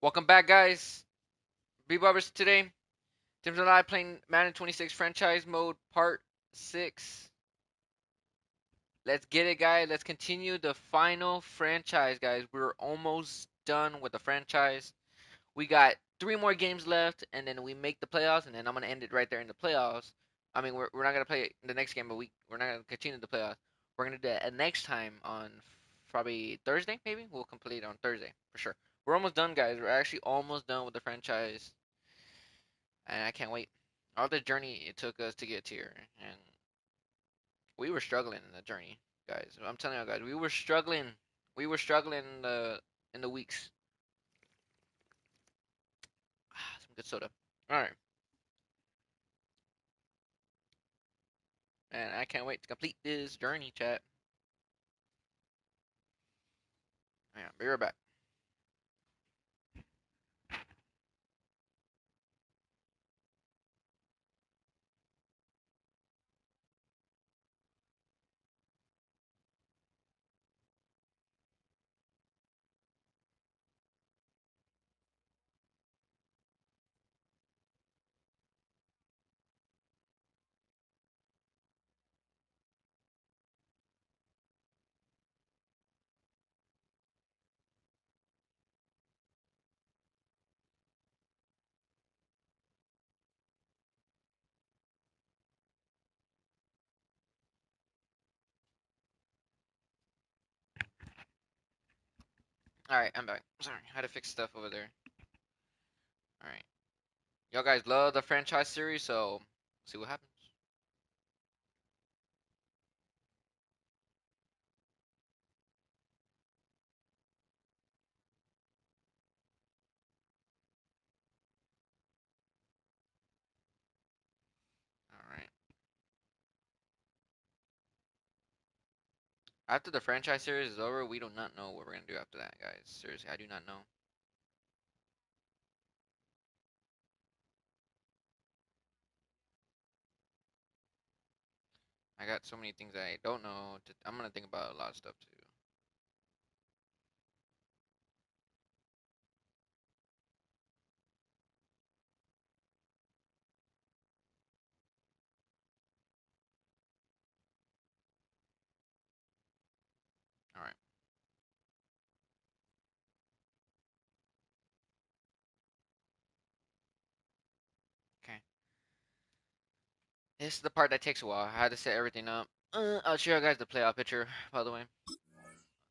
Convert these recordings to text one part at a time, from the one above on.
Welcome back, guys. B Barbers today. Tim's and I playing Madden 26 franchise mode part 6. Let's get it, guys. Let's continue the final franchise, guys. We're almost done with the franchise. We got 3 more games left, and then we make the playoffs, and then I'm going to end it right there in the playoffs. I mean, we're not going to play the next game, but we're not going to continue the playoffs. We're going to do it next time on probably Thursday, maybe? We'll complete it on Thursday, for sure. We're almost done, guys. We're actually almost done with the franchise. And I can't wait. All the journey it took us to get here, and we were struggling in the journey, guys. I'm telling you, guys, we were struggling. We were struggling in the weeks. Some good soda. All right, and I can't wait to complete this journey, chat. Yeah, be right back. All right, I'm back. Sorry, I had to fix stuff over there. All right, y'all guys love the franchise series, so see what happens. All right. After the franchise series is over, we do not know what we're gonna do after that, guys. Seriously, I do not know. I got so many things I don't know. I'm gonna think about a lot of stuff too. All right. Okay. This is the part that takes a while. I had to set everything up. I'll show you guys the playoff picture, by the way.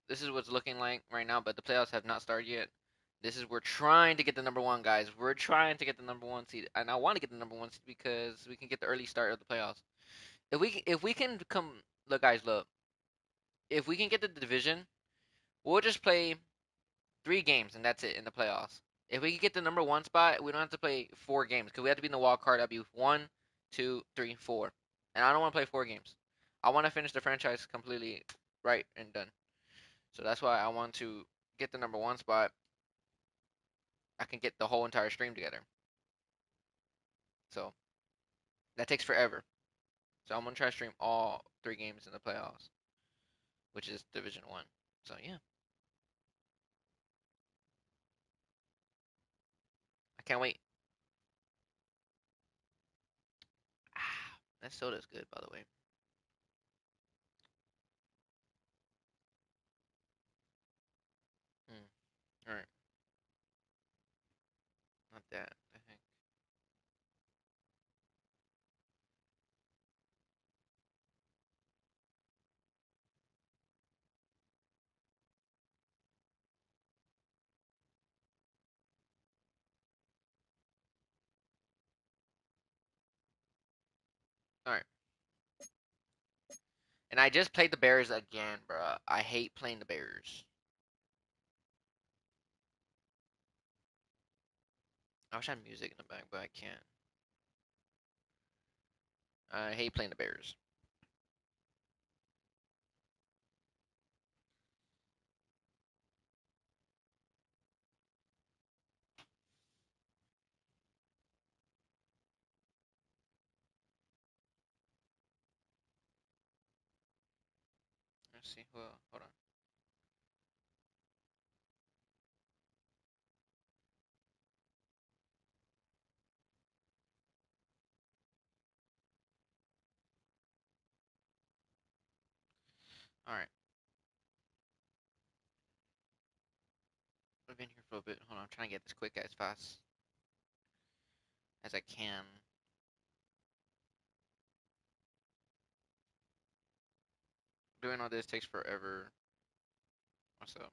This is what's looking like right now, but the playoffs have not started yet. This is we're trying to get the number one, guys. We're trying to get the number one seed, and I want to get the number one seed because we can get the early start of the playoffs. If we can come, look, guys, look. If we can get the division, we'll just play 3 games and that's it in the playoffs. If we can get the number one spot, we don't have to play 4 games because we have to be in the wild card. That'd be one, two, three, four, and I don't want to play 4 games. I want to finish the franchise completely right and done. So that's why I want to get the number one spot. I can get the whole entire stream together. So that takes forever. So I'm gonna try to stream all 3 games in the playoffs, which is Division One. So yeah, I can't wait. Ah, that soda's good, by the way. Hmm. All right, not that. I think. All right. And I just played the Bears again, bro. I hate playing the Bears. I wish I had music in the back, but I can't. I hate playing the Bears. Let's see. Well, hold on. All right. I've been here for a bit. Hold on, I'm trying to get this quick as fast as I can. Doing all this takes forever. What's up?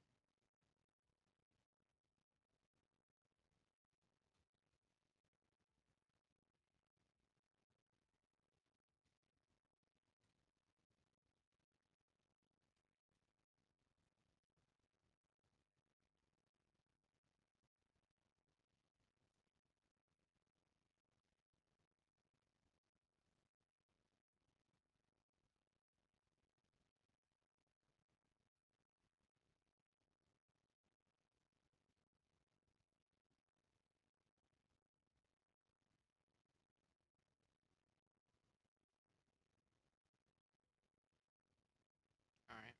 All right.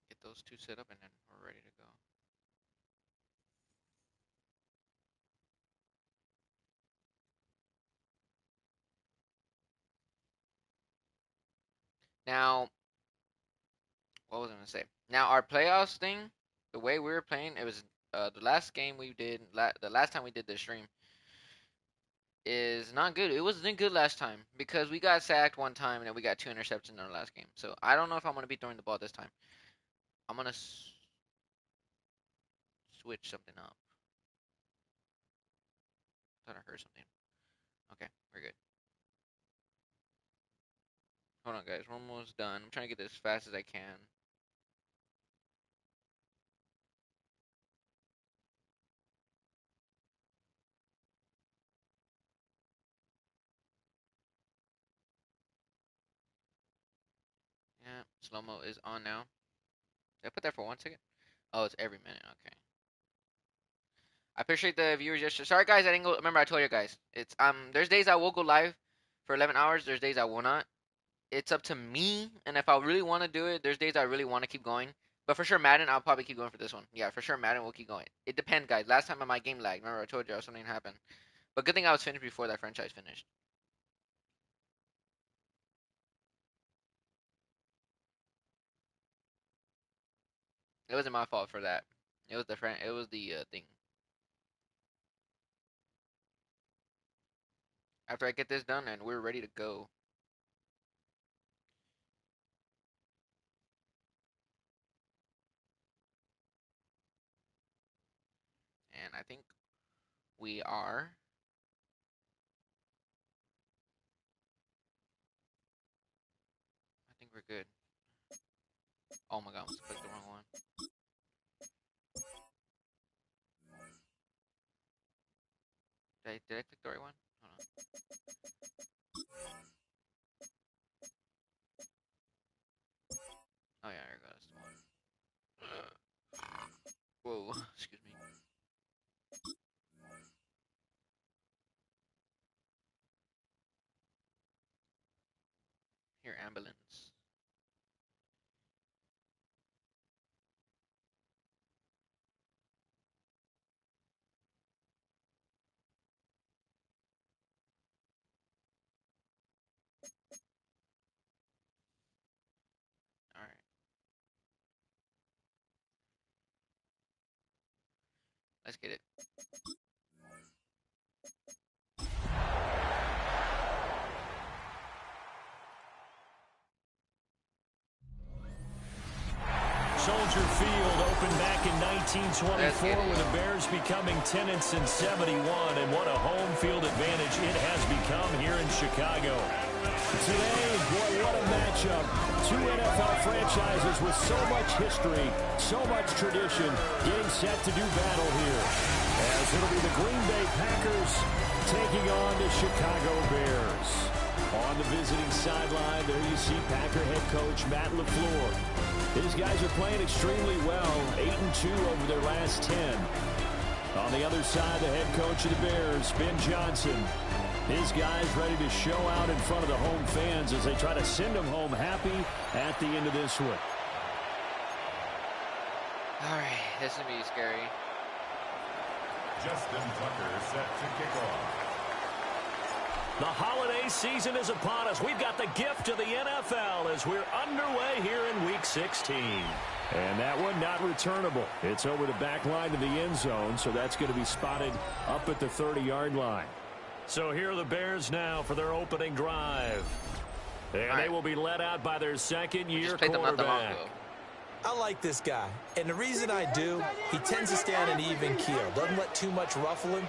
Get those two set up and then we're ready to go. Now, what was I gonna say? Now our playoffs thing, the way we were playing, it was the last game we did, the last time we did the stream is not good. It wasn't good last time because we got sacked one time and then we got 2 interceptions in our last game. So I don't know if I'm gonna be throwing the ball this time. I'm gonna switch something up. Thought I heard something. Okay, we're good. Hold on, guys. We're almost done. I'm trying to get this as fast as I can. Yeah, slow mo is on now. Did I put that for 1 second? Oh, it's every minute. Okay. I appreciate the viewers yesterday. Sorry, guys, I didn't go. Remember, I told you guys. It's There's days I will go live for 11 hours. There's days I will not. It's up to me, and if I really want to do it, there's days I really want to keep going. But for sure, Madden, I'll probably keep going for this one. Yeah, for sure, Madden will keep going. It depends, guys. Last time my game lagged. Remember, I told you something happened. But good thing I was finished before that franchise finished. It wasn't my fault for that. It was the It was the thing. After I get this done, and we're ready to go. And I think we are. I think we're good. Oh my god, I must have clicked the wrong one. Did I click the right one? Hold on. Oh yeah, there it goes. Whoa, excuse me. Here, ambulance. All right, let's get it. Soldier Field opened back in 1924 with the Bears becoming 10-71, and what a home field advantage it has become here in Chicago. Today, boy, what a matchup. Two NFL franchises with so much history, so much tradition, getting set to do battle here. As it'll be the Green Bay Packers taking on the Chicago Bears. On the visiting sideline, there you see Packer head coach Matt LaFleur. These guys are playing extremely well, 8-2 over their last 10. On the other side, the head coach of the Bears, Ben Johnson. His guys ready to show out in front of the home fans as they try to send them home happy at the end of this one. All right, this is gonna be scary. Justin Tucker set to kick off. The holiday season is upon us. We've got the gift of the NFL as we're underway here in Week 16. And that one not returnable. It's over the back line of the end zone, so that's going to be spotted up at the 30-yard line. So here are the Bears now for their opening drive. And they will be led out by their second-year quarterback. I like this guy, and the reason I do, he tends to stay on an even keel. Doesn't let too much ruffle him.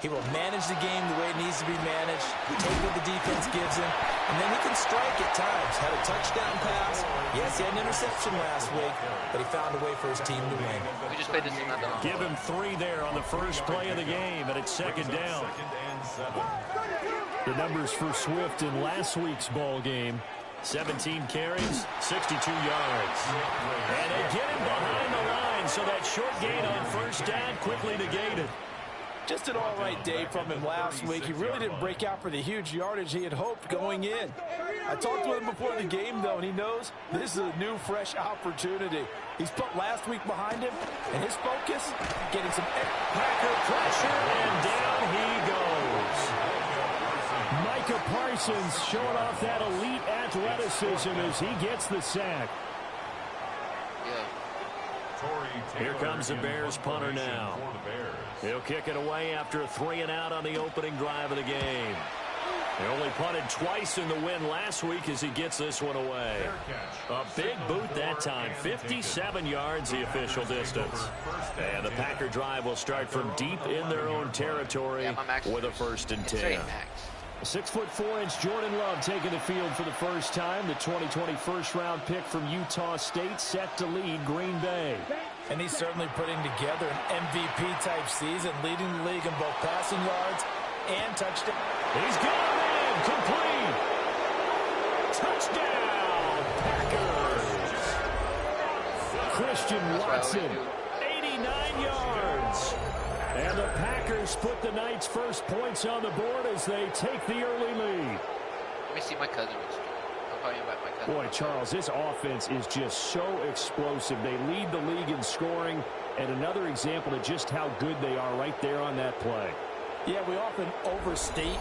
He will manage the game the way it needs to be managed, take what the defense gives him, and then he can strike at times. Had a touchdown pass. Yes, he had an interception last week, but he found a way for his team to win. We just played this in the Give him 3 there on the first play of the game, and it's second down. The numbers for Swift in last week's ball game: 17 carries, 62 yards. And they get him behind the line, so that short gain on first down quickly negated. Just an all-right day from him last week. He really didn't break out for the huge yardage he had hoped going in. I talked with him before the game, though, and he knows this is a new, fresh opportunity. He's put last week behind him, and his focus, getting some Packer pressure, and down he goes. Micah Parsons showing off that elite athleticism as he gets the sack. Here comes the Bears punter now. He'll kick it away after a 3-and-out on the opening drive of the game. He only punted twice in the win last week as he gets this one away. A big boot that time, 57 yards the official distance. And the Packer drive will start from deep in their own territory with a 1st and 10. 6'4" Jordan Love taking the field for the first time. The 2020 first-round pick from Utah State set to lead Green Bay. And he's certainly putting together an MVP-type season, leading the league in both passing yards and touchdowns. He's got him in, complete. Touchdown, Packers. Christian Watson, 89 yards. And the Packers put the night's first points on the board as they take the early lead. Let me see my cousin. I'll call you about my cousin. Boy, Charles, this offense is just so explosive. They lead the league in scoring, and another example of just how good they are right there on that play. Yeah, we often overstate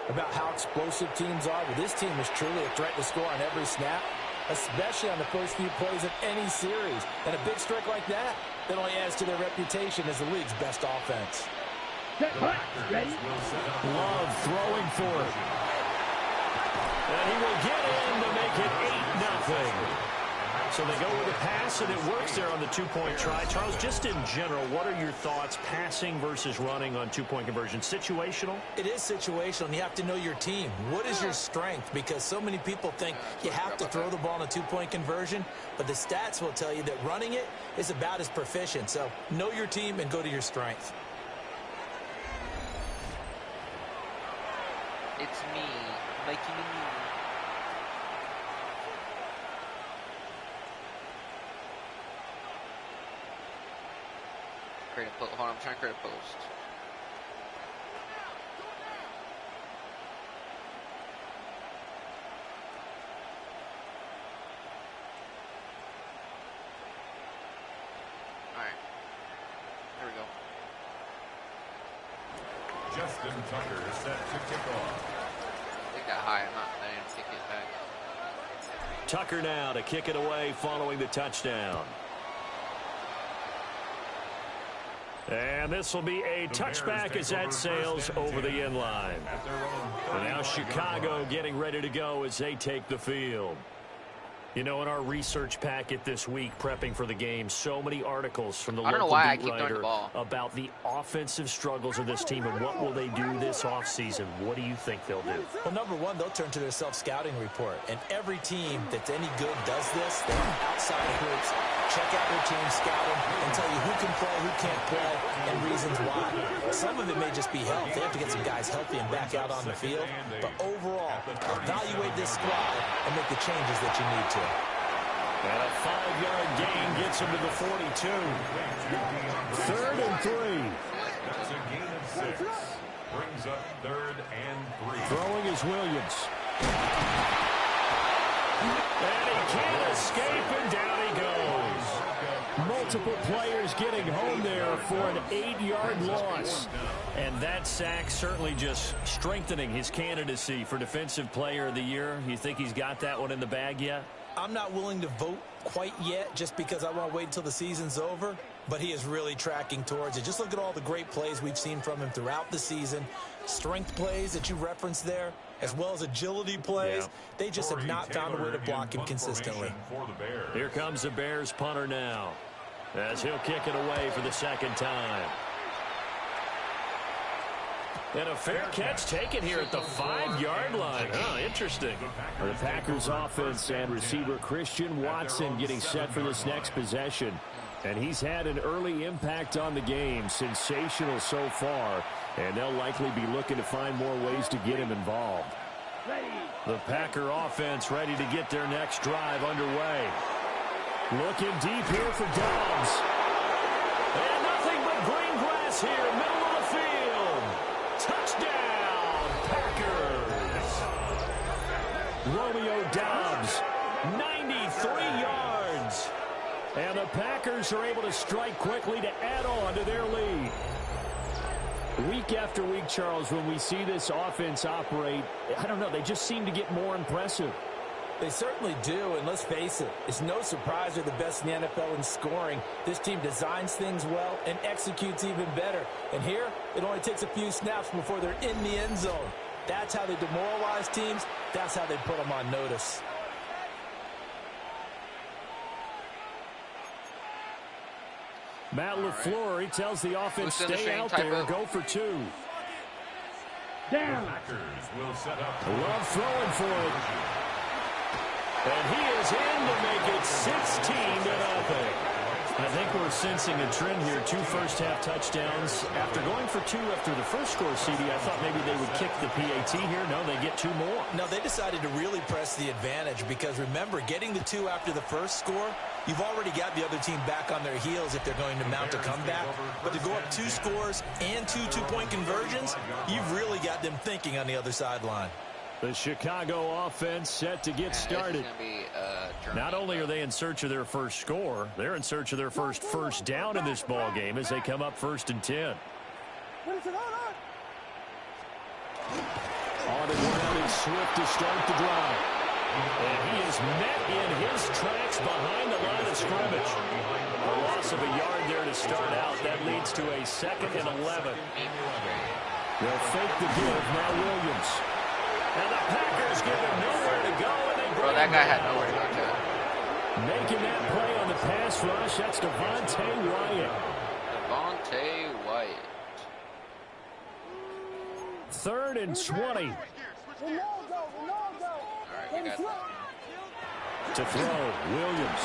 about how explosive teams are, but this team is truly a threat to score on every snap, especially on the first few plays of any series. And a big strike like that only adds to their reputation as the league's best offense. Ready? Love throwing for it. And he will get in to make it 8-0. So they go with a pass, and it works there on the two-point try. Charles, just in general, what are your thoughts passing versus running on two-point conversion? Situational? It is situational, and you have to know your team. What is your strength? Because so many people think you have to throw the ball in a two-point conversion, but the stats will tell you that running it is about as proficient. So know your team and go to your strength. It's me, making me. Create a post. Hold on, I'm trying to create a post. Alright. There we go. Justin Tucker is set to kick off. Take that high. I'm not letting him kick it back. Tucker now to kick it away following the touchdown. And this will be a touchback as that sails over the end line. And now Chicago getting ready to go as they take the field. You know, in our research packet this week, prepping for the game, so many articles from the local beat writer about the offensive struggles of this team and what will they do this offseason. What do you think they'll do? Well, number one, they'll turn to their self-scouting report. And every team that's any good does this. They have outside groups, check out their team, scout them, and tell you who can play, who can't play, and reasons why. Some of it may just be health. They have to get some guys healthy and back out on the field. But overall, evaluate this squad and make the changes that you need to. And a 5-yard gain gets him to the 42. 3rd and 3. That's a gain of 6. Brings up 3rd and 3. Throwing is Williams. And he can't escape, and down he goes. Multiple players getting home there for an 8-yard loss. And that sack certainly just strengthening his candidacy for Defensive Player of the Year. You think he's got that one in the bag yet? I'm not willing to vote quite yet just because I want to wait until the season's over, but he is really tracking towards it. Just look at all the great plays we've seen from him throughout the season. Strength plays that you referenced there, as well as agility plays. Yeah. They just have not found a way to block him consistently. Here comes the Bears punter now, as he'll kick it away for the second time. And a fair catch taken here at the 5-yard line. Oh, interesting. The Packers offense and receiver Christian Watson getting set for this next possession. And he's had an early impact on the game. Sensational so far. And they'll likely be looking to find more ways to get him involved. The Packer offense ready to get their next drive underway. Looking deep here for Dobbs. And nothing but green grass here, middle of the field. Touchdown, Packers. Romeo Dobbs, 93 yards. And the Packers are able to strike quickly to add on to their lead. Week after week, Charles, when we see this offense operate, I don't know, they just seem to get more impressive. They certainly do, and let's face it, it's no surprise they're the best in the NFL in scoring. This team designs things well and executes even better. And here, it only takes a few snaps before they're in the end zone. That's how they demoralize teams. That's how they put them on notice. Matt LaFleur, he tells the offense, stay out there, go for 2. Down. Love throwing for it. And he is in to make it 16-0. I think we're sensing a trend here. 2 first-half touchdowns. After going for 2 after the first score, CD, I thought maybe they would kick the PAT here. No, they get 2 more. No, they decided to really press the advantage because, remember, getting the 2 after the first score, you've already got the other team back on their heels if they're going to mount a comeback. But to go up 2 scores and 2 two-point conversions, you've really got them thinking on the other sideline. The Chicago offense set to get started. Not only are they in search of their first score, they're in search of their first down in this ball game as they come up 1st and 10. On and around and Swift to start the drive. And he is met in his tracks behind the line of scrimmage. A loss of a yard there to start out. That leads to a 2nd and 11. They'll fake the give. Now Williams. And the Packers give him nowhere to go. And they Bro, that guy had nowhere to go to. Making that play on the pass rush, that's Devontae Wyatt. Devontae Wyatt. 3rd and 20. All right, you got that. To throw, Williams.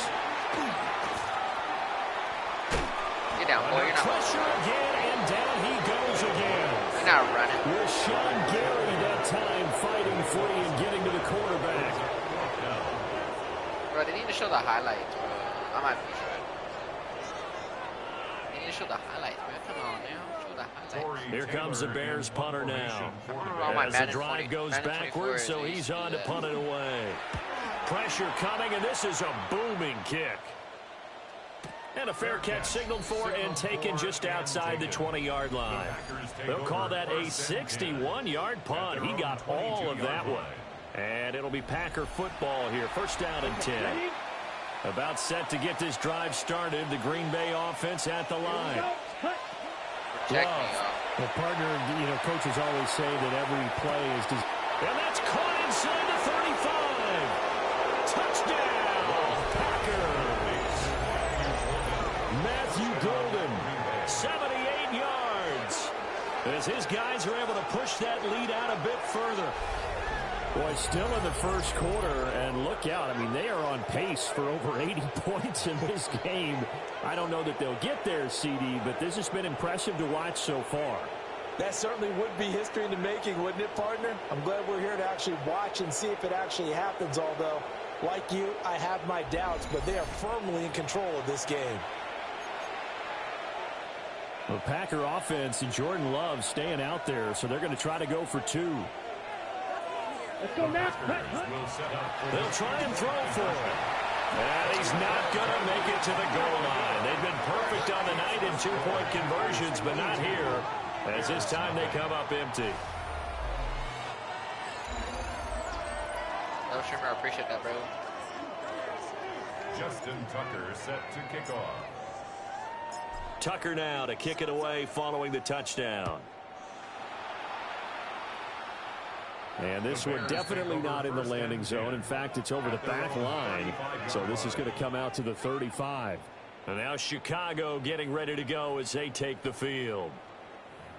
Get down, boy. You're not pressure again, and down he goes again. You're not running. Rashawn Gary that time fighting free and getting to the quarterback. Bro, they need to show the highlights, bro. I might be sure. They need to show the highlights, bro. Come on now. Show the highlights. Here comes the Bears punter now. As the drive goes backwards, so he's on to punt it away. Pressure coming, and this is a booming kick. And a fair catch signaled for and taken just outside the 20-yard line. They'll call that a 61-yard punt. He got all of that one. And it'll be Packer football here. 1st down and 10. About set to get this drive started. The Green Bay offense at the line. Check me off. The partner, coaches always say that every play is just... And that's caught inside the 35. Touchdown, Packers. Matthew Golden, 78 yards. As his guys are able to push that lead out a bit further. Boy, still in the first quarter, and look out. I mean, they are on pace for over 80 points in this game. I don't know that they'll get there, CD, but this has been impressive to watch so far. That certainly would be history in the making, wouldn't it, partner? I'm glad we're here to actually watch and see if it actually happens, although, like you, I have my doubts, but they are firmly in control of this game. The Packer offense and Jordan Love staying out there, so they're going to try to go for 2. They'll try and throw for it. And he's not going to make it to the goal line. They've been perfect on the night in two-point conversions, but not here, as this time they come up empty. Oh, Shimmer, I appreciate that, bro. Justin Tucker set to kick off. Tucker now to kick it away following the touchdown. And this one definitely not in the landing zone. In fact, it's over the back line. So this is going to come out to the 35. And now Chicago getting ready to go as they take the field.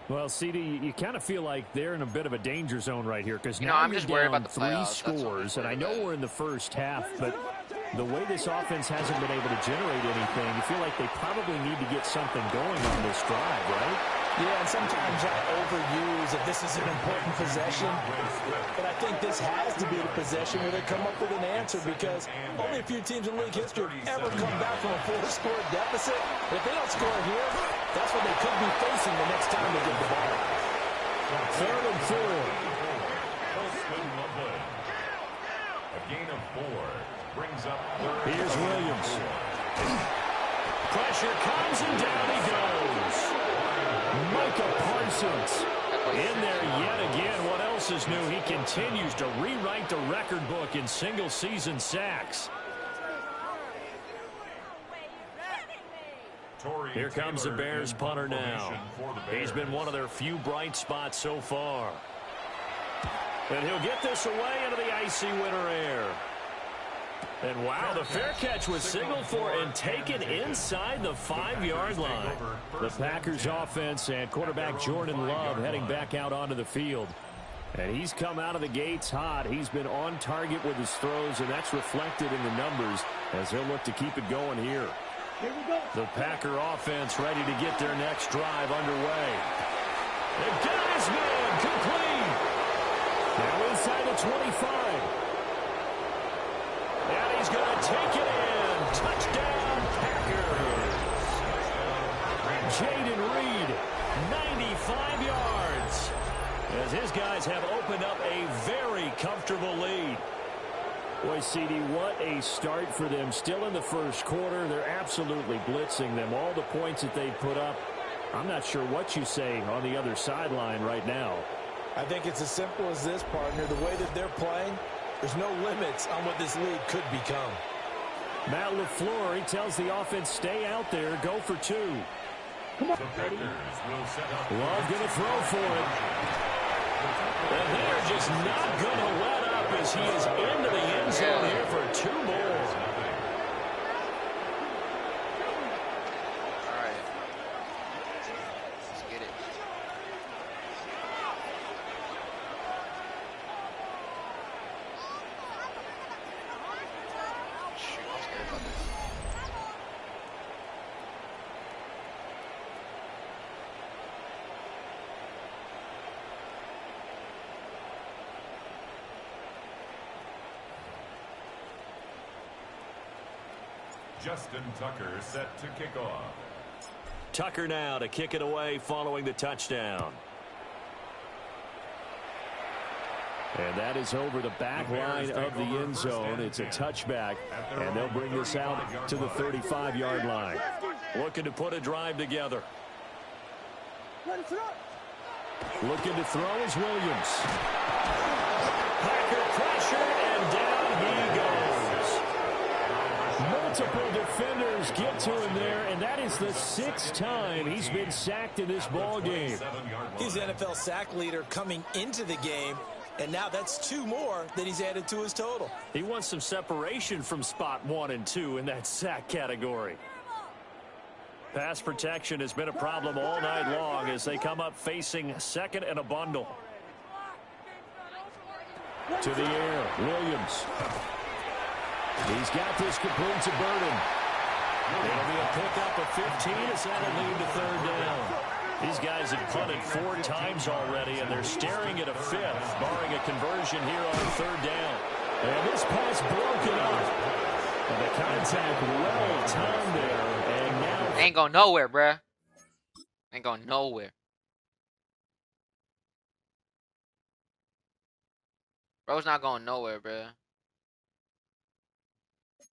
Well, CD, you kind of feel like they're in a bit of a danger zone right here because now I'm you're just worried down about the 3 playoffs. scores, and I know we're in the first half, but the way this offense hasn't been able to generate anything, you feel like they probably need to get something going on this drive, right? Yeah, and sometimes I overuse if this is an important possession. But I think this has to be the possession where they come up with an answer because only a few teams in league history have ever come back from a 4-score deficit. And if they don't score here, that's what they could be facing the next time they get the ball. 3rd and 4. A gain of 4 brings up 3rd. Here's Williams. Pressure comes and down he goes. Micah Parsons in there yet again. What else is new? He continues to rewrite the record book in single-season sacks. Here comes the Bears punter now. He's been one of their few bright spots so far. And he'll get this away into the icy winter air. And wow, the fair catch was signaled for and taken inside the 5-yard line. The Packers offense and quarterback Jordan Love heading back out onto the field. And he's come out of the gates hot. He's been on target with his throws, and that's reflected in the numbers as they'll look to keep it going here. The Packer offense ready to get their next drive underway. They've got his man complete. Now inside the 25. And he's going to take it in. Touchdown, Packers. Jaden Reed, 95 yards. As his guys have opened up a very comfortable lead. Boy, CD, what a start for them. Still in the first quarter. They're absolutely blitzing them. All the points that they put up, I'm not sure what you say on the other sideline right now. I think it's as simple as this, partner. The way that they're playing, there's no limits on what this league could become. Matt LaFleur, he tells the offense, stay out there, go for 2. The Packers will set up. Love going to throw for it. And they're just not going to let up as he is into the end zone here for 2 more. All right. Let's get it. Shoot, I'm scared about this. Justin Tucker set to kick off. Tucker now to kick it away following the touchdown. And that is over the back line of the end zone. It's a touchback, and they'll bring this out to the 35-yard line. Looking to put a drive together. Looking to throw is Williams. Packer pressure, and down he goes. Multiple defenders get to him there, and that is the 6th time he's been sacked in this ball game. He's NFL sack leader coming into the game, and now that's 2 more that he's added to his total. He wants some separation from spot 1 and 2 in that sack category. Pass protection has been a problem all night long as they come up facing second and a bundle. To the air, Williams. He's got this complete to Burden. It'll be a pickup of 15 as that'll lead to 3rd down. These guys have punted 4 times already, and they're staring at a 5th, barring a conversion here on 3rd down. And this pass broken up. And the contact well timed there. And now Ain't going nowhere, bruh. Ain't going nowhere. Bro's not going nowhere, bruh.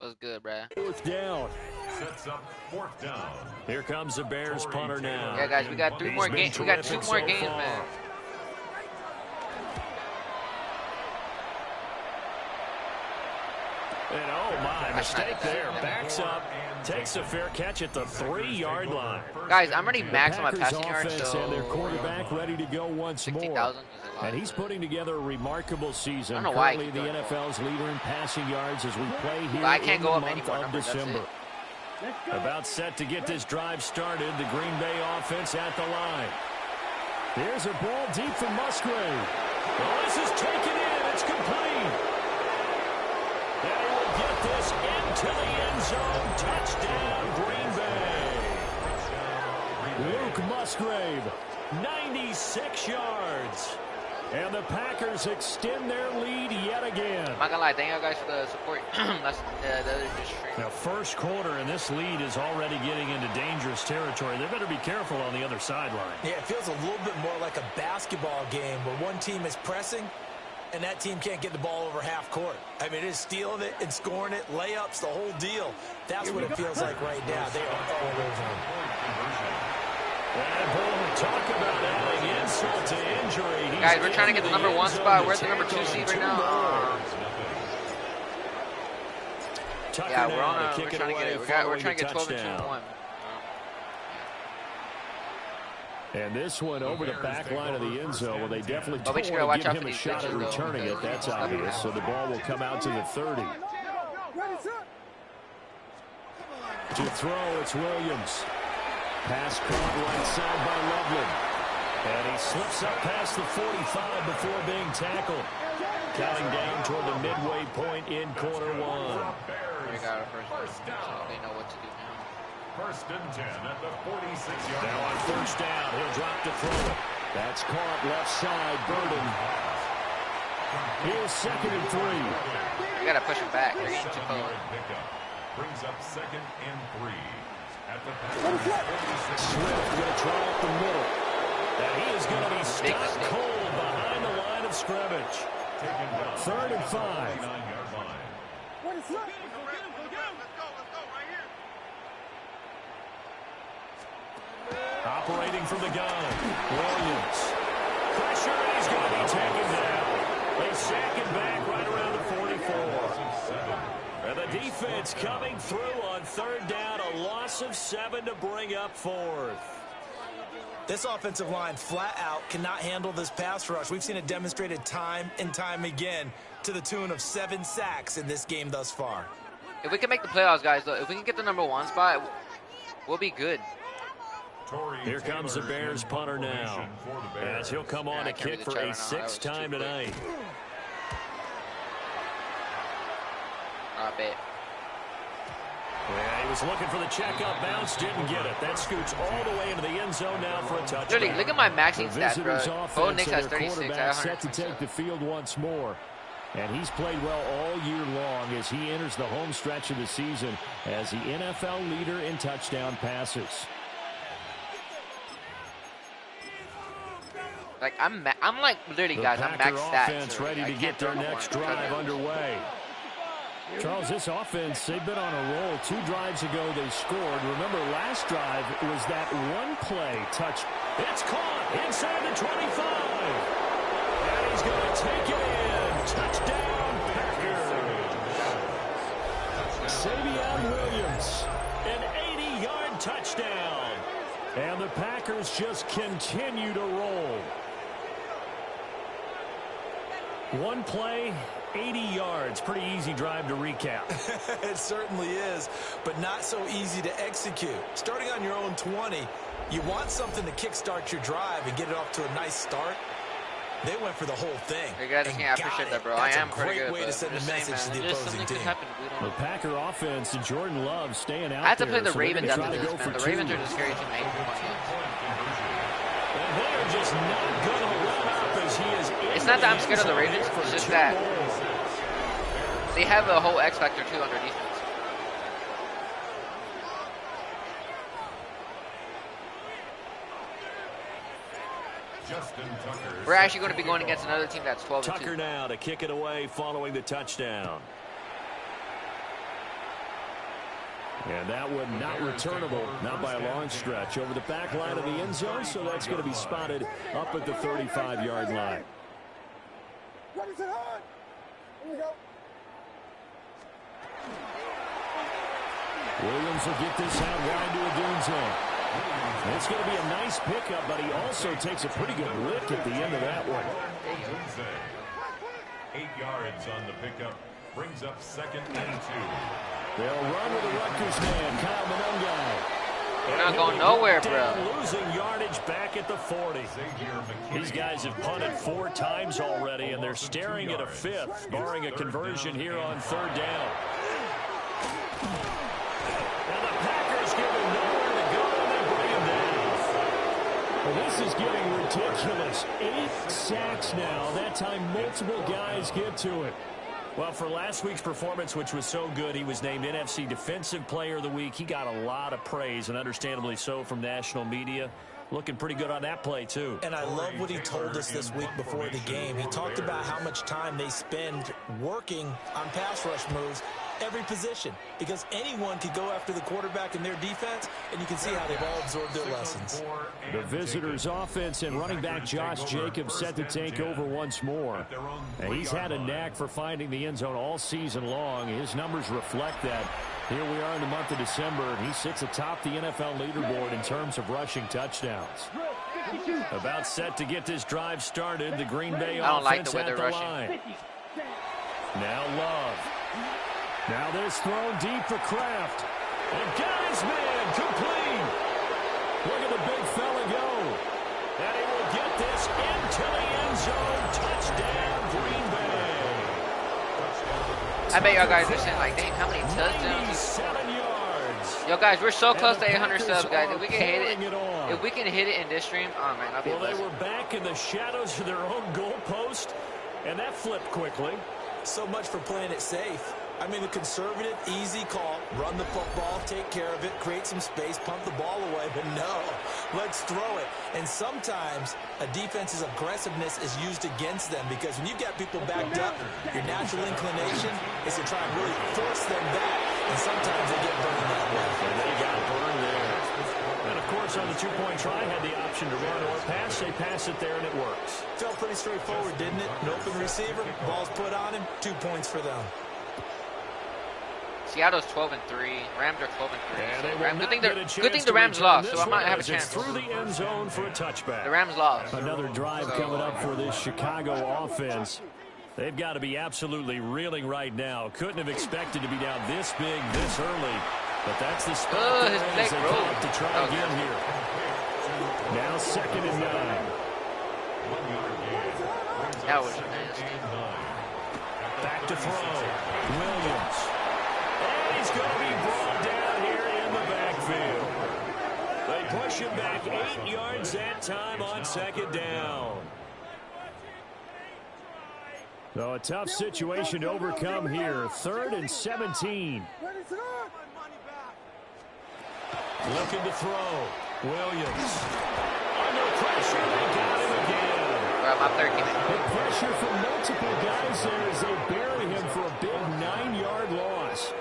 What's good, bruh? Fourth down. Sets up fourth down. Here comes the Bears punter now. Yeah, guys, we got 3 more games. We got 2 more games, man. And oh my, mistake there. Backs up, takes a fair catch at the 3-yard line. Guys, I'm already maxed on my passing yards, so and their quarterback ready to go once 60,000 more. is a lot. And he's putting together a remarkable season. I don't know why Currently the NFL's leader in passing yards as we play here I can't in go the up month any more of numbers, that's December. About set to get this drive started. The Green Bay offense at the line. Here's a ball deep from Musgrave. Well, this is taken in. It's complete. And he will get this into the end zone. Touchdown, Green Bay. Luke Musgrave, 96 yards. And the Packers extend their lead yet again. I'm not gonna lie, thank you guys for the support. That's the other stream. Now, first quarter, and this lead is already getting into dangerous territory. They better be careful on the other sideline. Yeah, it feels a little bit more like a basketball game where one team is pressing and that team can't get the ball over half court. I mean, it is stealing it and scoring it, layups, the whole deal. That's what it feels like right now. They are all over them. And boy, talk about adding insult to injury. Guys, we're trying to get the number 1 spot. We're at the number 2 seed right now. Yeah, we're on a, we're trying to get it. We're trying to get 12 and 2 and 1. And this one over the back line of the end zone. Well, they definitely don't we just gotta want watch to out give for him a these shot at pitches, though, returning it. because That's obvious. So the ball will come out to the 30. To throw, it's Williams. Pass caught right side by Loveland. And he slips up past the 45 before being tackled. Counting down toward the midway point in quarter 1. We got our first down, so they know what to do now. First and 10 at the 46-yard line. Now on first down, he'll drop to throw it. That's caught left side, Burden. Here's second and 3. We gotta push him back. They're getting too close. Brings up second and 3. At the Swift going to try up the middle. And he is going to be stuck cold behind the line of scrimmage. Third and 5. Operating from the gun, Williams. Pressure, and he's going to be taken down. They sack him back right around the 44. And the defense coming through on third down, a loss of 7 to bring up fourth. This offensive line flat out cannot handle this pass rush. We've seen it demonstrated time and time again to the tune of 7 sacks in this game thus far. If we can make the playoffs, guys, though, if we can get the number 1 spot, we'll be good. Here comes the Bears punter now, as he'll come on to kick for a 6th time tonight. I bet. Yeah, he was looking for the checkup bounce, didn't get it. That scoots all the way into the end zone now for a touchdown. Literally, look at my maxing The stats, bro. visitors' Bo offense Nix and has their 36. I quarterback have set to take the field once more. And he's played well all year long as he enters the home stretch of the season as the NFL leader in touchdown passes. Like I'm like literally, The guys. I'm Packer max stats. offense Or, ready like, to get their next drive underway. Charles, this offense, they've been on a roll. 2 drives ago, they scored. Remember, last drive was that one play touch. It's caught inside the 25. And he's going to take it in. Touchdown, Packers. Savion Williams, an 80-yard touchdown. And the Packers just continue to roll. One play, 80 yards. Pretty easy drive to recap. It certainly is, but not so easy to execute. Starting on your own 20, you want something to kickstart your drive and get it off to a nice start. They went for the whole thing. Hey guys, I appreciate that, bro. That's I am a pretty great good. way to send a message to the opposing team. The Packer offense and Jordan Love staying out I have to there, play the so Ravens they're after gonna this, try to go man. The for Ravens 2. are the scary team. I hate And they're just not going to let up as he is. It's not that I'm scared of the Ravens. It's just that they have a whole X factor too on their defense. We're actually going to be going against another team that's 12-2. Tucker now to kick it away following the touchdown. And that one not returnable, not by a long stretch, over the back line of the end zone, so that's going to be spotted up at the 35-yard line. Williams will get this out wide to Adunze. It's going to be a nice pickup, but he also takes a pretty good lick at the end of that one. 8 yards on the pickup. Brings up 2nd and 2. They'll run with the Rutgers man, Kyle Monungai. They're not going nowhere, bro. Losing yardage back at the 40. These guys have punted 4 times already, and they're staring at a 5th, barring a conversion here on 3rd down. And the Packers give him nowhere to go, and they bring him down. Well, this is getting ridiculous. 8 sacks now. That time, multiple guys get to it. Well, for last week's performance, which was so good, he was named NFC Defensive Player of the Week. He got a lot of praise, and understandably so, from national media. Looking pretty good on that play, too. And I love what he told us this week before the game. He talked about how much time they spend working on pass rush moves, every position, because anyone could go after the quarterback in their defense, and you can see how they've all absorbed their lessons. The visitors' offense and running back Josh Jacobs set to take over once more. And he's had a knack for finding the end zone all season long. His numbers reflect that. Here we are in the month of December, and he sits atop the NFL leaderboard in terms of rushing touchdowns. About set to get this drive started. The Green Bay I don't like offense the way they're at the rushing. line. Now Love. Now this thrown deep for Kraft. And guys, man, complete. Look at the big fella go. And he will get this into the end zone. Touchdown, Green Bay. I bet y'all guys are saying, like, dang, how many touchdowns? 7 yards. Yo, guys, we're so close And to the 800 Packers subs, guys. are If we can hit pouring it, it on. if we can hit it in this stream, oh man, I'll be Well, they blessed. were back in the shadows of their own goalpost, and that flipped quickly. So much for playing it safe. I mean, the conservative, easy call, run the football, take care of it, create some space, pump the ball away, but no, let's throw it. And sometimes a defense's aggressiveness is used against them, because when you've got people backed up, your natural inclination is to try and really force them back, and sometimes they get burned that way. And they got burned there. And, of course, on the two-point try, had the option to run or pass. They pass it there, and it works. Felt pretty straightforward, didn't it? An open receiver, ball's put on him, 2 points for them. Seattle's 12-3. Rams are 12-3. And they So will not good get a thing chance the to Rams return lost, this so I might one have a as it's chance. through the end zone for a touchback. The Rams lost. Another drive coming up for this Chicago offense. They've got to be absolutely reeling right now. Couldn't have expected to be down this big, this early. But that's the spot His they're in leg as they broke. come up to try That was again nasty. here. Now 2nd and 9. That was nasty. Back to throw. Williams. And he's going to be brought down here in the backfield. They push him back 8 yards that time on 2nd down. So a tough situation to overcome here. 3rd and 17. Looking to throw. Williams. Under pressure, they got him again. Bro, my third came The in. pressure from multiple guys there as they bury him for a big 9-yard loss.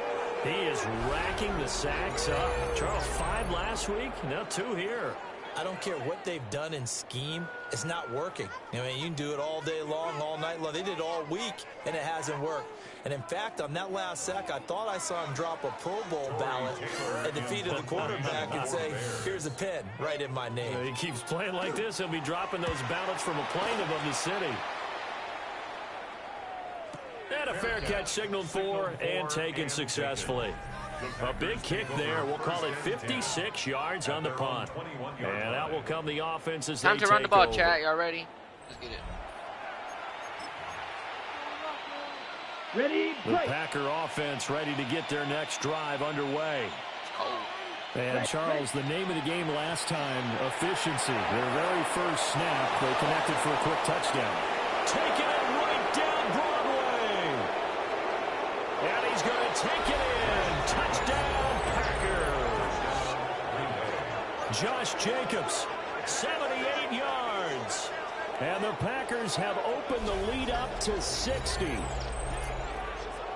He is racking the sacks up. Charles, 5 last week, now 2 here. I don't care what they've done in scheme. It's not working. I mean, you can do it all day long, all night long. They did it all week, and it hasn't worked. And, in fact, on that last sack, I thought I saw him drop a Pro Bowl ballot at the feet of the quarterback and say, here's a pin right in my name. He keeps playing like this, he'll be dropping those ballots from a plane above the city. And a fair catch signaled for and taken successfully. A big kick there. We'll call it 56 yards on the punt. And out will come the offense as Time they to run the take ball, over. chat. Y'all ready? Let's get it. The Packer offense ready to get their next drive underway. Oh, And Charles, the name of the game last time, efficiency. Their very first snap, they connected for a quick touchdown. Taking it right down Broadway. And he's going to take it in. Touchdown, Packers. Josh Jacobs, 78 yards. And the Packers have opened the lead up to 60.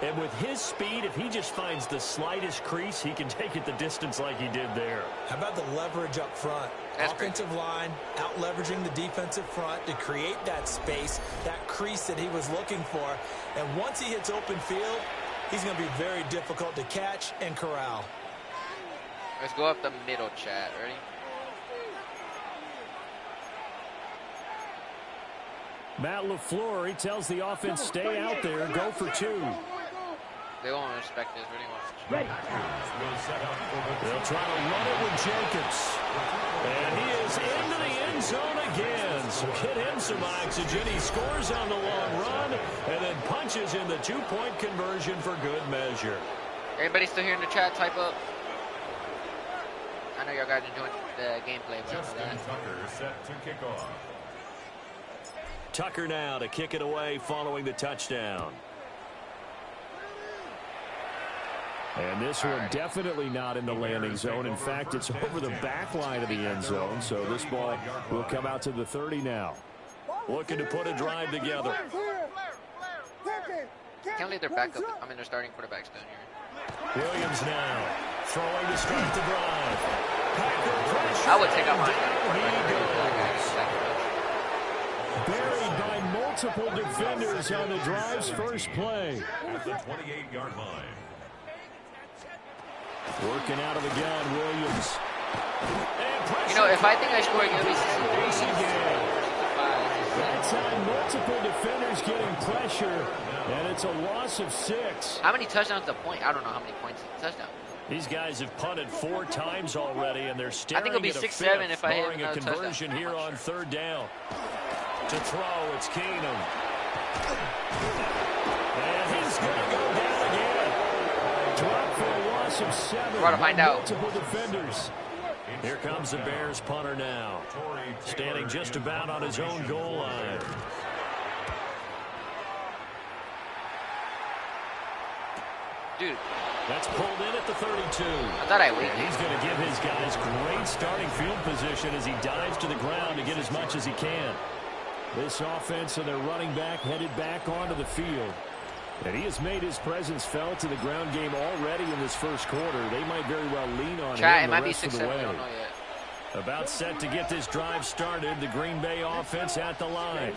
And with his speed, if he just finds the slightest crease, he can take it the distance like he did there. How about the leverage up front? That's offensive crazy. line, out leveraging the defensive front to create that space, that crease that he was looking for. And once he hits open field, he's going to be very difficult to catch and corral. Let's go up the middle, chat. Ready? Matt LaFleur, he tells the offense, stay out there, go for 2. They won't respect this. Ready? They'll try to run it with Jacobs. And he is into the end zone again. So get him some oxygen. He scores on the long run and then punches in the 2-point conversion for good measure. Everybody still here in the chat? Type up. I know y'all guys enjoying the gameplay, but Justin Tucker set to kick off. Tucker now to kick it away following the touchdown. And this one definitely not in the landing zone. In fact, it's over the back line of the end zone. So this ball will come out to the 30 now. Looking to put a drive together. can't leave their backup. I mean, their starting quarterback's down here. Williams now throwing to start the drive. Packer pressure. I would take out my Buried by multiple defenders on the drive's first play. At the 28-yard line. Working out of the gun, Williams. You know, if I think I score again, it'll be 63. That time, multiple defenders getting pressure, and it's a loss of 6. How many touchdowns the point? I don't know how many points the touchdown. These guys have punted 4 times already, and they're staring it'll be at a 6-7 if I hit barring a another conversion touchdown. here on third down. To throw, it's Keenum. And he's going to go down again. Drop for a loss of 7. We're about to find out. Multiple defenders. Here comes the Bears punter now. Standing just about on his own goal line. Dude, That's pulled in at the 32. I thought I waited. And he's going to give his guys great starting field position as he dives to the ground to get as much as he can. This offense and their running back headed back onto the field. And he has made his presence felt to the ground game already in this first quarter. They might very well lean on Chat, it him the might be rest of 6-7. the I way. don't know yet. About set to get this drive started. The Green Bay offense at the line.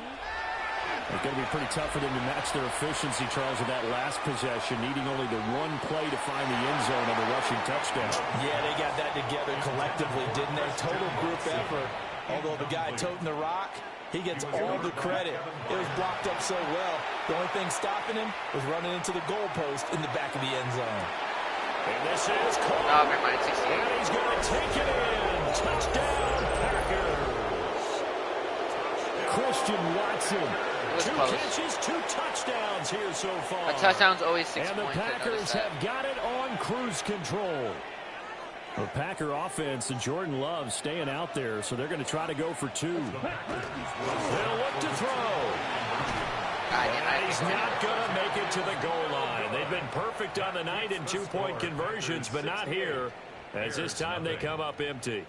It's going to be pretty tough for them to match their efficiency, Charles, with that last possession, needing only the one play to find the end zone on the rushing touchdown. Yeah, they got that together collectively, didn't they? Total group effort. Although the guy toting the rock, he gets all the credit. It was blocked up so well. The only thing stopping him was running into the goalpost in the back of the end zone. And this is Cole. No, never mind. 68. And he's going to take it in. Touchdown, Packers. Christian Watson. It was 2 close. catches, 2 touchdowns here so far. A touchdown's always 6 And the points. I Packers noticed that. have got it on cruise control. The Packer offense and Jordan Love staying out there, so they're going to try to go for 2. They'll look to throw. And he's not going to make it to the goal line. They've been perfect on the night in 2-point conversions, but not here, as this time they come up empty.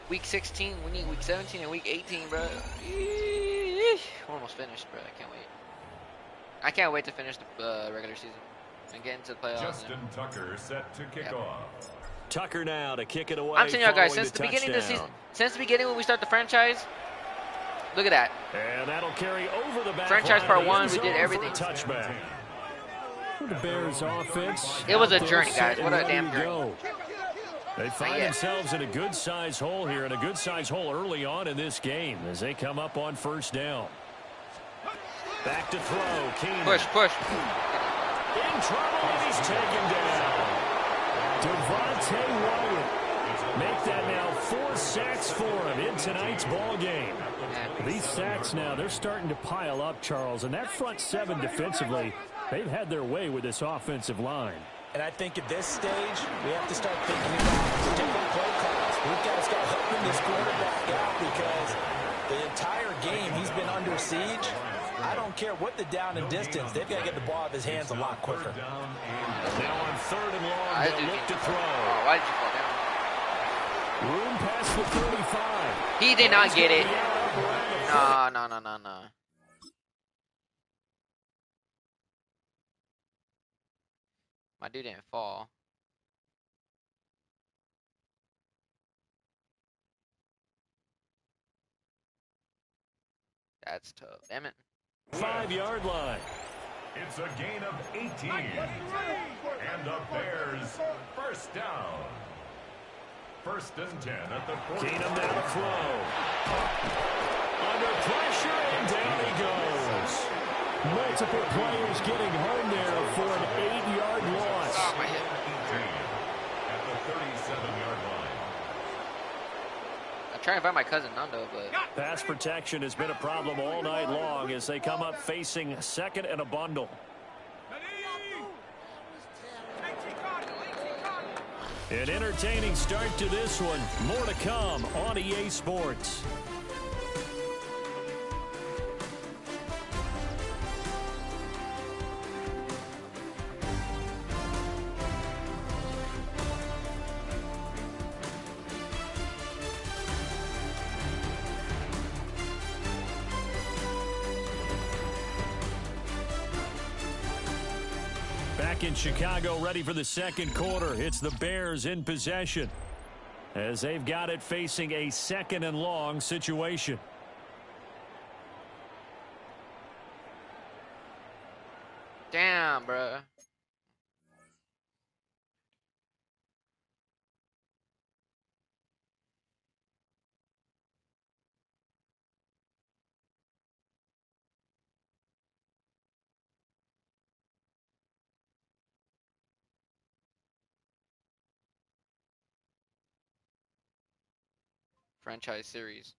Week 16, we need week 17 and week 18, bro. We're almost finished, bro. I can't wait. I can't wait to finish the regular season and get into the playoffs. Justin Tucker set to kick off. Tucker now to kick it away. I'm telling y'all guys, following since the beginning of the touchdown. season, since the beginning when we start the franchise, look at that. And that'll carry over the back Franchise line part of the one, end we did zone for a everything. touchback. For the Bears offense. It was a out there, journey, set guys. What a and ready damn to journey. go. They find Yeah. themselves in a good-sized hole here, and a good-sized hole early on in this game as they come up on first down. Back to throw. Keenum. Push, push. In trouble, and he's taken down. Devontae Wyatt. Make that now 4 sacks for him in tonight's ball game. These sacks now, they're starting to pile up, Charles. And that front 7 defensively, they've had their way with this offensive line. And I think at this stage, we have to start thinking about different play calls. We've got to start helping this quarterback out because the entire game he's been under siege. I don't care what the down and distance. They've got to get the ball out of his hands a lot quicker. Now on 3rd and long, I they'll do look think- to throw. Oh, why did you fall down? Room past the 35. He did not get it. Yeah. No. My dude didn't fall. That's tough. Damn it. 5-yard line. It's a gain of 18. And the Bears first down. 1st and 10 at the 40. Keenum now to throw. Under pressure, and down he goes. Multiple players getting home there for an 8-yard loss. Oh, my hip. 18 at the 37-yard line. I'm trying to find my cousin Nando, but Pass protection has been a problem all night long as they come up facing 2nd and a bundle. An entertaining start to this one. More to come on EA Sports. Back in Chicago, ready for the 2nd quarter. It's the Bears in possession as they've got it facing a 2nd and long situation. damn, bro. Franchise series.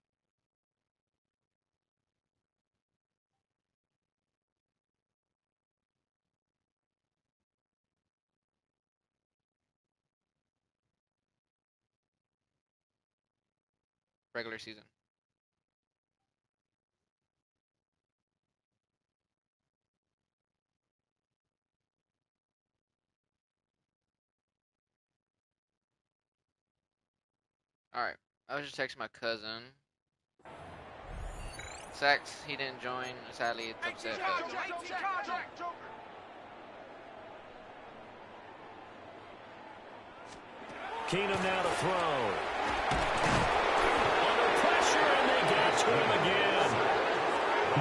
Regular season. Alright. I was just texting my cousin. Sax, he didn't join. Sadly, it's upset. But Keenum now to throw. Under pressure, and they get to him again.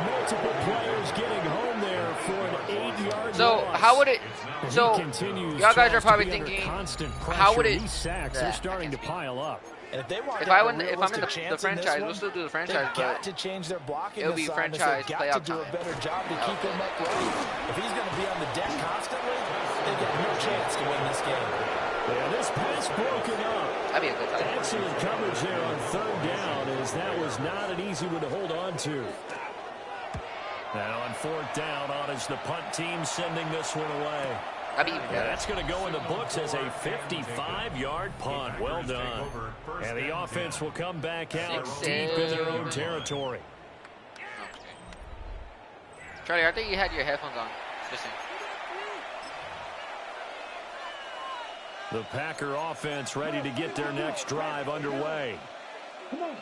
Multiple players getting home there for an 8-yard so loss. how would it? So y'all guys are probably thinking, how would it? These sacks are starting to pile up. And if they want If to have I'm a in the realistic chance in franchise, this we'll one, still do the franchise, they've got but to change their blocking it'll be assignments. franchise They've got to playoff do a time. better job to keep him upright. If he's going to be on the deck constantly, they get no chance to win this game. Yeah, this pass broken up. That'd be a good time. Excellent coverage there on 3rd down, as that was not an easy one to hold on to. Now on 4th down, on is the punt team sending this one away. That'd be even better. That's going to go in the books as a 55-yard punt. Well done. And the offense will come back out deep in their own territory. Charlie, I think you had your headphones on. Just saying. The Packer offense ready to get their next drive underway.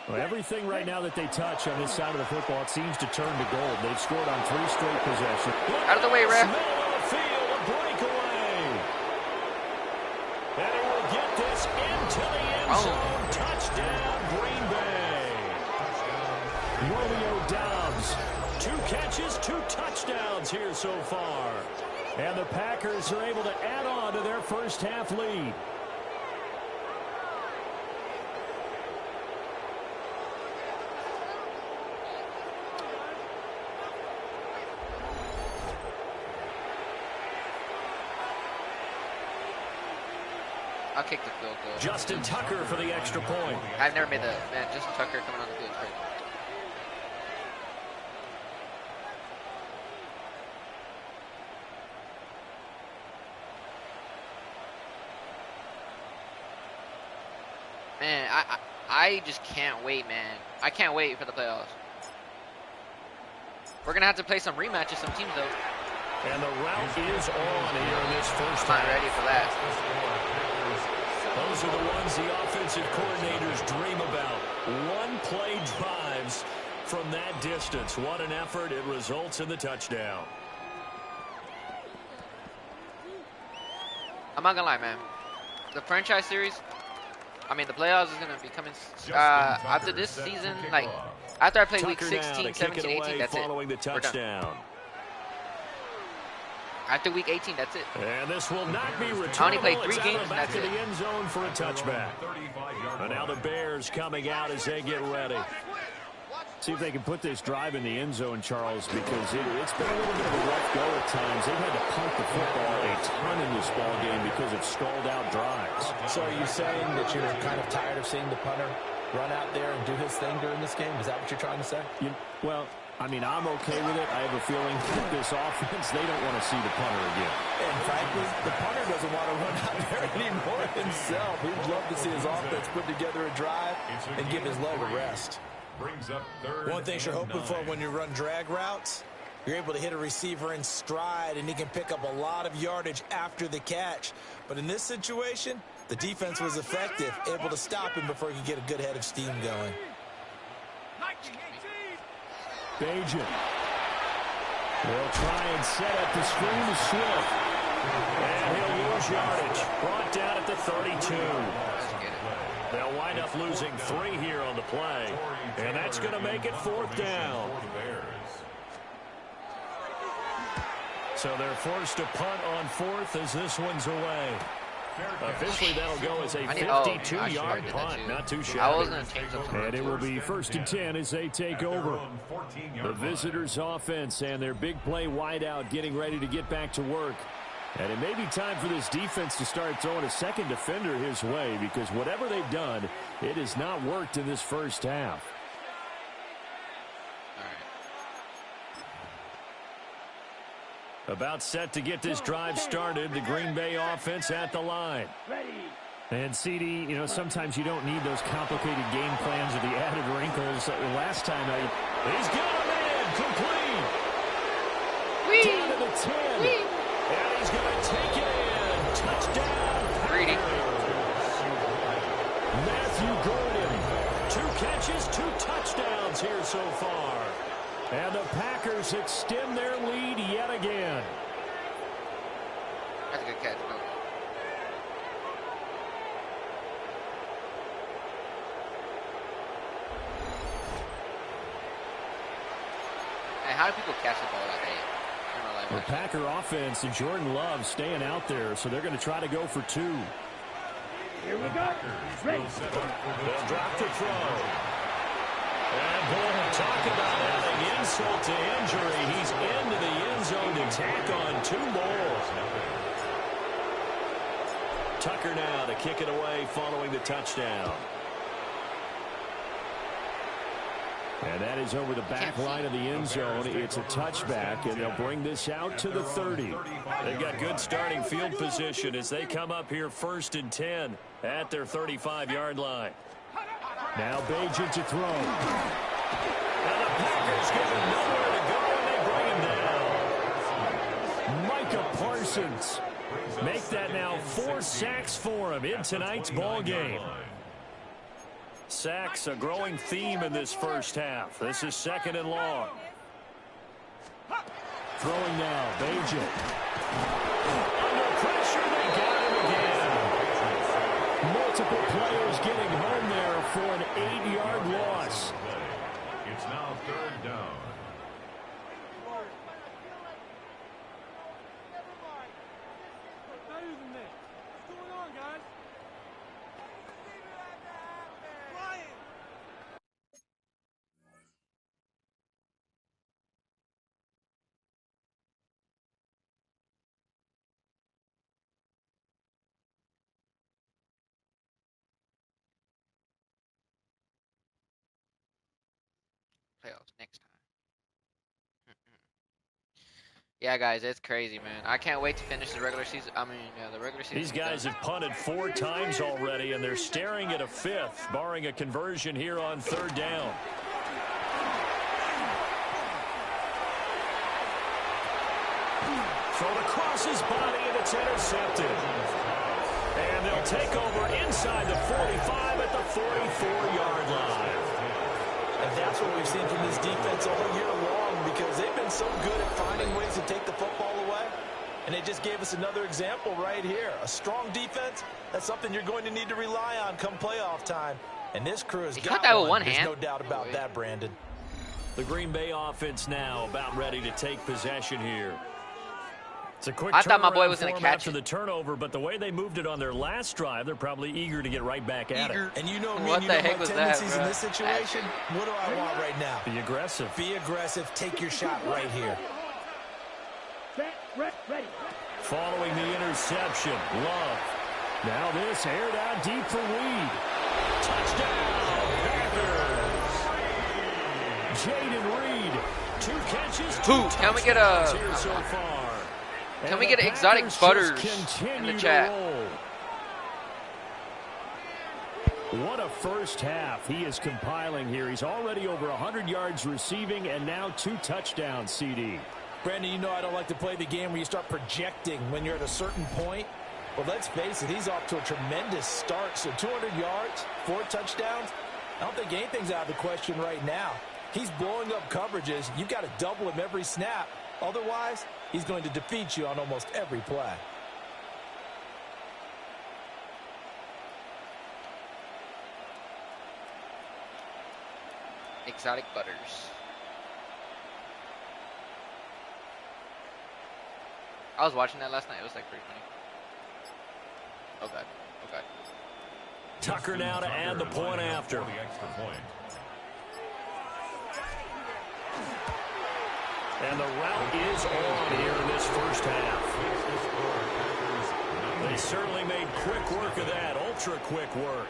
Well, everything right now that they touch on this side of the football, it seems to turn to gold. They've scored on 3 straight possessions. Out of the way, ref. Middle of the field, a breakaway. And he will get this into the end zone. Touchdown, Green Bay. Romeo Doubs, 2 catches, 2 touchdowns here so far. And the Packers are able to add on to their first half lead. I'll kick the field goal. Justin Tucker for the extra point. I've never made the man. Justin Tucker coming on the field. Right? Man, I just can't wait, man. I can't wait for the playoffs. We're gonna have to play some rematches, some teams though. And the route is on here in this first I'm not half. ready for that. Those are the ones the offensive coordinators dream about. One-play drives from that distance. What an effort. It results in the touchdown. I'm not gonna lie, man. The franchise series, I mean, the playoffs is gonna be coming after this season. Like, after I play week Tucker 16, 17, 18, that's it. Following the touchdown. After week 18, that's it. And this will not be returned. I only played 3 games, and back that's to it. the end zone for a touchback. And now the Bears coming out as they get ready. See if they can put this drive in the end zone, Charles, because it's been a little bit of a rough go at times. They've had to punt the football a ton in this ball game because of stalled out drives. So are you saying that you're kind of tired of seeing the punter run out there and do his thing during this game? Is that what you're trying to say? Well, I mean, I'm okay with it. I have a feeling that this offense, they don't want to see the punter again. And frankly, the punter doesn't want to run out there anymore himself. He'd love to see his offense put together a drive and give his leg a rest. One thing you're hoping for when you run drag routes, you're able to hit a receiver in stride, and he can pick up a lot of yardage after the catch. But in this situation, the defense was effective, able to stop him before he could get a good head of steam going. Bajan. They'll try and set up the screen to Swift. And he'll lose yardage. Brought down at the 32. They'll wind up losing 3 here on the play. And that's going to make it 4th down. So they're forced to punt on 4th as this one's away. Officially, that'll go as a 52-yard punt. Not too shabby. And it will be 1st and 10 as they take over. The visitors' offense and their big play wideout getting ready to get back to work. And it may be time for this defense to start throwing a second defender his way, because whatever they've done, it has not worked in this first half. About set to get this drive started. The Green Bay offense at the line. And CD, you know, sometimes you don't need those complicated game plans or the added wrinkles. Last time he's got him in, complete. Down to the 10. Whee. And he's going to take it in. Touchdown. Greedy. Matthew Gordon. 2 catches, 2 touchdowns here so far. And the Packers extend their lead yet again. That's a good catch, bro. Hey, how do people catch the ball like that? The Packer offense and Jordan Love staying out there, so they're going to try to go for 2. Here we go. They'll drop to throw. And boy, talk about adding insult to injury. He's into the end zone to tack on 2 more. Tucker now to kick it away following the touchdown. And that is over the back line of the end zone. It's a touchback, and they'll bring this out to the 30. They've got good starting field position as they come up here 1st and 10 at their 35-yard line. Now Bajan to throw. And the Packers give him nowhere to go, and they bring him down. Micah Parsons. Make that now 4 sacks for him in tonight's ball game. Sacks, a growing theme in this first half. This is 2nd and long. Throwing now, Bajan. Under pressure, they got him again. Multiple players getting home there for an 8-yard loss. It's now 3rd down. Playoffs next time. Yeah, guys, it's crazy, man. I can't wait to finish the regular season. The regular season. These guys have punted 4 times already, and they're staring at a 5th, barring a conversion here on 3rd down. Thrown across his body, and it's intercepted. And they'll take over inside the 45 at the 44-yard line. And that's what we've seen from this defense all year long, because they've been so good at finding ways to take the football away. And they just gave us another example right here. A strong defense, that's something you're going to need to rely on come playoff time. And this crew has got that with one There's hand. no doubt about that, Brandon. The Green Bay offense now about ready to take possession here. It's a quick I thought my boy turnaround was going for to 'em catch after it. the turnover, but the way they moved it on their last drive, they're probably eager to get right back at it. And you know me, What you the know heck my was that, tendencies in bro? this situation. What do I want right now? Be aggressive. Be aggressive. Take your shot right here. Ready. Following the interception, Love. Now this aired out deep for Reed. Touchdown, Packers. Jaden Reed, 2 catches, 2 Can we get touchdowns a- here so far. Can And we the get an exotic Packers butters just in the continue to chat? roll. What a first half he is compiling here. He's already over 100 yards receiving and now 2 touchdowns, CD. Brandon, you know I don't like to play the game where you start projecting when you're at a certain point. But let's face it, he's off to a tremendous start. So 200 yards, 4 touchdowns. I don't think anything's out of the question right now. He's blowing up coverages. You've got to double him every snap. Otherwise, he's going to defeat you on almost every play. Exotic butters. I was watching that last night. It was like pretty funny. Okay. Tucker now to add the point after. The extra point. And the route is on here in this first half. They certainly made quick work of that, ultra quick work.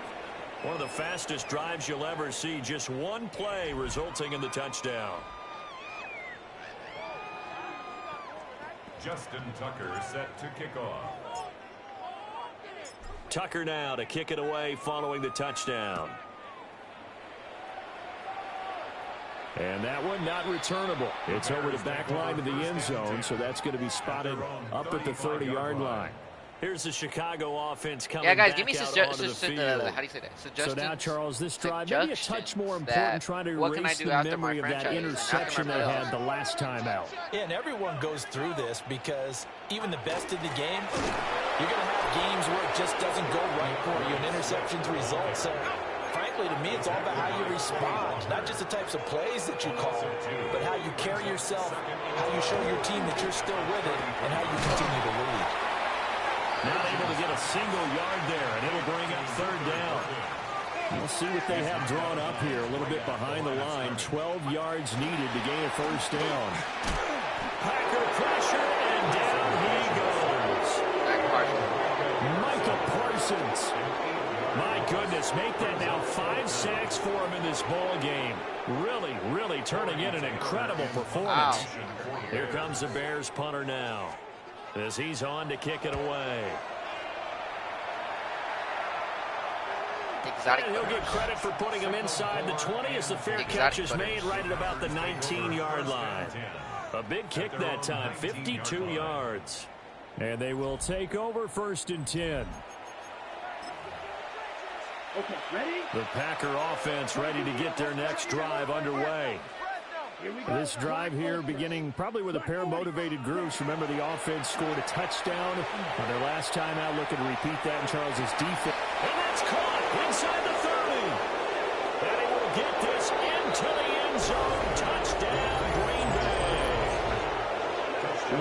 One of the fastest drives you'll ever see, just one play resulting in the touchdown. Justin Tucker set to kick off. Tucker now to kick it away following the touchdown. And that one not returnable. It's over the back line of the end zone, so that's going to be spotted up at the 30-yard line. Here's the Chicago offense coming Yeah, guys, back give me out suggestions. onto the field. How do you say that? Suggestions. So now, Charles, this drive maybe a touch more important, trying to what can I erase do the after my memory of that franchise, interception after they my had the last time out. Yeah, and everyone goes through this because even the best in the game, you're going to have games where it just doesn't go right for you, and interceptions result. So, frankly, to me, it's all about how you respond, not just the types of plays that you call, but how you carry yourself, how you show your team that you're still with it, and how you continue to lead. Not able to get a single yard there, and it'll bring up 3rd down. We'll see what they have drawn up here, a little bit behind the line. 12 yards needed to gain a 1st down. Packer pressure, and down he goes. Micah Parsons. My goodness, make that now 5 sacks for him in this ball game. Really turning in an incredible performance. Wow. Here comes the Bears punter now, as he's on to kick it away. Exotic And he'll butters. get credit for putting him inside the 20 as the fair catch is made right at about the 19-yard line. A big kick that time, 52 yards. And they will take over 1st and 10. Okay, ready? The Packer offense ready to get their next drive underway. This drive here beginning probably with a pair of motivated groups. Remember, the offense scored a touchdown on their last time out. Looking to repeat that in Charles's defense. And that's caught inside the 30. And he will get this into the end zone. Touchdown, Green Bay.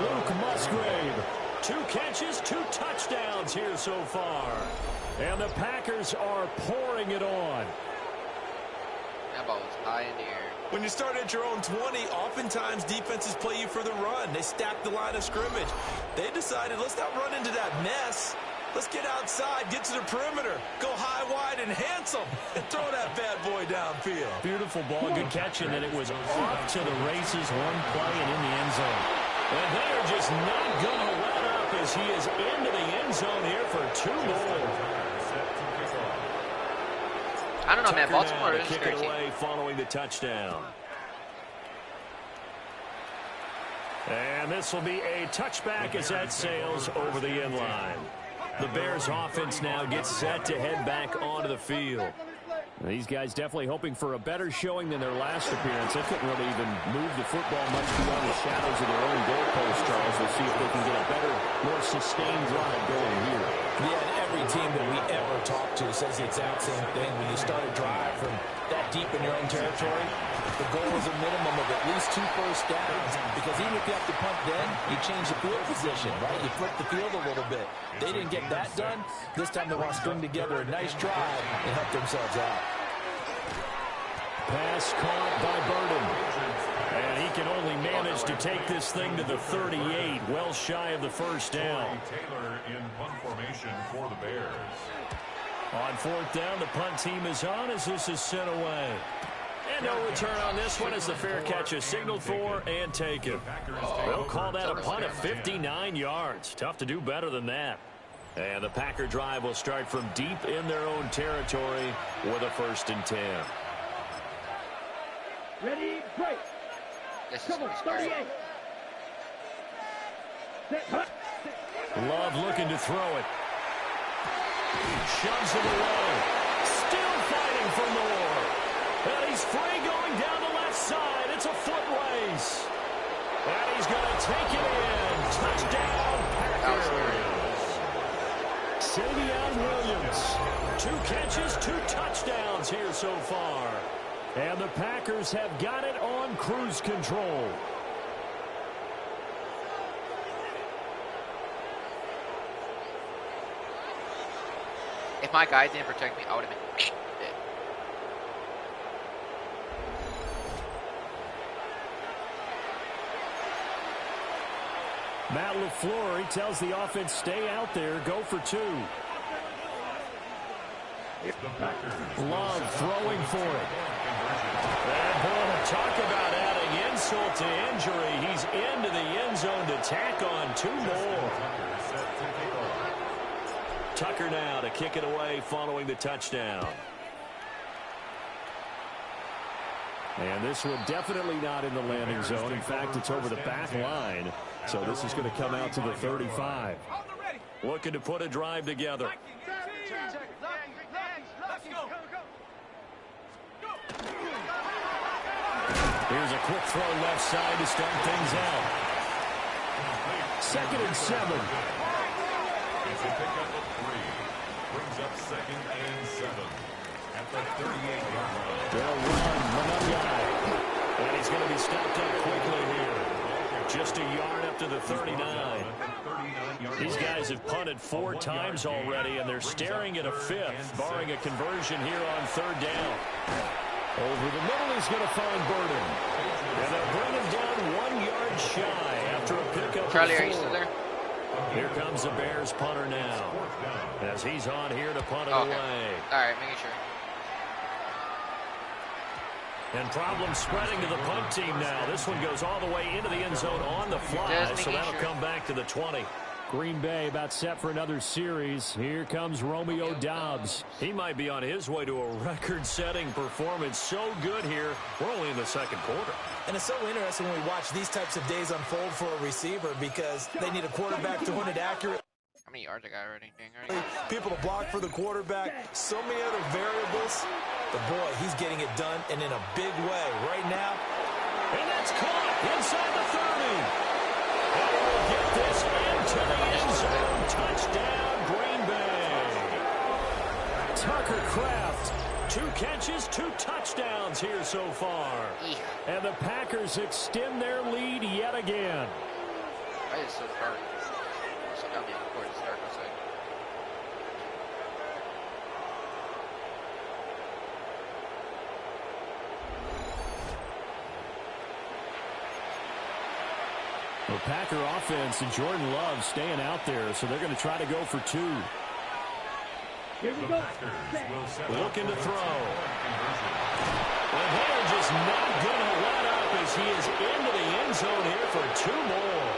Luke Musgrave. 2 catches, 2 touchdowns here so far. And the Packers are pouring it on. That ball was high in the air. When you start at your own 20, oftentimes defenses play you for the run. They stack the line of scrimmage. They decided, let's not run into that mess. Let's get outside, get to the perimeter, go high, wide, and handsome, and throw that bad boy downfield. Beautiful ball, good catch, and then it was off to the races, one play and in the end zone. And they are just not going to let up as he is into the end zone here for 2 more. I don't know, man. Tucker Baltimore now is to a kick scary it team. away following the touchdown. And this will be a touchback as that sails over the end line. The Bears offense now gets set to head back onto the field. These guys definitely hoping for a better showing than their last appearance. They couldn't really even move the football much beyond the shadows of their own goalpost, Charles. We'll see if they can get a better, more sustained drive going here. Yeah, and every team that we ever talk to says the exact same thing. When you start a drive from that deep in your own territory, the goal is a minimum of at least 2 first downs, because even if you have to punt then, you change the field position, right? You flip the field a little bit. They didn't get that done. This time they want to string together a nice drive and help themselves out. Pass caught by Burden. And he can only manage to take this thing to the 38, well shy of the first down. Taylor in punt formation for the Bears. On 4th down, the punt team is on as this is sent away. And no return on this one as the fair catch is signaled for and taken. They'll call that a punt of 59 yards. Tough to do better than that. And the Packer drive will start from deep in their own territory with a 1st and 10. Ready, break. Come on, 38. Love looking to throw it. Shoves it away. Still fighting for more. And he's free going down the left side. It's a foot race. And he's going to take it in. Touchdown, Packers. Savion Williams. 2 catches, 2 touchdowns here so far. And the Packers have got it on cruise control. If my guy didn't protect me, I would have been dead. Matt LaFleur, he tells the offense, stay out there, go for 2. Love throwing for it. And boy, talk about adding insult to injury. He's into the end zone to tack on 2 more. Tucker now to kick it away following the touchdown. And this one definitely not in the landing zone. In fact, it's over the back line. So this is going to come out to the 35. Looking to put a drive together. Here's a quick throw left side to start things out. 2nd and 7. It's a pickup of 3. Brings up 2nd and 7 at the 38-yard line. They'll run Manungai. And he's going to be stopped up quickly here. Just a yard up to the 39. These guys have punted 4 times already, and they're staring at a 5th, barring a conversion here on 3rd down. Over the middle, he's going to find Burden. And they'll bring him down 1 yard shy after a pickup. Charlie, are you still there? Here comes the Bears punter now, as he's on here to punt it Okay. away. All right, making sure. And problems spreading to the punt team now. This one goes all the way into the end zone on the fly, so that'll come back to the 20. Green Bay about set for another series. Here comes Romeo Doubs. He might be on his way to a record-setting performance. So good here. We're only in the 2nd quarter. And it's so interesting when we watch these types of days unfold for a receiver, because they need a quarterback throwing it accurate. How many yards I got already? Dang, People to block for the quarterback. So many other variables. But boy, he's getting it done, and in a big way right now. And that's caught inside the 30. And we'll get this into the end zone. Touchdown, Green Bay. Tucker Kraft, 2 catches, 2 touchdowns here so far. And the Packers extend their lead yet again. Why is it so dark? So got me before it's dark outside. The Packer offense and Jordan Love staying out there, so they're going to try to go for 2. Here we go. Looking to throw. And they're just not going to let up as he is into the end zone here for 2 more.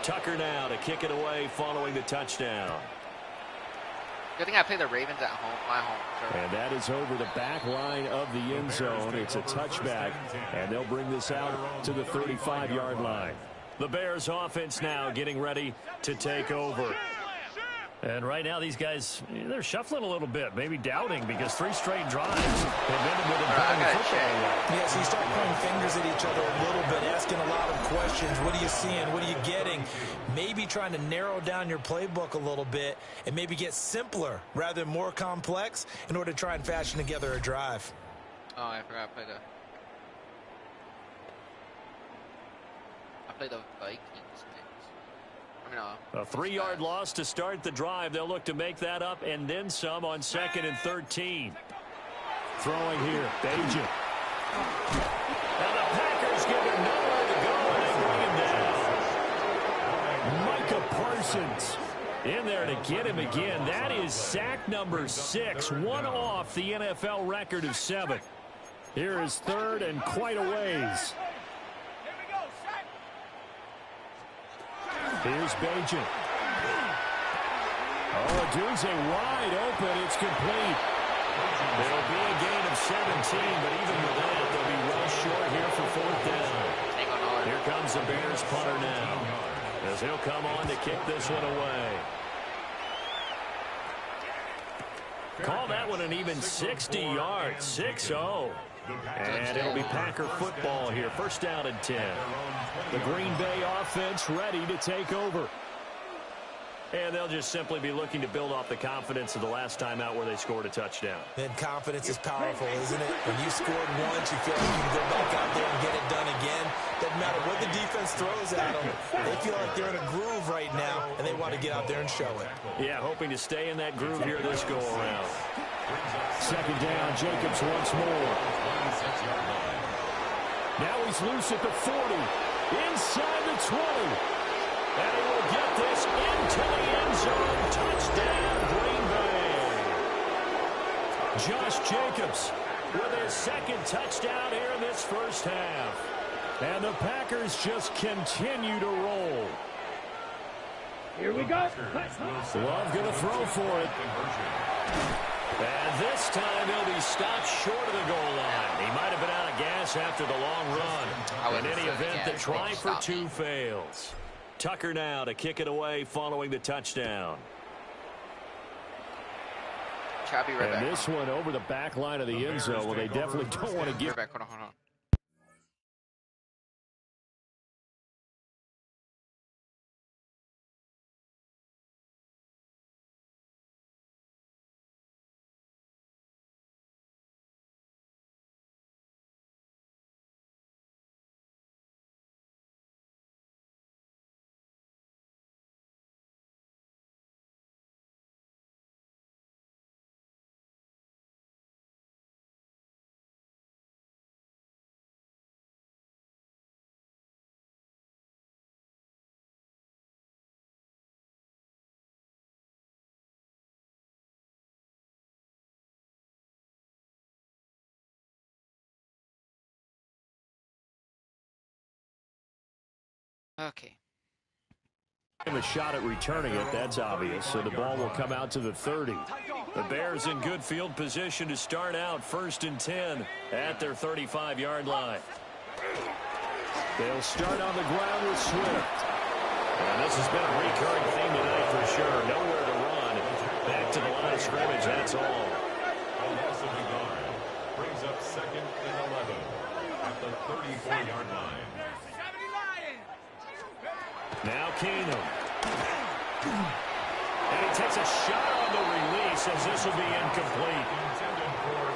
Tucker now to kick it away following the touchdown. Good thing I play the Ravens at home, my home. So. And that is over the back line of the end zone. It's a touchback, and they'll bring this out to the 35-yard line. The Bears offense now getting ready to take over. And right now, these guys, they're shuffling a little bit, maybe doubting, because 3 straight drives have ended with a football. Yeah, so you start pointing fingers at each other a little bit, asking a lot of questions. What are you seeing? What are you getting? Maybe trying to narrow down your playbook a little bit and maybe get simpler rather than more complex in order to try and fashion together a drive. Oh, I forgot I played the Vikings. A 3-yard loss to start the drive. They'll look to make that up and then some on 2nd and 13. Throwing here, Bajan. And the Packers give him nowhere to go, and they bring him down. Micah Parsons in there to get him again. That is sack number 6, one off the NFL record of 7. Here is 3rd and quite a ways. Here's Bajan. Oh, Odunze wide open. It's complete. It'll be a gain of 17, but even with that, they'll be well short here for 4th down. Here comes the Bears punter now, as he'll come on to kick this one away. Call that one an even 60 yards, 6-0. And it'll be Packer football here. 1st down and 10. The Green Bay offense ready to take over. And they'll just simply be looking to build off the confidence of the last time out where they scored a touchdown. And confidence is powerful, isn't it? When you scored once, you feel like you can go back out there and get it done again. Doesn't matter what the defense throws at them. They feel like they're in a groove right now, and they want to get out there and show it. Yeah, hoping to stay in that groove here this go-around. 2nd down, Jacobs once more. Now he's loose at the 40, inside the 20. And he will get this into the end zone. Touchdown, Green Bay. Josh Jacobs with his 2nd touchdown here in this first half. And the Packers just continue to roll. Here we go. Love going to throw for it. And this time he'll be stopped short of the goal line. He might have been out of gas after the long run. In any event, the try for 2 fails. Tucker now to kick it away following the touchdown. And this one over the back line of the end zone. Well, they definitely don't want to give. Hold on. Okay. A shot at returning it, that's obvious. So the ball will come out to the 30. The Bears in good field position to start out 1st and 10 at their 35-yard line. They'll start on the ground with Swift. And this has been a recurring theme tonight for sure. Nowhere to run. Back to the line of scrimmage, that's all. Offensive guard brings up 2nd and 11 at the 34-yard line. Now Keenum. And he takes a shot on the release as this will be incomplete.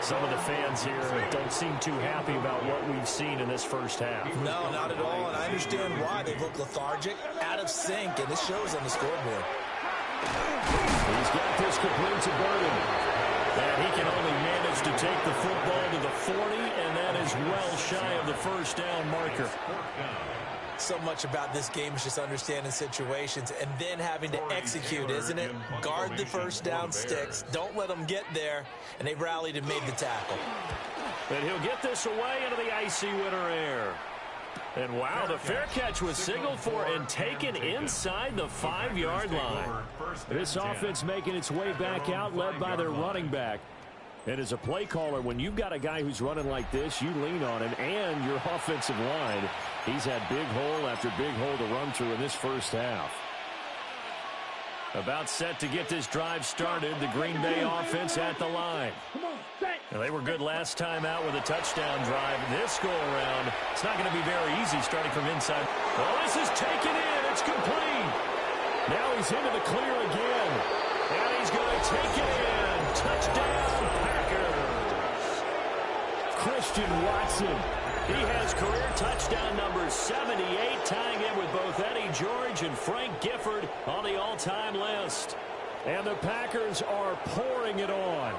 Some of the fans here don't seem too happy about what we've seen in this first half. No, not at all, and I understand why. They look lethargic, out of sync, and this shows on the scoreboard. He's got this complete to Burden. And he can only manage to take the football to the 40, and that is well shy of the 1st down marker. So much about this game is just understanding situations and then having to execute, isn't it? Guard the 1st down sticks. Don't let them get there. And they rallied and made the tackle. And he'll get this away into the icy winter air. And wow, the fair catch was signaled for and taken inside the 5-yard line. This offense making its way back out, led by their running back. And as a play caller, when you've got a guy who's running like this, you lean on him and your offensive line. He's had big hole after big hole to run through in this first half. About set to get this drive started. The Green Bay offense at the line. Now, they were good last time out with a touchdown drive. This go-around, it's not going to be very easy starting from inside. Oh, this is taken in. It's complete. Now he's into the clear again. And he's going to take it in. Touchdown, Packers. Christian Watson. He has career touchdown number 78, tying it with both Eddie George and Frank Gifford on the all-time list. And the Packers are pouring it on.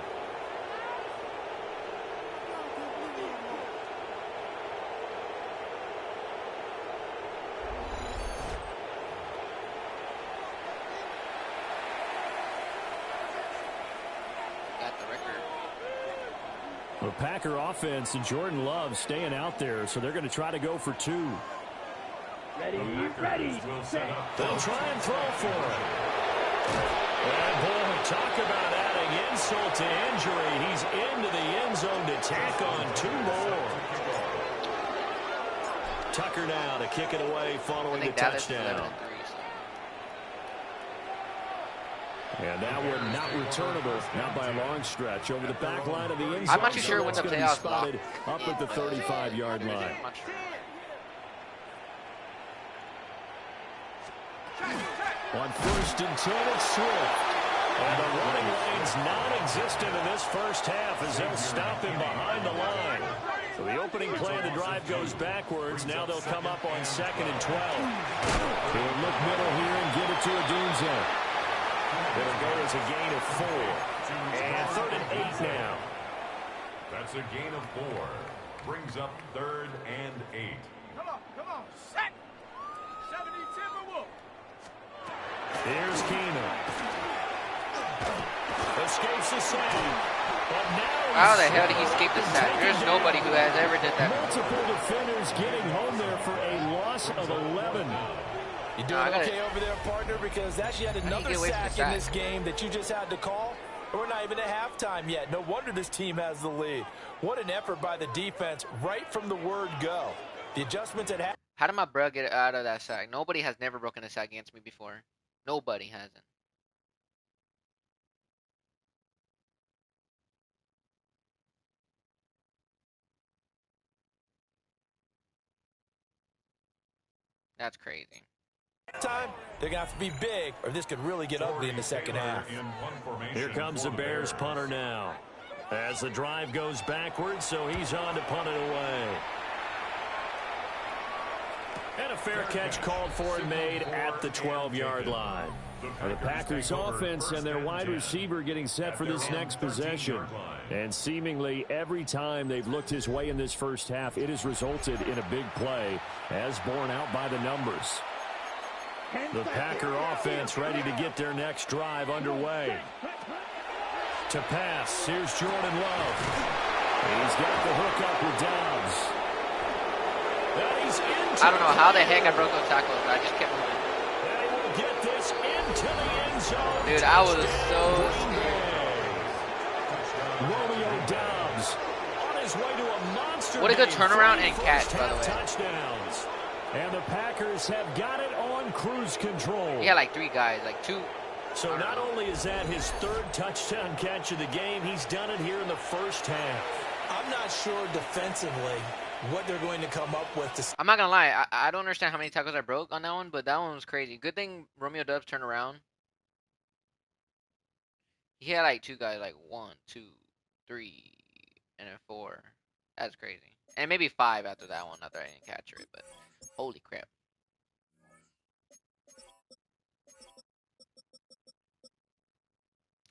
The Packer offense and Jordan Love staying out there, so they're going to try to go for 2. Ready. They'll try and throw for it. And boy, talk about adding insult to injury. He's into the end zone to tack on 2 more. Tucker now to kick it away following the touchdown. And that one not returnable, not by a long stretch. Over the back line of the end zone. I'm not too sure when the playoffs spotted up at the 35-yard line. On 1st and 10, it's Swift. And the running lane's non-existent in this first half as they'll stop him behind the line. So the opening play of the drive goes backwards. Now they'll come up on 2nd and 12. He'll look middle here and give it to Odunze. It'll go as a gain of 4. And 3rd and 8 now. That's a gain of 4. Brings up 3rd and 8. Come on. Set. 70 Timberwolves. Here's Keenum. Escapes the sack. But now how the hell did he escape the sack? There's nobody who has ever did that. Multiple defenders getting home there for a loss of 11. You doing okay over there, partner? Because actually had another sack in this game that you just had to call. We're not even at halftime yet. No wonder this team has the lead. What an effort by the defense right from the word go. The adjustments at half. How did my bro get out of that sack? Nobody has never broken a sack against me before. Nobody hasn't. That's crazy. Time, they're going to have to be big, or this could really get ugly in the second half. Here comes the Bears punter now. As the drive goes backwards, so he's on to punt it away. And a fair catch called for and made at the 12-yard line. The Packers offense and their wide receiver getting set for this next possession. And seemingly every time they've looked his way in this first half, it has resulted in a big play, as borne out by the numbers. The Packer offense ready to get their next drive underway. To pass, here's Jordan Love. He's got the hook up with Dobbs. I don't know how the heck I broke those tackles. I just kept moving. And he will get this into the end zone. Dude, I was so scared. Romeo Dobbs on his way to a monster. What a good turnaround and catch, by the way. Touchdowns. And the Packers have got it on cruise control. He had like 3 guys, like 2. So not only is that his 3rd touchdown catch of the game, he's done it here in the first half. I'm not sure defensively what they're going to come up with. I'm not going to lie. I don't understand how many tackles I broke on that one, but that one was crazy. Good thing Romeo Doubs turned around. He had like 2 guys, like 1, 2, 3, and then 4. That's crazy. And maybe 5 after that one, after I didn't catch it, but holy crap.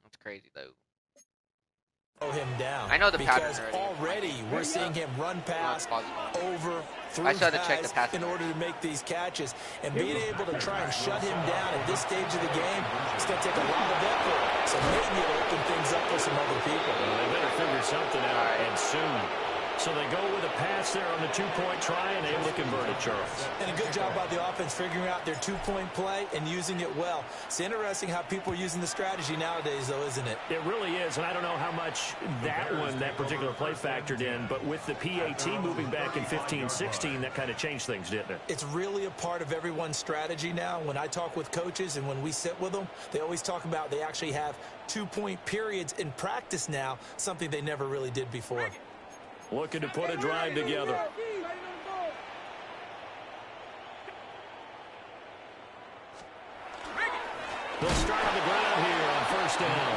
That's crazy, though. Him down. I know the pattern because already we're seeing him run past, over, through I still had to check the pass in order to make these catches. And being able to try and shut him down at this stage of the game, it's going to take a lot of effort. So maybe it'll open things up for some other people. Well, they better figure something out, and soon. So So they go with a pass there on the two-point try and able to convert it, Charles. And a good job by the offense figuring out their two-point play and using it well. It's interesting how people are using the strategy nowadays, though, isn't it? It really is, and I don't know how much that particular play factored in, but with the PAT moving back in 15-16, that kind of changed things, didn't it? It's really a part of everyone's strategy now. When I talk with coaches and when we sit with them, they always talk about they actually have two-point periods in practice now, something they never really did before. Looking to put a drive together. They'll start on the ground here on first down.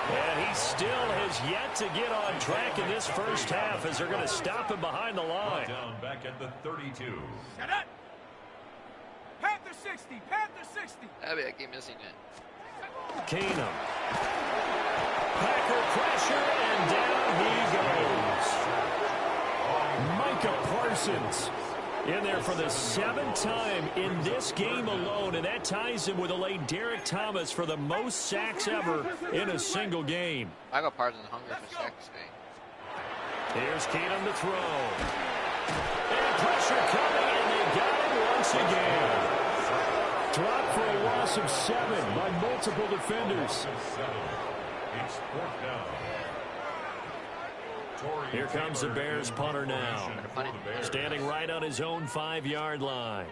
And he still has yet to get on track in this first half as they're going to stop him behind the line. Down back at the 32. Shut up. Panther 60. Panther 60. I keep missing it. Keenum. Packer pressure, and down he goes. Micah Parsons in there for the 7th time in this game alone, and that ties him with a late Derek Thomas for the most sacks ever in a single game. I got Parsons hungry for sacks today. Here's Keenum to throw. And pressure coming, and they got it once again. Dropped for a loss of 7 by multiple defenders. It's 4th down. Here comes the Bears punter now. Standing right on his own 5-yard line.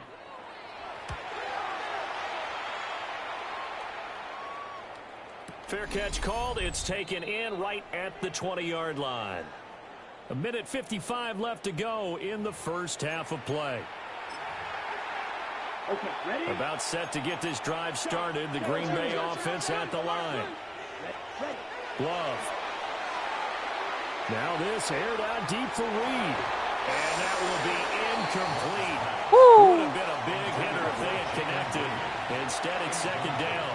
Fair catch called. It's taken in right at the 20-yard line. 1:55 left to go in the first half of play. Okay, ready? About set to get this drive started. The Green Bay offense at the line. Love. Now this aired out deep for Reed. And that will be incomplete. Would have been a big hitter if they had connected. Instead, it's second down.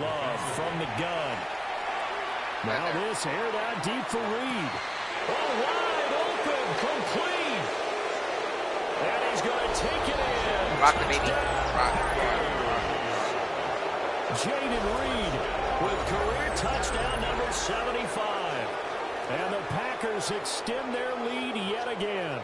Love from the gun. Now this aired out deep for Reed. Oh, wide open, complete. And he's going to take it in. Rock the baby. Rock. Jaden Reed with career touchdown number 75. And the Packers extend their lead yet again.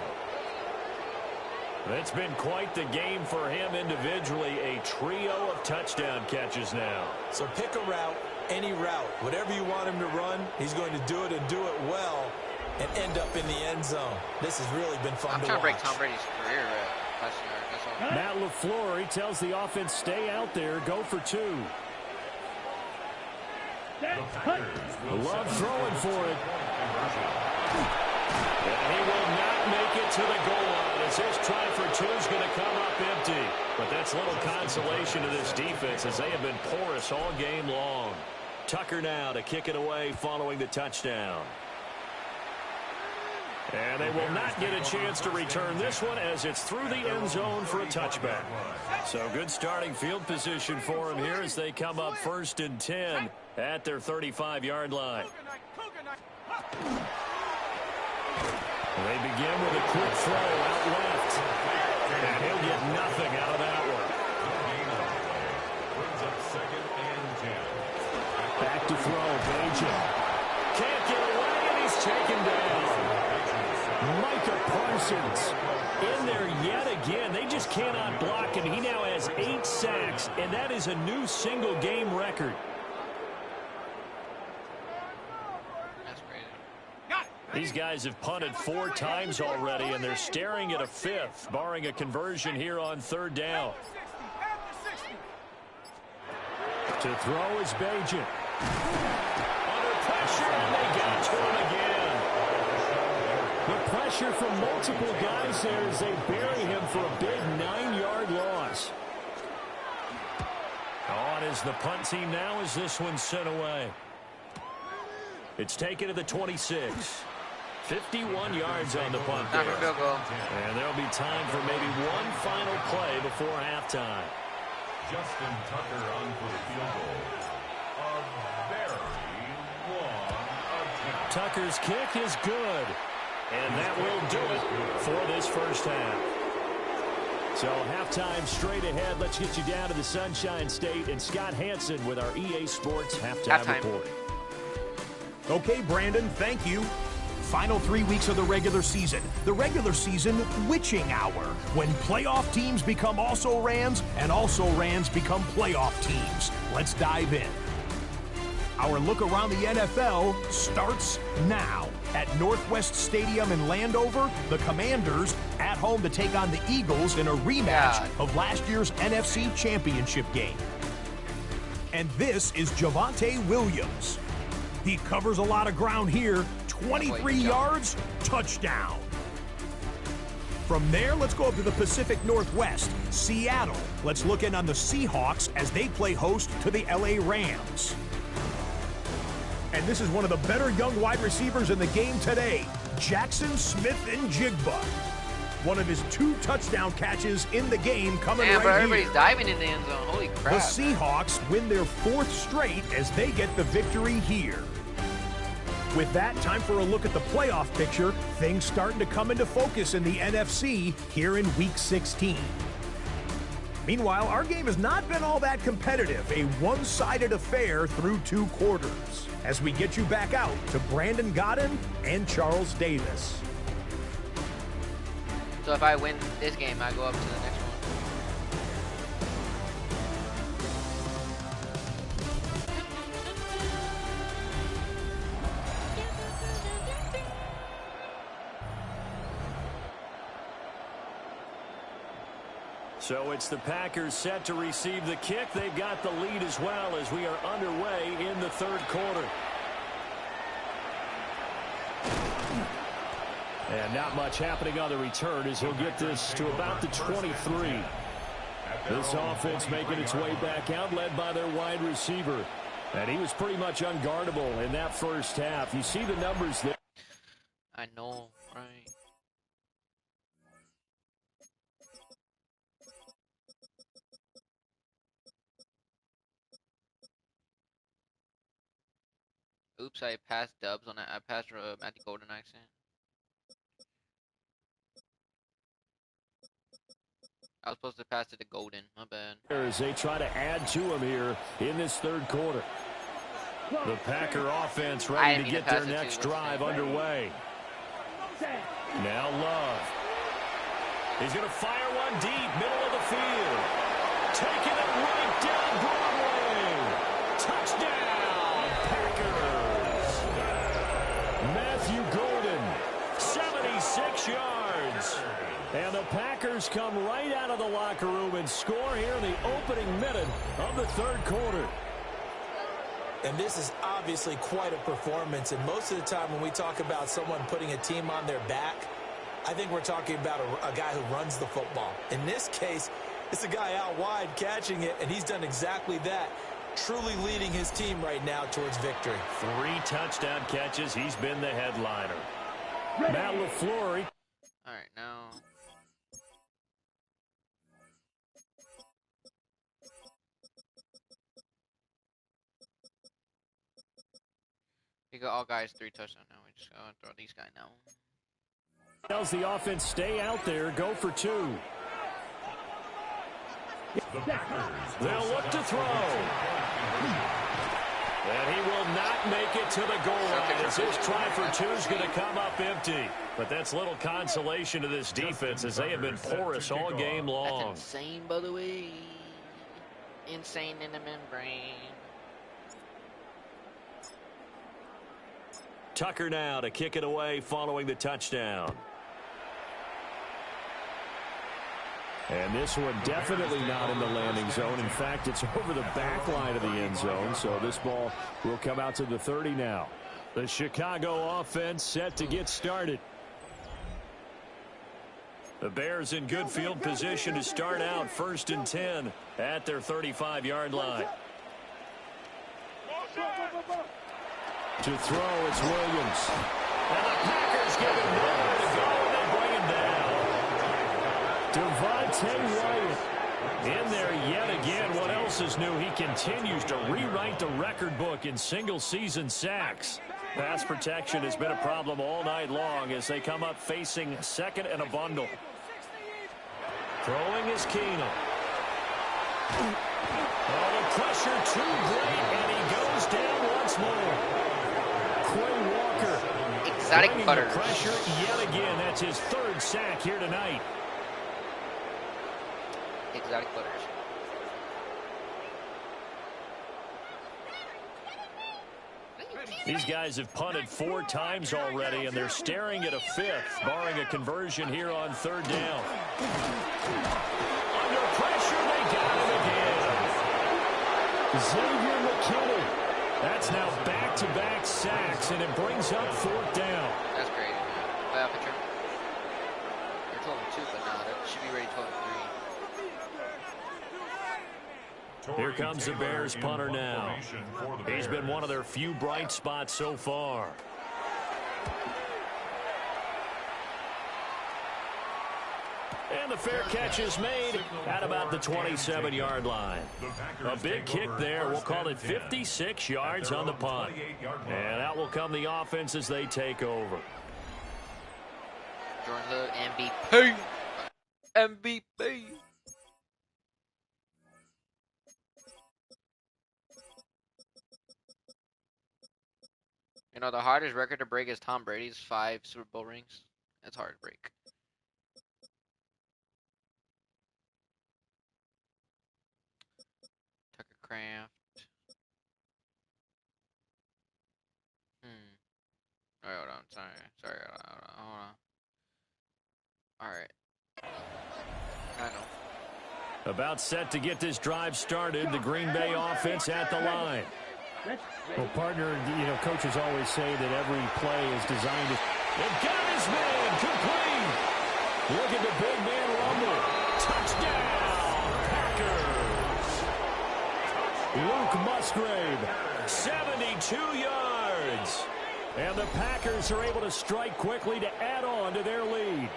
It's been quite the game for him individually. A trio of touchdown catches now. So pick a route, any route. Whatever you want him to run, he's going to do it and do it well and end up in the end zone. This has really been fun to watch. I'm trying to break Tom Brady's career touchdown. Matt LaFleur, he tells the offense, stay out there, go for 2. Love throwing for it. And he will not make it to the goal line as his try for 2 is going to come up empty. But that's little consolation to this defense as they have been porous all game long. Tucker now to kick it away following the touchdown. And they will not get a chance to return this one as it's through the end zone for a touchback. So good starting field position for them here as they come up 1st and 10 at their 35-yard line. They begin with a quick throw out left. And he'll get nothing out of that one. Brings up 2nd and 10. Back to throw, Bajan. Can't get away, and he's taken down. Micah Parsons in there yet again. They just cannot block him. He now has 8 sacks, and that is a new single-game record. That's crazy. These guys have punted 4 times already, and they're staring at a 5th, barring a conversion here on 3rd down. To throw is Bajan. Under pressure, and they got to him again. The pressure from multiple guys there as they bury him for a big 9-yard loss. On is the punt team now as this one's sent away. It's taken to the 26. 51 yards on the punt there. Field goal. And there'll be time for maybe one final play before halftime. Justin Tucker on for the field goal. A very long attempt. Tucker's kick is good. And that will do it for this first half. So halftime straight ahead. Let's get you down to the Sunshine State and Scott Hansen with our EA Sports halftime report. Okay, Brandon, thank you. Final 3 weeks of the regular season witching hour, when playoff teams become also-rans and also-rans become playoff teams. Let's dive in. Our look around the NFL starts now. At Northwest Stadium in Landover, the Commanders at home to take on the Eagles in a rematch of last year's NFC Championship game. And this is Javonte Williams. He covers a lot of ground here. 23 yards, touchdown. From there, let's go up to the Pacific Northwest, Seattle. Let's look in on the Seahawks as they play host to the LA Rams. And this is one of the better young wide receivers in the game today, Jackson Smith-Njigba. One of his 2 touchdown catches in the game coming right here. Everybody's diving in the end zone. Holy crap. The Seahawks win their 4th straight as they get the victory here. With that, time for a look at the playoff picture. Things starting to come into focus in the NFC here in Week 16. Meanwhile, our game has not been all that competitive, a one-sided affair through 2 quarters. As we get you back out to Brandon Godden and Charles Davis. So if I win this game, I go up to the next one. So it's the Packers set to receive the kick. They've got the lead as well as we are underway in the 3rd quarter. And not much happening on the return as he'll get this to about the 23. This offense making its way back out, led by their wide receiver. And he was pretty much unguardable in that first half. You see the numbers there. I know, right? Oops, I passed Dubs on that. I passed Matthew Golden accent. I was supposed to pass it to Golden. My bad. As they try to add to him here in this 3rd quarter. The Packer offense ready to get their next drive underway. Now Love. He's going to fire one deep, middle of the field. Taking it right down Broadway. Touchdown, Packers. Matthew Golden, 76 yards. And the Packers come right out of the locker room and score here in the opening minute of the 3rd quarter. And this is obviously quite a performance. And most of the time when we talk about someone putting a team on their back, I think we're talking about a guy who runs the football. In this case, it's a guy out wide catching it, and he's done exactly that, truly leading his team right now towards victory. 3 touchdown catches. He's been the headliner. Matt LaFleur. All right, now. We got all guys 3 touchdowns now. We just gotta throw these guys now. Tells the offense stay out there, go for 2. They'll look to throw. And he will not make it to the goal line as his try for 2 is going to come up empty. But that's little consolation to this defense as they have been porous all game long. That's insane, by the way. Insane in the membrane. Tucker now to kick it away following the touchdown. And this one definitely not in the landing zone. In fact, it's over the back line of the end zone. So this ball will come out to the 30 now. The Chicago offense set to get started. The Bears in good field position to start out 1st and 10 at their 35-yard line. To throw, it's Williams. And the Packers give him nowhere to go, and they bring him down. Devontae Wyatt in there yet again. What else is new? He continues to rewrite the record book in single-season sacks. Pass protection has been a problem all night long as they come up facing 2nd and a bundle. Throwing is Keenum. Oh, the pressure too great, and he goes down once more. Quay Walker Exotic Bringing Butters. the pressure yet again. That's his third sack here tonight. Exotic Butters. These guys have punted 4 times already, and they're staring at a 5th, barring a conversion here on 3rd down. Under pressure, they got him again. Xavier McKinney. That's now back-to-back sacks, and it brings up 4th down. That's great. Playoff picture. They're 12-2, but now they should be ready 12-3. Here comes the Bears punter now. He's been one of their few bright spots so far. And the fair catch is made at about the 27-yard line. A big kick there. We'll call it 56 yards on the punt. And out will come the offense as they take over. Jordan Love, MVP. MVP. You know, the hardest record to break is Tom Brady's 5 Super Bowl rings. That's hard to break. Tucker Craft. Oh, hold on. Sorry. Hold on. Alright. I know. About set to get this drive started. The Green Bay offense at the line. Well, partner, you know, coaches always say that every play is designed to... They've got his man complete. Look at the big man rumble. Touchdown, Packers. Luke Musgrave, 72 yards. And the Packers are able to strike quickly to add on to their lead.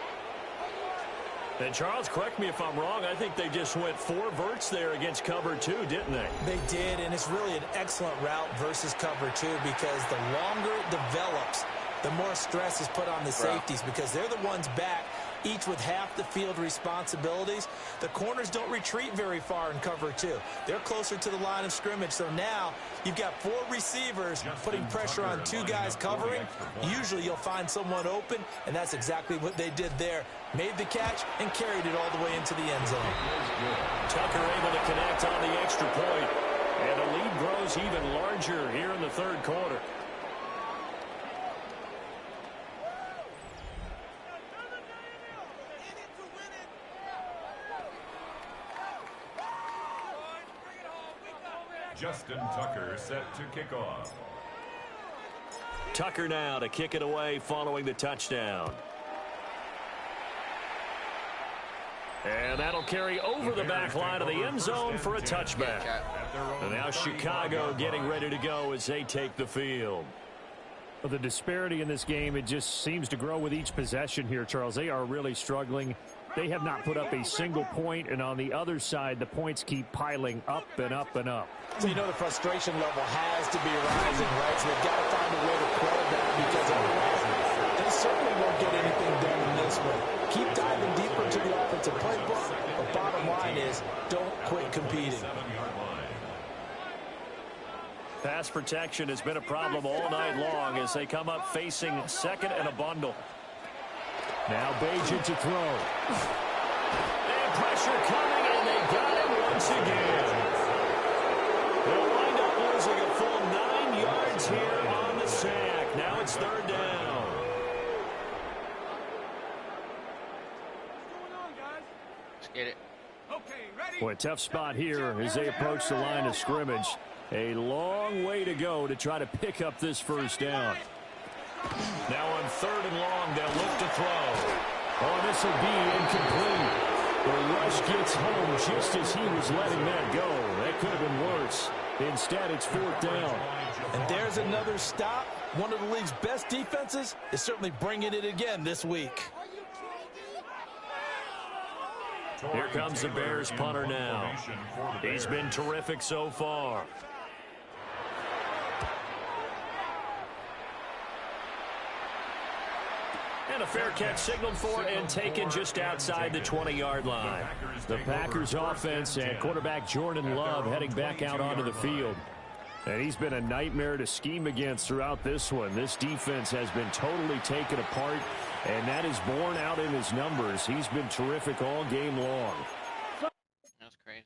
And Charles, correct me if I'm wrong, I think they just went 4 verts there against cover 2, didn't they? They did, and it's really an excellent route versus cover 2 because the longer it develops, the more stress is put on the safeties because they're the ones back, each with half the field responsibilities. The corners don't retreat very far in cover 2. They're closer to the line of scrimmage, so now you've got 4 receivers putting pressure on 2 guys covering. Usually you'll find someone open, and that's exactly what they did there. Made the catch and carried it all the way into the end zone. Tucker able to connect on the extra point, and the lead grows even larger here in the 3rd quarter. Justin Tucker set to kick off. Tucker now to kick it away following the touchdown. And that'll carry over the back line of the end zone for a touchback. And now Chicago getting ready to go as they take the field. Well, the disparity in this game, it just seems to grow with each possession here, Charles. They are really struggling. They have not put up a single point, and on the other side, the points keep piling up and up and up. So you know the frustration level has to be rising, right? So they've got to find a way to play that because otherwise they certainly won't get anything done in this one. Keep diving deeper into the offensive playbook, but bottom line is don't quit competing. Pass protection has been a problem all night long as they come up facing 2nd and a bundle. Now Bajan to throw. And pressure coming, and they got him once again. They'll wind up losing a full 9 yards here on the sack. Now it's 3rd down. Let's get it. Okay, ready? Boy, tough spot here as they approach the line of scrimmage. A long way to go to try to pick up this 1st down. Now on 3rd and long, they'll look to throw. Oh, this will be incomplete. The rush gets home just as he was letting that go. That could have been worse. Instead, it's 4th down. And there's another stop. One of the league's best defenses is certainly bringing it again this week. Here comes the Bears punter now. He's been terrific so far. And a fair catch signaled for and taken just outside the 20-yard line. The Packers offense and quarterback Jordan Love heading back out onto the field. And he's been a nightmare to scheme against throughout this one. This defense has been totally taken apart, and that is borne out in his numbers. He's been terrific all game long. That's crazy.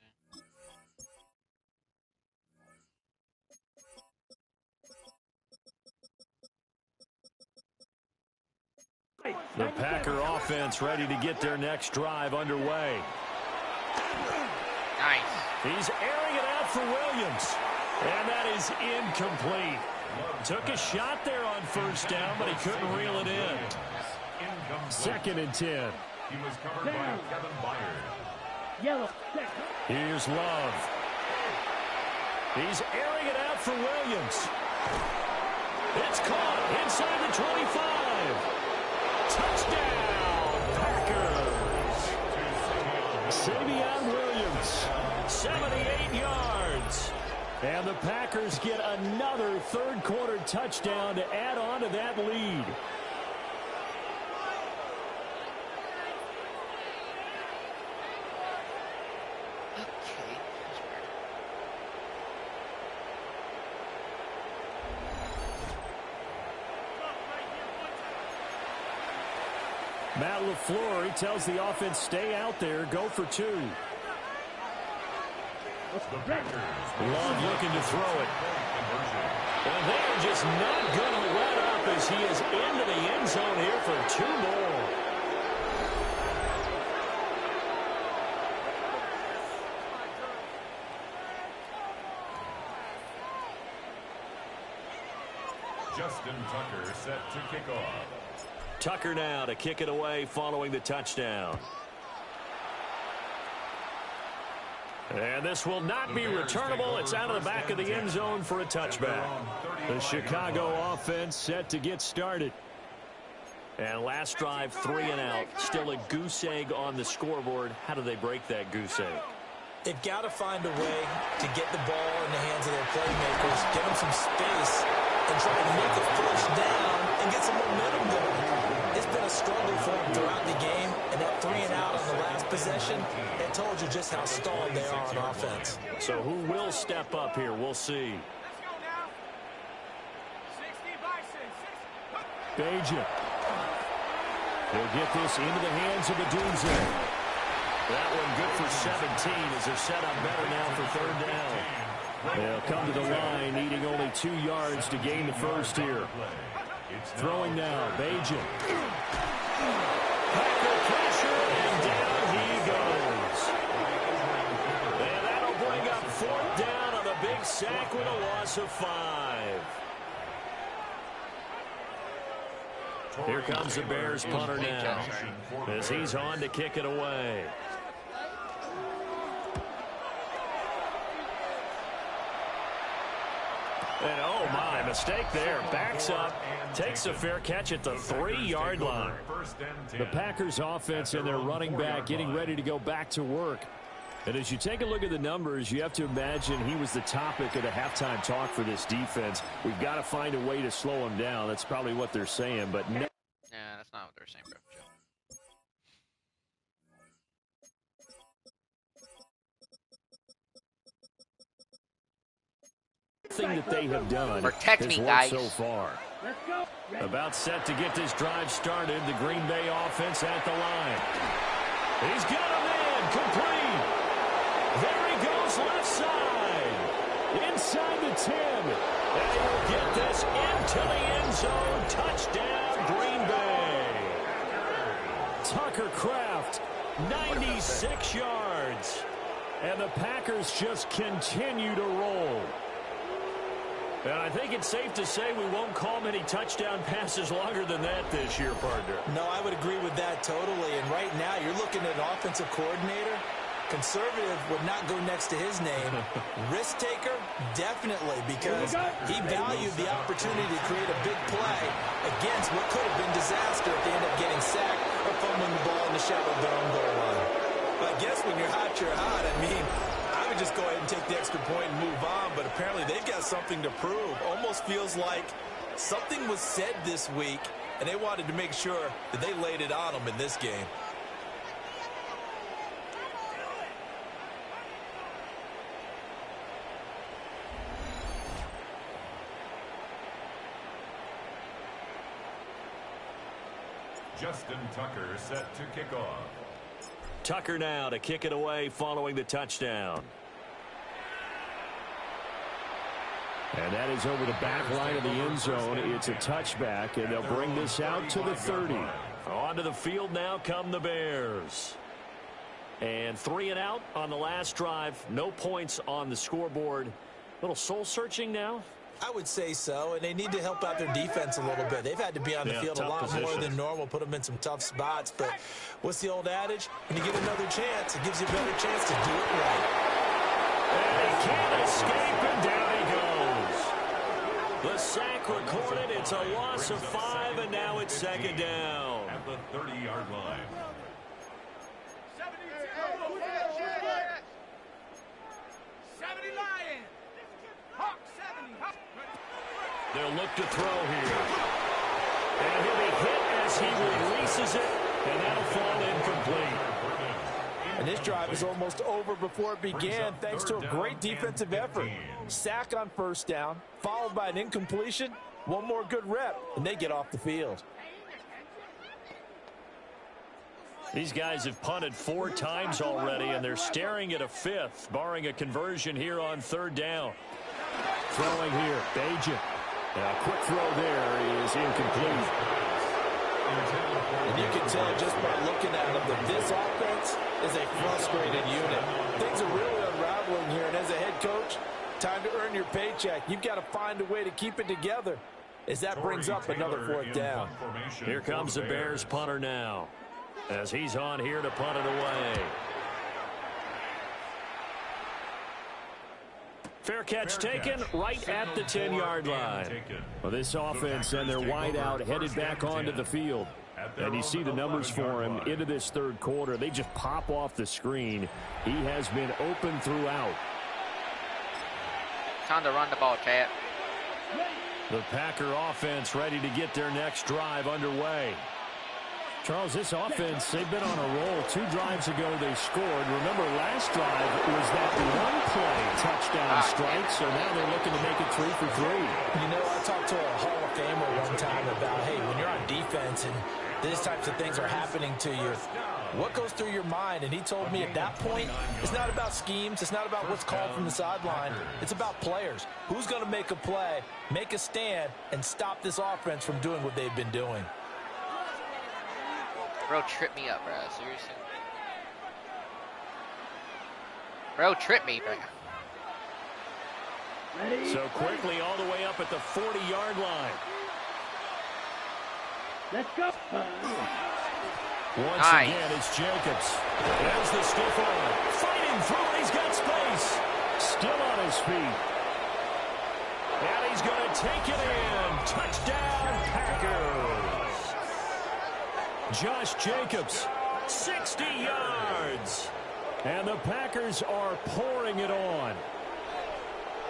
The Packer offense ready to get their next drive underway. Nice. He's airing it out for Williams. And that is incomplete. Took a shot there on first down, but he couldn't reel it in. 2nd and 10. He was covered by Kevin Byard. Yellow. Here's Love. He's airing it out for Williams. It's caught inside the 25. Touchdown, Packers. Savion Williams, 78 yards. And the Packers get another third-quarter touchdown to add on to that lead. Okay. Matt LaFleur, he tells the offense, stay out there, go for 2. Love looking to throw it. And they're just not going to let up as he is into the end zone here for 2 more. Justin Tucker set to kick off. Tucker now to kick it away following the touchdown. And this will not be returnable. It's out of the back of the end zone for a touchback. The Chicago offense set to get started. And last drive, 3 and out. Still a goose egg on the scoreboard. How do they break that goose egg? They've got to find a way to get the ball in the hands of their playmakers, get them some space, and try to make a first down and get some momentum going. It's been a struggle for them throughout the game, and that 3 and out on the last possession, it told you just how stalled they are on offense. So who will step up here? We'll see. Let's go now. 60 Bison. 60. Bajan. He'll get this into the hands of the Doomsday. That one good for 17 as they're set up better now for 3rd down. They'll come to the line, needing only 2 yards to gain the first here. Throwing now, Bajan. Packer pressure, and down he goes. And that'll bring up 4th down on a big sack with a loss of 5. Here comes the Bears punter now as he's on to kick it away. And oh my, mistake there. Backs up, takes a fair catch at the 3-yard line. The Packers offense and their running back getting ready to go back to work. And as you take a look at the numbers, you have to imagine he was the topic of the halftime talk for this defense. We've got to find a way to slow him down. That's probably what they're saying, but no. Yeah, that's not what they're saying, bro. Thing that they have done Protect has me, worked guys. so far. About set to get this drive started. The Green Bay offense at the line. He's got a man complete. There he goes left side. Inside the 10. And he'll get this into the end zone. Touchdown, Green Bay. Tucker Kraft, 96 yards. And the Packers just continue to roll. And I think it's safe to say we won't call many touchdown passes longer than that this year, partner. No, I would agree with that totally. And right now, you're looking at an offensive coordinator. Conservative would not go next to his name. Risk taker, definitely, because he valued the opportunity to create a big play against what could have been disaster if they end up getting sacked or fumbling the ball in the shadow of their own goal line. I guess when you're hot, you're hot. I mean, I would just go ahead and take the extra point and move on, but apparently they've got something to prove. Almost feels like something was said this week, and they wanted to make sure that they laid it on them in this game. Justin Tucker set to kick off. Tucker now to kick it away following the touchdown. And that is over the back line of the end zone. It's a touchback, and they'll bring this out to the 30. Onto the field now come the Bears. And 3 and out on the last drive. No points on the scoreboard. Little soul-searching now? I would say so, and they need to help out their defense a little bit. They've had to be on the field a lot more than normal, put them in some tough spots. But what's the old adage? When you get another chance, it gives you a better chance to do it right. And he can't escape, and down he goes. The sack recorded. It's a loss of 5, and now it's second down. At the 30-yard line. 70 Lions. Hawk 70. Hawk. They'll look to throw here. And he'll be hit as he releases it, and that'll fall incomplete. And this drive is almost over before it began thanks to a great defensive effort. Sack on first down, followed by an incompletion. One more good rep, and they get off the field. These guys have punted 4 times already, and they're staring at a 5th, barring a conversion here on 3rd down. Throwing here, Bajan. A quick throw there is incomplete. And you can tell just by looking at them that this offense is a frustrated unit. Things are really unraveling here, and as a head coach, time to earn your paycheck. You've got to find a way to keep it together as that brings up another 4th down. Here comes the Bears punter now, as he's on here to punt it away. Fair catch taken right at the 10-yard line. Well, this offense and their wideout headed back onto the field. And you see the numbers for him into this 3rd quarter. They just pop off the screen. He has been open throughout. Time to run the ball, Chad. The Packer offense ready to get their next drive underway. Charles, this offense, they've been on a roll. 2 drives ago they scored. Remember, last drive was that one-play touchdown strike, so now they're looking to make it 3 for 3. You know, I talked to a Hall of Famer one time about, hey, when you're on defense and these types of things are happening to you, what goes through your mind? And he told me at that point, it's not about schemes. It's not about what's called from the sideline. It's about players. Who's going to make a play, make a stand, and stop this offense from doing what they've been doing? Bro, trip me up, bro. Seriously. Bro, trip me, bro. So quickly all the way up at the 40-yard line. Let's go. Once again, it's Jacobs. There's the stiff arm. Fighting through. He's got space. Still on his feet. And he's going to take it in. Touchdown, Packers. Josh Jacobs, 60 yards. And the Packers are pouring it on.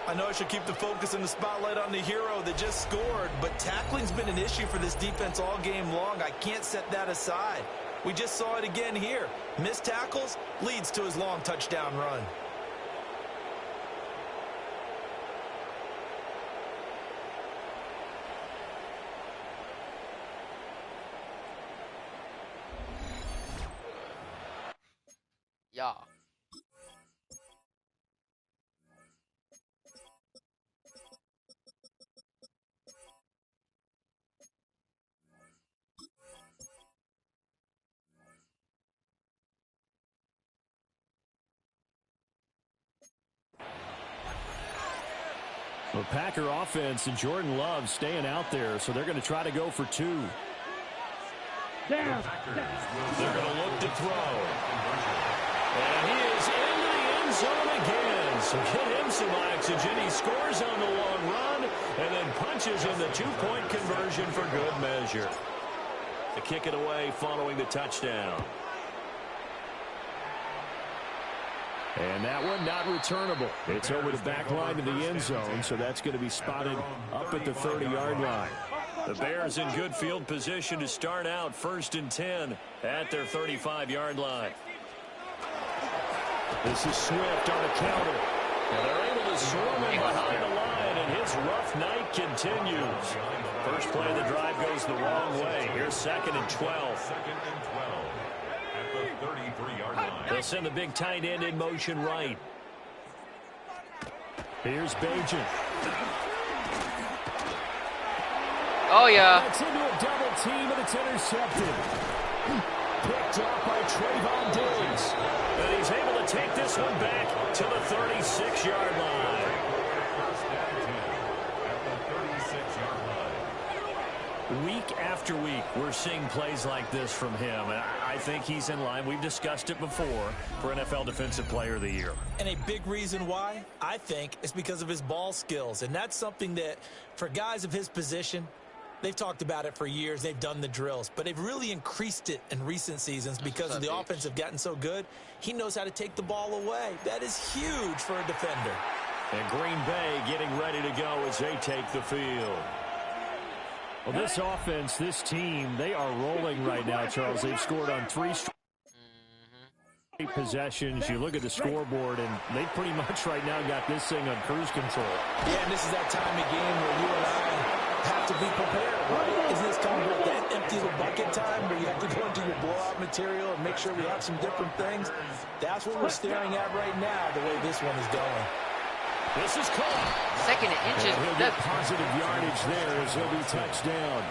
I know I should keep the focus and the spotlight on the hero that just scored, but tackling's been an issue for this defense all game long. I can't set that aside. We just saw it again here. Missed tackles leads to his long touchdown run. Yeah. The Packer offense and Jordan Love staying out there, so they're going to try to go for 2. They're going to look to throw. And he is into the end zone again. So get him some oxygen. He scores on the long run and then punches in the 2-point conversion for good measure. To kick it away following the touchdown. And that one not returnable. It's over the back line of the end zone, so that's going to be spotted up at the 30-yard line. The Bears in good field position to start out 1st and 10 at their 35-yard line. This is Swift on a counter. And they're able to swarm in behind the line, and his rough night continues. First play of the drive goes the wrong way. Here's 2nd and 12. Second and 12 at the 33-yard line. They'll send the big tight end in motion right. Here's Bajan. Oh, yeah. That's into a double team, and it's intercepted. Picked up by Trayvon Diggs. And he's able to take this one back to the 36-yard line. First and 10 at the 36-yard line. Week after week, we're seeing plays like this from him. And I think he's in line. We've discussed it before for NFL Defensive Player of the Year. And a big reason why, I think, is because of his ball skills. And that's something that, for guys of his position, they've talked about it for years. They've done the drills. But they've really increased it in recent seasons because the offense have gotten so good. He knows how to take the ball away. That is huge for a defender. And Green Bay getting ready to go as they take the field. Well, this offense, this team, they are rolling right now, Charles. They've scored on 3 straight possessions. You look at the scoreboard, and they pretty much right now got this thing on cruise control. Yeah, and this is that time of game where you and I have to be prepared, right? Is this kind of that empty the bucket time where you have to go into your blowout material and make sure we have some different things? That's what we're staring at right now, the way this one is going. This is caught. 2nd and inches. He'll get positive yardage there as he'll be touchdown.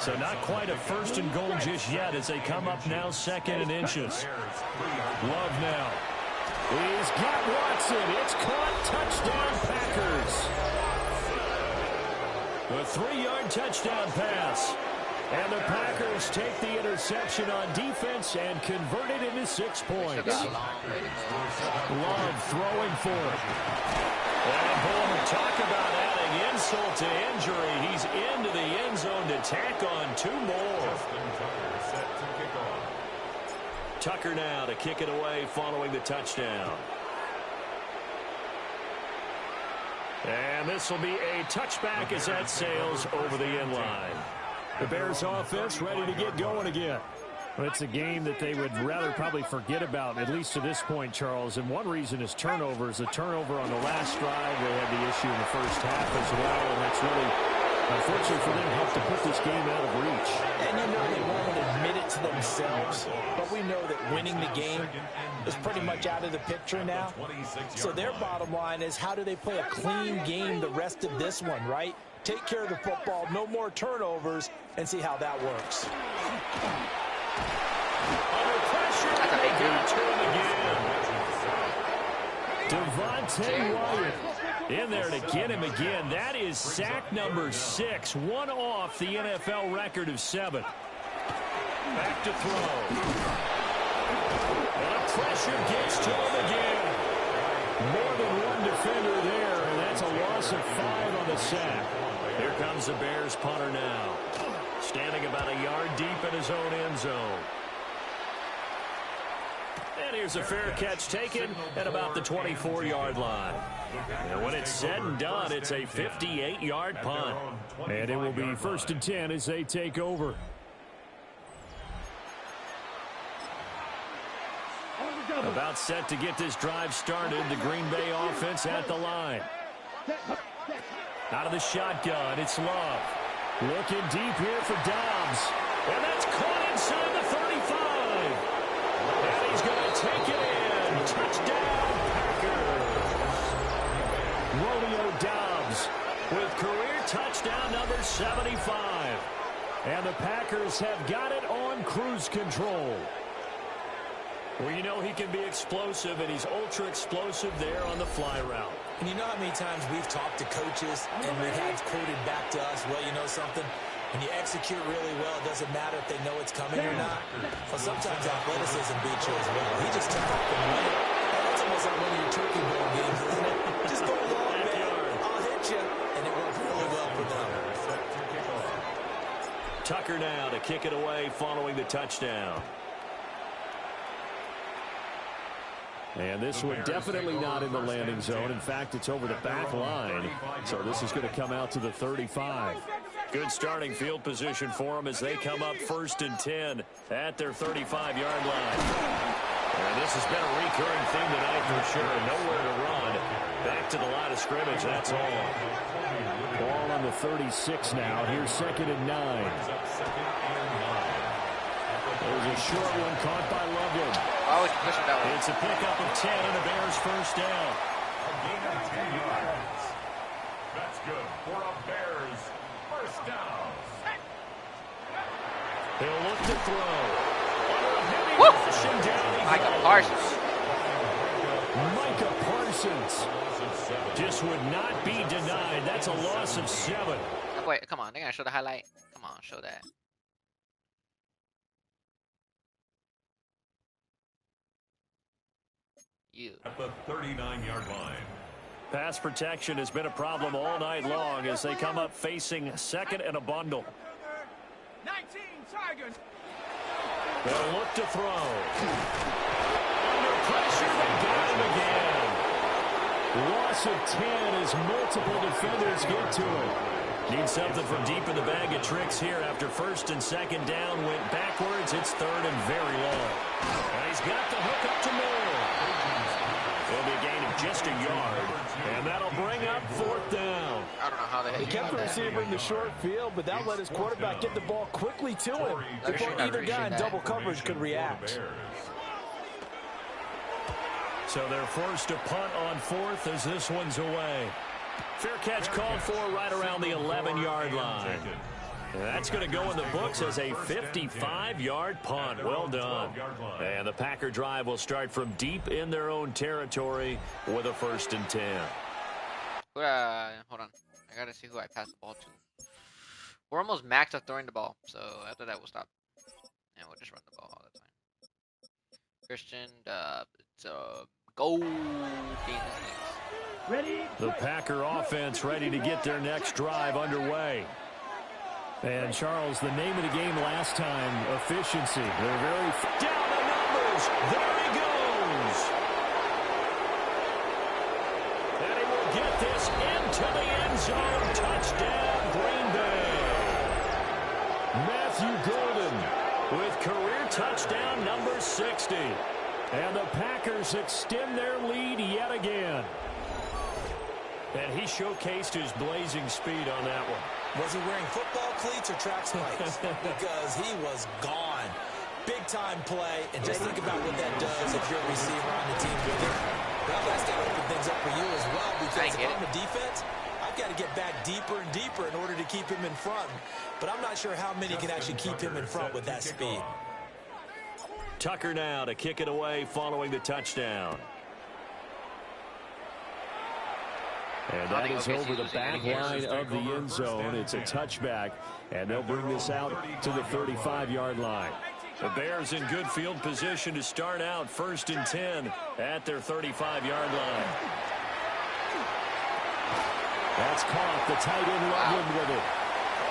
So not quite a 1st and goal just yet as they come up now 2nd and inches. Love now. He's got Watson. It's caught. Touchdown, Packers. A 3-yard touchdown pass. And the Packers take the interception on defense and convert it into 6 points. Love throwing for it. And boy, talk about adding insult to injury. He's into the end zone to tack on 2 more. Tucker now to kick it away following the touchdown. And this will be a touchback as that sails over the end line. The Bears offense ready to get going again. Well, it's a game that they would rather probably forget about, at least to this point, Charles. And one reason is turnovers. The turnover on the last drive, they had the issue in the first half as well. And that's really, unfortunately for them, helped to put this game out of reach. And you know they won't admit it to themselves. But we know that winning the game is pretty much out of the picture now. So their bottom line is, how do they play a clean game the rest of this one, right? Take care of the football, no more turnovers, and see how that works. Under pressure, That's a big they turn again. Devontae Wyatt in there to get him again. That is sack number 6, one off the NFL record of 7. Back to throw. And pressure gets to him again. More than one defender there, and that's a loss of 5 on the sack. Here comes the Bears punter now. Standing about a yard deep in his own end zone. And here's a fair catch taken at about the 24-yard line. And when it's said and done, it's a 58-yard punt. And it will be 1st and 10 as they take over. About set to get this drive started. The Green Bay offense at the line. Out of the shotgun, it's Love. Looking deep here for Dobbs. And that's caught inside the 35. And he's going to take it in. Touchdown, Packers. Romeo Dobbs With career touchdown number 75. And the Packers have got it on cruise control. Well, you know he can be explosive, and he's ultra explosive there on the fly route. And you know how many times we've talked to coaches and we've had quoted back to us, well, you know something? When you execute really well, it doesn't matter if they know it's coming or not. Well, sometimes athleticism beats you as well. He just took off and went. That's almost like one of your turkey bowl games, isn't it? Just go along, man. I'll hit you. And it worked really well for them. Tucker now to kick it away following the touchdown. And this one definitely not in the landing zone. In fact, it's over the back line. So this is going to come out to the 35. Good starting field position for them as they come up 1st and 10 at their 35-yard line. And this has been a recurring theme tonight for sure. Nowhere to run. Back to the line of scrimmage, that's all. Ball on the 36 now. Here's 2nd and 9. There's a short one caught by Loveland. Oh, he's pushing that one. It's a pickup of 10 and a Bears first down. A gain of 10 yards. That's good for a Bears first down. He'll look to throw. Woo! Down Micah Parsons. Micah Parsons just would not be denied. That's a loss of 7. Oh, wait, come on. They're going to show the highlight. Come on, show that. You. At the 39-yard line. Pass protection has been a problem all night long as they come up facing 2nd and a bundle. 19 Tigers. They'll look to throw. Under pressure, they got him again. Loss of 10 as multiple defenders get to it. Need something from deep in the bag of tricks here after 1st and 2nd down. Went backwards. It's 3rd and very long. And he's got the hook up to Moore. It'll be a gain of just a yard. And that'll bring up 4th down. I don't know how the heck He kept the receiver in the short field, but that let his quarterback get the ball quickly to him before either guy in double coverage could react. So they're forced to punt on 4th as this one's away. Fair catch called for right around the 11-yard line. That's going to go in the books as a 55-yard punt. Well done. And the Packer drive will start from deep in their own territory with a 1st and 10. Hold on. I got to see who I passed the ball to. We're almost maxed out throwing the ball, so after that we'll stop. And we'll just run the ball all the time. Christian, it's go. Ready? The Packer offense ready to get their next drive underway. And Charles, the name of the game last time, efficiency. They're very down the numbers. There he goes. And he will get this into the end zone. Touchdown, Green Bay. Matthew Golden with career touchdown number 60. And the Packers extend their lead yet again. And he showcased his blazing speed on that one. Was he wearing football cleats or track spikes? Because he was gone. Big-time play, and just think about what that does if you're a receiver on the team with him. Well, that's got to open things up for you as well, because if I'm a defense, I've got to get back deeper and deeper in order to keep him in front. But I'm not sure how many can actually keep him in front with that speed. Tucker now to kick it away following the touchdown. And that is over the back line of the end zone. It's a touchback, and they'll bring this out to the 35-yard line. The Bears in good field position to start out 1st and 10 at their 35-yard line. That's caught. The tight end Loveland with it.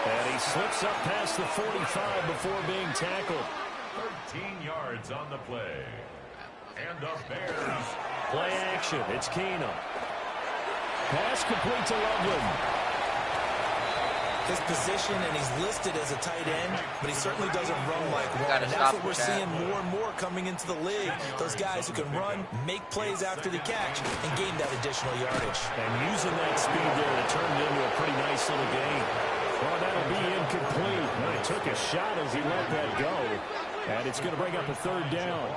And he slips up past the 45 before being tackled. 13 yards on the play. And the Bears. Play action. It's Keenum. Pass complete to Loveland. His position, and he's listed as a tight end, but he certainly doesn't run like one. And that's what we're seeing more and more coming into the league. Those guys who can run, make plays after the catch, and gain that additional yardage. And using that speed there, it turned into a pretty nice little game. Well, that'll be incomplete. Well, he took a shot as he let that go. And it's going to bring up a 3rd down.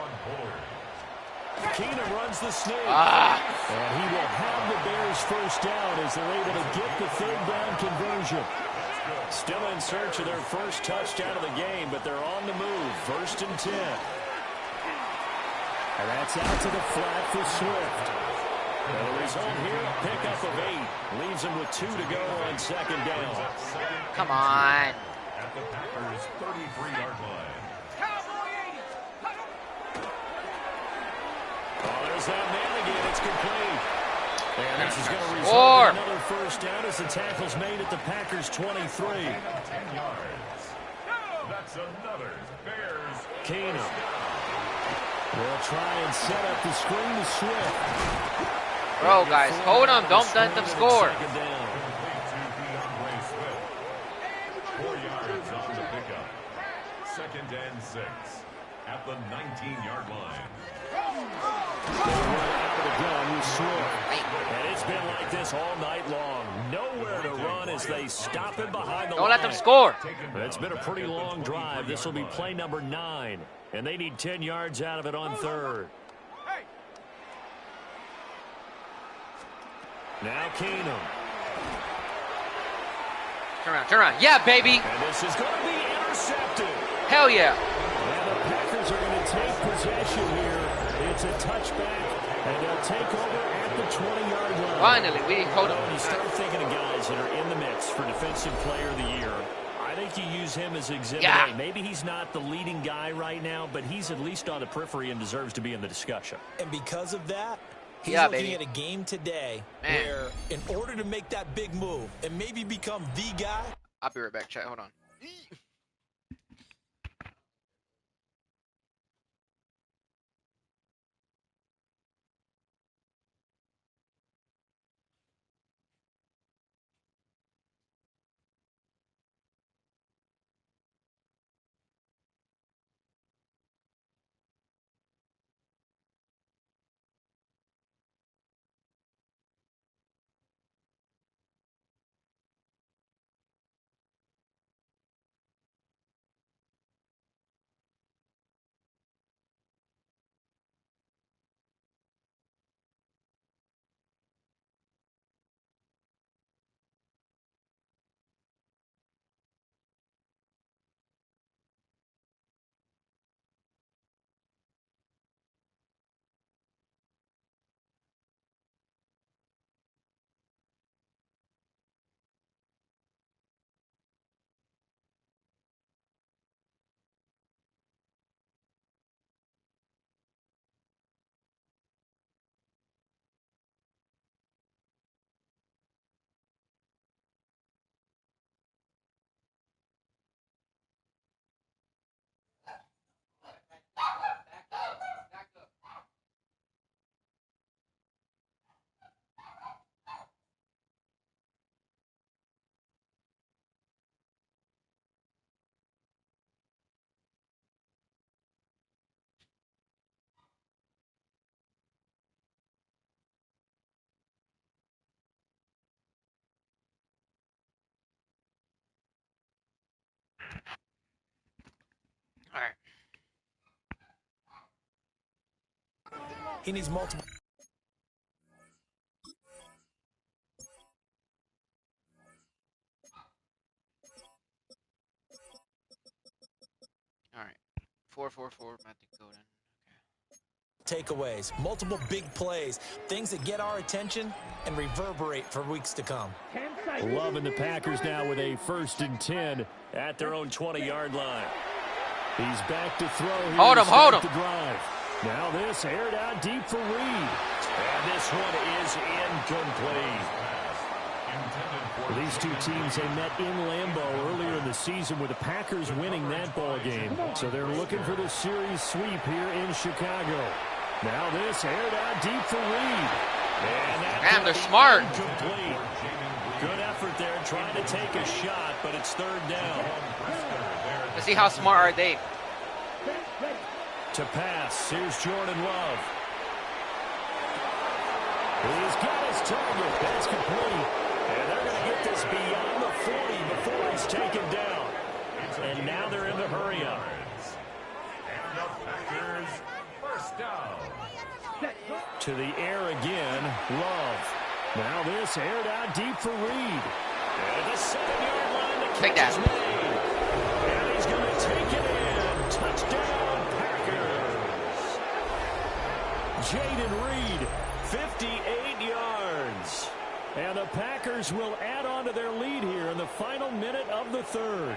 Keenum runs the sneak. And he will have the Bears first down as they're able to get the 3rd down conversion. Still in search of their first touchdown of the game, but they're on the move. 1st and 10. And that's out to the flat for Swift. And the result here, a pickup of 8. Leaves him with 2 to go on 2nd down. Come on. At the Packers' 33-yard line. There's that man again. It's complete. And this is going to result in another first down as the tackle's made at the Packers' 23. 10 yards. That's another Bears. Keenum will try and set up the screen to Swift. Bro, guys, hold them. Don't let them score. 4 yards on the pickup. 2nd and 6 at the 19-yard line. Out of the gun with Swift. And it's been like this all night long. Nowhere to run as they stop him behind the line. Don't let them score. It's been a pretty long drive. This will be play number 9. And they need 10 yards out of it on third. Now Keenum. Turn around. Yeah, baby. And this is going to be intercepted. Hell yeah. And the Packers are going to take possession here. It's a touchback, and they'll take over at the 20-yard line. Finally, we hold on. When you start thinking of guys that are in the mix for Defensive Player of the Year, I think you use him as Exhibit A. Maybe he's not the leading guy right now, but he's at least on the periphery and deserves to be in the discussion. And because of that, he's looking at a game today where, in order to make that big move and maybe become the guy. I'll be right back, chat. Hold on. All right. He needs multiple. All right. 4-4-4, Matthew Golden. Takeaways, multiple big plays, things that get our attention and reverberate for weeks to come. Loving the Packers now with a 1st and 10 at their own 20-yard line. He's back to throw here. Hold him. The drive. Now this aired out deep for Reed. And this one is incomplete. These two teams, they met in Lambeau earlier in the season with the Packers winning that ball game. So they're looking for the series sweep here in Chicago. Now this aired out deep for Reed. And damn, they're smart. Incomplete. Good effort there trying to take a shot, but it's 3rd down. Let's see how smart are they. To pass, here's Jordan Love. He's got his target. That's complete. And they're going to get this beyond the 40 before he's taken down. And now they're in the hurry-up. And the Packers, 1st down. To the air again, Love. Now this aired out deep for Reed. And the 7-yard line to Take that. Made. And he's going to take it in. Touchdown, Packers. Jaden Reed, 58 yards. And the Packers will add on to their lead here in the final minute of the 3rd.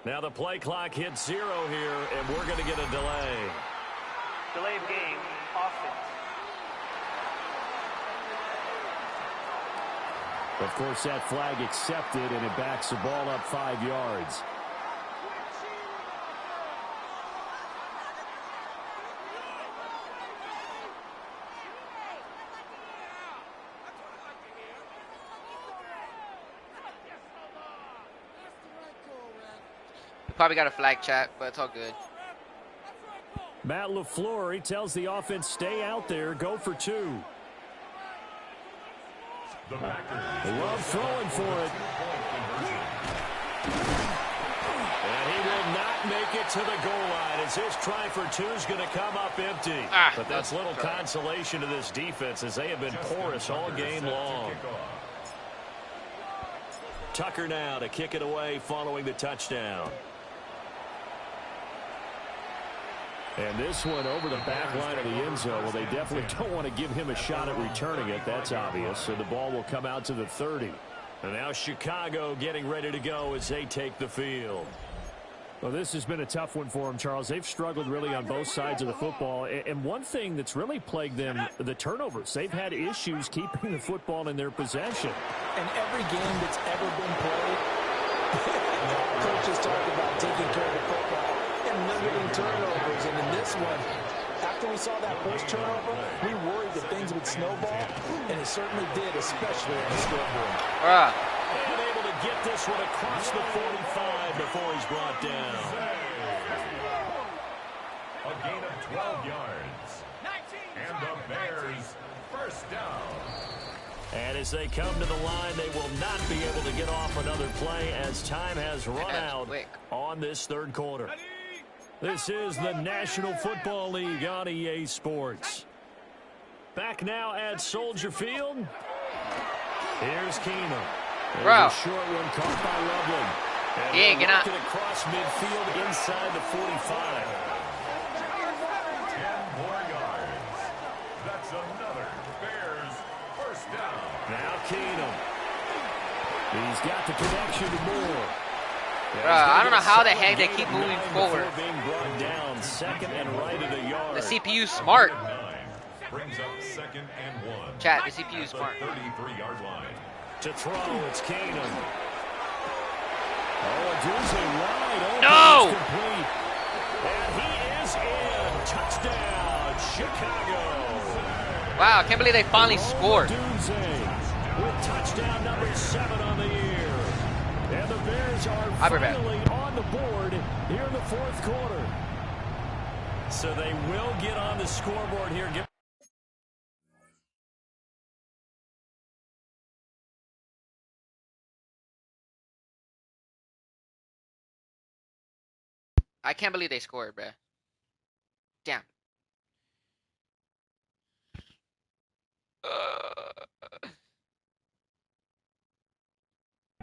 Now the play clock hits 0 here, and we're going to get a delay. Delay of game, offense. Of course, that flag accepted, and it backs the ball up 5 yards. Probably got a flag, chat, but it's all good. Matt LaFleur, he tells the offense, stay out there, go for 2. Love throwing for it. And he will not make it to the goal line as his try for 2 is going to come up empty. But that's little consolation to this defense as they have been porous all game long. Tucker now to kick it away following the touchdown. And this one over the back line of the end zone. Well, they definitely don't want to give him a shot at returning it. That's obvious. So the ball will come out to the 30. And now Chicago getting ready to go as they take the field. Well, this has been a tough one for them, Charles. They've struggled really on both sides of the football. And one thing that's really plagued them, the turnovers. They've had issues keeping the football in their possession. And every game that's ever been played, coaches talk about taking care of the football and limiting turnovers. And in this one, after we saw that first turnover, we worried that things would snowball, and it certainly did, especially on the scoreboard. And able to get this one across the 45 before he's brought down. A gain of 12 yards. And the Bears first down. And as they come to the line, they will not be able to get off another play as time has run out on this third quarter. This is the National Football League on EA Sports. Back now at Soldier Field. Here's Keenum. Bro. A short one caught by Loveland. And he ain't gonna across midfield inside the 45. 10 more yards. That's another Bears first down. Now Keenum. He's got the connection to Moore. I don't know how the heck they keep moving forward. Being brought down second and right at a yard. The CPU's smart. Brings up second and 1. Chat, the CPU's smart. 33-yard line. To throw, it's Keenum. Oh, a doozy wide open. No! Complete. And he is in. Touchdown, Chicago. Wow, I can't believe they finally scored. With touchdown number 7 on the year. And the Bears are finally on the board here in the fourth quarter. So they will get on the scoreboard here. I can't believe they scored, bruh. Damn.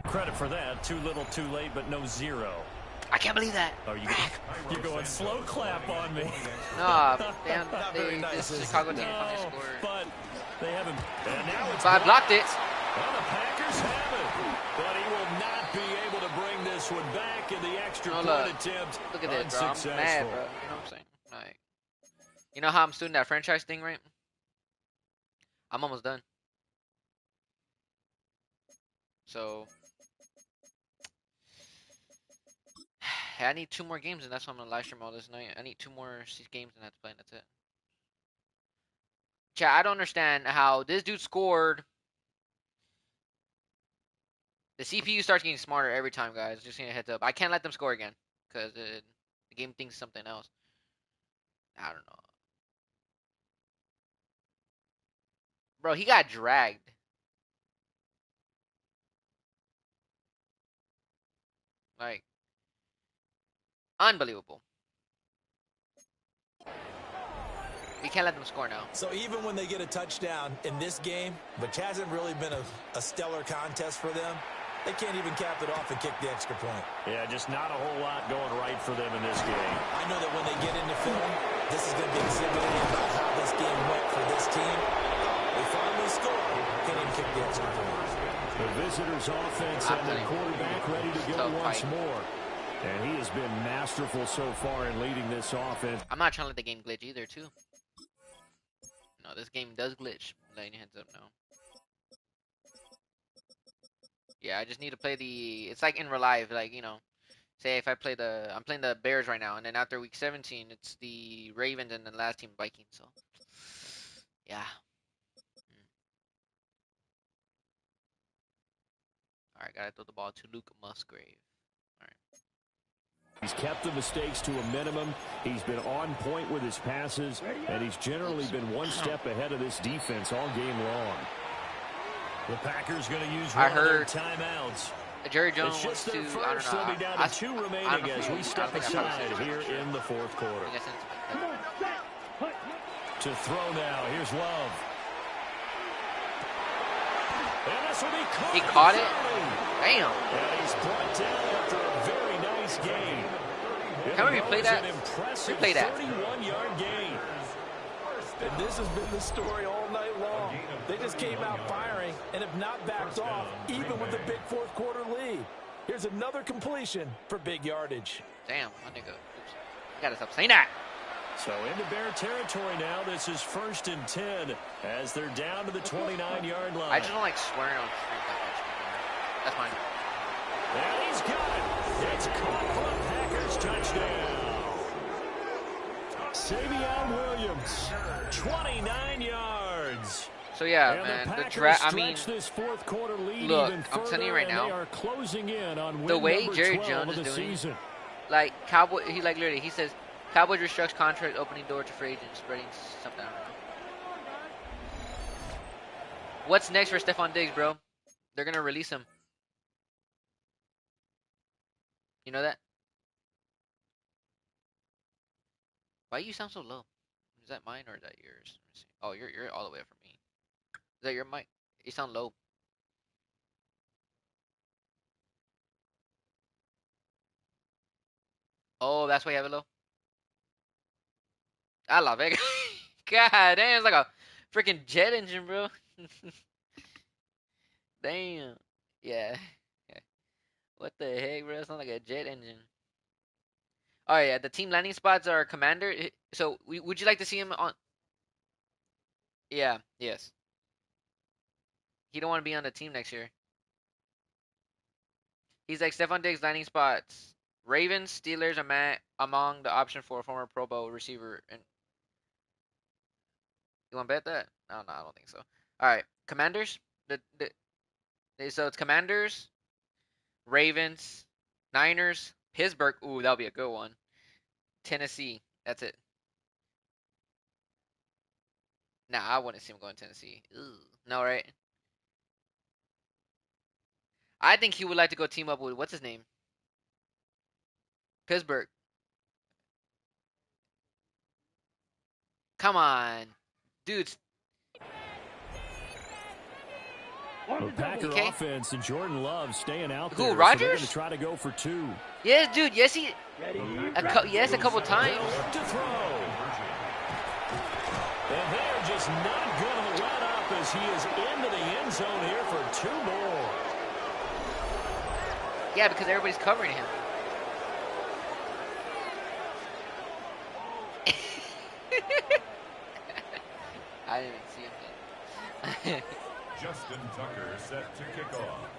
Credit for that. Too little, too late, but no 0. I can't believe that. Oh, you're going slow clap on me. Nah, damn. This Chicago team finally scored. But they haven't. And now it's I blocked it. Well, the Packers have it. But he will not be able to bring this one back in the extra point attempt. Look at this, bro. I'm mad, bro. You know what I'm saying? Like, you know how I'm doing that franchise thing, right? I'm almost done. So I need 2 more games, and that's why I'm gonna live stream all this night. I need 2 more games, and that's playing. That's it. Chat, I don't understand how this dude scored. The CPU starts getting smarter every time, guys. Just getting a heads up. I can't let them score again because the game thinks something else. I don't know. Bro, he got dragged. Like, unbelievable. We can't let them score now. So even when they get a touchdown in this game, which hasn't really been a stellar contest for them, they can't even cap it off and kick the extra point. Yeah, just not a whole lot going right for them in this game. I know that when they get into film, this is going to be exhibiting about how this game went for this team. They finally scored. Can't even kick the extra point. The visitors' offense and their quarterback ready to go once more. And he has been masterful so far in leading this offense. I'm not trying to let the game glitch either, too. No, this game does glitch. Letting your heads up now. Yeah, I just need to play the... It's like in real life, like, you know. Say if I play the... I'm playing the Bears right now, and then after week 17, it's the Ravens and the last team Vikings, so... Yeah. Alright, gotta throw the ball to Luke Musgrave. He's kept the mistakes to a minimum. He's been on point with his passes, and he's generally been one step ahead of this defense all game long. The Packers going to use one of their timeouts. Jerry Jones wants to, I don't know. They'll be down to 2 remaining as we step aside here in the fourth quarter. To throw now. Here's Love. And this will be caught. He caught it? Damn. And he's brought down after a very nice gain. Can we replay that? Replay that. 31-yard gain. And this has been the story all night long. They just came out firing and have not backed off, even with the big fourth quarter lead. Here's another completion for big yardage. Damn, my nigga. Oops. You gotta stop saying that. So into Bear territory now. This is 1st and 10 as they're down to the 29-yard line. I just don't like swearing on stream that much. That's fine. And he's got it. It's caught for a Packers touchdown. Savion Williams, 29 yards. So yeah, and man, the draft. I mean, this fourth quarter lead look, even I'm telling you right now, they are closing in on the way number Jerry 12 Jones of is the doing, season. like Cowboy, he like literally, he says, Cowboys restructure contract, opening door to free agents, spreading something. I don't know. What's next for Stephon Diggs, bro? They're gonna release him. You know that? Why you sound so low? Is that mine or is that yours? Let me see. Oh, you're all the way up from me. Is that your mic? You sound low. Oh, that's why you have it low? I love it. God damn, it's like a freaking jet engine, bro. Damn. Yeah. What the heck, bro? It sounds like a jet engine. Oh, yeah. The team landing spots are commander. So, would you like to see him on... Yeah. Yes. He don't want to be on the team next year. He's like, Stephon Diggs landing spots. Ravens, Steelers are among the option for a former Pro Bowl receiver. And you want to bet that? No, I don't think so. All right. Commanders? So, it's Commanders... Ravens, Niners, Pittsburgh. Ooh, that'll be a good one. Tennessee. That's it. Nah, I wouldn't see him going to Tennessee. Ooh. No, right? I think he would like to go team up with, what's his name? Pittsburgh. Come on. Dudes. The Packer offense and Jordan Love staying out there. Who, Rodgers? So they're going to try to go for 2. Yes, dude. Yes, he. Yes, a couple times. To throw. And they're just not going to let up as he is into the end zone here for 2 more. Yeah, because everybody's covering him. I didn't see him. Justin Tucker set to kick off.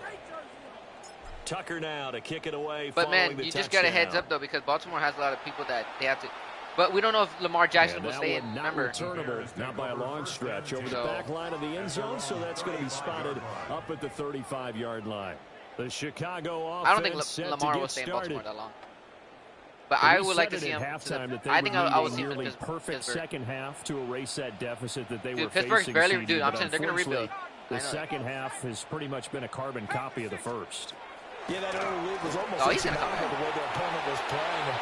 Tucker now to kick it away. But man, you just got a heads up though, because Baltimore has a lot of people that they have to. But we don't know if Lamar Jackson will stay in. Remember, returnable, not by a long stretch over the back line of the end zone, so that's going to be spotted up at the 35-yard line. The Chicago offense. I don't think Lamar will stay in Baltimore that long. But I would like to see him. I think I would see him in perfect second half to erase that deficit that they were Pittsburgh's facing. Barely, dude, I'm saying they're going to rebuild. The second half has pretty much been a carbon copy of the first. Yeah, that early lead was almost insurmountable the way the opponent was playing. And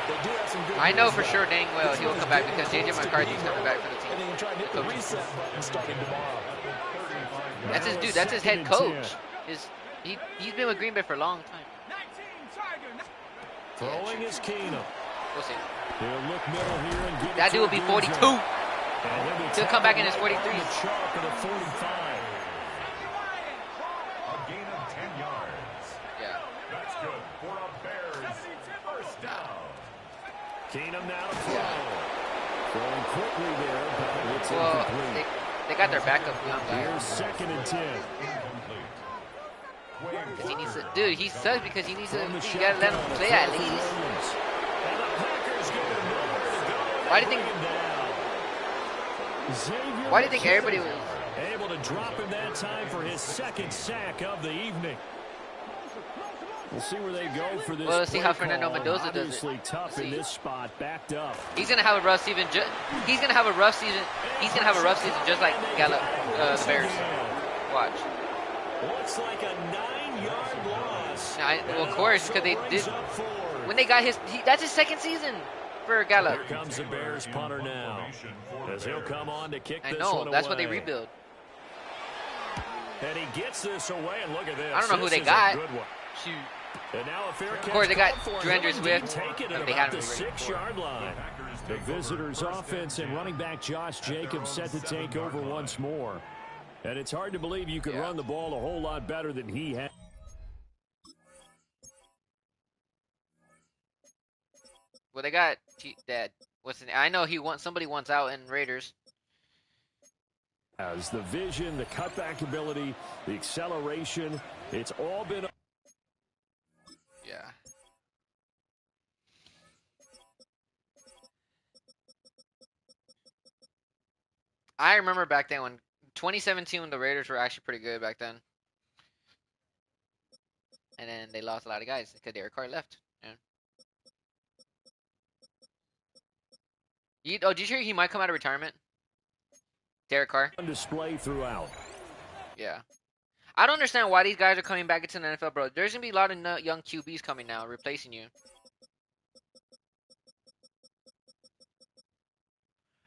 they do have some good. I know for sure dang well he will come back because J.J. McCarthy's coming back for the team. And then try to hit the reset button starting tomorrow. That's his dude. That's his head coach. He's been with Green Bay for a long time. Throwing is Keenum. We'll see. He'll look middle here and get that dude will be 42. He'll come back in his 43. A gain of 10 yards. Yeah. That's good for a Bears Keenum now to throw. Throwing quickly there, but it's well, incomplete. they got their backup young guy. Here's 2nd and 10. He needs to, dude, he sucks because he needs to. You gotta let him play at least. Why do you think? Why do you think everybody was able to drop him that time for his 2nd sack of the evening? We'll see where they go for this. Well, let's see how Fernando call. Mendoza does it. Obviously tough in this spot, backed up. He's gonna have a rough season. He's gonna have a rough season. He's gonna have a rough season, just like Gallup, the Bears. Watch. Looks like a 9-yard loss. Well, of course, because they did when they got his. That's his 2nd season for Gallup. Here comes the Bears punter now, as he'll come on to kick this one I know. away. That's what they rebuild. And he gets this away, and look at this. I don't know who This they is got. a good one. Shoot. And now a fair Of course, they got DeAndre Swift. Take it at They about had him the already. 6-yard line. The visitors' offense and running back Josh Jacobs set to take over once more. And it's hard to believe you could run the ball a whole lot better than he had. Well, they got that. What's the name? I know somebody wants out in Raiders. As the vision, the cutback ability, the acceleration, it's all been. Yeah. I remember back then when 2017 when the Raiders were actually pretty good back then. And then they lost a lot of guys because Derek Carr left. Yeah. Did you hear he might come out of retirement? Derek Carr? On display throughout. Yeah. I don't understand why these guys are coming back into the NFL, bro. There's going to be a lot of young QBs coming now, replacing you.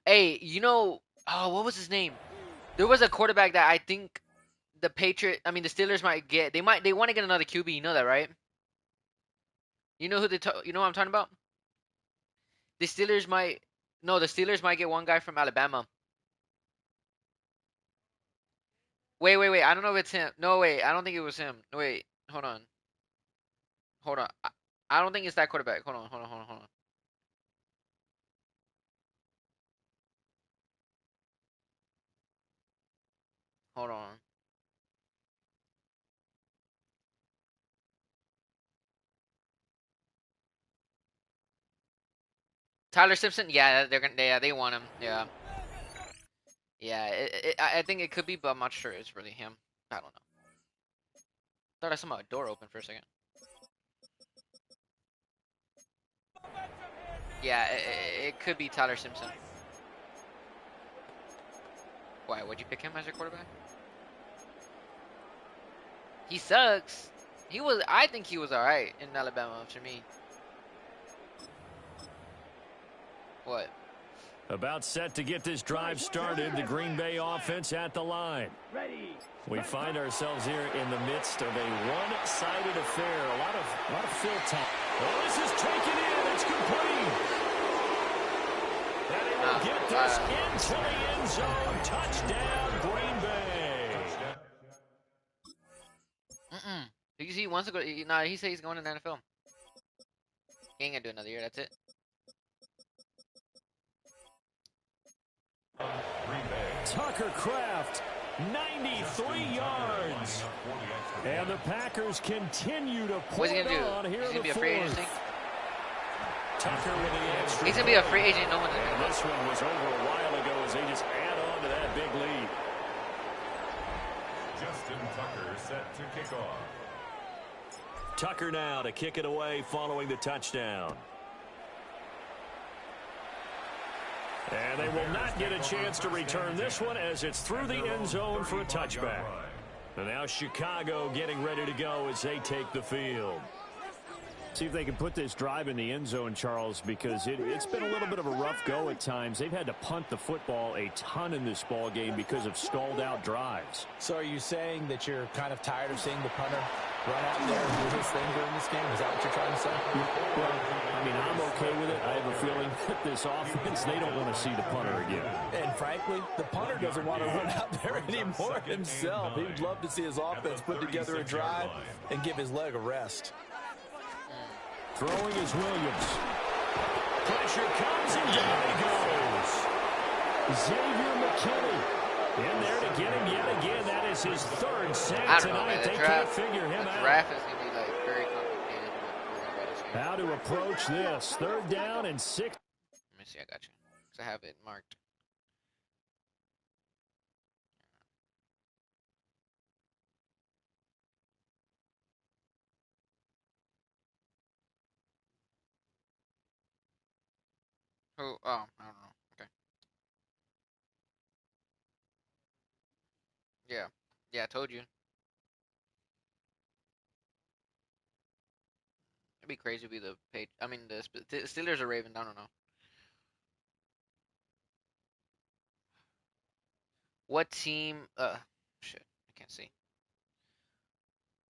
Hey, what was his name? There was a quarterback that I think the Steelers might get. They want to get another QB. You know that, right? You know who you know what I'm talking about? The Steelers might get one guy from Alabama. Wait. I don't know if it's him. No, wait. I don't think it was him. Wait. Hold on. I don't think it's that quarterback. Hold on. Hold on. Tyler Simpson? Yeah, they want him. Yeah. Yeah, I think it could be, but I'm not sure it's really him. I don't know. Thought I saw a door open for a second. Yeah, it could be Tyler Simpson. Why? Would you pick him as your quarterback? He sucks. I think he was alright in Alabama to me. What? About set to get this drive started. The Green Bay offense at the line. We find ourselves here in the midst of a one-sided affair. A lot of fill time. Well, this is taken in. It's complete. And he will get this into the end zone. Touchdown, Green Bay. He wants to go. He said he's going to the NFL. He ain't gonna do another year. That's it. Tucker Kraft, 93 yards. And the Packers continue to What's he put gonna do? on here He's in gonna be the a free agent, fourth. think? Tucker with the extra. He's gonna be a free agent. No one. And this one was over a while ago as they just add on to that big lead. Justin Tucker set to kick off. Tucker now to kick it away following the touchdown. And they will not get a chance to return this one as it's through the end zone for a touchback. And now Chicago getting ready to go as they take the field. See if they can put this drive in the end zone, Charles, because it's been a little bit of a rough go at times. They've had to punt the football a ton in this ball game because of stalled out drives. So are you saying that you're kind of tired of seeing the punter run out there and do his thing during this game? Is that what you're trying to say? Well, I mean, I'm okay with it. I have a feeling that this offense, they don't want to see the punter again. And frankly, the punter doesn't want to run out there anymore himself. He would love to see his offense put together a drive and give his leg a rest. Throwing is Williams. Pressure comes and down he goes. Xavier McKinney in there to get him yet again. That is his third sack I don't know, tonight. man. They can't figure him out. The draft is going to be like very complicated. How to approach this? 3rd down and 6. Let me see. I got you. Because I have it marked. Who? Oh, I don't know. Okay. Yeah. Yeah, I told you. It'd be crazy to be the page. I mean, the Steelers or Ravens. I don't know. What team? Shit. I can't see.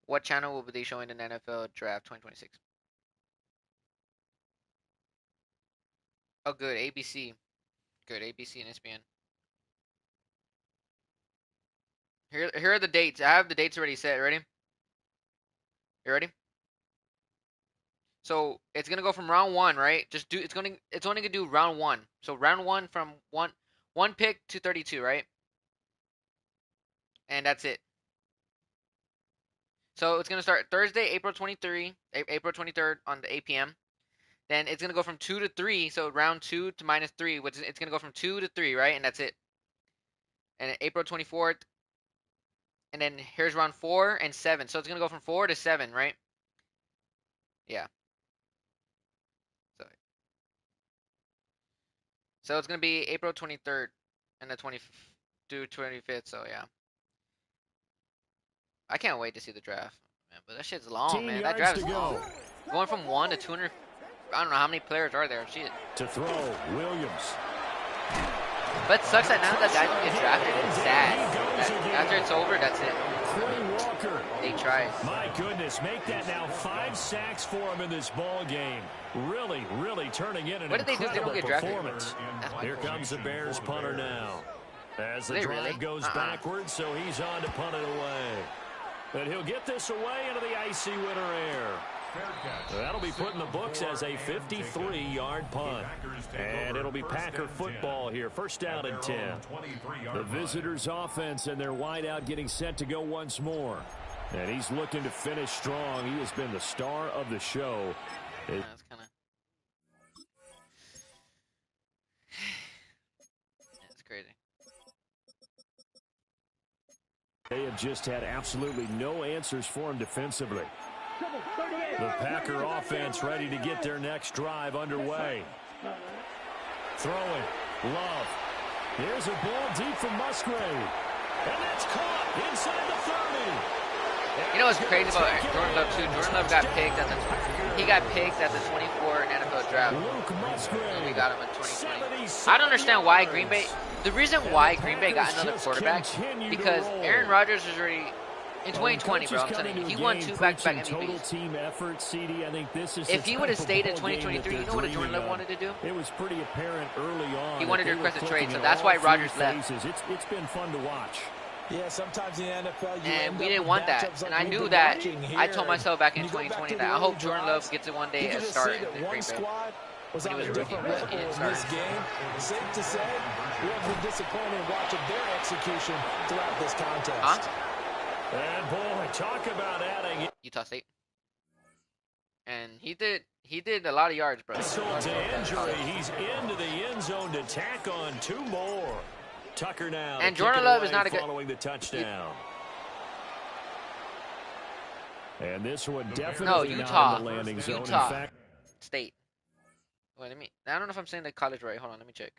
What channel will they showing in the NFL Draft 2026? Oh, good. ABC. Good. ABC and ESPN. Here are the dates. I have the dates already set. Ready? You ready? So it's gonna go from round 1, right? It's only gonna do round 1. So round 1 from one pick to 32, right? And that's it. So it's gonna start Thursday, April 23rd on the 8 p.m. Then it's gonna go from 2 to 3. So round 2 to -3, which it's gonna go from 2 to 3, right? And that's it. And then April 24th. And then here's round 4 and 7. So it's gonna go from 4 to 7, right? Yeah. So it's gonna be April 23rd and the 25th. So yeah. I can't wait to see the draft, man. But that shit's long, man. That draft is long. Going from 1 to 200. I don't know how many players are there. Shit. To throw, Williams. But it sucks that now that guys don't get drafted. It's sad. After it's over, that's it. Walker. They tried. My goodness, make that now 5 sacks for him in this ball game. Really, really turning in an incredible performance. Here comes the Bears punter now. As the drive goes backwards, so he's on to punt it away. And he'll get this away into the icy winter air. That'll be put in the books as a 53-yard punt. And it'll be Packer football here. 1st down and 10. The visitors' offense and their wideout getting set to go once more. And he's looking to finish strong. He has been the star of the show. Yeah, that's kind of... It's crazy. They have just had absolutely no answers for him defensively. The Packer offense ready to get their next drive underway. Throwing. Love. Here's a ball deep from Musgrave. And that's caught inside the 30. You know what's crazy about Jordan Love, too? Jordan Love got picked at the 24 NFL draft. And we got him in 2020. I don't understand why Green Bay... The reason why Green Bay got another quarterback, because Aaron Rodgers was already... In 2020, bro, I'm telling you, he won 2 back-to-back MVPs. Team effort, CD. I think this is if he would have stayed in 2023, you know what Jordan Love wanted to do? It was pretty apparent early on. He wanted to request a trade, so that's why Rodgers left. It's been fun to watch. Yeah, sometimes in the NFL, and we didn't want that. And I knew that. I told myself back in 2020 that I hope Jordan Love gets it one day as starter in Green Bay. Was when he was a rookie, but he didn't start. This game, safe to say, we have been disappointed watching their execution throughout this contest. And boy, talk about adding Utah State. And he did a lot of yards, bro. To injury, he's into the end zone to tack on 2 more. Tucker now. And Jordan Love is not a good following the touchdown. And this one definitely not in the landing zone. In fact, State. Wait, I don't know if I'm saying the college right. Hold on, let me check.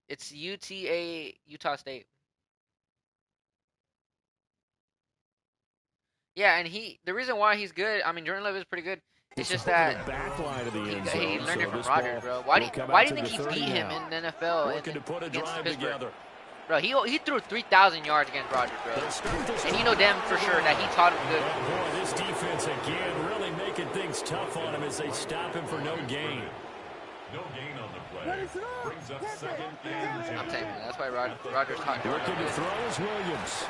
It's UTA, Utah State. Yeah, and the reason why he's good, I mean, Jordan Love is pretty good. It's just that he learned it from Rodgers, bro. Why do you think he beat him in the NFL against Pittsburgh? Bro, he threw 3,000 yards against Rodgers, bro. And you know damn for sure that he taught him good. Boy, this defense again really making things tough on him as they stop him for no gain. No gain on the play. Brings up 2nd and 10. I'm saying, man, that's why Rodgers taught him. Looking to throw is Williams.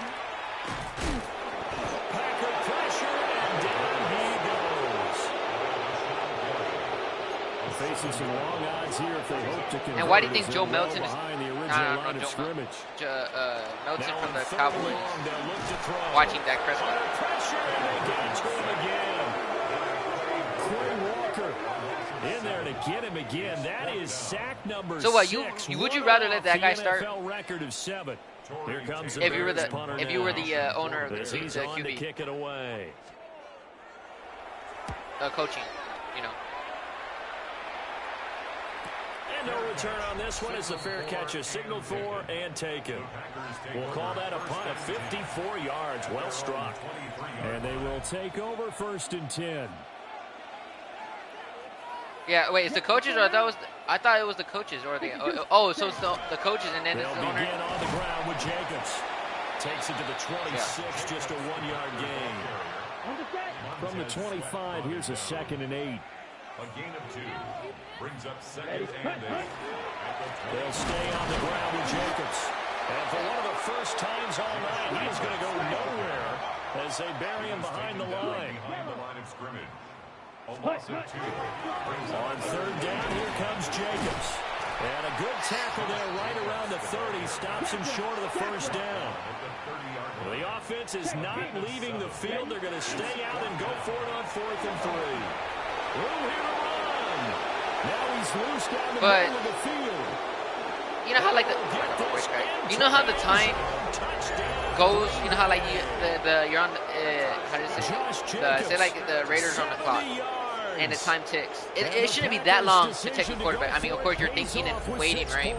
facing some long odds here if they hope to convert. And why do you think Joe Melton is behind the original line of scrimmage? Melton from the Cowboys watching Dak Prescott? Pressure, and they get it to him again. Quay Walker in there to get him again. That is sack number 6. So what? Would you rather let that guy start? NFL record of 7. Here comes If you were the owner of the he's on to QB, kick it away. Coaching, you know. And no return on this one as the fair catch is signaled for and taken. We'll call that a punt of 54 yards. Well struck. And they will take over 1st and 10. Yeah, wait, it's the coaches, or I thought it was the coaches, or the so it's the coaches, and then it's the owner. They'll begin on the ground with Jacobs. Takes it to the 26, just a 1-yard gain. From the 25, here's a 2nd and 8. A gain of 2 brings up 2nd and 8. They'll stay on the ground with Jacobs. And for one of the first times all night, he's going to go nowhere as they bury him behind the line. Behind the line of scrimmage. A loss of 2 brings up On 3rd down, here comes Jacobs. And a good tackle there right around the 30 stops him short of the 1st down. The offense is not leaving the field. They're going to stay out and go for it on 4th and 3. Room here to run. Now he's loose down the middle of the field. You know how like you know how the time goes. You know how like you're on how do you say say like the Raiders are on the clock and the time ticks. It shouldn't be that long to take a quarterback. I mean, of course you're thinking and waiting, right?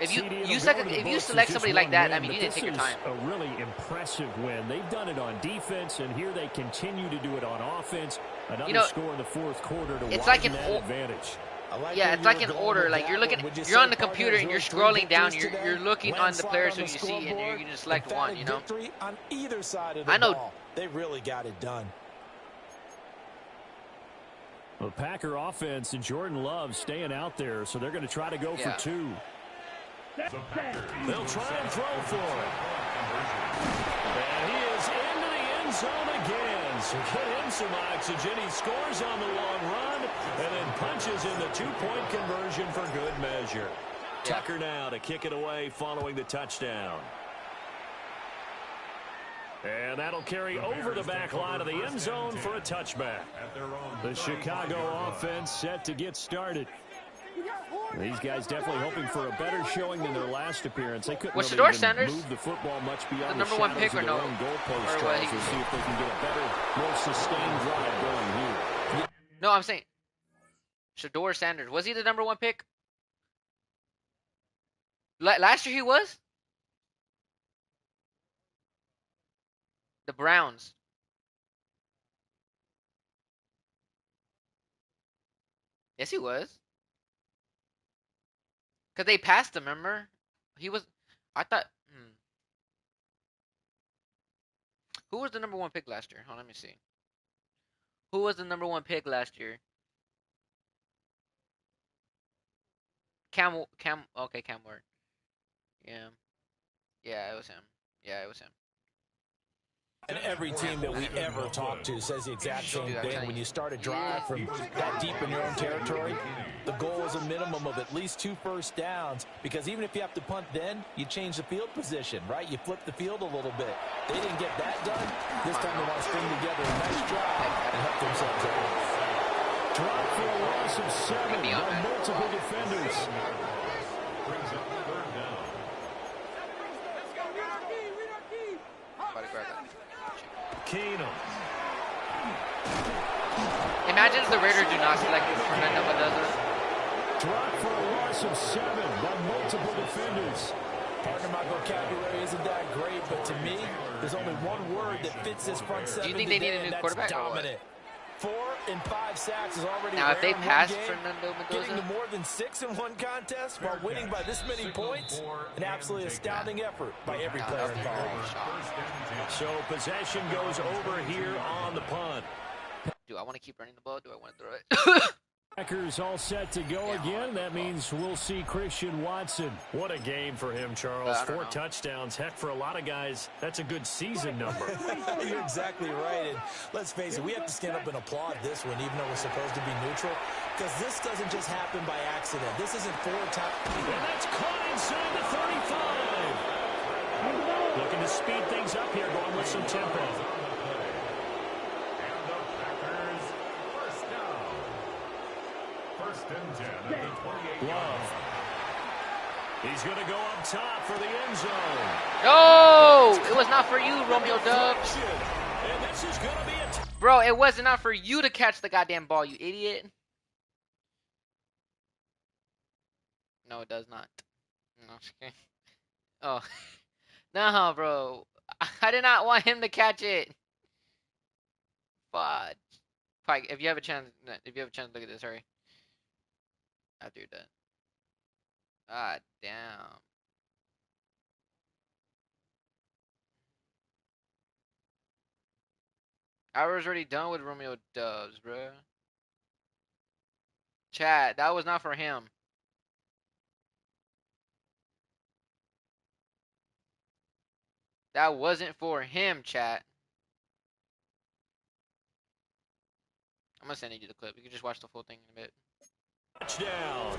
If you select somebody like that, I mean, you didn't take your time. A really impressive win. They've done it on defense, and here they continue to do it on offense. Another score in the 4th quarter to widen that advantage. Yeah, it's like an order. Like you're on the computer and you're scrolling down. You're looking on the players who you see, and you're going to select one. You know. On either side of the ball, they really got it done. The Packer offense and Jordan Love staying out there, so they're going to try to go for 2. They'll try and throw for it. And he is into the end zone again. So get him some oxygen. He scores on the long run and then punches in the 2-point conversion for good measure. Tucker now to kick it away following the touchdown. And that'll carry over the back line of the end zone for a touchback. The Chicago offense set to get started. These guys definitely hoping for a better showing than their last appearance. They couldn't really move the football much beyond the number 1 pick or no? Goalpost tries to see if they can get a better, more sustained drive going here. No, I'm saying Shedeur Sanders. Was he the number 1 pick? Last year he was? The Browns. Yes, he was. Because they passed him, remember? He was... I thought... Who was the number 1 pick last year? Hold on, let me see. Who was the number 1 pick last year? Cam Ward. Yeah. Yeah, it was him. And every team that we ever talk to says the exact same thing. When you start a drive from that deep in your own territory, the goal is a minimum of at least 2 first downs, because even if you have to punt then, you change the field position, right? You flip the field a little bit. They didn't get that done. This time they want to string together a nice drive and help themselves out. Drop for a loss of 7 by multiple defenders. brings up 3rd down. Keenum. Imagine if the Raiders do not select Fernando Mendoza. Drop for a loss of 7 by multiple defenders. Partner, my vocabulary isn't that great, but to me, there's only one word that fits this front 7. Do you think they need a new quarterback? Dominant. 4 and 5 sacks is already now, if they pass game, Fernando Mendoza, getting to more than 6 in one contest while winning by this many points, an absolutely astounding effort by every player involved. So possession goes over here on the punt. Do I want to keep running the ball? Do I want to throw it? Packers all set to go again. That means we'll see Christian Watson. What a game for him, Charles. 4 touchdowns. Heck, for a lot of guys, that's a good season number. You're exactly right. And let's face it, we have to stand up and applaud this one, even though we're supposed to be neutral, because this doesn't just happen by accident. This isn't 4 times. And that's caught inside the 35. Looking to speed things up here, going with some tempo. Love. He's going to go up top for the end zone. No! It was not for you, Romeo Dubs. And this is going to be a... Bro, it was not for you to catch the goddamn ball, you idiot. No, it does not. No, okay. Oh. No, bro. I did not want him to catch it. Fudge. Pike, if you have a chance, look at this, hurry. After you're done. God damn. I was already done with Romeo Dubs, bro. Chat, that was not for him. That wasn't for him, chat. I'm gonna send you the clip. You can just watch the full thing in a bit. Touchdown.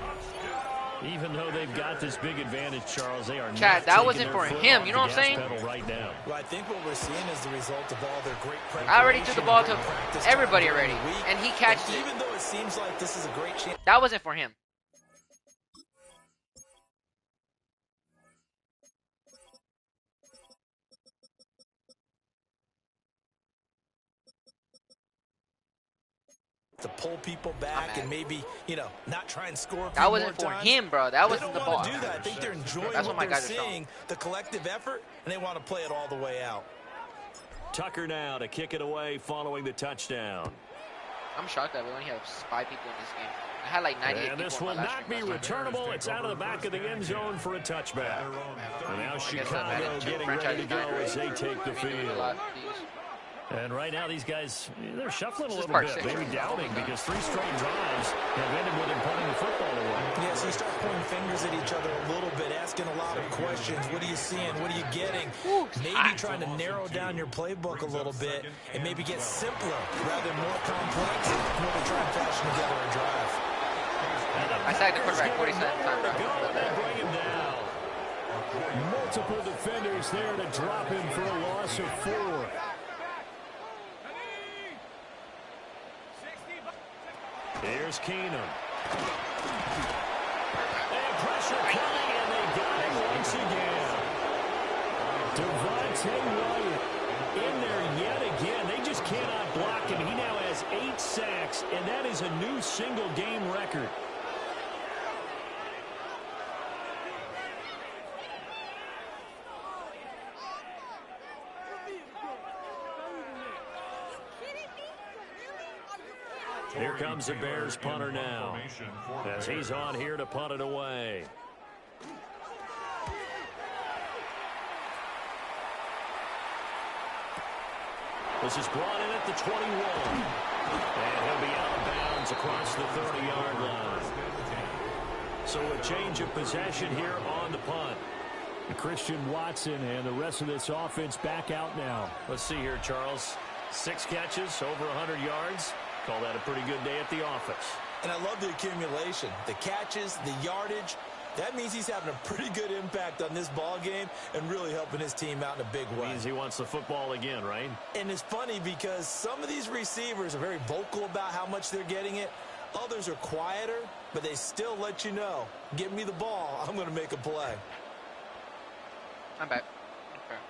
Even though they've got this big advantage, Charles, they are Chad, that wasn't for him. You know what I'm saying? Right now. Well, I think what we're seeing is the result of all their great preparation. I already threw the ball to everybody already, and he catched it. Even though it seems like this is a great chance. That wasn't for him. To pull people back and maybe, you know, not try and score. That wasn't for him, bro. That wasn't the ball. Do that. I think they're enjoying what they're seeing, the collective effort, and they want to play it all the way out. Tucker now to kick it away following the touchdown. I'm shocked that we only have 5 people in this game. I had like 98 and this will not be returnable. It's out of the back of the end zone for a touchback. And now Chicago getting ready to go as they take the field. And right now, these guys, they're shuffling a little bit, maybe doubting, because 3 straight drives have ended with them putting the football away. Yeah, so you start pointing fingers at each other a little bit, asking a lot of questions. What are you seeing? What are you getting? Maybe trying to narrow down your playbook a little bit and maybe get simpler rather than more complex in order to try and fashion together a drive. I sacked the quarterback 47 times. Bring him down. Multiple defenders there to drop him for a loss of 4. Here's Keenum. And pressure coming, and they got him once again. Devontae Wyatt in there yet again. They just cannot block him. He now has 8 sacks, and that is a new single-game record. Here comes the Bears punter now, as he's on here to punt it away. This is brought in at the 21. And he'll be out of bounds across the 30-yard line. So a change of possession here on the punt. Christian Watson and the rest of this offense back out now. Let's see here, Charles. 6 catches, over 100 yards. Call that a pretty good day at the office. And I love the accumulation, the catches, the yardage. That means he's having a pretty good impact on this ball game and really helping his team out in a big way. Means he wants the football again, right? And it's funny because some of these receivers are very vocal about how much they're getting it. Others are quieter, but they still let you know, give me the ball, I'm going to make a play. I'm back. Okay.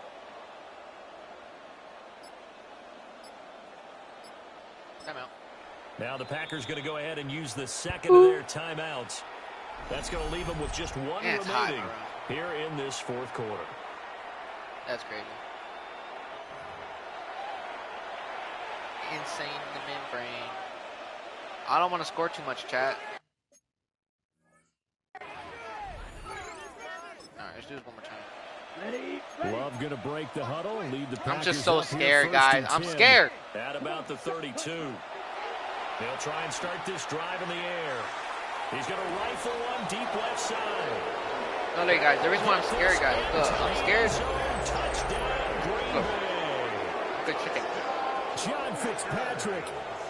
Timeout. Now the Packers going to go ahead and use the second of their timeouts. That's going to leave them with just 1 remaining here in this 4th quarter. That's crazy. Insane in the membrane. I don't want to score too much, chat. Alright, let's do this one more time. Love going to break the huddle, lead the Packers. I'm just so scared, guys. I'm scared. At about the 32. They'll try and start this drive in the air. He's going to rifle one deep left side. No, look, guys. The reason why I'm scared, guys. Look, I'm scared. Touchdown, Green Bay. Good chicken. John Fitzpatrick,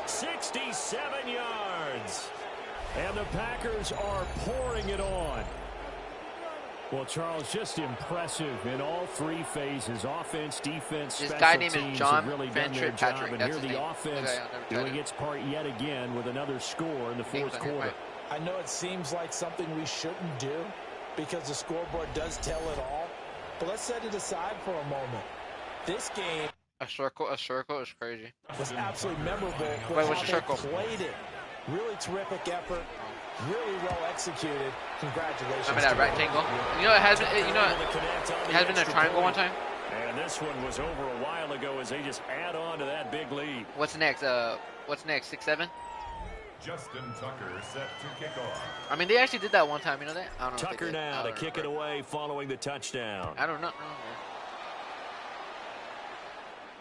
67 yards. And the Packers are pouring it on. Well, Charles, just impressive in all three phases. Offense, defense, This special guy named teams is John have really done their job. Fitzpatrick. And That's here his the name. offense Okay, I've never tried doing it. its part yet again with another score in the fourth quarter. I know it seems like something we shouldn't do because the scoreboard does tell it all. But let's set it aside for a moment. This game... A circle is crazy. ...was absolutely memorable for Wait, how what's a circle? they played it. Really terrific effort. Really well executed. Congratulations. Remember that rectangle? You know, it has been a triangle one time. And this one was over a while ago as they just add on to that big lead. What's next? 6-7? Justin Tucker set to kick off. I mean, they actually did that one time. You know that? I don't know. Tucker now to kick it away following the touchdown. I don't know.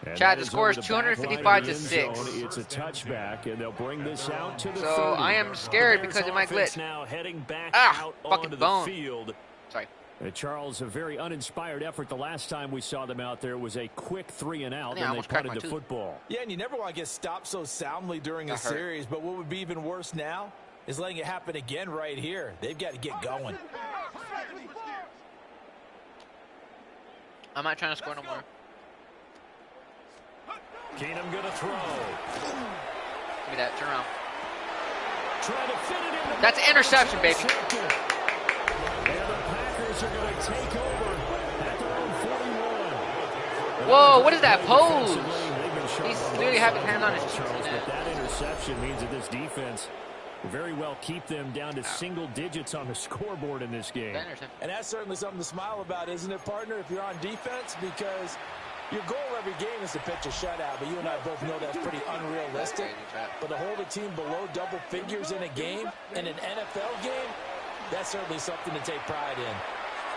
And Chad, that the is score is over the back line 255 of to the 6. end zone. It's a touchback, and they'll bring this out to the 30. So I am scared Bears because it might offense glitch. now heading back out fucking onto bone. the field. Sorry. Charles, a very uninspired effort. The last time we saw them out there was a quick 3 and out, Yeah, I and they almost cracked punted my the tooth. football. Yeah, and you never want to get stopped so soundly during a That hurt. series. But what would be even worse now is letting it happen again right here. They've got to get going. I'm not trying to score no more. Keenum going to throw. Give me that. Turn around. Trying to fit it in. That's an interception, baby. And the Packers are going to take over at their own 41. Whoa, what is that pose? Defensively, they've been sharp He's on clearly both having sides, hands on his cheeks. Charles, but that interception means that this defense will very well keep them down to single digits on the scoreboard in this game. That interception. And that's certainly something to smile about, isn't it, partner, if you're on defense? Because your goal every game is to pitch a shutout, but you and I both know that's pretty unrealistic. But to hold a team below double figures in a game, in an NFL game, that's certainly something to take pride in.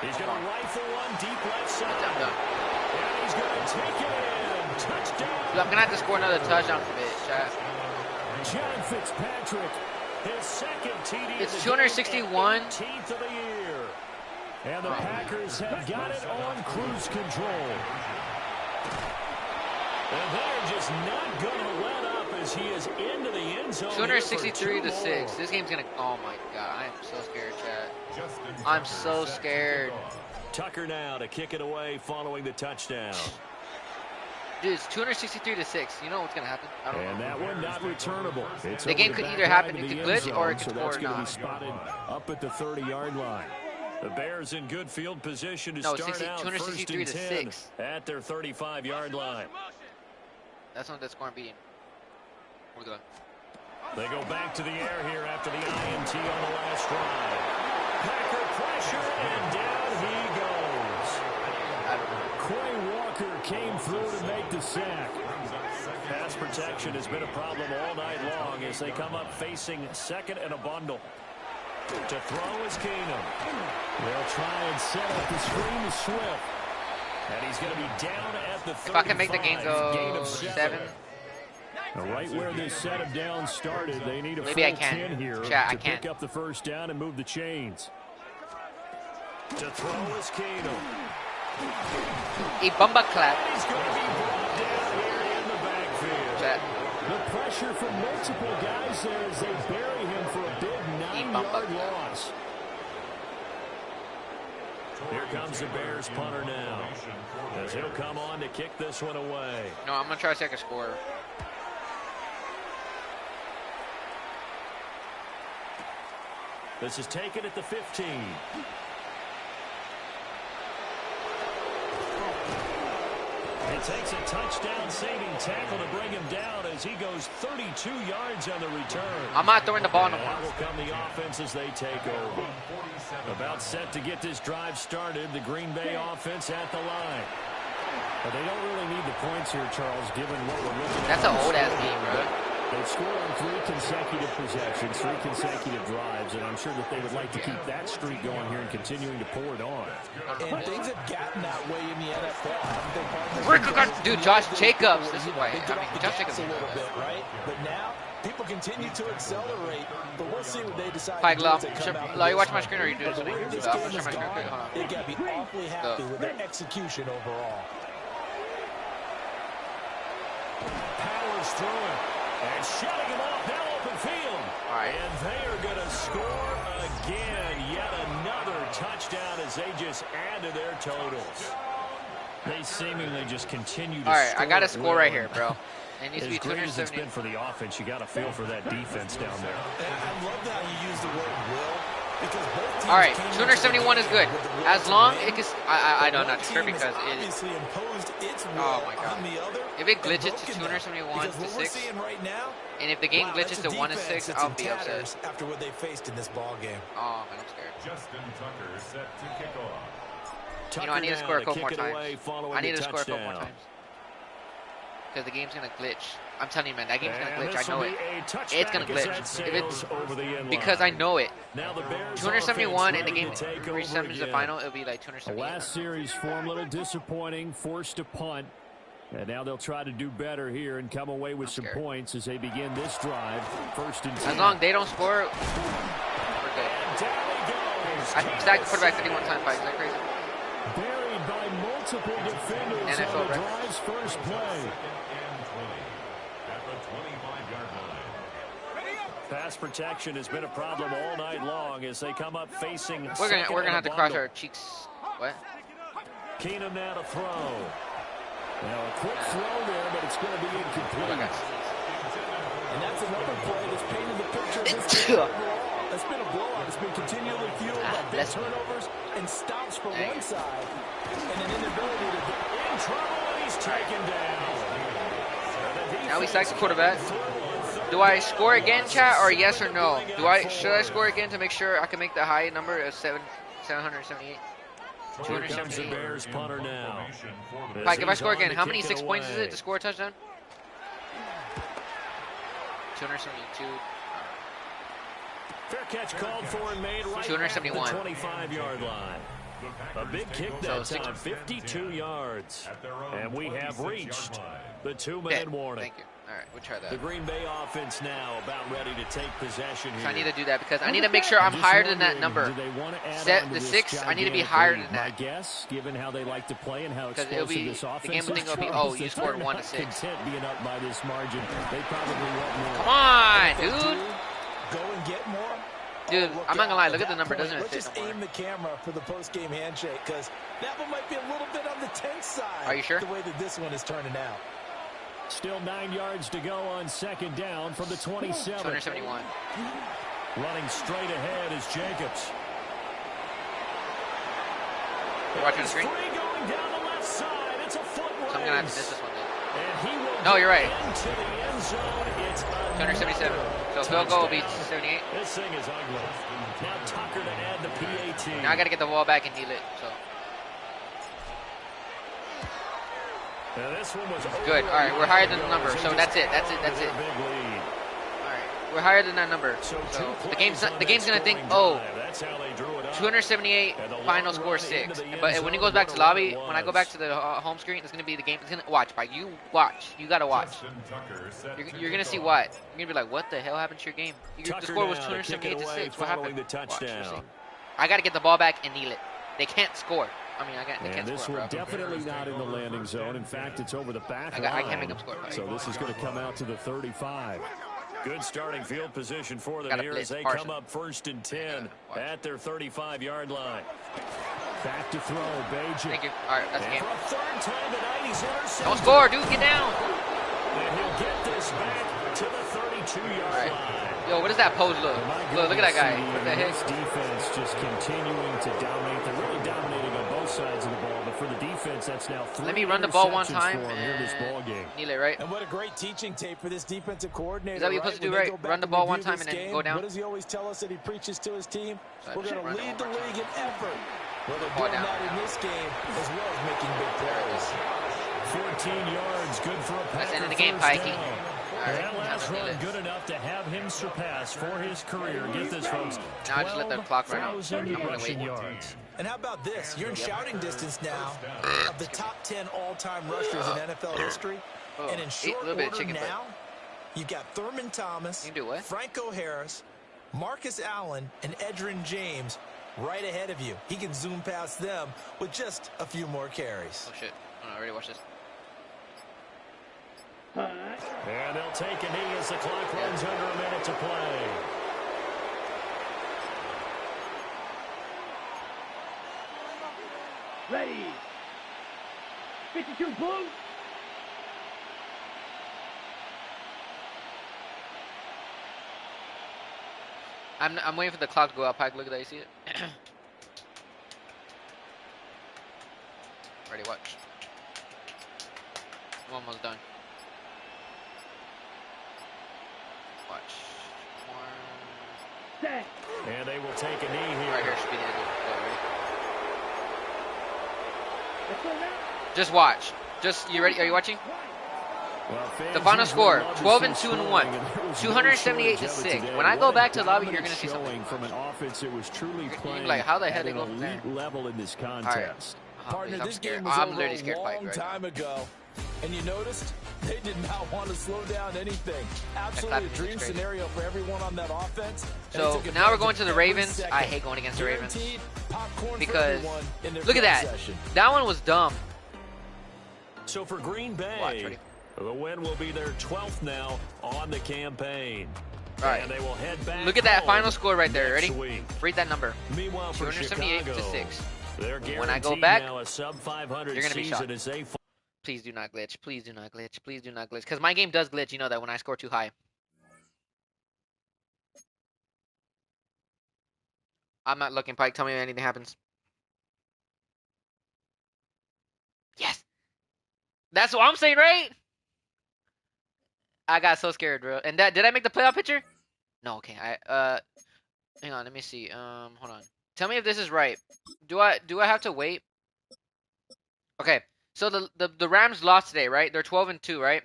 He's going to rifle one deep left side. I'm done. And he's going to take it in. Touchdown. I'm going to have to score another touchdown for this, Chad. John Fitzpatrick, his second TD. It's 261. 18th of the year. And the Packers have got it on cruise control. And they're just not going to let up as he is into the end zone. 263 to 6. This game's going to... Oh, my God. I am so scared, Chad. I'm so scared. Tucker now to kick it away following the touchdown. Dude, it's 263 to 6. You know what's going to happen? I don't And know. that one not returnable. It's The over game the could back either line happen, of it the could end glitch, or it zone, could so that's score going to be not. spotted up at the 30-yard line. The Bears in good field position to No, start out first 263 and to 10 6. at their 35-yard line. That's not the score I'm beating. We're good. They go back to the air here after the INT on the last drive. Packer pressure, and down he goes. Quay Walker came through to make the sack. Pass protection has been a problem all night long as they come up facing second and a bundle. To throw is Keenum. They'll try and set up the screen to Swift. And he's going to be down at the 35. If I can make the game Gain go of 7. Right where this set of downs started, they need a Maybe full I can. 10 here Chat, I to can. pick up the first down and move the chains. To throw is Keenum. A bumba clap. He's going to be brought down here in the backfield. Chat. The pressure from multiple guys there as they bury him for a big 9-yard loss. Here comes the Bears punter now as he'll come on to kick this one away. No, I'm going to try to take a score. This is taken at the 15. It takes a touchdown-saving tackle to bring him down as he goes 32 yards on the return. I'm not throwing the ball no And more. that will come the offense as they take over. About set to get this drive started, the Green Bay offense at the line. But they don't really need the points here, Charles, given what we're looking at. That's an old-ass game, bro. They've scored on 3 consecutive possessions, 3 consecutive drives, and I'm sure that they would like to keep that streak going here and continuing to pour it on. And things have gotten that way in the NFL, haven't they, partner? Dude, Josh Jacobs. This is why. They get I mean, off the Josh gas Jacobs. a little bit, right? But now People continue to accelerate, but we'll see what they decide Pike, to do Law. as they come out. Law, you watch my screen or you do this? The way this I'm game gonna share has my screen quick. gone, Hold on. they got to be awfully happy with their execution overall. Powers through it. And shutting him off now open field. All right. And they are going to score again. Yet another touchdown as they just add to their totals. They seemingly just continue to All right, score. I got a score right here, bro. It needs to be As great as it's 270. been for the offense, you got to feel for that defense down there. And I love how you use the word will, because both teams All right, came 271 is good. As long it can. I know, not sure because it. obviously imposed its will Oh my God. on the other. If it and glitches to broken them. 271 Because to what we're 6, seeing right now, and if the game wow, glitches that's to a 1 to defense 6, that's I'll in be upset. tatters after what they faced in this ball game. Oh man, I'm scared. Justin Tucker set to kick off. You know, I need to score a couple more Kick it away times. following I need the to score a couple more touchdown. times. Because the game's gonna glitch. I'm telling you, man, that game's gonna And glitch. this I know will it. be a touchback It's gonna as glitch. that If it's sails over the end because I line. know it. Now the Bears 271 offense and the game ready to take over resumes the again. final, it'll be like The 278. last series form a little disappointing, forced to punt. And now they'll try to do better here and come away with some scared. points as they begin this drive. First and 10. As long as they don't score, we're good. Down he goes. I sacked the quarterback 51 times. Is that crazy? Buried by multiple defenders NFL on the record. drive's first play. Pass protection has been a problem all night long as they come up facing. We're gonna have to cross our cheeks. What? Keenum now to throw. Now a quick throw there, but it's going to be incomplete. And that's another play that's painted the picture of this game overall. It's been a blowout. It's been continually fueled by big turnovers and stops from one side and an inability to get In trouble and he's taken down. Now we sacked the quarterback. Do I score again, chat, or yes or no? Should I score again to make sure I can make the high number of 778? Here comes the Bears punter now. Like, if I score again, how many 6 points is it to score a touchdown? 272. Fair catch called for and made right 271. at the 25-yard line. A big kick that time, 52 yards. And we have reached the 2-minute warning. Thank you. All right, we'll try that. The Green Bay offense now about ready to take possession here. So I need to do that because I need to make sure I'm higher than that number. Do they want to add Set on to the this 6, I need to be higher than My that. guess, given how they like to play and how Because it'll explosive be, this the offense game is, thing will be, Charles, oh, you that scored they're 1 to not 6. content being up by this margin. They probably want more. Come on, dude. go and get more. Dude, look I'm not gonna lie. out. Look at the That number. point, Doesn't even let's fit just no more. aim the camera for the post-game handshake, because that one might be a little bit on the tense side. Are you sure? The way that this one is turning out. Still 9 yards to go on second down from the 27. 271. Running straight ahead is Jacobs. You watching the screen? Three going down the left side. It's a foot race. So I'm gonna have to miss this one then. And he will No, you're right. into the end zone. It's 277. So field goal will be 78. This thing is ugly. Now Tucker to add the PAT. Now I gotta get the ball back and kneel it. So Now this one was good. All right, we're higher than the number. So that's it. That's it. That's it. Big lead. All right, we're higher than that number. So the game's gonna think, oh, That's how they drew it up. 278, final score 6. But when it goes back to lobby, when I go back to the home screen, it's gonna be the game. It's gonna watch. By you watch. You gotta watch. You're gonna see what. You're gonna be like, what the hell happened to your game? The score was 278 to 6. What happened? The touchdown. I gotta get the ball back and kneel it. They can't score. I mean, they And can't this score, one bro. definitely not in the landing zone. In fact, it's over the back I can't line. make them score. So this is going to come out to the 35. Good starting field position for them Gotta here blitz as they Parson. come up 1st and 10 at their 35-yard line. Back to throw, Bajan. Thank you. All right, that's the And game. for a third time tonight, he's intercepted. Don't score, dude. Get down. And he'll get this back to the 32-yard All right. line. Yo, what does that pose look? Look at that guy. What What the heck? This defense just continuing to dominate. They're really dominating on both sides of the ball. But for the defense, that's now 3 Let me run the ball one interceptions time for 'em here in this ball and game. kneel it, right? And what a great teaching tape for this defensive coordinator. Is that what you're supposed to do, When they right? go back Run the and ball one review time this and then game, go down? What does he always tell us that he preaches to his team? So I We're just going to run it lead one the more league in effort. Well, they're Ball doing down. that in this game as well as making big plays. 14 yards, good for a That's the Packer end of the game, first Pikey. down. All right, That now last let's kneel run it. good enough to have him surpass for his career. Get this, folks. Now I just let the clock run out. 12,000 I'm gonna rushing wait. yards. And how about this? You're in shouting distance now of the top 10 all-time rushers in NFL history. And in Ate a short little bit of order chicken, but- now, You've got Thurman Thomas, You can do what? Franco Harris, Marcus Allen, and Edgerrin James right ahead of you. He can zoom past them with just a few more carries. Oh, shit. Oh, I already watched this. And they'll take a knee as the clock runs under a minute to play. Ready. 52 blue. I'm waiting for the clock to go out, Pike. Look at that. You see it? Ready, watch. I'm almost done. Watch. Set. And they will take a knee here. Right here should be the end of it. Let's go now. Just watch. Just, you ready? Are you watching? Well, The final fans score, would love to 12 see and 2 and scoring, 1. and there was no 278 to shortage of it 6. today. When I go What a back to the lobby, you're dominant going to see something. showing from an offense that was truly You're playing like, how the hell at they an go from there? elite level in this contest. Partner, I'm this scared. game was I'm over literally a scared, Pike, long right time now. ago. And you noticed they did not want to slow down anything. Absolutely a music's dream crazy. scenario for everyone on that offense. And So they took now we're advantage going of to the every Ravens. second. I hate going against the Ravens. Guaranteed popcorn for Because, everyone in their look at that. possession. That one was dumb. So for Green Bay, Watch, ready? the win will be their 12th now on the campaign. All right. And they will head back Look at that home final score right there. next Ready? week. Read that number. Meanwhile, for 278 to Chicago, 6. they're When I go guaranteed back, now a sub-500 you're gonna be season shocked. as they fall. Please do not glitch. Please do not glitch. Please do not glitch. Because my game does glitch. You know that when I score too high. I'm not looking, Pike. Tell me if anything happens. Yes. That's what I'm saying, right? I got so scared, bro. And that, did I make the playoff picture? No, okay. Hang on, let me see. Hold on. Tell me if this is right. Do I have to wait? Okay. So the Rams lost today, right? They're 12 and 2, right?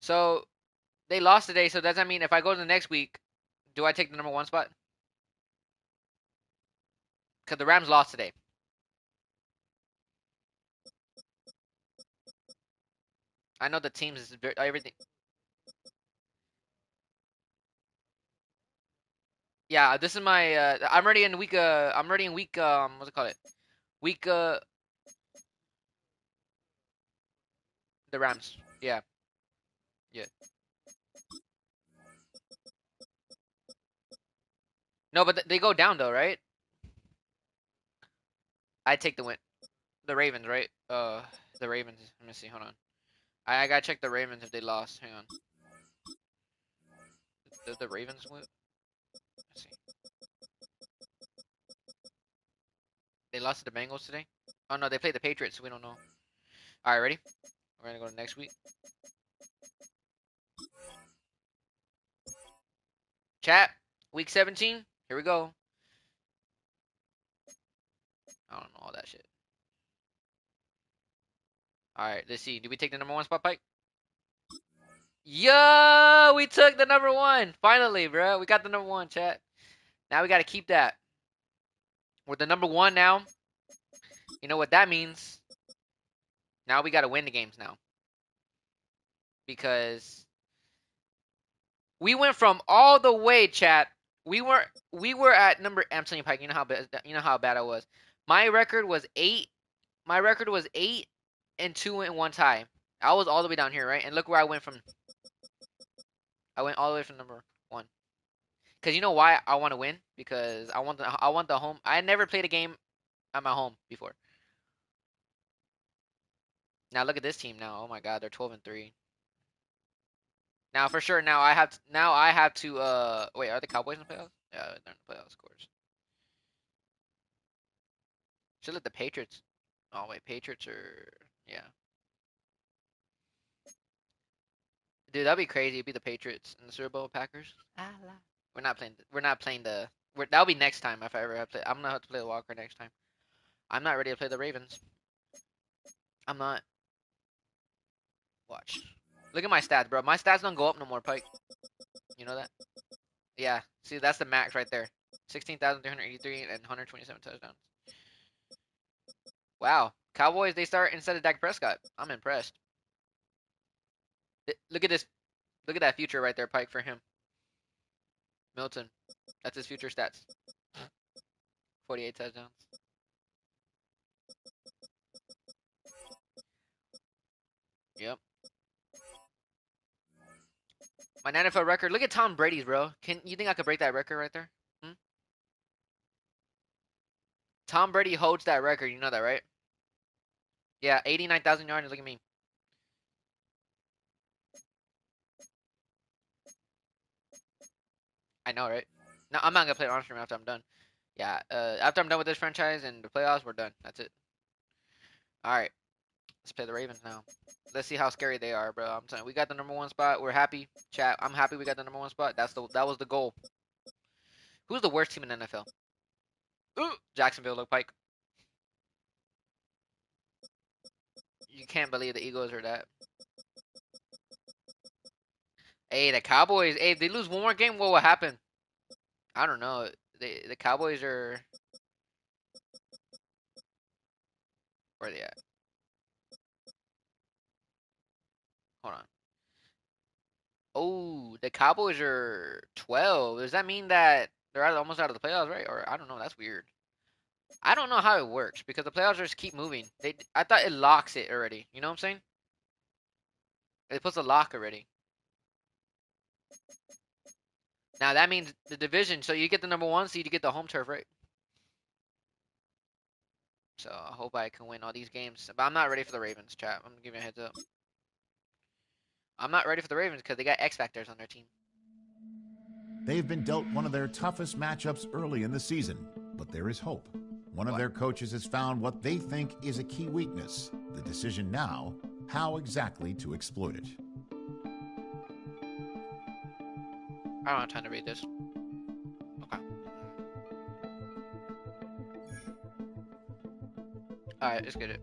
So they lost today, so does that mean if I go to the next week, do I take the number 1 spot? Because the Rams lost today. I know the teams is everything. Yeah, this is my. I'm already in week. I'm already in week. What's it called? Week. The Rams. Yeah. Yeah. No, but they go down though, right? I take the win. The Ravens, right? The Ravens. Let me see. Hold on. I gotta check the Ravens if they lost. Hang on. Did the Ravens win? Let's see. They lost to the Bengals today? Oh no, they played the Patriots, so we don't know. Alright, ready? We're gonna go to next week. Chat, week 17. Here we go. I don't know all that shit. Alright, let's see. Did we take the number 1 spot, Pike? Yo, we took the number 1. Finally, bro. We got the number 1, chat. Now we got to keep that. We're the number 1 now. You know what that means? Now we got to win the games now. Because we went from all the way, chat. We were at number. I'm telling you, Pike. You know how bad I was. My record was 8. My record was 8 and 2 and 1 tie. I was all the way down here, right? And look where I went from. I went all the way from number 1. Cause you know why I want to win? Because I want the home. I never played a game at my home before. Now look at this team now. Oh my God, they're 12 and 3. Now for sure. Now I have to. Wait, are the Cowboys in the playoffs? Yeah, they're in the playoffs, of course. Should let the Patriots. Oh wait, Patriots are yeah. Dude, that'd be crazy. It'd be the Patriots and the Super Bowl Packers. We're not playing. We're not playing the. That'll be next time if I ever have to play. I'm gonna have to play the Walker next time. I'm not ready to play the Ravens. I'm not. Watch. Look at my stats, bro. My stats don't go up no more, Pike. You know that? Yeah. See, that's the max right there. 16,383 and 127 touchdowns. Wow. Cowboys, they start instead of Dak Prescott. I'm impressed. Look at this. Look at that future right there, Pike, for him. Milton. That's his future stats. 48 touchdowns. Yep. My NFL record. Look at Tom Brady's, bro. Can you think I could break that record right there? Hmm? Tom Brady holds that record. You know that, right? Yeah, 89,000 yards. Look at me. I know, right? No, I'm not gonna play on stream after I'm done. Yeah, after I'm done with this franchise and the playoffs, we're done. That's it. All right, let's play the Ravens now. Let's see how scary they are, bro. I'm telling you, we got the number 1 spot. We're happy, chat. I'm happy we got the number 1 spot. That was the goal. Who's the worst team in the NFL? Ooh, Jacksonville. Look, Pike. You can't believe the Eagles are that. Hey, the Cowboys. Hey, if they lose one more game, what will happen? I don't know. The Cowboys are. Where are they at? Hold on. Oh, the Cowboys are 12. Does that mean that they're almost out of the playoffs, right? Or I don't know. That's weird. I don't know how it works because the playoffs just keep moving. I thought it locks it already. You know what I'm saying? It puts a lock already. Now that means the division. So you get the number 1 seed, you get the home turf, right? So I hope I can win all these games. But I'm not ready for the Ravens, chat. I'm gonna give you a heads up. I'm not ready for the Ravens because they got X Factors on their team. They've been dealt one of their toughest matchups early in the season, but there is hope. One of their coaches has found what they think is a key weakness. The decision now, how exactly to exploit it. I don't have time to read this. Okay. Alright, let's get it.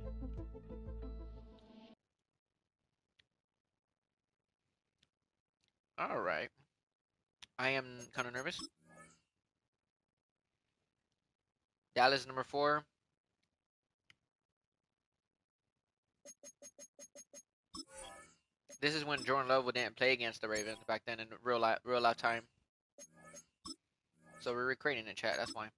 Alright. I am kind of nervous. Dallas number 4. This is when Jordan Love didn't play against the Ravens back then in real life time. So we're recreating the chat, that's why.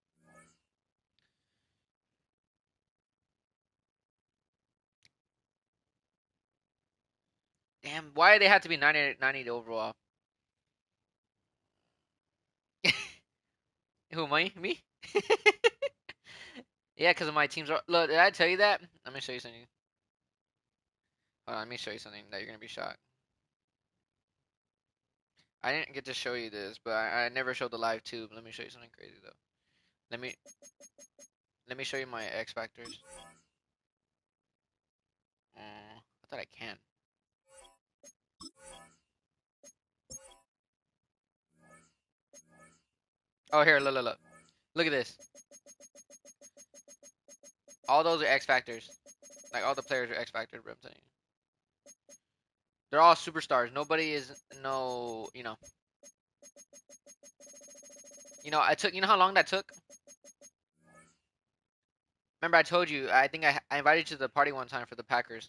Damn, why they have to be 90 overall? Who am I? Me? Yeah, because of my teams. Look, did I tell you that? Let me show you something. Hold on, let me show you something that you're going to be shocked. I didn't get to show you this, but I never showed the live tube. Let me show you something crazy, though. Let me show you my X Factors. I thought I can. Oh, here, look. Look at this. All those are X Factors. Like, all the players are X Factors, bro, I'm telling you. They're all superstars. Nobody is, no, you know. You know, you know how long that took? Remember I told you, I think I invited you to the party one time for the Packers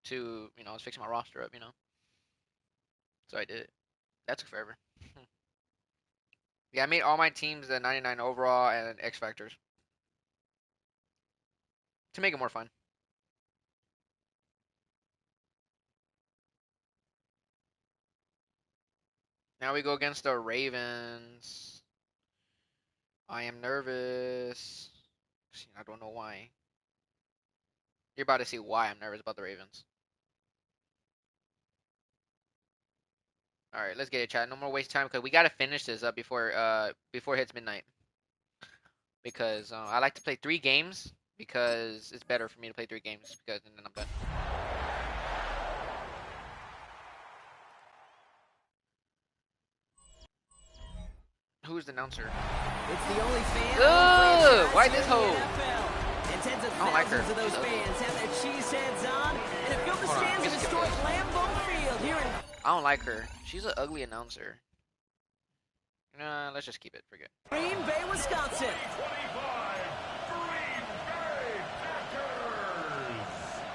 to, you know, I was fixing my roster up, you know. So I did it. That took forever. Yeah, I made all my teams the 99 overall and X Factors. To make it more fun. Now we go against the Ravens. I am nervous. I don't know why. You're about to see why I'm nervous about the Ravens. All right, let's get it, chat. No more waste time because we gotta finish this up before it hits midnight. Because I like to play 3 games because it's better for me to play 3 games because then I'm done. Who's the announcer? It's the only fan. Ugh, why this hoe? And tens of I don't like her. thousands of those fans have their cheese heads on and have filled the stands at historic Lambeau Field here in. I don't like her. She's an ugly announcer. Nah, let's just keep it. Forget. Green Bay, Wisconsin.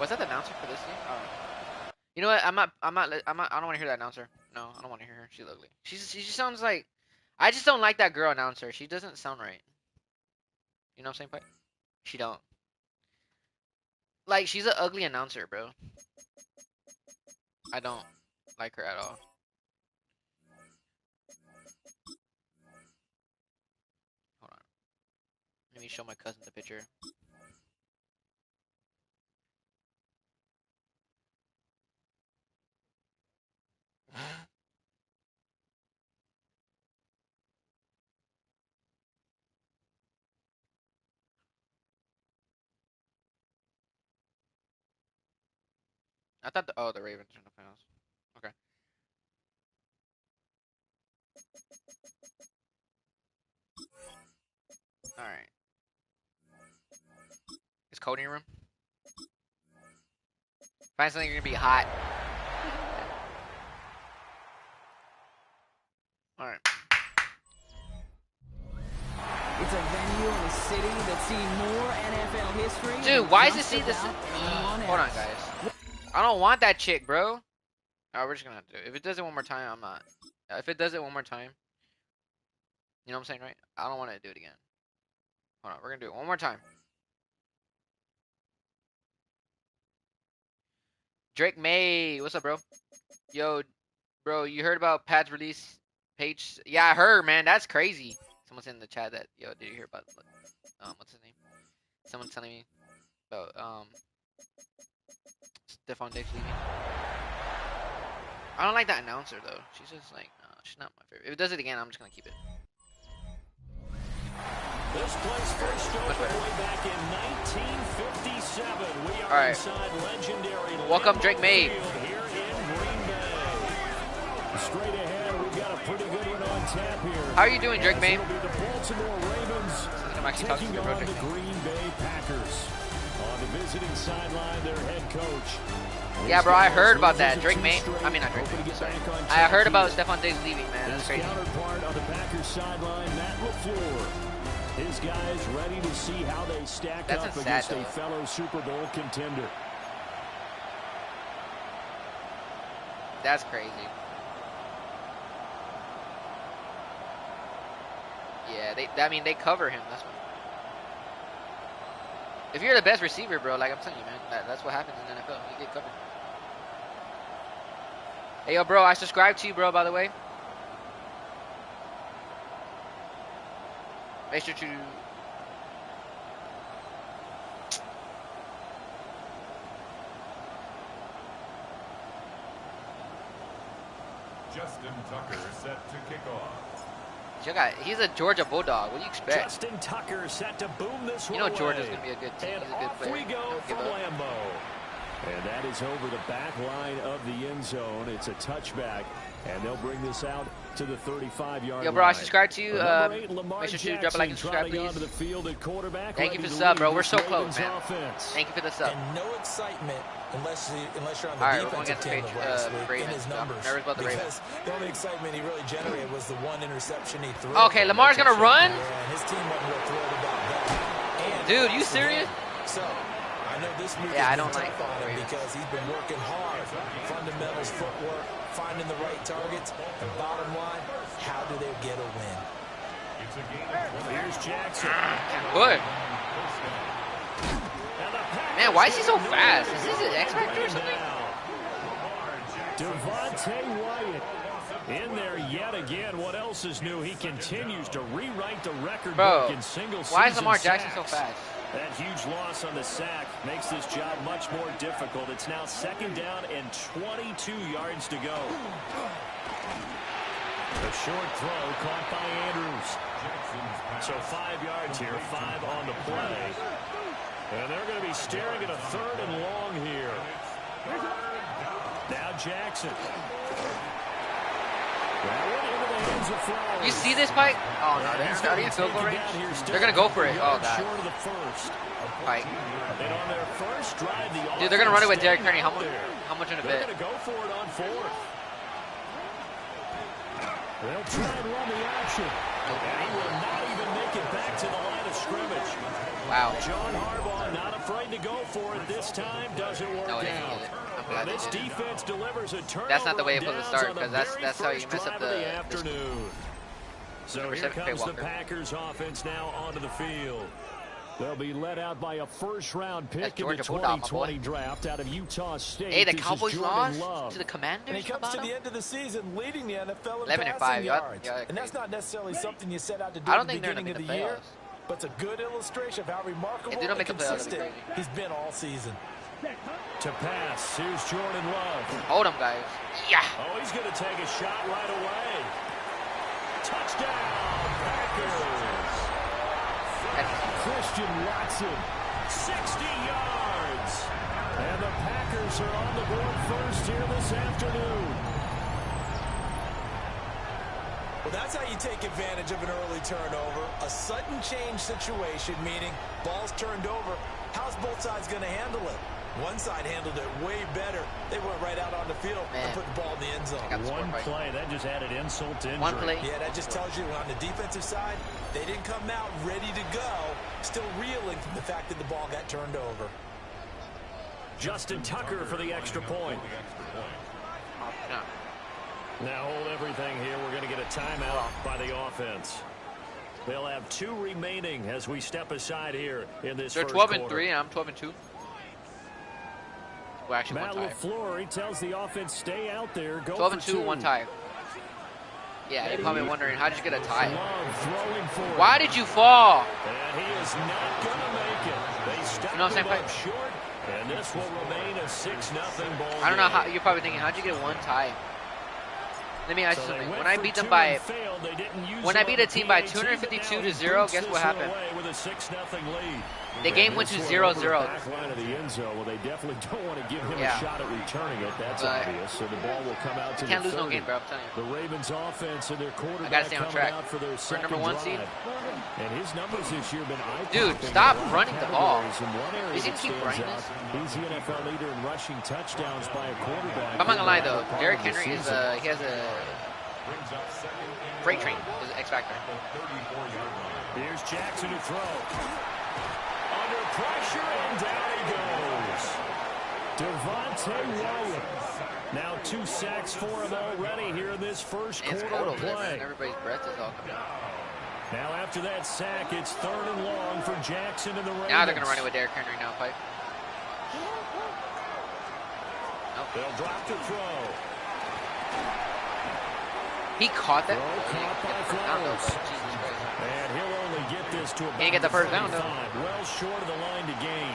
Was that the announcer for this game? Oh. You know what? I don't want to hear that announcer. No, I don't want to hear her. She's ugly. She just sounds like. I just don't like that girl announcer. She doesn't sound right. You know what I'm saying, Pipe? She don't. Like, she's an ugly announcer, bro. I don't like her at all. Hold on. Let me show my cousin the picture. I thought the Ravens are in the finals. Okay. All right. Is Cody in the room? Find something you're gonna be hot. All right. It's a venue in a city that's seen more NFL history. Dude, why is this? Hold on, guys. I don't want that chick, bro. Oh, we're just gonna have to do it. If it does it one more time, I'm not. If it does it one more time, you know what I'm saying, right? I don't want to do it again. Hold on, we're gonna do it one more time. Drake May, what's up, bro? Yo, bro, you heard about Pat's release page? Yeah, I heard, man. That's crazy. Someone's in the chat that, yo, did you hear about what's his name? Someone's telling me about Stephon Diggs leaving. I don't like that announcer though. She's just like, no, she's not my favorite. If it does it again, I'm just gonna keep it. This place first opened way back in 1957. We are All right. inside legendary Welcome, Drake May. Field here in Green Bay. Straight ahead, we've got a pretty good one on tap here. How are you doing, Drake May? It'll be the Baltimore Ravens I'm actually talking taking to on the Green Bay Packers. On the visiting sideline, their head coach. Yeah, bro, I heard about that. Drake May. I mean, not Drake May. Sorry. I heard about Stephon Diggs leaving, man. That's crazy. Counterpart on the Packers sideline, Matt LaFleur. His guys ready to see how they stack up against a fellow Super Bowl contender. That's crazy. Yeah, they cover him. That's what. If you're the best receiver, bro, like I'm telling you, man, that's what happens in the NFL. You get covered. Hey, yo, bro, I subscribed to you, bro, by the way. Make sure to... Justin Tucker set to kick off. He's a Georgia Bulldog. What do you expect? Justin Tucker set to boom this one. You know Georgia's going to be a good team. And He's a good off player. we go from Lambeau. And that is over the back line of the end zone. It's a touchback. And they'll bring this out to the 35-yard line. Yo, bro, I subscribe to you. Make sure to drop a like and subscribe, please. The field at Thank you for the sub, bro. We're so close, man. Thank you for the sub. And no excitement unless you're on the All right, defensive team last week in his numbers. Nervous about the Ravens. The only excitement he really generated was the one interception he threw. Okay, Lamar's going to run? And his team wasn't real thrilled about that. Dude, you serious? So, I know this week I has don't been like tough on him because he's been working hard. Fundamentals, footwork, finding the right targets. And bottom line, how do they get a win? Here's Jackson. Good. Man, why is he so fast? Is this an X Factor or something? Devontae Wyatt in there yet again. What else is new? He continues to rewrite the record book in single season. Why is Lamar Jackson sacks. so fast? That huge loss on the sack makes this job much more difficult. It's now second down and 22 yards to go. A short throw caught by Andrews. So 5 yards here, 5 on the play. And they're going to be staring at a third and long here. Now Jackson. You see this, Pike? Oh, no, they're in field goal range. They're going to go for it. Oh, God. Pike. Dude, they're going to run it with Derrick Henry. How much in a bit? They're going to go for it on fourth. They'll try and run the action. And he will not even make it back to the line of scrimmage. Wow. John Harbaugh not afraid to go for it this time. Doesn't work out. I'm glad This they did. defense delivers a turnover. That's not the way on you're supposed to downs start, on the because very that's how you first mess up drive of the afternoon. So Number here 7, comes the Walker. Packers offense now onto the field. They'll be led out by a first-round pick in the Georgia Bulldog, my 2020 draft out of Utah State. Hey, the This is Cowboys Jordan lost Love. to the Commanders. And he comes to the end of the season leading the NFL in 11 and passing 5. yards. Yeah, and that's not necessarily something you set out to do I at don't the think they're beginning gonna of make the the year. playoffs. But it's a good illustration of how remarkable If they don't and make the playoffs, that'd be consistent crazy. he's been all season. To pass, here's Jordan Love. Hold him, guys. Yeah. Oh, he's going to take a shot right away. Touchdown, Packers. Christian Watson. 60 yards. And the Packers are on the board first here this afternoon. Well, that's how you take advantage of an early turnover. A sudden change situation, meaning ball's turned over. How's both sides going to handle it? One side handled it way better. They went right out on the field and put the ball in the end zone. One play, that just added insult to injury. One play. Yeah, that just tells you on the defensive side, they didn't come out ready to go, still reeling from the fact that the ball got turned over. Justin Tucker for the extra point. Now hold everything here. We're going to get a timeout by the offense. They'll have 2 remaining as we step aside here in this They're first 12 quarter. and 3, and I'm 12 and 2. Well, actually, Matt one tie. LaFleur, he tells the offense, stay out there, go 12 for and 2, 2. one tie. Yeah, you're probably wondering, how did you get a tie? Love throwing for it. Why did you fall? And he is not going to make it. They stepped You know what I'm him saying, up short, and this will remain a 6-0 ball I don't know game. how. You're probably thinking, how'd you get one tie? Let me ask you So they something. went When I for beat them 2 by, and failed. They didn't use when it I on beat the a team by PAT, but 252 now to he 0, boots guess this what one happened? away with a 6-0 lead. The game went to This one 0-0. over the back line of the end zone. Well, they definitely don't want to give him Yeah. a shot at returning it. That's But obvious. So the ball will come out to Can't the lose no 30. game, bro. I'm telling you. The Ravens offense and their I gotta quarterback stay on coming track. out for their For second number 1 drive. seed. And his numbers this year have been eye-popping. Dude, in stop a lot of running the ball. categories. In one area Is he that keep stands running out, this? he's the NFL leader in rushing touchdowns by a quarterback. I'm not gonna lie though, Part of Derrick the Henry is season. he has a freight train. Is an X factor. Here's Jackson to throw. Under pressure, and down he goes. Devontae Wyatt. Now 2 sacks for him already here in this first It's quarter cold of over there, man. play. Everybody's breath is all coming out. Now after that sack, it's 3rd and long for Jackson and the Ravens. Now they're gonna run it with Derrick Henry now, Pipe. They'll drop to throw. He caught that. Caught by Flowers. And he'll only get this to about He didn't get the first down, though. 35, well short of the line to gain.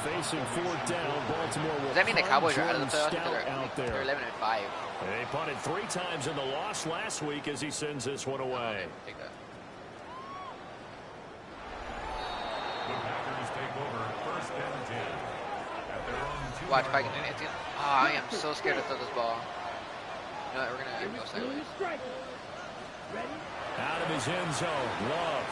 Facing 4th down, Baltimore will Does that mean the punt. Cowboys are out of the Jordan playoffs? Stout out They're there. 11 and 5. They punted 3 times in the loss last week as he sends this one away. Take that. The Packers take over 1st and 10 at their own 2-yard Watch Pike. line. I am so scared to throw this ball. You know what, we're gonna go sideways. Out of his end zone, Love.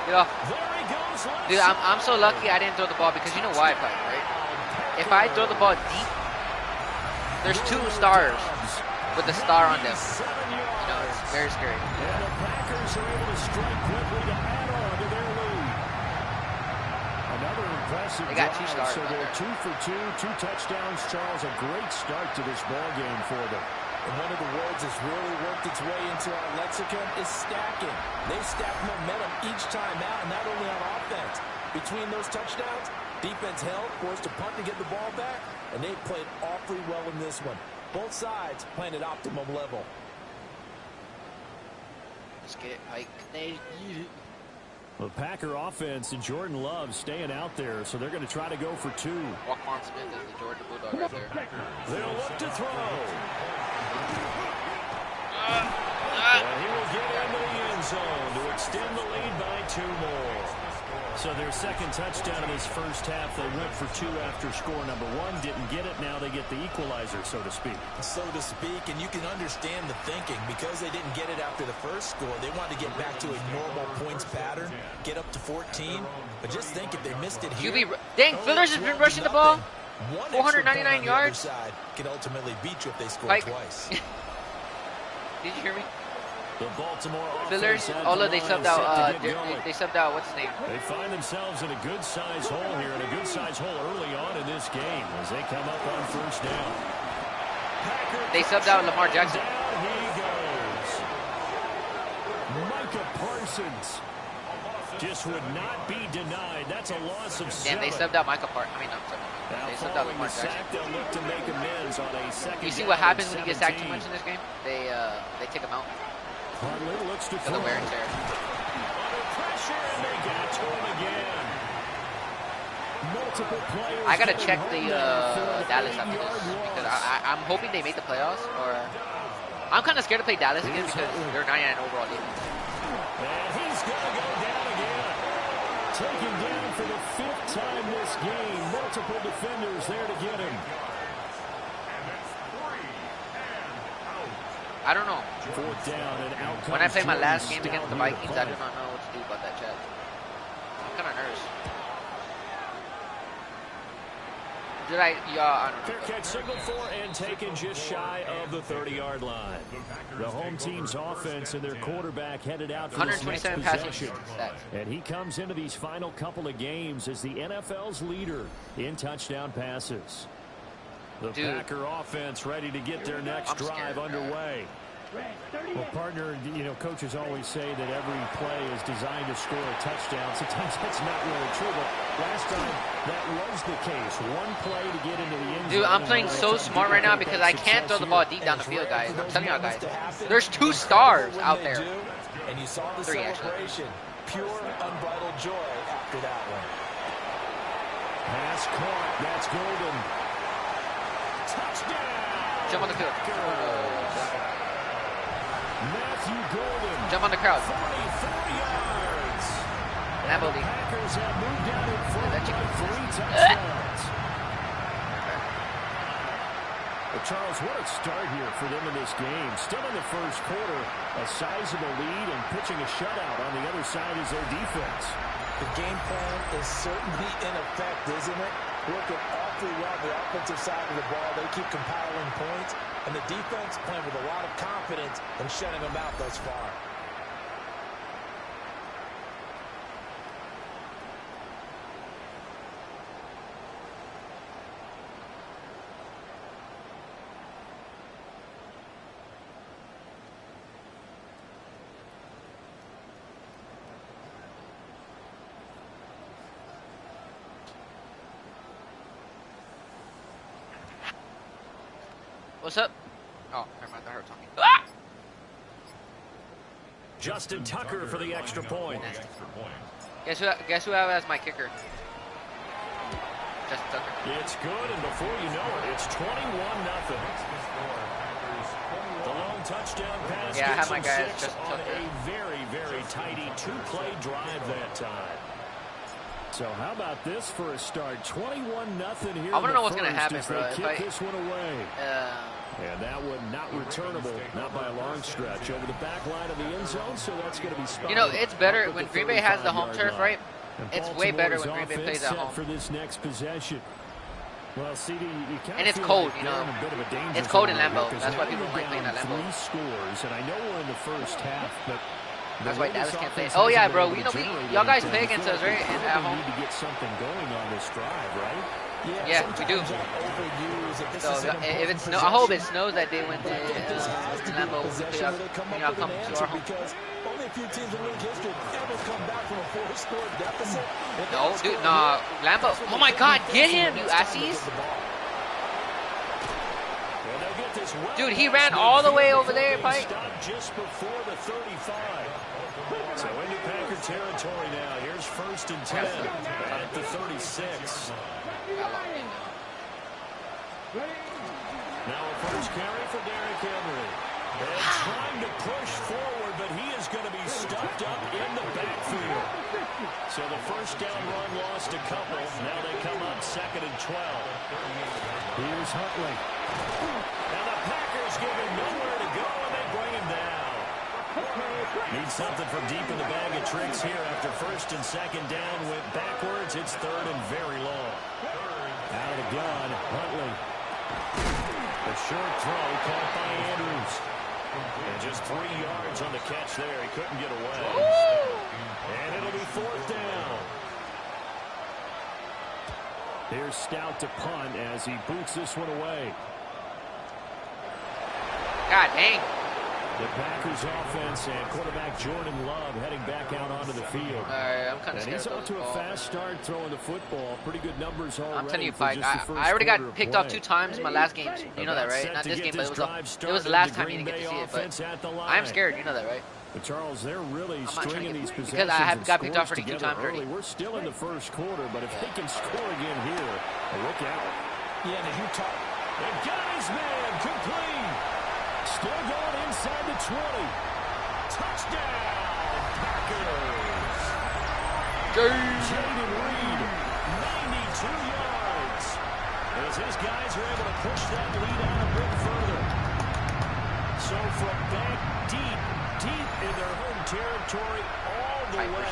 Get off. There he goes. Dude, I'm so lucky I didn't throw the ball because you know why, Pike, right? If I throw the ball deep, there's 2 stars with the star on them. You know, it's very scary. And the Packers are able to strike quickly to add on to their lead. Another impressive They got 2 drive, stars so out they're there. 2 for 2, 2 touchdowns. Charles, a great start to this ball game for them. And one of the words that's really worked its way into our lexicon is stacking. They've stacked momentum each time out, and not only on offense. Between those touchdowns, defense held, forced a punt to get the ball back, and they've played awfully well in this one. Both sides playing at optimum level. Let's get it, Pike. They need it. The Packer offense and Jordan Love staying out there, so they're going to try to go for 2. Walk-on Smith is the Georgia Bulldog right there. They'll look to throw. And he will get into the end zone to extend the lead by 2 more. So their second touchdown in this first half, they went for 2 after score number 1. Didn't get it. Now they get the equalizer, so to speak. So to speak, and you can understand the thinking. Because they didn't get it after the first score, they wanted to get back to a normal points pattern, get up to 14. But just think if they missed it here. Dang, Fillers has been rushing the ball. 499 yards. Side can ultimately beat you if they score Pike. twice. Did you hear me? The Baltimore Fillers. offense Oh, look, they subbed out. they They subbed out. What's his name? They find themselves in a good-sized hole here, and a good-sized hole early on in this game as they come up on first down. They subbed out Lamar Jackson. Down he goes. Micah Parsons just would not be denied. That's a loss of 7. Damn, they subbed out Michael Parsons. I mean, I'm sorry. They subbed out Lamar Jackson. They'll look to make amends on a second. You see what happens when you get sacked too much in this game? They take him out. Huntley looks to For the wear and tear. Under pressure, and they get to him again. Multiple players. I gotta check the Dallas after this because I'm hoping they make the playoffs. Or I'm kind of scared to play Dallas again because they're 99 overall defense. And he's gonna go down again. Taken down for the 5th time this game. Multiple defenders there to get him. I don't know. 4th down and out. When I played my last game against the Vikings, I did not know what to do about that chat. I'm kind of nervous. I don't know. Fair catch signal for and taken just shy of the 30-yard line. The home team's offense and their quarterback headed out for this next possession. And he comes into these final couple of games as the NFL's leader in touchdown passes. The Packer offense ready to get their next drive underway. Well, partner, you know, coaches always say that every play is designed to score a touchdown. Sometimes that's not really true, but last time that was the case. One play to get into the end zone. Dude, I'm playing so smart right now because I can't throw the ball deep down the field, guys. I'm telling y'all guys. There's 2 stars out there. And you saw the 3 celebration. Pure, unbridled joy after that one. Pass caught. That's Golden. Touchdown. Jump on the field. Matthew Golden. Jump on the crowd. 44 yards. Lambeau The Packers have moved out in front by 3 touchdowns. Well, Charles, what a start here for them in this game. Still in the first quarter, a sizable lead and pitching a shutout on the other side is their defense. The game plan is certainly in effect, isn't it? Working awfully well on the offensive side of the ball. They keep compiling points, and the defense playing with a lot of confidence and shutting them out thus far. What's up? Oh, never mind. I heard talking. Ah! Justin Tucker for the extra point. Guess who I have as my kicker? Justin Tucker. It's good, and before you know it, it's 21-0. The long touchdown pass I have my guy as gets Justin on Tucker. a very, very tidy 2-play drive that time. So how about this for a start? 21-0 here. I want to know what's going to happen, bro. Kick this one away. And that one not returnable, not by a long stretch, over the back line of the end zone, so that's going to be spotted. You know, it's better when Green Bay has the home turf, right? It's way better when Green Bay plays at home. For this next possession. Well, CD, and it's cold, you know. It's cold in Lambeau. That's why people like playing at Lambeau. 3 scores, and I know we're in the first half, but that's why Dallas can't play. Oh yeah, bro. You know, y'all guys play against us, right? And at home. We need to get something going on this drive, right? Yeah, we do. So if it snows, I hope it snows that day when Lambeau y'all come to our home. Only a few teams in league history ever come back from a 4-score deficit. No, dude, nah. Lambeau. Oh my God, get him, you assies. Dude, he ran all the way over there, Pike. Just before the 35. So into Packer territory now. Here's 1st and 10 at the 36. Now a first carry for Derrick Henry. And trying to push forward, but he is going to be stuffed up in the backfield. So the first down run lost a couple. Now they come up 2nd and 12. Here's Huntley. Now the Packers give him nowhere to go, and they bring him down. Need something from deep in the bag of tricks here after 1st and 2nd down. Went backwards. It's 3rd and very long. Out of the gun, Huntley. The short throw caught by Andrews. And just 3 yards on the catch there. He couldn't get away. And it'll be 4th down. Here's Stout to punt as he boots this one away. God dang. The Packers offense and quarterback Jordan Love heading back out onto the field. All right, I'm kind of scared. He's off to a fast start throwing the football. Pretty good numbers already. I'm telling you, Pike, I already got picked off 2 times in my last games. You know that, right? Not this game, but it was the last time you didn't get to see it. But I'm scared. You know that, right? But Charles, they're really stringing these possessions because I have got picked off already 2 times already. We're still in the first quarter, but if they can score again here, look out. Yeah, and as you talk. And got his man complete. Still going inside the 20. Touchdown, Packers. Jaden Reed, 92 yards. As his guys are able to push that lead out a bit further. So from back deep in their home territory, all the way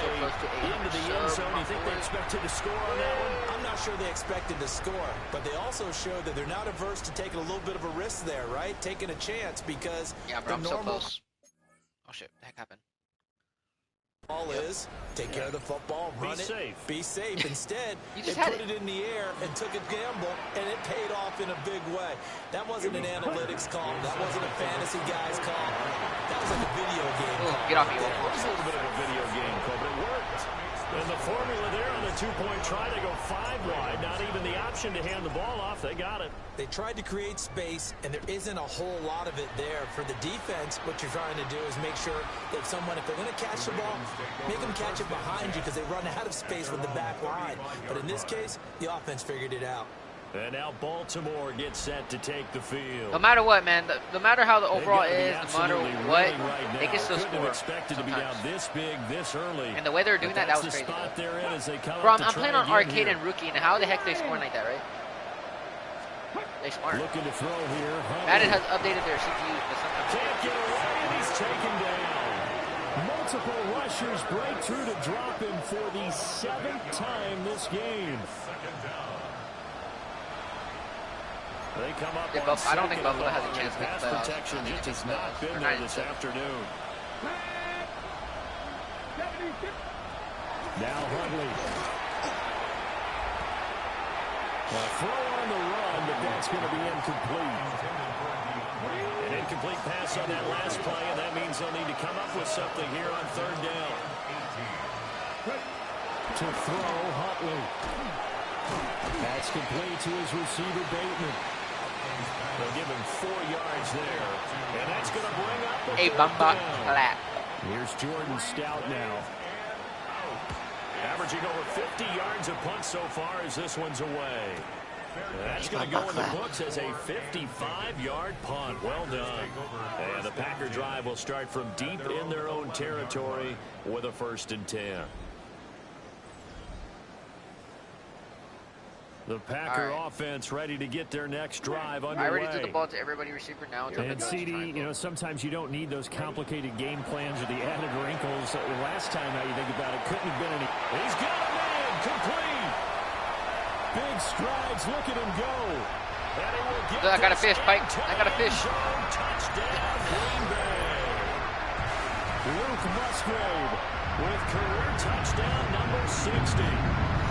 into the end zone. Do you think they expected to score on that one? I'm not sure they expected to score, but they also showed that they're not averse to taking a little bit of a risk there, right? Taking a chance because I'm so close. Oh shit, that happened. All is take care of the football, run it, be safe. Instead, they put it in the air and took a gamble, and it paid off in a big way. That wasn't an analytics call. That wasn't a fantasy guy's call. That was like a video game call. Get off me. It was a little bit of a video game call, but it worked. And the formula there on the 2-point try, they go 5 wide. Not even the option to hand the ball off. They got it. They tried to create space, and there isn't a whole lot of it there. For the defense, what you're trying to do is make sure that if they're going to catch the ball, make them catch it behind you because they run out of space with the back line. But in this case, the offense figured it out. And now Baltimore gets set to take the field. No matter what, man, no matter how the overall is, no matter what, they can still score. Expected to be down this big, this early. And the way they're doing that was crazy. Bro, I'm playing on arcade and rookie, and how the heck they scoring like that, right? They smart. Looking to throw here. Madden has updated their CPUs, but sometimes can't get away, and he's taken down. Multiple rushers break through to drop him for the 7th time this game. They come up I don't think Buffalo has a chance to pass protection just has not been there this afternoon. Now Huntley. A throw on the run, but that's going to be incomplete. An incomplete pass on that last play, and that means they'll need to come up with something here on 3rd down. To throw, Huntley. That's complete to his receiver, Bateman. They'll give him 4 yards there. And that's going to bring up a bumba flat. Here's Jordan Stout now. Averaging over 50 yards a punt so far as this one's away. That's going to go in the books as a 55-yard punt. Well done. And the Packer drive will start from deep in their own territory with a 1st and 10. The Packer offense ready to get their next drive underway. I already threw the ball to everybody receiver now. And CD, sometimes you don't need those complicated game plans or the added wrinkles. Last time, now you think about it, couldn't have been any. He's got a man complete. Big strides. Look at him go. And he will get I got a fish, Pike. I got a fish. Touchdown, Green Bay. Luke Musgrave with career touchdown number 60.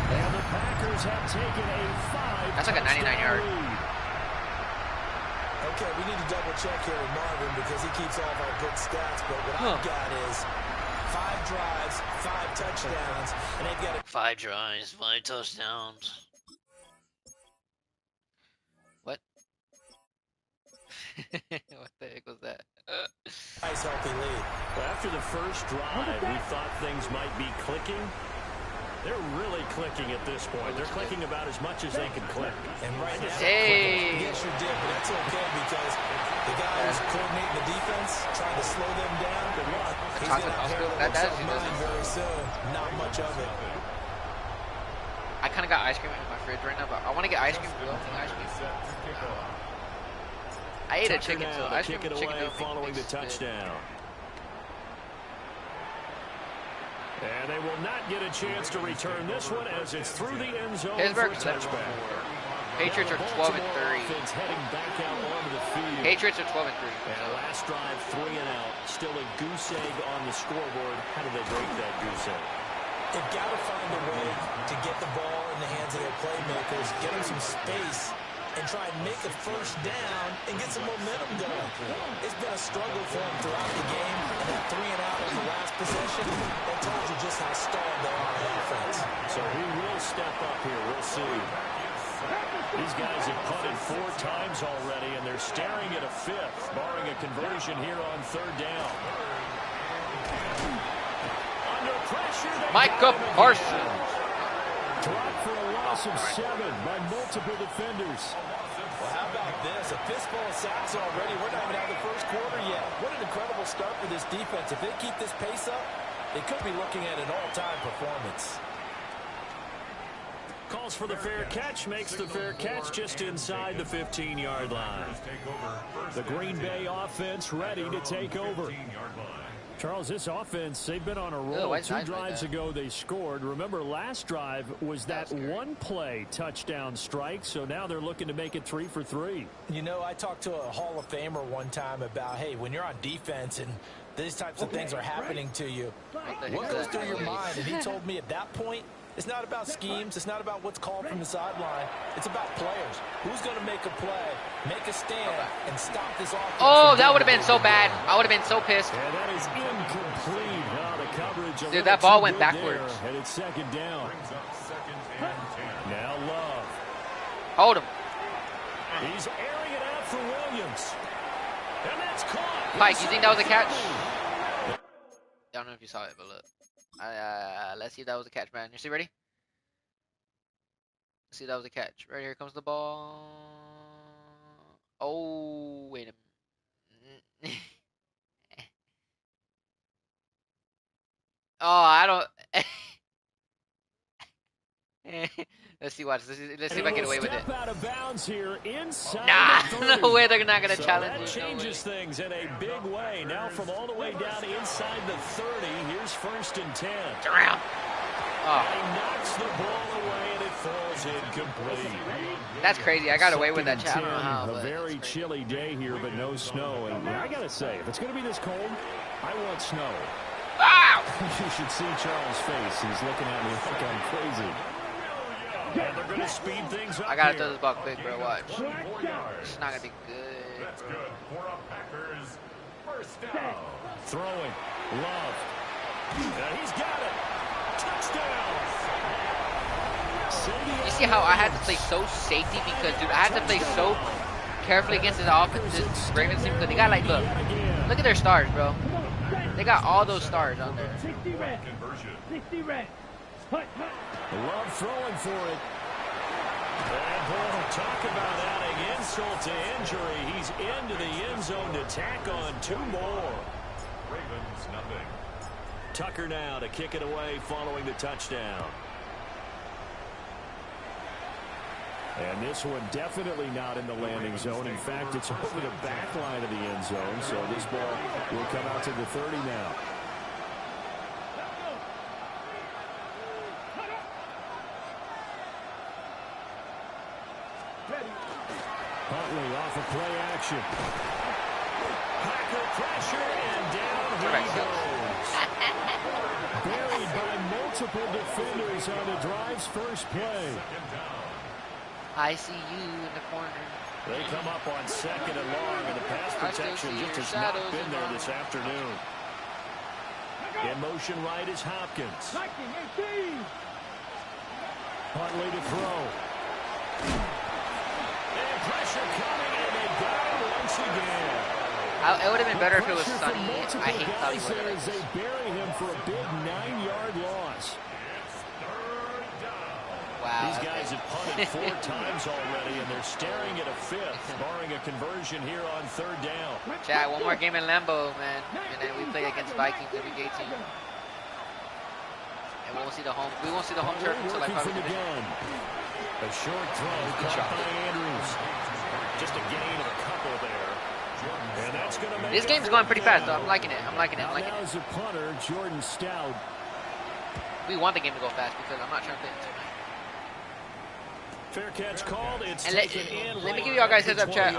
And the Packers have taken a 5. That's like a 99-yard. Okay, we need to double check here with Marvin because he keeps all of our good stats. But what I've got is 5 drives, 5 touchdowns, and they've got 5 drives, 5 touchdowns. What? What the heck was that? Nice healthy lead. Well, after the first drive, we thought things might be clicking. They're really clicking at this point. They're clicking about as much as they can click. And right now, hey. Yes, you did, but that's okay because the guy who's coordinating the defense, trying to slow them down, good luck. He's going to have something mine very soon. Not much of it. I kind of got ice cream in my fridge right now, but I want to get ice cream. Ice cream. I ate a chicken, so ice cream and chicken following the touchdown. And they will not get a chance to return this one as it's through the end zone for a touchback. Patriots are 12 and 3. Heading back out onto the field. Patriots are 12 and 3. And last drive, 3 and out. Still a goose egg on the scoreboard. How do they break that goose egg? They've got to find a way to get the ball in the hands of their playmakers, get them some space, and try and make a first down and get some momentum going. It's been a struggle for them throughout the game, and that 3 and out on the last possession, that tells you just how stalled they are on offense. So he will step up here. We'll see. These guys have punted 4 times already, and they're staring at a 5th, barring a conversion here on 3rd down. Under pressure, Micah Parsons. Dropped for a loss of 7 by multiple defenders. Well, how about this? A fistful of sacks already. We're not even out of the first quarter yet. What an incredible start for this defense. If they keep this pace up, they could be looking at an all-time performance. Calls for the fair catch, makes the fair catch just inside the 15-yard line. The Green Bay offense ready to take over. Charles, this offense, they've been on a roll. 2 drives ago they scored. Remember, last drive was that one-play touchdown strike, so now they're looking to make it 3 for 3. You know, I talked to a Hall of Famer one time about, hey, when you're on defense and these types of things are happening to you, what goes through your mind? And he told me at that point, it's not about schemes. It's not about what's called from the sideline. It's about players. Who's going to make a play, make a stand, and stop this offense? Oh, that would have been so bad. I would have been so pissed. Yeah, that is incomplete. Now the coverage. Dude, that ball went backwards. And it's 2nd down. Now Love. Hold him. He's airing it out for Williams. And that's caught. Mike, you think that was a catch? I don't know if you saw it, but look. Let's see if that was a catch, man. You see, ready? Let's see if that was a catch. Right here comes the ball. Oh, wait a minute. Oh, I don't. Let's see, watch. Let's see if I get away with it. Out of bounds here inside. Nah, no way they're not gonna challenge that changes things in a big way. Now from all the way down inside the 30, here's 1st and 10. Around. Oh. He knocks the ball away and it falls incomplete. That's crazy. I got away with that. I don't know how. A very chilly day here, but no snow. And I gotta say, if it's gonna be this cold, I want snow. Wow! You should see Charles' face. He's looking at me like I'm crazy. And they're going to speed things up. I gotta throw this ball quick, bro. Watch. It's not gonna be good. That's good for a Packers first down. Throwing. Love. And he's got it. Touchdown. You see how I had to play so safety because, dude, I had to play so carefully against this offense, this Ravens team, because they got, like, look at their stars, bro. They got all those stars on there. 60 red. 60 red. Love throwing for it. And boy, talk about adding insult to injury. He's into the end zone to tack on 2 more. Ravens nothing. Tucker now to kick it away following the touchdown. And this one definitely not in the landing zone. In fact, it's over the back line of the end zone. So this ball will come out to the 30 now. Huntley off of play action. Packer pressure and down he goes. Buried by multiple defenders on the drive's first play. I see you in the corner. They come up on 2nd and long, and the pass protection just has not been there this afternoon. In motion right is Hopkins. Huntley to throw. And pressure coming, and they got him once again. It would have been better if it was sunny. I hate cloudy weather. As they bury him for a big 9-yard loss. Wow. These guys have punted 4 times already, and they're staring at a 5th, barring a conversion here on 3rd down. Chad, one more game in Lambeau, man, and then we play against Vikings in Week 18. And we won't see the home turf until like probably again. A short throw caught by Andrews. Just a gain of a couple there. And that's going to make this game's going pretty fast, though. I'm liking it. I'm liking it. Now as a punter, Jordan Stout. We want the game to go fast because I'm not trying to play it tonight. Fair catch called. It's And taken in. let me give y'all guys heads up, chat.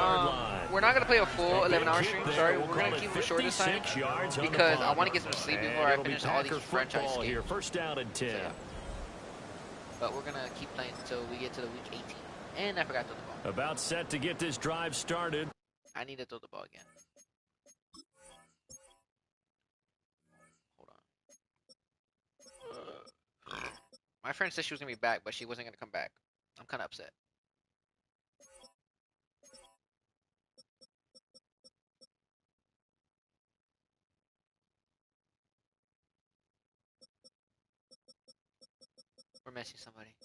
We're not gonna play a full 11-hour stream. Sorry, we're gonna keep it short this time because I want to get some sleep before I finish all these franchise games. Here, first down and 10. So, yeah. But we're gonna keep playing until we get to the week 18. And I forgot to throw the ball. About set to get this drive started. I need to throw the ball again. Hold on. My friend said she was gonna be back, but she wasn't gonna come back. I'm kind of upset. We're missing somebody.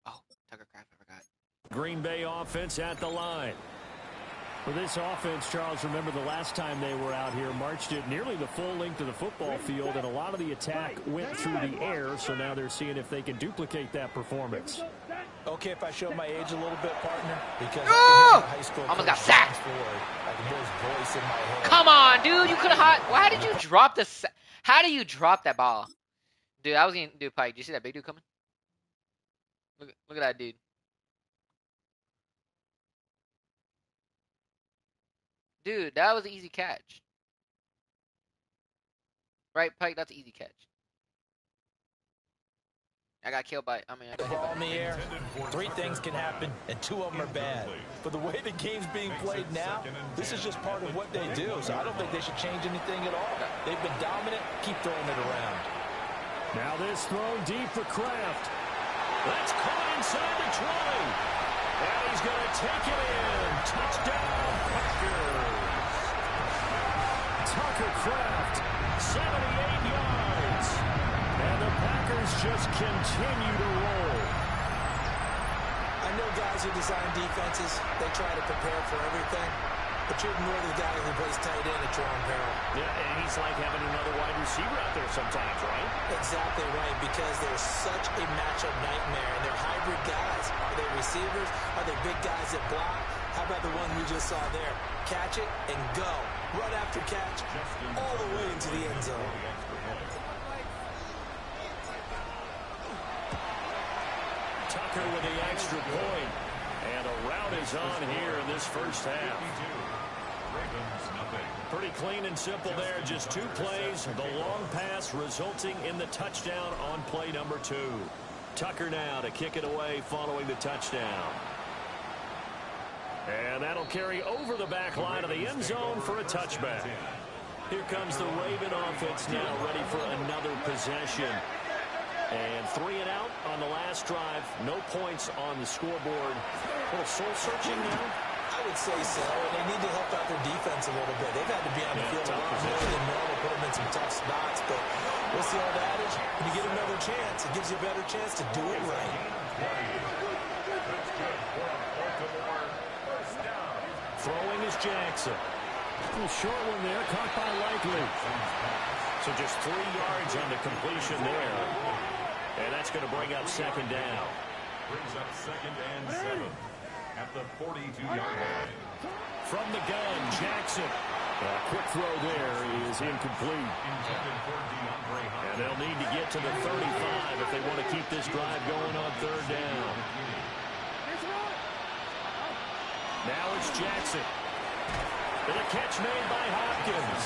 Oh, Tucker Craft, I forgot. Green Bay offense at the line. For this offense, Charles, remember the last time they were out here, marched it nearly the full length of the football field, and a lot of the attack went through the air, so now they're seeing if they can duplicate that performance. Okay, if I show my age a little bit, partner, because high school almost got sacked. Voice in my head. Come on, dude, you could have hot. Why did you drop the? How do you drop that ball, dude? I was gonna do Pike. Do you see that big dude coming? Look at that dude. Dude, that was an easy catch. Right, Pike? That's an easy catch. I got killed by, I got hit by in the air. 3 things can happen, and 2 of them are bad. But the way the game's being played now, this is just part of what they do. So I don't think they should change anything at all. They've been dominant. Keep throwing it around. Now this throw deep for Kraft. That's caught inside the 20. And he's going to take it in. Touchdown, Packers. Tucker Kraft, 78 yards. And the Packers just continue to roll. I know guys who design defenses, they try to prepare for everything. But you're more the guy who plays tight end at your own peril. Yeah, and he's like having another wide receiver out there sometimes, right? Exactly right, because they're such a matchup nightmare, and they're hybrid guys. Are they receivers? Are they big guys that block? How about the one we just saw there? Catch it and go. Run after catch all the way into the end zone. Tucker with the extra point. And a rout is on here in this first half. Pretty clean and simple there. Just 2 plays. The long pass resulting in the touchdown on play number 2. Tucker now to kick it away following the touchdown. And that'll carry over the back line of the end zone for a touchback. Here comes the Raven offense now ready for another possession. And 3 and out on the last drive. No points on the scoreboard. A little soul-searching now. I would say so. And they need to help out their defense a little bit. They've had to be on the field a lot more than normal, put them in some tough spots. But what's the old adage? When you get another chance, it gives you a better chance to do it right. Throwing is Jackson. A short one there, caught by Likely. So just 3 yards on the completion there. And that's going to bring up second down. Brings up 2nd and 7 at the 42-yard line. From the gun, Jackson. A quick throw there is incomplete. And they'll need to get to the 35 if they want to keep this drive going on 3rd down. Now it's Jackson. And a catch made by Hopkins.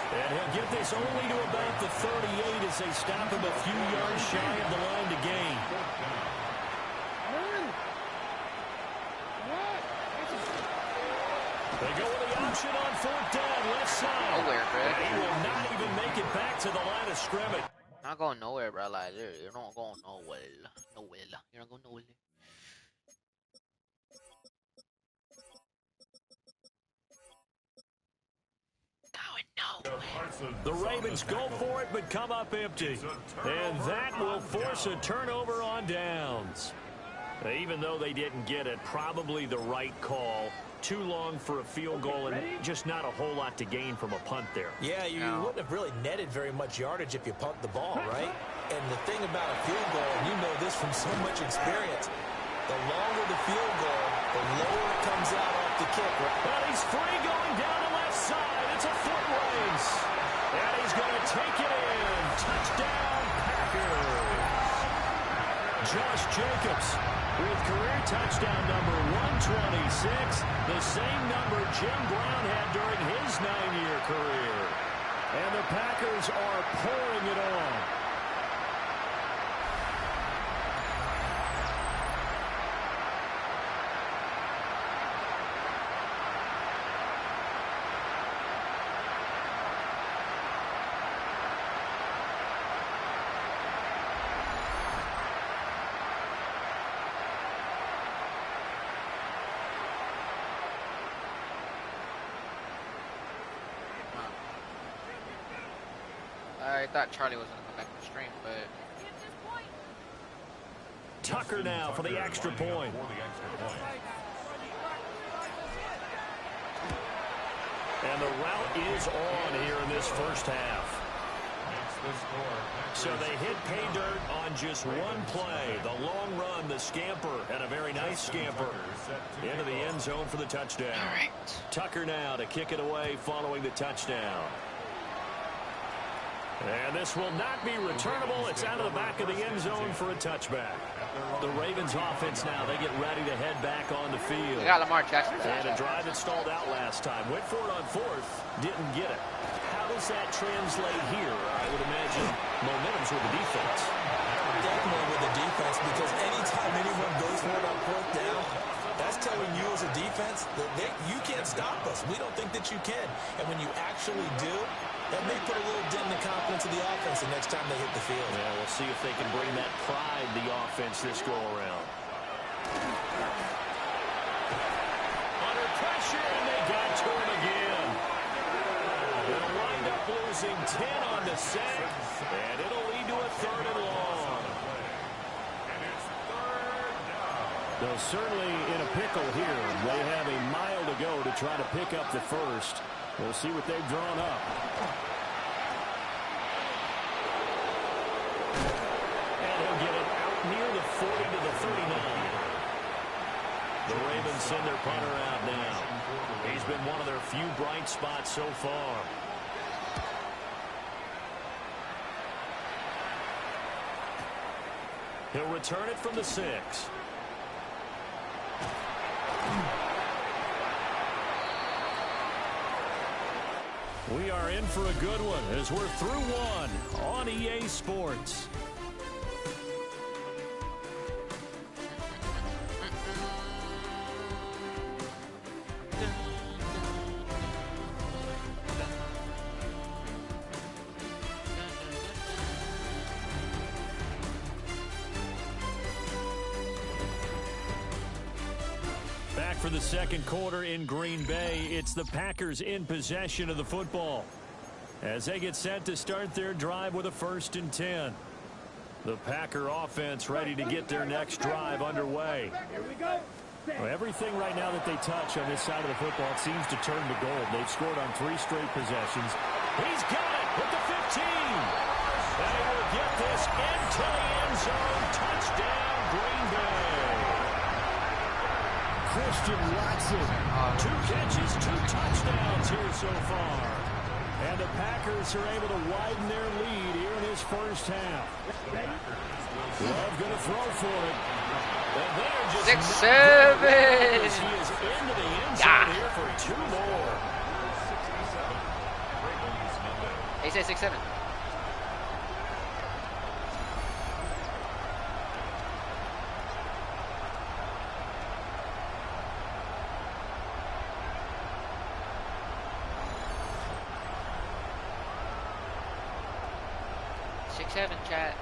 And he'll get this only to about the 38 as they stop him a few yards shy of the line to gain. They go with the option on 4th down, left side. Nowhere, bro. And he will not even make it back to the line of scrimmage. Not going nowhere, bro. Like, you're not going nowhere. Nowhere. You're not going nowhere. The Ravens go for it, but come up empty. And that will force a turnover on downs. Even though they didn't get it, probably the right call. Too long for a field goal and just not a whole lot to gain from a punt there. Yeah, you wouldn't have really netted very much yardage if you pumped the ball, right? And the thing about a field goal, and you know this from so much experience, the longer the field goal, the lower it comes out off the kick. Well, he's free going down the left side. It's a foot race. And he's going to take it in. Touchdown, Packers. Josh Jacobs with career touchdown number 126, the same number Jim Brown had during his 9-year career. And the Packers are pouring it on. I thought Charlie was going to come back to the stream, but... Tucker now for the extra point. And the route is on here in this first half. So they hit pay dirt on just one play. The long run, the scamper, and a very nice scamper into the end zone for the touchdown. All right. Tucker now to kick it away following the touchdown. And this will not be returnable. It's out of the back of the end zone for a touchback. The Ravens offense now, they get ready to head back on the field. They got Lamar Jackson. And a drive that stalled out last time. Went for it on fourth, didn't get it. How does that translate here? I would imagine momentum's with the defense. Definitely with the defense, because anytime anyone goes for it on fourth down, that's telling you as a defense that you can't stop us. We don't think that you can. And when you actually do, that may put a little dent in the confidence of the offense the next time they hit the field. Yeah, we'll see if they can bring that pride to the offense this go-around. Under pressure, and they got to him again. They'll wind up losing 10 on the set, and it'll lead to a 3rd and long. They're certainly in a pickle here. They have a mile to go to try to pick up the first. We'll see what they've drawn up. And he'll get it out near the 40 to the 39. The Ravens send their punter out now. He's been one of their few bright spots so far. He'll return it from the 6. We are in for a good one as we're through one on EA Sports. For the second quarter in Green Bay, it's the Packers in possession of the football as they get set to start their drive with a 1st and 10. The Packer offense ready to get their next drive underway. Well, everything right now that they touch on this side of the football seems to turn to gold. They've scored on 3 straight possessions. He's got it with the 15. And he will get this into the end zone. Touchdown, Green Bay. Christian Watson, 2 catches, 2 touchdowns here so far. And the Packers are able to widen their lead here in this first half. Love going to throw for it. And they are just 6-7. He is into the end zone here for 2 more. He said 6-7. Chat.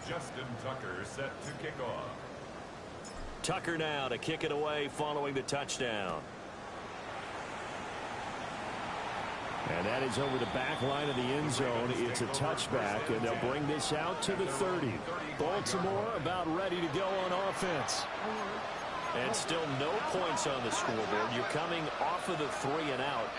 Justin Tucker set to kick off. Tucker now to kick it away following the touchdown. And that is over the back line of the end zone. It's a touchback, and they'll bring this out to the 30. Baltimore about ready to go on offense. And still no points on the scoreboard. You're coming off of the 3 and out.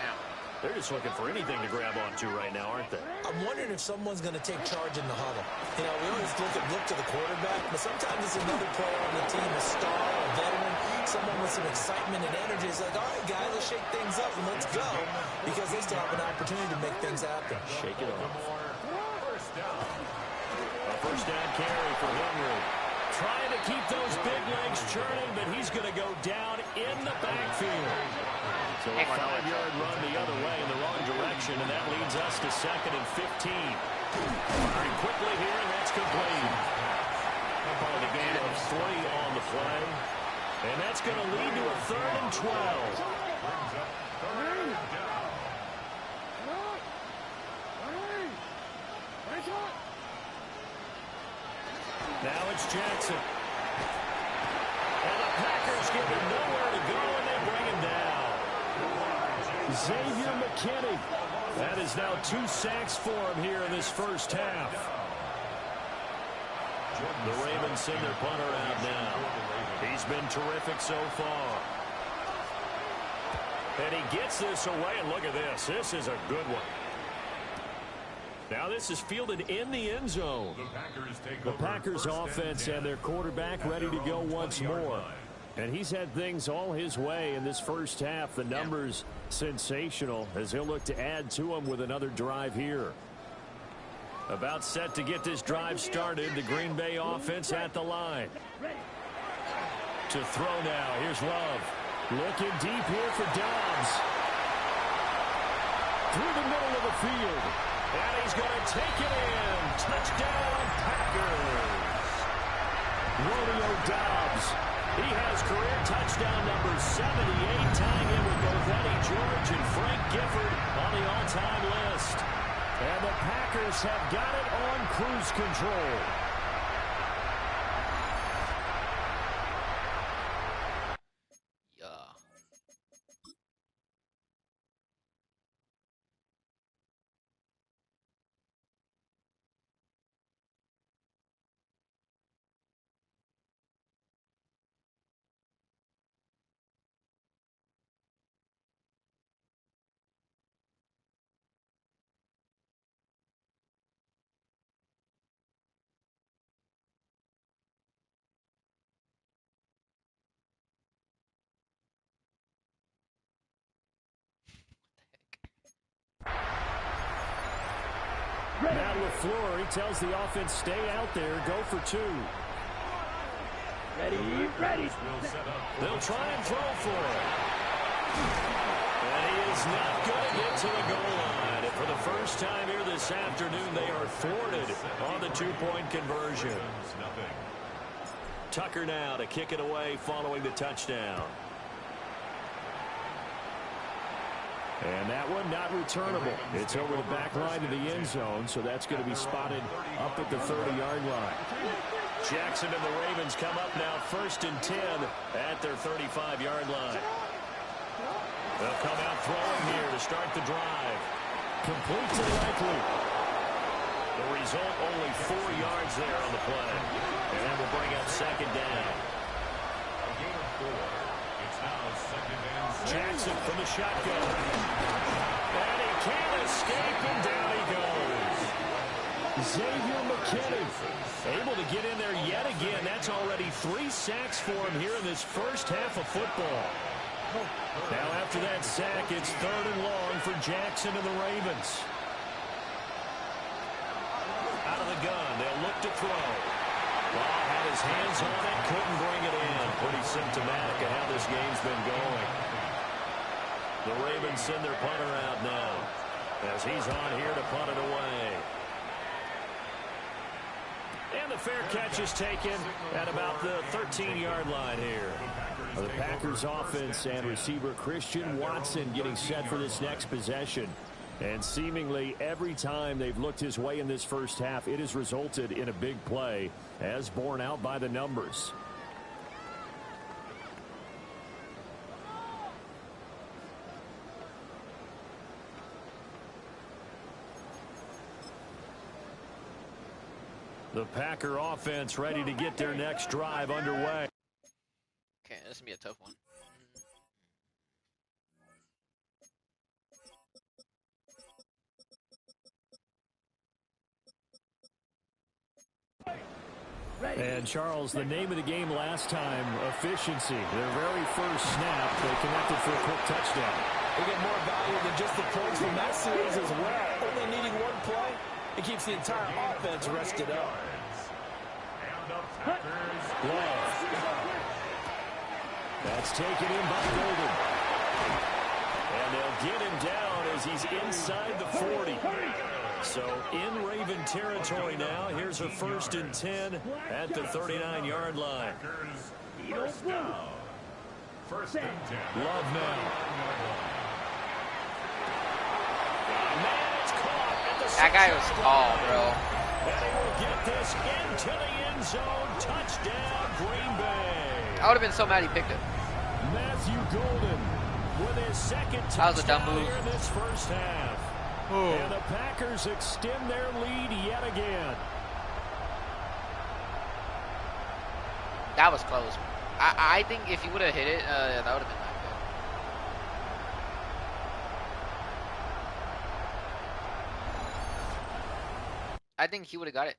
They're just looking for anything to grab onto right now, aren't they? I'm wondering if someone's going to take charge in the huddle. You know, we always look to the quarterback, but sometimes it's another player on the team, a star, a veteran, someone with some excitement and energy. It's like, all right, guys, let's shake things up and let's go, because they still have an opportunity to make things happen. Shake it off. A first down carry for Henry. Trying to keep those big legs churning, but he's going to go down in the backfield. So a 5-yard run the other way in the wrong direction, and that leads us to 2nd and 15. Very quickly here, and that's complete. I'll call it a gain of 3 on the play. And that's going to lead to a 3rd and 12. Now it's Jackson. And the Packers give him nowhere to go, and they bring him down. Xavier McKinney. That is now 2 sacks for him here in this first half. The Ravens send their punter out now. He's been terrific so far. And he gets this away, and look at this. This is a good one. Now this is fielded in the end zone. The Packers offense and their quarterback ready to go once more. And he's had things all his way in this first half. The numbers sensational as he'll look to add to them with another drive here. About set to get this drive started. The Green Bay offense at the line. To throw now. Here's Love. Looking deep here for Dobbs. Through the middle of the field. And he's going to take it in. Touchdown, Packers. Romeo Dobbs. He has career touchdown number 78, tying in with both Eddie George and Frank Gifford on the all-time list. And the Packers have got it on cruise control. Now LaFleur, he tells the offense, stay out there, go for 2. Ready. They'll try and throw for it. And he is not going to get to the goal line. And for the first time here this afternoon, they are thwarted on the 2-point conversion. Tucker now to kick it away following the touchdown. And that one not returnable. It's over the back line of the end zone, so that's going to be spotted up at the 30-yard line. Jackson and the Ravens come up now 1st and 10 at their 35-yard line. They'll come out throwing here to start the drive. Complete to Likely. The result, only 4 yards there on the play. And that will bring up 2nd down. Jackson from the shotgun. And he can't escape, and down he goes. Xavier McKinney able to get in there yet again. That's already 3 sacks for him here in this first half of football. Now after that sack, it's 3rd and long for Jackson and the Ravens. Out of the gun, they'll look to throw. Law had his hands on it, couldn't bring it in. Pretty symptomatic of how this game's been going. The Ravens send their punter out now as he's on here to punt it away. And the fair catch is taken at about the 13-yard line here. The Packers offense and receiver Christian Watson getting set for this next possession. And seemingly every time they've looked his way in this first half, it has resulted in a big play, as borne out by the numbers. The Packer offense ready to get their next drive underway. Okay, this is going to be a tough one. And, Charles, the name of the game last time, efficiency. Their very first snap, they connected for a quick touchdown. They get more value than just the points from that series as well. Only needing one play, it keeps the entire offense rested up. Love. That's taken in by Golden. And they'll get him down as he's inside the 40. So in Raven territory now. Here's a 1st and 10 at the 39-yard line. First down. 1st and 10. Love now. Man, it's caught at the that guy was tall, bro. And he will get this into the end zone. Touchdown, Green Bay. I would have been so mad he picked it. Matthew Golden with his second That was a dumb touchdown move. here in this first half. And the Packers extend their lead yet again. That was close. I think if he would have hit it, that would have been not good. I think he would have got it.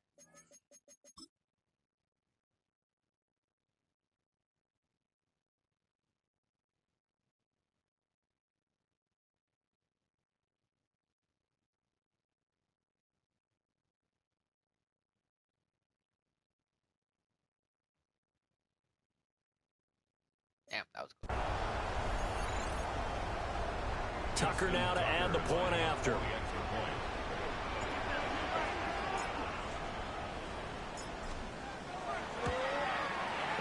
Damn, that was close. Tucker now to add the point after.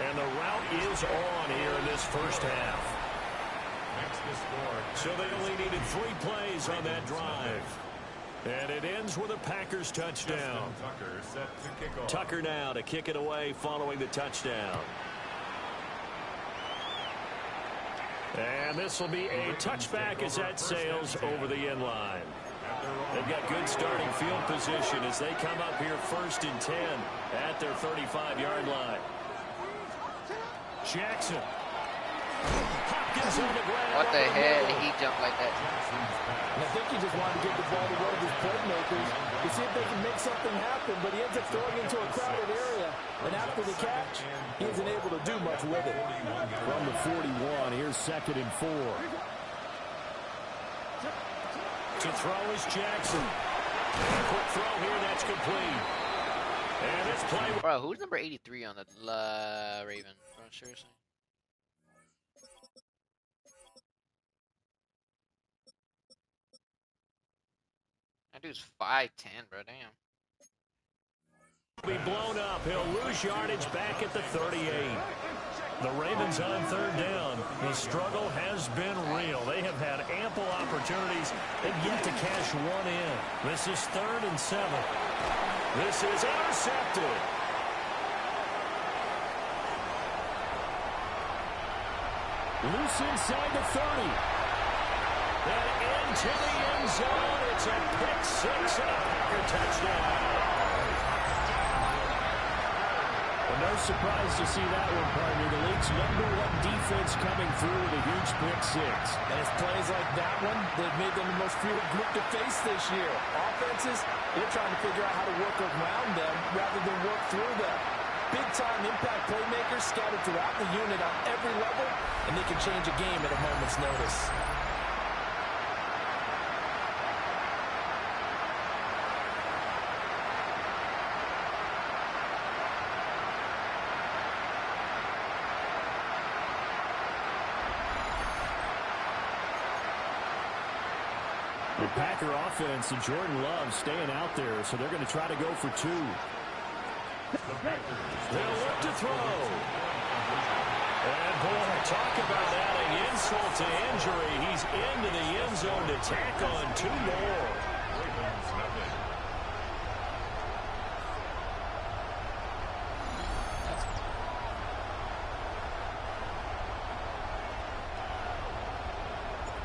And the route is on here in this first half. So they only needed 3 plays on that drive. And it ends with a Packers touchdown. Tucker now to kick it away following the touchdown. And this will be a touchback as that sails over the end line. They've got good starting field position as they come up here 1st and 10 at their 35-yard line. Jackson. Hopkins on the ground. What the hell? He jumped like that. And I think he just wanted to get the ball to one of his playmakers to see if they can make something happen, but he ends up throwing into a crowded area. And after the catch, he isn't able to do much with it. From the 41, here's 2nd and 4. To throw is Jackson. A quick throw here, that's complete. And this play. Bro, who's number 83 on the Raven? Bro, seriously. That dude's 5'10", bro. Damn. Be blown up. He'll lose yardage back at the 38. The Ravens on 3rd down. The struggle has been real. They have had ample opportunities. They've yet to cash one in. This is 3rd and 7. This is intercepted. Loose inside the 30. And into the end zone. It's a pick 6 and a Packer touchdown. Well, no surprise to see that one, partner. The league's #1 defense coming through with a huge pick 6. And it's plays like that one that made them the most feared group to face this year. Offenses, they're trying to figure out how to work around them rather than work through them. Big-time impact playmakers scattered throughout the unit on every level, and they can change a game at a moment's notice. The Packer offense and Jordan Love staying out there, so they're going to try to go for 2. They'll look to throw. And boy, talk about adding insult to injury. He's into the end zone to tack on 2 more.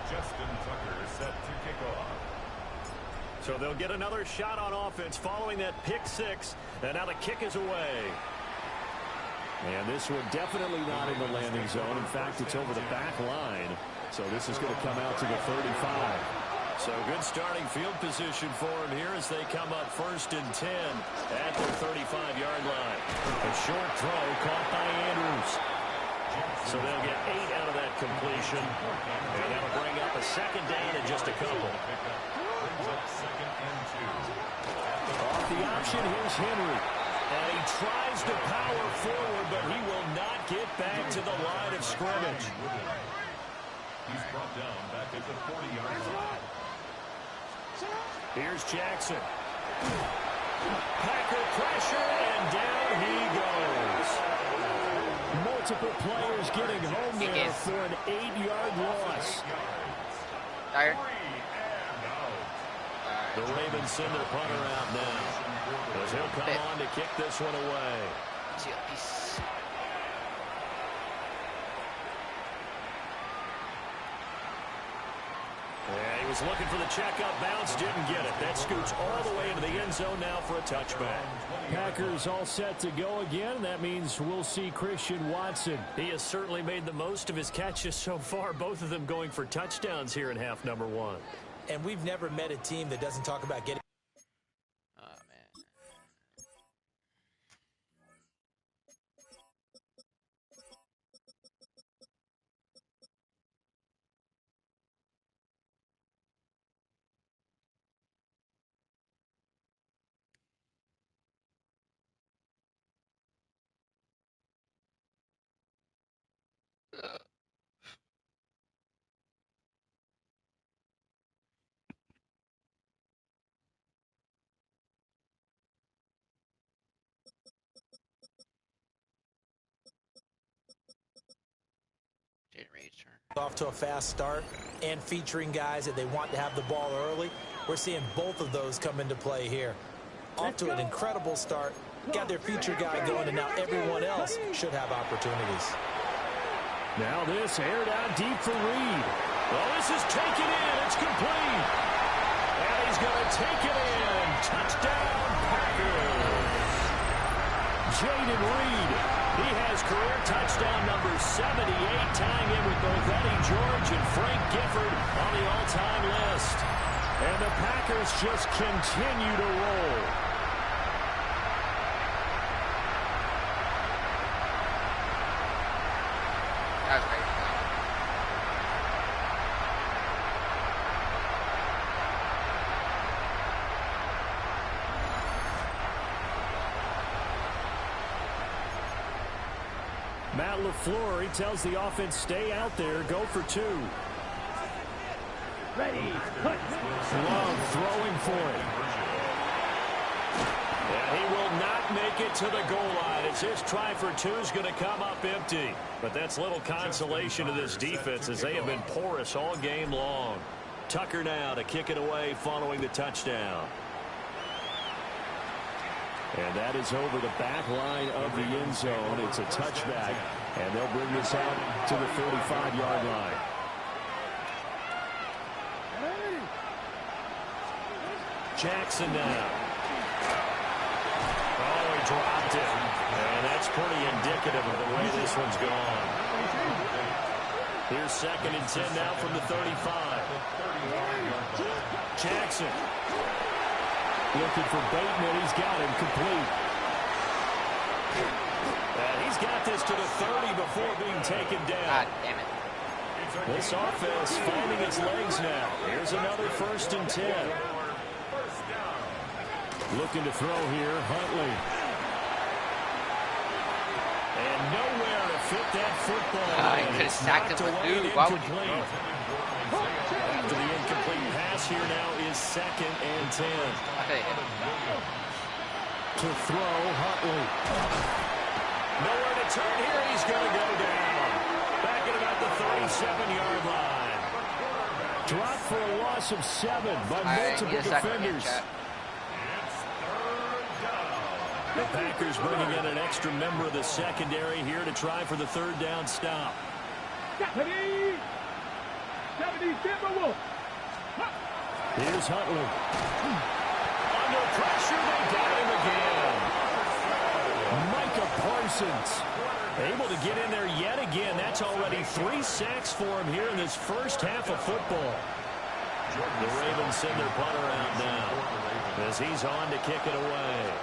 Justin Tucker set to kick off. So they'll get another shot on offense following that pick six. And now the kick is away. And this one definitely not in the landing zone. In fact, it's over the back line. So this is going to come out to the 35. So good starting field position for him here as they come up 1st and 10 at their 35-yard line. A short throw caught by Andrews. So they'll get 8 out of that completion. And that'll bring up a 2nd down and just a couple. Off the option, here's Henry. And he tries to power forward, but he will not get back to the line of scrimmage. He's brought down back at the 40-yard line. Here's Jackson. Packer pressure, and down he goes. Multiple players getting home there for an 8-yard loss. Tired? The Ravens send their punter out now, as he'll come on to kick this one away. Yeah, he was looking for the checkup bounce, didn't get it. That scoots all the way into the end zone now for a touchback. Packers all set to go again. That means we'll see Christian Watson. He has certainly made the most of his catches so far, both of them going for touchdowns here in half number 1. And we've never met a team that doesn't talk about getting... off to a fast start and featuring guys that they want to have the ball early. We're seeing both of those come into play here. Off to an incredible start, got their feature guy going, and now everyone else should have opportunities. Now this aired out deep for Reed. Well, this is taken in. It's complete. And he's going to take it in. Touchdown, Packers. Jaden Reed. He has career touchdown number 78, tying in with both Eddie George and Frank Gifford on the all-time list. And the Packers just continue to roll. That was great. Matt LaFleur, he tells the offense, stay out there, go for 2. Ready, cut. Love throwing for it. And he will not make it to the goal line as his try for 2 is going to come up empty. But that's little consolation to this defense as they have been porous all game long. Tucker now to kick it away following the touchdown. And that is over the back line of the end zone. It's a touchback, and they'll bring this out to the 45-yard line. Jackson now. Oh, he dropped it. And that's pretty indicative of the way this one's gone. Here's 2nd and 10 now from the 35. Jackson. Looking for Bateman. He's got him complete. And he's got this to the 30 before being taken down. God damn it. This offense finding its legs now. Here's another 1st and 10. Looking to throw here, Huntley. And nowhere to fit that football. He could have sacked him with dude. Why would you? After the incomplete pass here now is 2nd and 10. Okay. To throw, Huntley. Nowhere to turn here. He's going to go down. Back at about the 37-yard line. Dropped for a loss of 7 by multiple defenders. The Packers bringing in an extra member of the secondary here to try for the 3rd down stop. Here's Huntley. Under pressure, they got him again. Micah Parsons able to get in there yet again. That's already 3 sacks for him here in this first half of football. The Ravens send their punter out now as he's on to kick it away.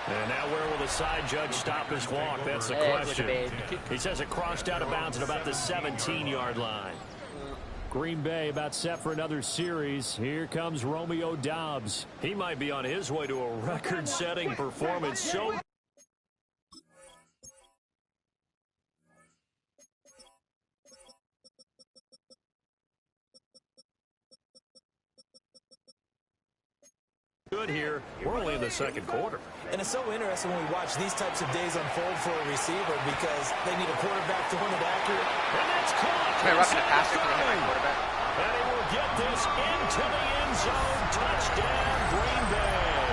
And now where will the side judge stop his walk? That's the question. He says it crossed out of bounds at about the 17-yard line. Green Bay about set for another series. Here comes Romeo Doubs. He might be on his way to a record-setting performance. So good here. We're only in the second quarter. And it's so interesting when we watch these types of days unfold for a receiver because they need a quarterback throwing it accurate. And that's caught. Am I roughing a passer to hit my quarterback? And he will get this into the end zone. Touchdown, Green Bay.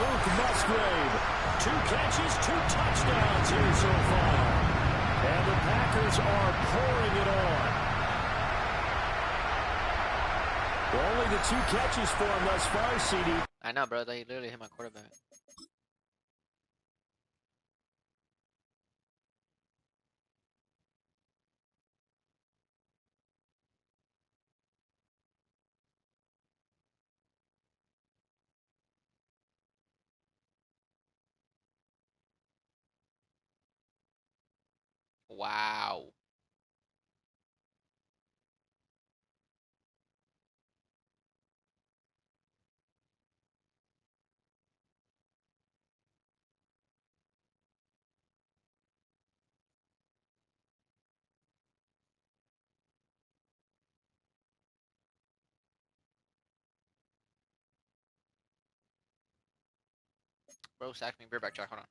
Luke Musgrave, 2 catches, 2 touchdowns here so far. And the Packers are pouring it on. Only the 2 catches for him thus far, CD. I know, bro. They literally hit my quarterback. Wow. Bro, sack me. Beer back, Jack. Hold on.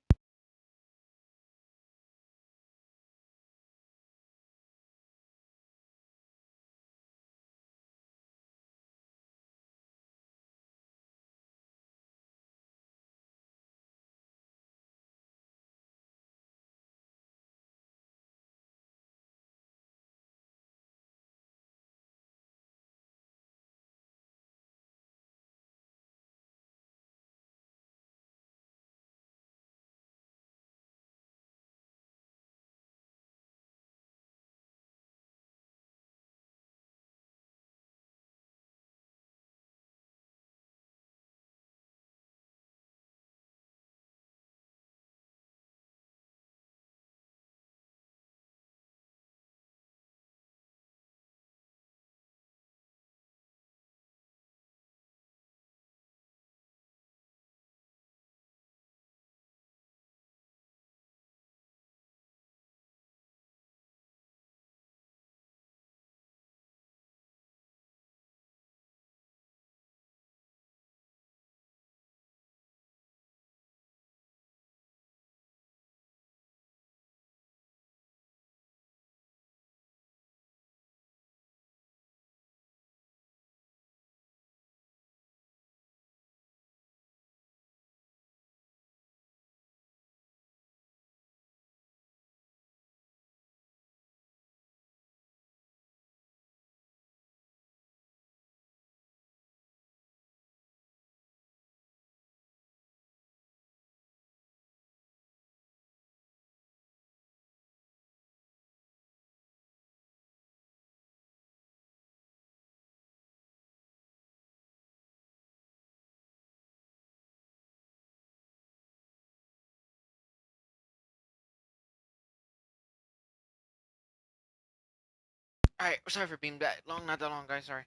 Alright, sorry for being that long. Not that long, guys. Sorry.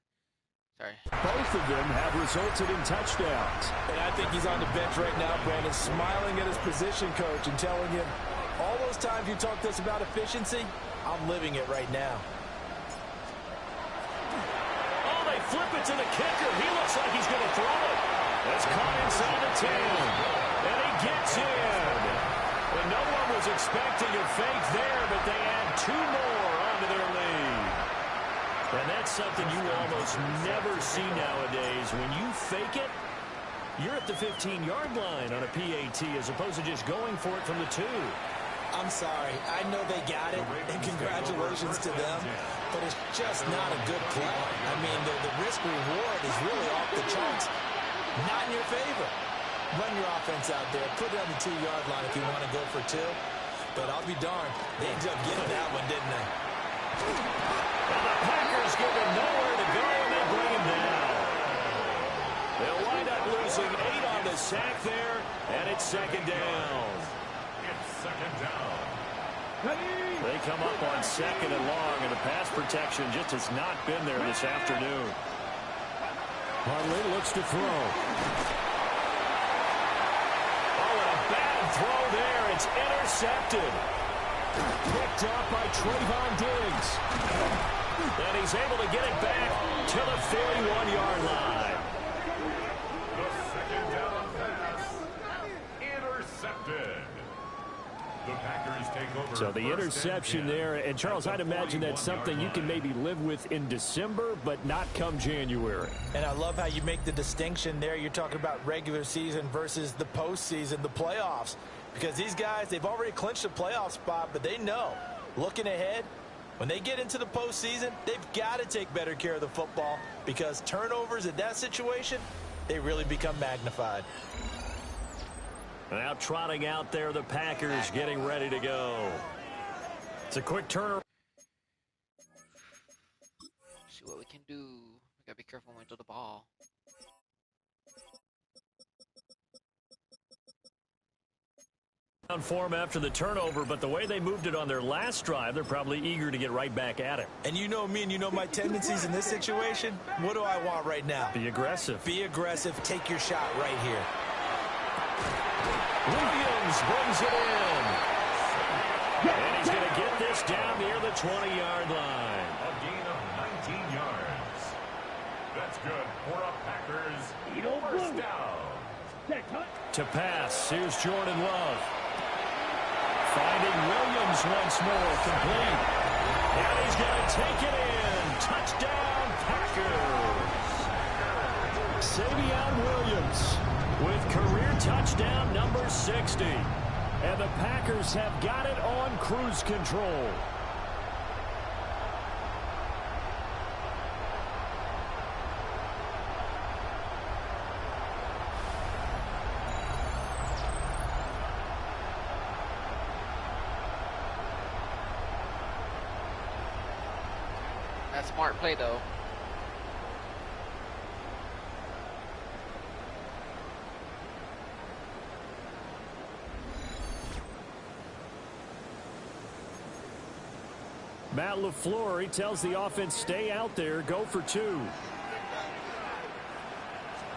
Both of them have resulted in touchdowns. And I think he's on the bench right now, Brandon, smiling at his position coach and telling him, all those times you talked to us about efficiency, I'm living it right now. Oh, they flip it to the kicker. He looks like he's going to throw it. That's caught inside the 10. And he gets in. And no one was expecting a fake there, but they add 2 more onto their lead. And that's something you almost never see nowadays. When you fake it, you're at the 15-yard line on a PAT as opposed to just going for it from the 2. I'm sorry. I know they got it, and congratulations to them, but it's just not a good play. I mean, the risk-reward is really off the charts. Not in your favor. Run your offense out there. Put it on the 2-yard line if you want to go for 2. But I'll be darned. They ended up getting that one, didn't they? And the Packers give him nowhere to go, and they bring him down. They'll wind up losing 8 on the sack there, and it's second down. It's second down. They come up on second and long, and the pass protection just has not been there this afternoon. Hundley looks to throw. Oh, and a bad throw there. It's intercepted. Picked up by Trayvon Diggs. And he's able to get it back to the 41-yard line. The second down pass. Intercepted. The Packers take over. So the interception there. And, Charles, I'd imagine that's something you can maybe live with in December, but not come January. And I love how you make the distinction there. You're talking about regular season versus the postseason, the playoffs. Because these guys, they've already clinched a playoff spot, but they know, looking ahead, when they get into the postseason, they've got to take better care of the football because turnovers in that situation, they really become magnified. Now trotting out there, the Packers getting ready to go. It's a quick turn. See what we can do. We gotta be careful when we throw the ball. For him after the turnover, but the way they moved it on their last drive, they're probably eager to get right back at it. And you know me and you know my tendencies in this situation. What do I want right now? Be aggressive. Be aggressive. Take your shot right here. Williams brings it in. And he's going to get this down near the 20-yard line. A gain of 19 yards. That's good for a Packers first down. To pass, here's Jordan Love. Finding Williams once more, complete. And he's going to take it in. Touchdown, Packers. Savion Williams with career touchdown number 60. And the Packers have got it on cruise control. That's smart play, though. Matt LaFleur, he tells the offense, stay out there, go for 2.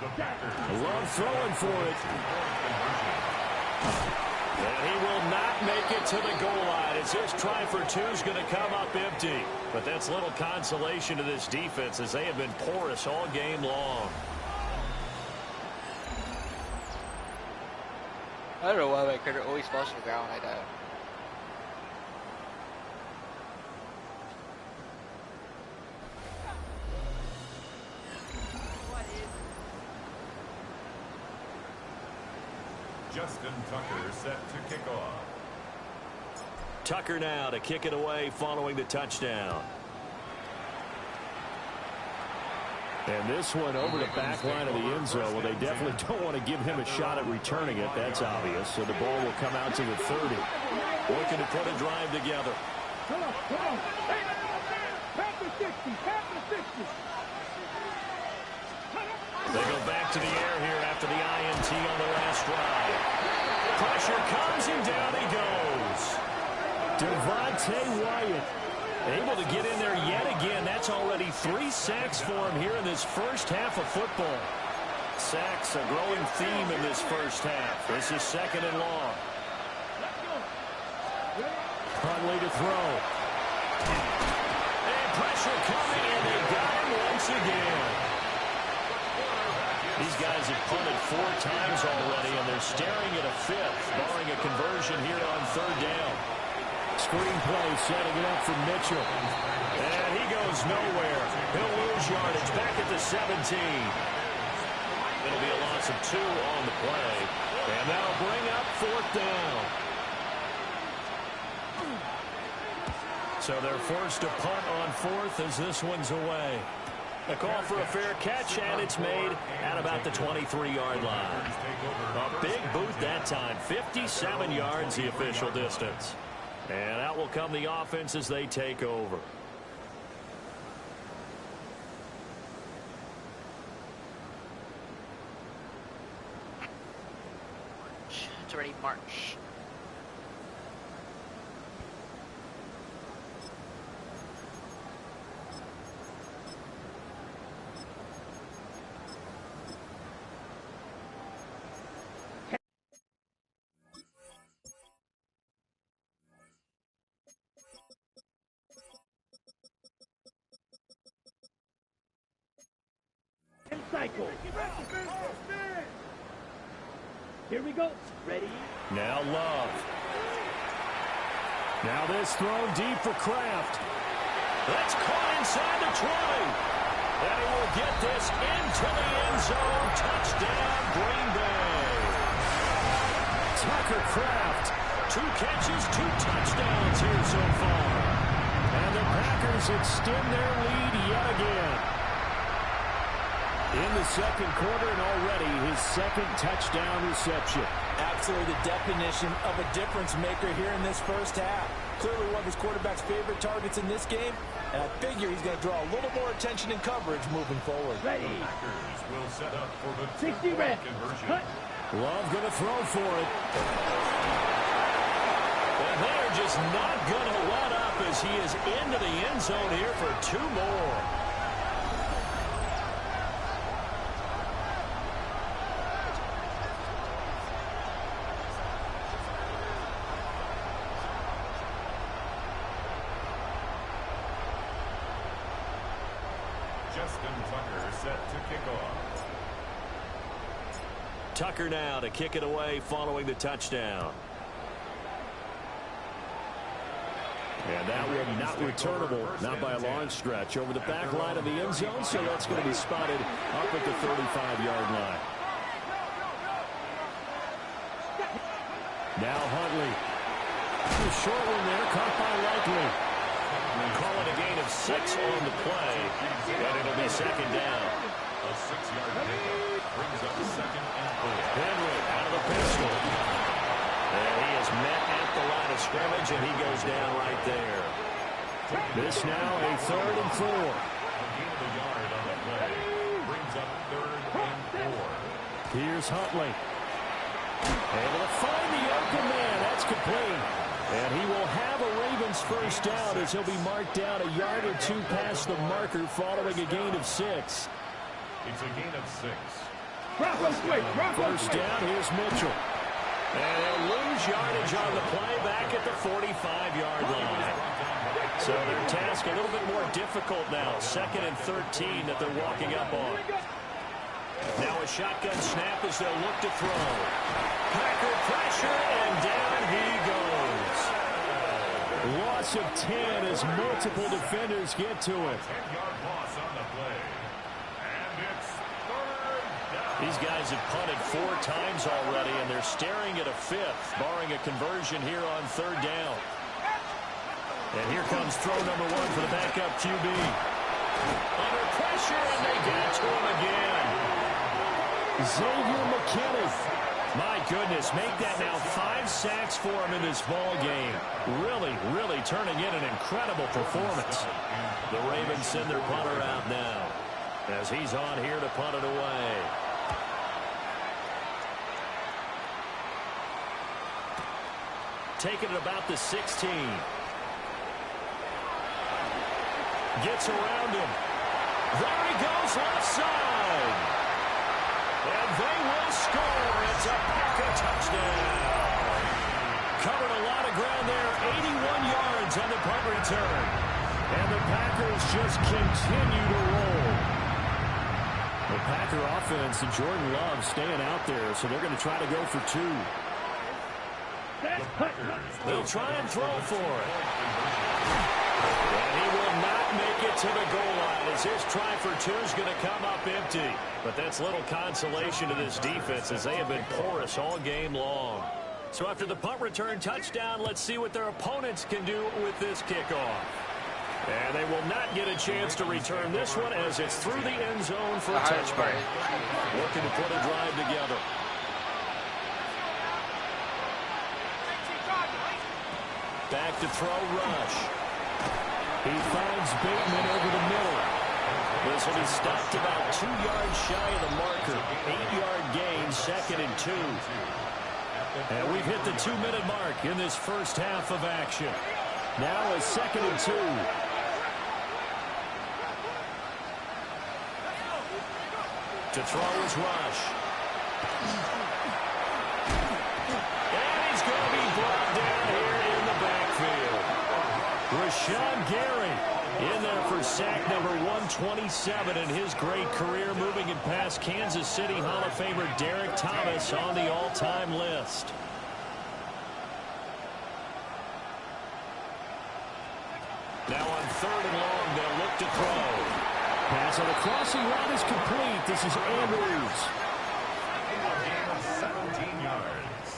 Love throwing for it. And he will not make it to the goal line as his try for 2 is going to come up empty. But that's little consolation to this defense as they have been porous all game long. I don't know why my critter always falls to the ground like that. Justin Tucker set to kick off. Tucker now to kick it away following the touchdown. And this one over the back line of the end zone. Well, they definitely don't want to give him a shot at returning it. That's obvious. So the ball will come out to the 30. Looking to put a drive together. Come on. Hey, Panther 60. They go back to the air here after the INT on the last drive. Pressure comes and down he goes. Devontae Wyatt able to get in there yet again. That's already 3 sacks for him here in this first half of football. Sacks a growing theme in this first half. This is second and long. Hundley to throw. And pressure coming, and they got him once again. These guys have punted 4 times already, and they're staring at a 5th, barring a conversion here on 3rd down. Screen play, setting it up for Mitchell. And he goes nowhere. He'll lose yardage back at the 17. It'll be a loss of 2 on the play, and that'll bring up 4th down. So they're forced to punt on fourth as this one's away. A call for a fair catch, and it's made at about the 23-yard line. A big boot that time, 57 yards the official distance. And out will come the offense as they take over. It's already March. Cycle. Here we go. Ready? Now Love. Now this thrown deep for Kraft. That's caught inside the 20. And he will get this into the end zone. Touchdown, Green Bay. Tucker Kraft. 2 catches, 2 touchdowns here so far. And the Packers extend their lead yet again. In the second quarter and already his second touchdown reception. Absolutely the definition of a difference maker here in this first half. Clearly one of his quarterback's favorite targets in this game, and I figure he's going to draw a little more attention and coverage moving forward. Ready. The Packers will set up for the $60 red. conversion. Love going to throw for it. And they're just not going to let up as he is into the end zone here for 2 more. Tucker now to kick it away following the touchdown. And that one not returnable, not by a long stretch, over the back line of the end zone, so that's going to be spotted up at the 35-yard line. Now Huntley. A short one there, caught by Likely. Call it a gain of 6 on the play, and it'll be second down. A 6-yard pickup brings up second and 4. Henry out of the pistol. And he is met at the line of scrimmage, and he goes down right there. This now a 3rd and 4. A gain of a yard on the play brings up 3rd and 4. Here's Huntley. Able to find the open man. That's complete. And he will have a Ravens first down as he'll be marked down a yard or 2 past the marker following a gain of 6. It's a gain of 6. First down, here's Mitchell. And they'll lose yardage on the play back at the 45-yard line. So their task a little bit more difficult now. 2nd and 13 that they're walking up on. Now a shotgun snap as they'll look to throw. Packer pressure, and down he goes. Loss of 10 as multiple defenders get to it. 10-yard loss on the play. And it's 3rd down. These guys have punted 4 times already, and they're staring at a 5th, barring a conversion here on 3rd down. And here comes throw number 1 for the backup QB. Under pressure, and they get to him again. Xavier McKinney. My goodness, make that now 5 sacks for him in this ball game. Really, really turning in an incredible performance. The Ravens send their punter out now as he's on here to punt it away. Taking it about the 16. Gets around him. There he goes, left side. And they will score. It's a Packer touchdown. Covered a lot of ground there. 81 yards on the punt return. And the Packers just continue to roll. The Packer offense and Jordan Love staying out there, so they're going to try to go for 2. They'll try and throw for it. And he will not make it to the goal line as his try for 2 is going to come up empty. But that's little consolation to this defense as they have been porous all game long. So after the punt return touchdown, let's see what their opponents can do with this kickoff. And they will not get a chance to return this one as it's through the end zone for a touchback. Looking to put a drive together. Back to throw, Rush. He finds Bateman over the middle. This will be stopped about 2 yards shy of the marker. 8-yard gain, 2nd and 2. And we've hit the 2-minute mark in this first half of action. Now a 2nd and 2. To throw is Rush. And he's going to be brought down here in the backfield. Rashawn Gary in there for sack number 127 in his great career, moving it past Kansas City Hall of Famer Derek Thomas on the all-time list. Now on 3rd and long, they'll look to throw. Pass on the crossing route is complete. This is Andrews. A gain of 17 yards.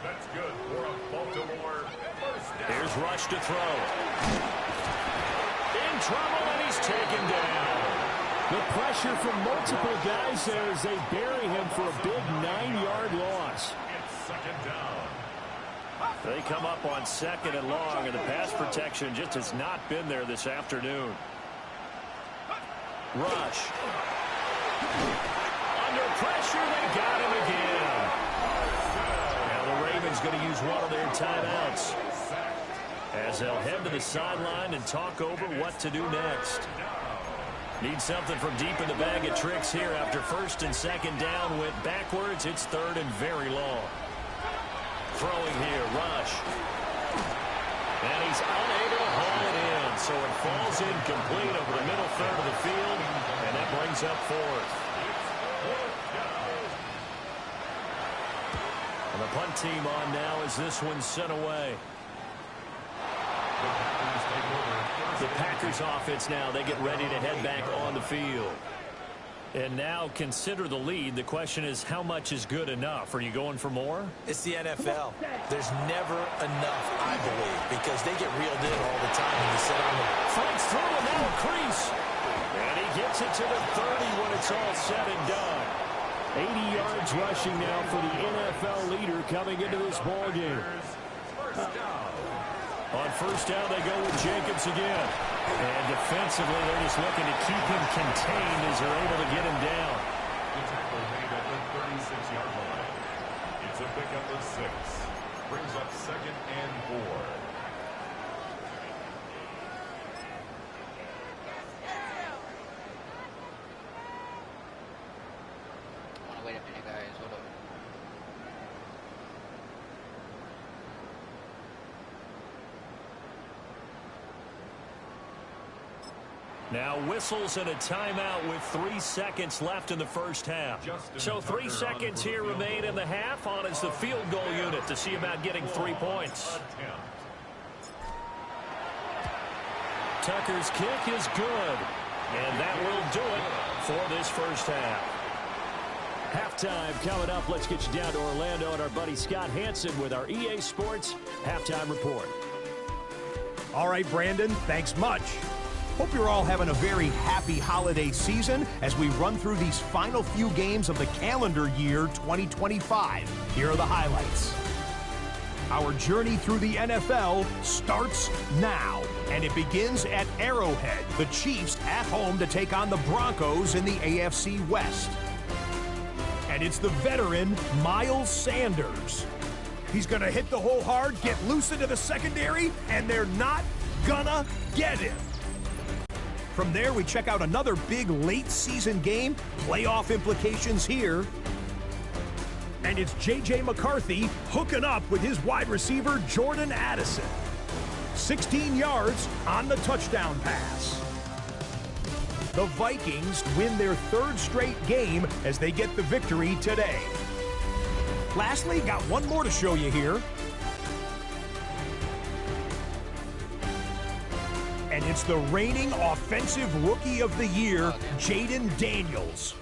That's good for a Baltimore first down. Here's Rush to throw. In trouble, and he's taken down. The pressure from multiple guys there as they bury him for a big 9-yard loss. It's 2nd down. They come up on 2nd and long, and the pass protection just has not been there this afternoon. Rush. Under pressure, they got him again. Now the Ravens going to use one of their timeouts as they'll head to the sideline and talk over what to do next. Need something from deep in the bag of tricks here after 1st and 2nd down went backwards. It's 3rd and very long. Throwing here, Rush. And he's unable to haul it in, so it falls incomplete over the middle 3rd of the field, and that brings up 4th. And the punt team on now as this one's sent away. The Packers offense now, they get ready to head back on the field. And now consider the lead. The question is, how much is good enough? Are you going for more? It's the NFL. There's never enough, I believe, because they get reeled in all the time when you sit on them. Fights through and now a crease. And he gets it to the 30 when it's all said and done. 80 yards rushing now for the NFL leader coming into this ballgame. On 1st down, they go with Jacobs again. And defensively, they're just looking to keep him contained as they're able to get him down. The tackle made at the 36-yard line. It's a pickup of 6. Brings up 2nd and 4. Wait a minute, guys. Hold up. Now whistles and a timeout with 3 seconds left in the first half. So 3 seconds here remain in the half. On is the field goal unit to see about getting 3 points. Tucker's kick is good. And that will do it for this first half. Halftime coming up. Let's get you down to Orlando and our buddy Scott Hansen with our EA Sports Halftime Report. All right, Brandon, thanks much. Hope you're all having a very happy holiday season as we run through these final few games of the calendar year 2025. Here are the highlights. Our journey through the NFL starts now, and it begins at Arrowhead. The Chiefs at home to take on the Broncos in the AFC West. And it's the veteran Miles Sanders. He's going to hit the hole hard, get loose into the secondary, and they're not gonna get him. From there, we check out another big late-season game, playoff implications here. And it's J.J. McCarthy hooking up with his wide receiver, Jordan Addison. 16 yards on the touchdown pass. The Vikings win their 3rd straight game as they get the victory today. Lastly, got one more to show you here. And it's the reigning Offensive Rookie of the Year, Jaden Daniels.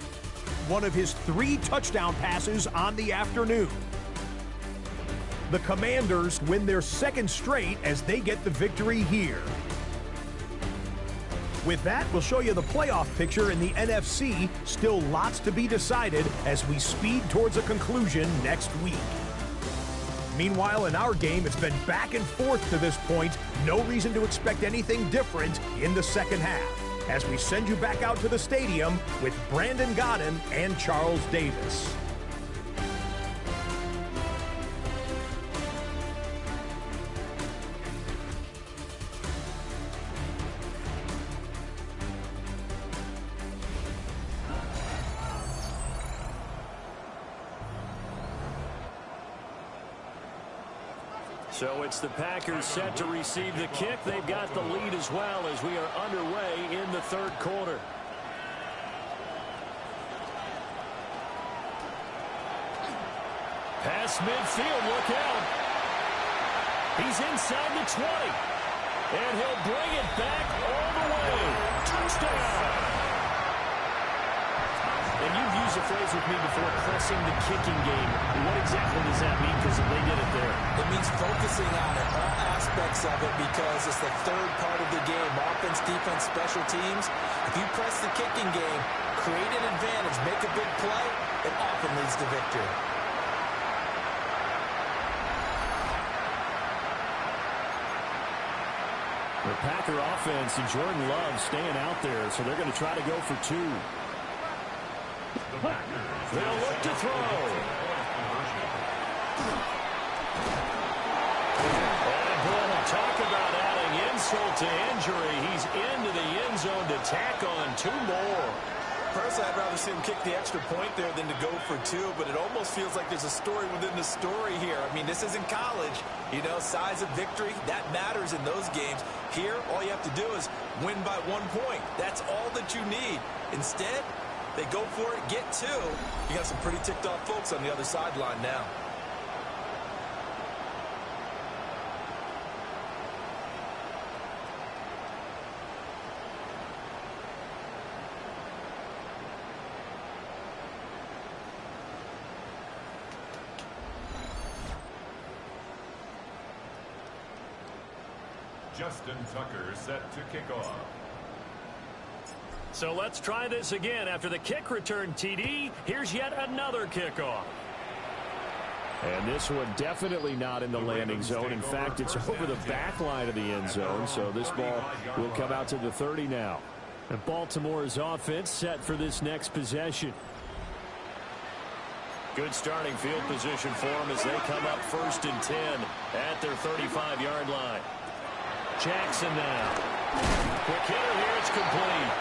One of his 3 touchdown passes on the afternoon. The Commanders win their second straight as they get the victory here. With that, we'll show you the playoff picture in the NFC. Still lots to be decided as we speed towards a conclusion next week. Meanwhile, in our game, it's been back and forth to this point. No reason to expect anything different in the second half, as we send you back out to the stadium with Brandon Godden and Charles Davis. So it's the Packers set to receive the kick. They've got the lead as well as we are underway in the third quarter. Pass midfield, look out. He's inside the 20. And he'll bring it back all the way. Touchdown. And you've used a phrase with me before, pressing the kicking game. What exactly does that mean? Because they did it there. It means focusing on it, all aspects of it, because it's the third part of the game. Offense, defense, special teams. If you press the kicking game, create an advantage, make a big play, it often leads to victory. The Packer offense and Jordan Love staying out there, so they're going to try to go for two. They'll look to throw. And boy, talk about adding insult to injury. He's into the end zone to tack on two more. Personally, I'd rather see him kick the extra point there than to go for two, but it almost feels like there's a story within the story here. I mean, this isn't college. You know, size of victory, that matters in those games. Here, all you have to do is win by 1 point. That's all that you need. Instead, they go for it, get two. You got some pretty ticked off folks on the other sideline now. Justin Tucker set to kick off. So let's try this again. After the kick return TD, here's yet another kickoff. And this one definitely not in the landing zone. In fact, it's over the back line of the end zone, so this ball will come out to the 30 now. And Baltimore's offense set for this next possession. Good starting field position for them as they come up 1st and 10 at their 35-yard line. Jackson now. Quick hitter here, it's complete.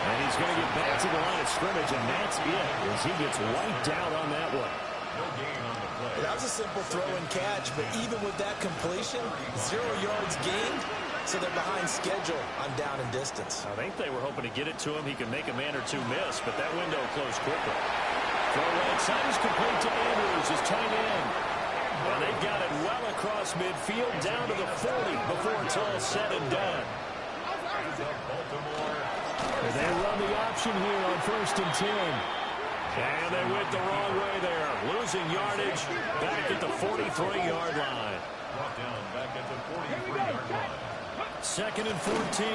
And he's going to get back to the line of scrimmage, and that's it as he gets wiped out on that one. No gain on the play. That was a simple throw and catch, but even with that completion, 0 yards gained, so they're behind schedule on down and distance. I think they were hoping to get it to him. He could make a man or two miss, but that window closed quickly. Throw right side is complete to Andrews, his tight end. And they've got it well across midfield, down to the 40 before it's all said and done. And they run the option here on 1st and 10. And they went the wrong way there. Losing yardage back at the 43-yard line. Brought down back at the 43-yard line. 2nd and 14.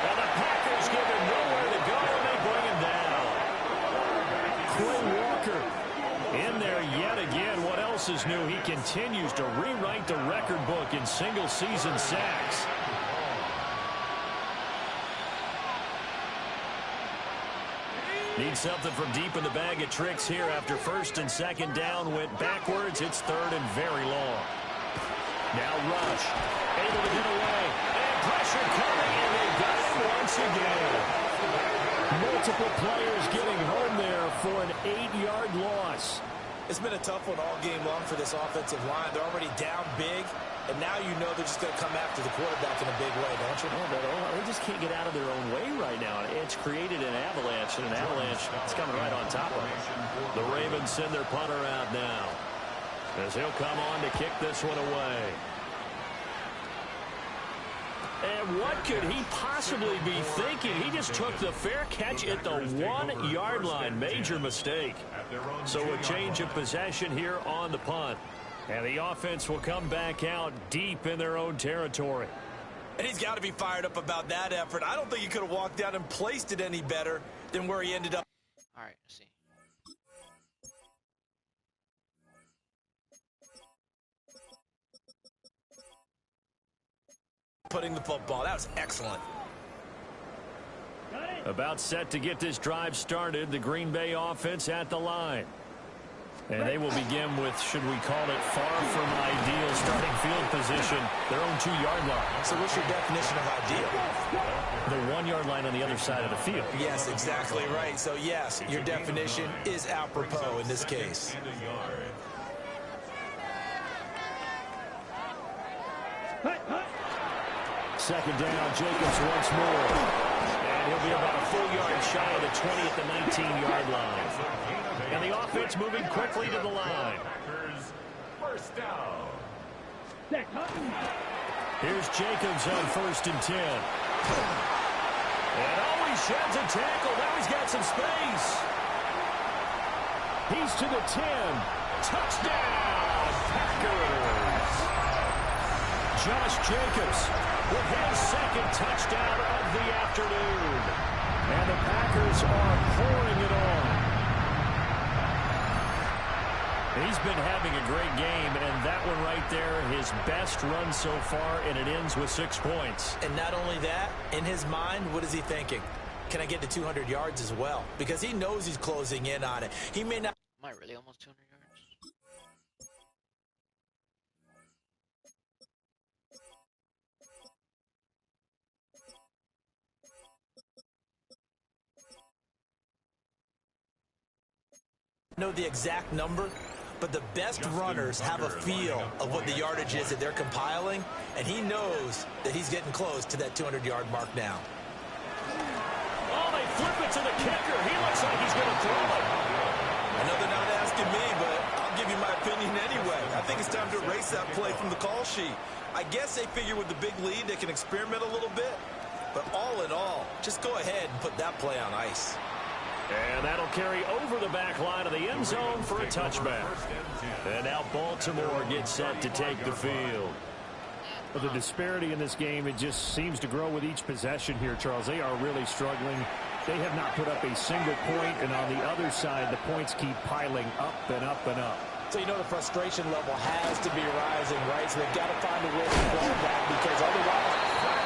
And the Packers give him nowhere to go, and they bring him down. Quay Walker in there yet again. What else is new? He continues to rewrite the record book in single-season sacks. Need something from deep in the bag of tricks here after 1st and 2nd down. Went backwards. It's 3rd and very long. Now Rush. Able to get away. And pressure coming, and they got him once again. Multiple players getting home there for an 8-yard loss. It's been a tough one all game long for this offensive line. They're already down big, and now you know they're just going to come after the quarterback in a big way, don't you? They just can't get out of their own way right now. It's created an avalanche, and an avalanche is coming right on top of them. The Ravens send their punter out now, as he'll come on to kick this one away. And And what could he possibly be thinking? He just took the fair catch at the 1 yard line. Major mistake. So a change of possession here on the punt. And the offense will come back out deep in their own territory. And he's got to be fired up about that effort. I don't think he could have walked out and placed it any better than where he ended up. All right, let's see. Putting the football. That was excellent. About set to get this drive started, the Green Bay offense at the line. And they will begin with, should we call it, far from ideal starting field position, their own 2 yard line. So what's your definition of ideal? The 1 yard line on the other side of the field. Yes, exactly right. So yes, your definition is apropos in this case. Second down, Jacobs once more. And he'll be about a full yard shy of the 20 at the 19-yard line. And the offense moving quickly to the line. First down. Here's Jacobs on 1st and 10. And always sheds a tackle. Now he's got some space. He's to the 10. Touchdown, Packers. Josh Jacobs with his 2nd touchdown of the afternoon. And the Packers are pouring it on. He's been having a great game, and that one right there, his best run so far, and it ends with 6 points. And not only that, in his mind, what is he thinking? Can I get to 200 yards as well? Because he knows he's closing in on it. He may not. Am I really almost 200 yards? Know the exact number, but the best runners have a feel of what the yardage is that they're compiling, and he knows that he's getting close to that 200-yard mark now. Oh, they flip it to the kicker. He looks like he's going to throw it. I know they're not asking me, but I'll give you my opinion anyway. I think it's time to erase that play from the call sheet. I guess they figure with the big lead they can experiment a little bit, but all in all, just go ahead and put that play on ice. And that'll carry over the back line of the end zone for a touchback. And now Baltimore gets set to take the field. Well, the disparity in this game, it just seems to grow with each possession here, Charles. They are really struggling. They have not put up a single point, and on the other side, the points keep piling up and up and up. So you know the frustration level has to be rising, right? So they've got to find a way to claw back, because otherwise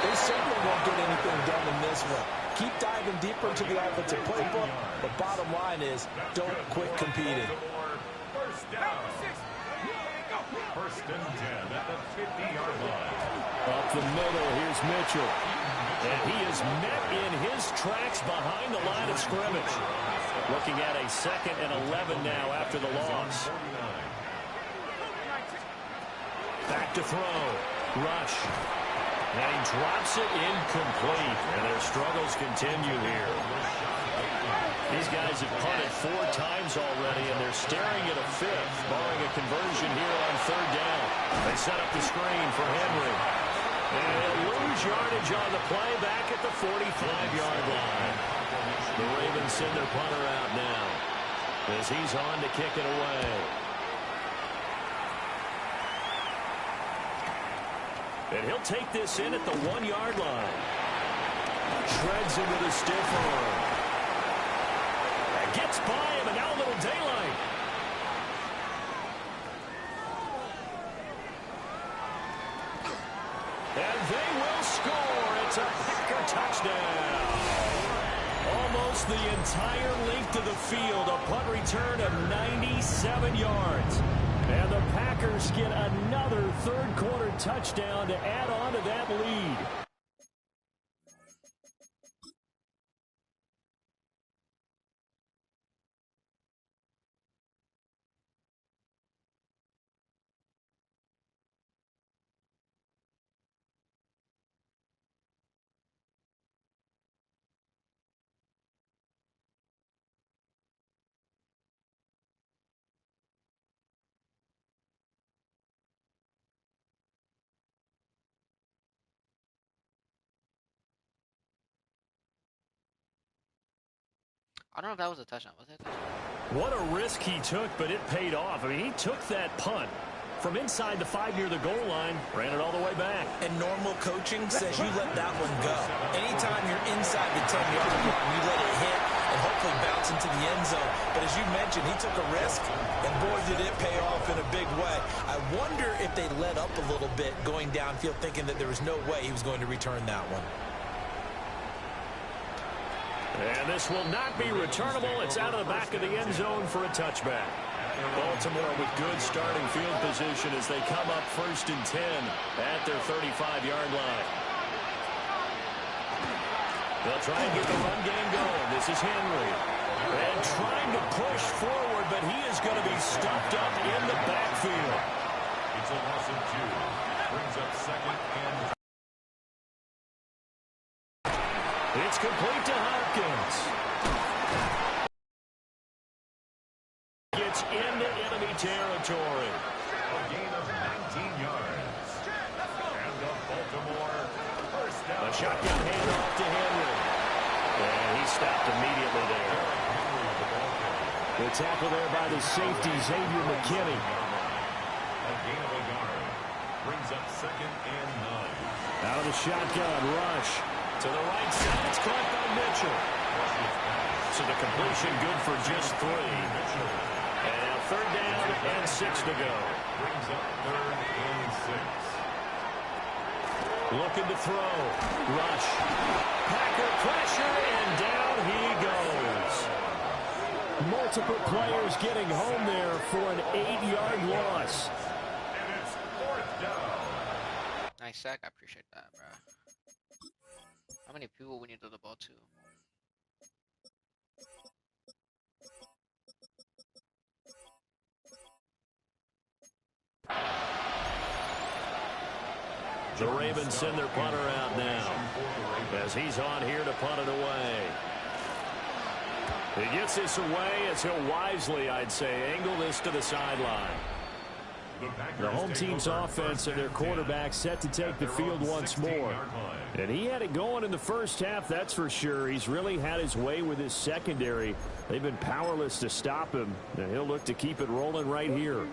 they certainly won't get anything done in this one. Keep diving deeper into the offensive playbook. The bottom line is don't quit competing. First down. 1st and 10 at the 50-yard line. Up the middle, here's Mitchell. And he is met in his tracks behind the line of scrimmage. Looking at a 2nd and 11 now after the loss. Back to throw. Rush. And he drops it incomplete. And their struggles continue here. These guys have punted 4 times already, and they're staring at a 5th, barring a conversion here on 3rd down. They set up the screen for Henry. And they'll lose yardage on the play back at the 45-yard line. The Ravens send their punter out now as he's on to kick it away. And he'll take this in at the 1-yard line. Shreds him with a stiff arm. Gets by him, and now a little daylight. And they will score. It's a Packer touchdown. Almost the entire length of the field. A punt return of 97 yards. And the Packers get another third-quarter touchdown to add on to that lead. I don't know if that was a touchdown. Was that a touchdown? What a risk he took, but it paid off. I mean, he took that punt from inside the 5 near the goal line, ran it all the way back. And normal coaching says you let that one go. Anytime you're inside the 10-yard line, you let it hit and hopefully bounce into the end zone. But as you mentioned, he took a risk, and boy, did it pay off in a big way. I wonder if they let up a little bit going downfield, thinking that there was no way he was going to return that one. And this will not be returnable. It's out of the back of the end zone for a touchback. Baltimore with good starting field position as they come up 1st and 10 at their 35-yard line. They'll try and get the run game going. This is Henry. And trying to push forward, but he is going to be stuffed up in the backfield. It's a loss of 2. Brings up 2nd and... It's complete to Hopkins. Gets into enemy territory. A gain of 19 yards. And the Baltimore first down. A shotgun handoff to Henry. And he stopped immediately there. The tackle there by the safety, Xavier McKinney. A gain of a yard. Brings up 2nd and 9. Out of the shotgun, rush. To the right side, it's caught by Mitchell. So the completion good for just 3. And now 3rd down and 6 to go. Brings up 3rd and 6. Looking to throw. Rush. Packer pressure, and down he goes. Multiple players getting home there for an 8-yard loss. And it's 4th down. Nice sack. I appreciate that, bro. How many people we need to the ball to? The Ravens send their punter out now as he's on here to punt it away. He gets this away as he'll wisely, I'd say, angle this to the sideline. The home team's offense and their quarterback set to take the field once more. And he had it going in the first half, that's for sure. He's really had his way with his secondary. They've been powerless to stop him, and he'll look to keep it rolling right here.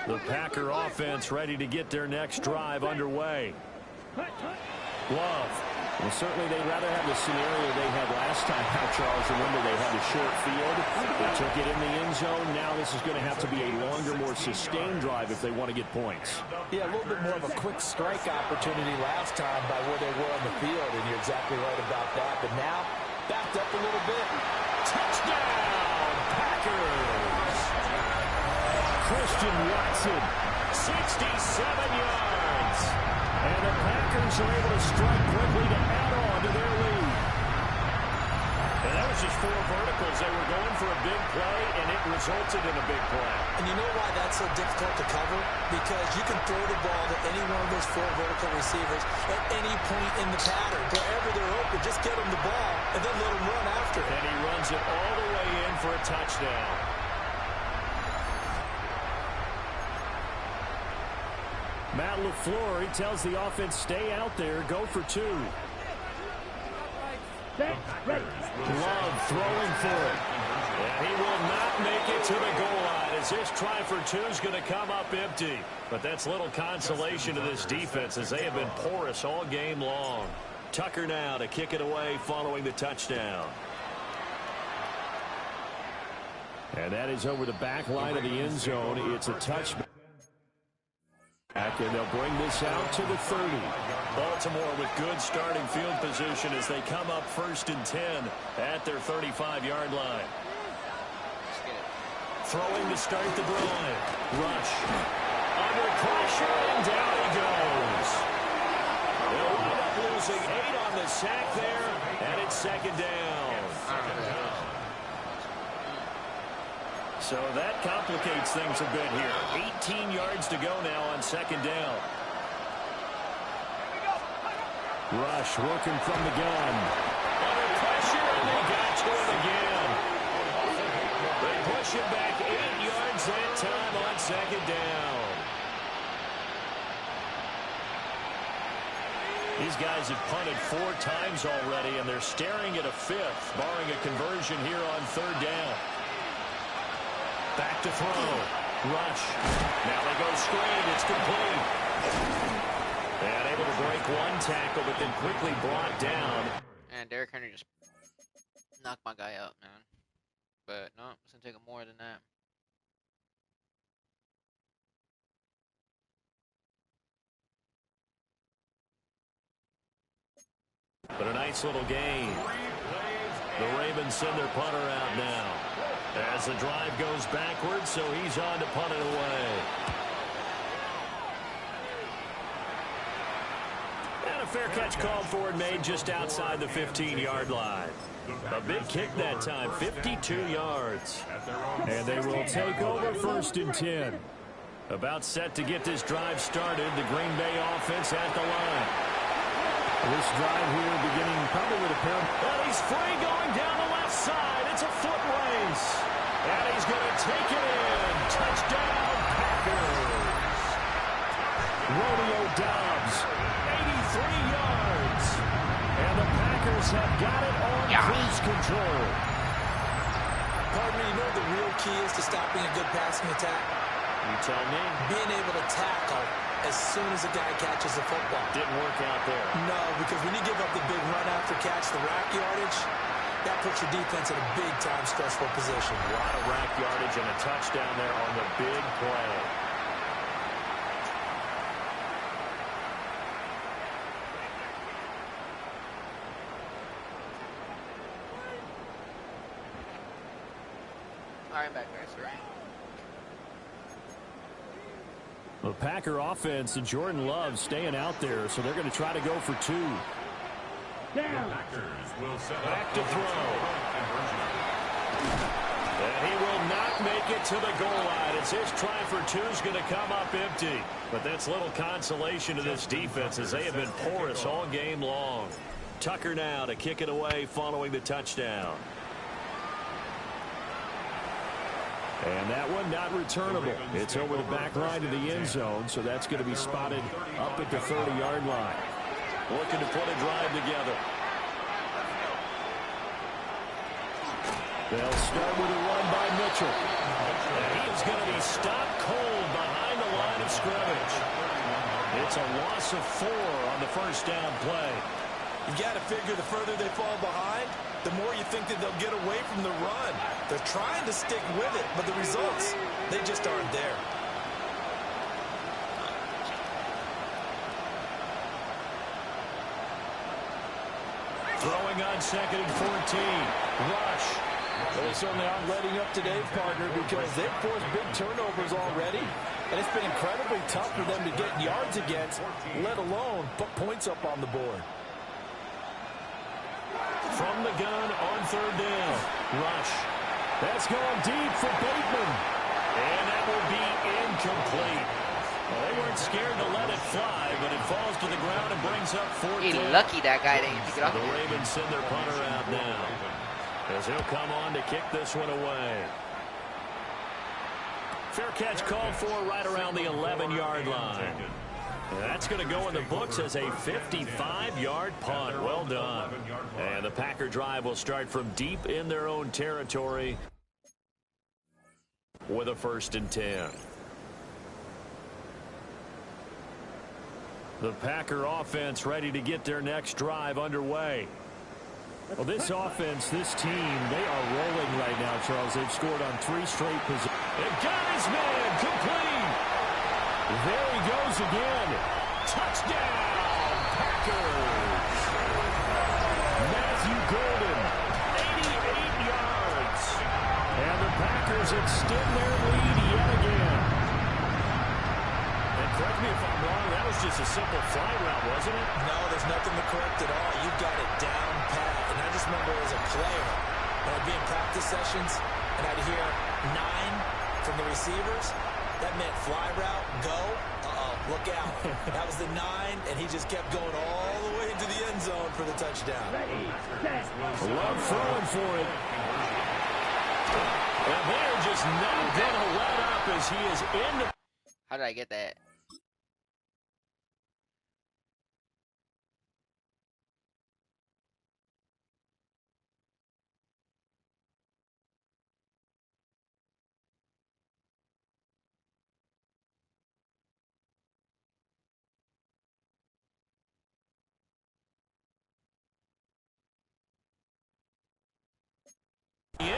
The Packer offense ready to get their next drive underway. Love. Well, certainly they'd rather have the scenario they had last time out, Charles. Remember, they had a short field. They took it in the end zone. Now this is going to have to be a longer, more sustained drive if they want to get points. Yeah, a little bit more of a quick strike opportunity last time by where they were on the field, and you're exactly right about that. But now, backed up a little bit. Touchdown, Packers! Christian Watson, 67 yards. And the Packers are able to strike quickly to add on to their lead. And that was just 4 verticals. They were going for a big play, and it resulted in a big play. And you know why that's so difficult to cover? Because you can throw the ball to any one of those 4 vertical receivers at any point in the pattern. Wherever they're open, just get them the ball and then let them run after it. And he runs it all the way in for a touchdown. Matt LaFleur, he tells the offense, stay out there, go for 2. Love throwing for it. And he will not make it to the goal line as this try for 2 is going to come up empty. But that's little consolation to this defense as they have been porous all game long. Tucker now to kick it away following the touchdown. And that is over the back line of the end zone. It's a touchback. And they'll bring this out to the 30. Baltimore with good starting field position as they come up 1st and 10 at their 35-yard line. Throwing to start the drive. Rush. Under pressure, and down he goes. They'll wind up losing 8 on the sack there, and it's 2nd down. So that complicates things a bit here. 18 yards to go now on 2nd down. Rush working from the gun. Under pressure, and they got to him again. They push him back 8 yards that time on 2nd down. These guys have punted 4 times already, and they're staring at a 5th, barring a conversion here on 3rd down. Back to throw. Rush. Now they go screen. It's complete. And able to break 1 tackle, but then quickly brought down. And Derrick Henry just knocked my guy out, man. But no, it's going to take more than that. But a nice little game. The Ravens send their punter out now. As the drive goes backwards, so he's on to punt it away. And a fair catch called for and made just outside the 15-yard line. A big kick that time, 52 yards. And they will take over 1st and 10. About set to get this drive started. The Green Bay offense at the line. This drive here beginning probably with a pair of... And he's free going down the left side. It's a foot race. And he's going to take it in. Touchdown, Packers. Romeo Doubs, 83 yards. And the Packers have got it on cruise control. Pardon me, you know what the real key is to stopping a good passing attack? You tell me. Being able to tackle as soon as a guy catches the football. Didn't work out there. No, because when you give up the big run after catch, the rack yardage, that puts your defense in a big-time stressful position. A lot of rack yardage and a touchdown there on the big play. All right, back guys. All right. The Packer offense and Jordan Love staying out there, so they're going to try to go for 2. Back to throw. And he will not make it to the goal line. It's his try for 2 is going to come up empty. But that's little consolation to this defense as they have been porous all game long. Tucker now to kick it away following the touchdown. And that one not returnable. It's over the back line of the end zone, so that's going to be spotted up at the 30-yard line. Looking to put a drive together. They'll start with a run by Mitchell. And he is going to be stopped cold behind the line of scrimmage. It's a loss of 4 on the first down play. You got to figure the further they fall behind, the more you think that they'll get away from the run. They're trying to stick with it, but the results, they just aren't there. Throwing on 2nd and 14. Rush. Well, they certainly aren't letting up today, partner, because they've forced big turnovers already, and it's been incredibly tough for them to get yards against, let alone put points up on the board. From the gun on 3rd down. Rush. That's going deep for Bateman. And that will be incomplete. Well, they weren't scared to let it fly, but it falls to the ground and brings up 4th down. Lucky that guy didn't pick it up. The Ravens send their punter out now, as he'll come on to kick this one away. Fair catch called for right around the 11-yard line. That's going to go in the books as a 55-yard punt. Well done. And the Packer drive will start from deep in their own territory with a 1st and 10. The Packer offense ready to get their next drive underway. Well, this offense, this team, they are rolling right now, Charles. They've scored on 3 straight possessions. And got his man complete. There he goes again. Touchdown, Packers. Matthew Golden, 88 yards. And the Packers extend their lead yet again. And correct me if I'm wrong, that was just a simple fly route, wasn't it? No, there's nothing to correct at all. You've got it down pat. And I just remember as a player, when I'd be in practice sessions, and I'd hear 9 from the receivers, that meant fly route, go, look out. That was the 9, and he just kept going all the way into the end zone for the touchdown. Love throwing for it. And they're just not going to let up as he is in the... How did I get that?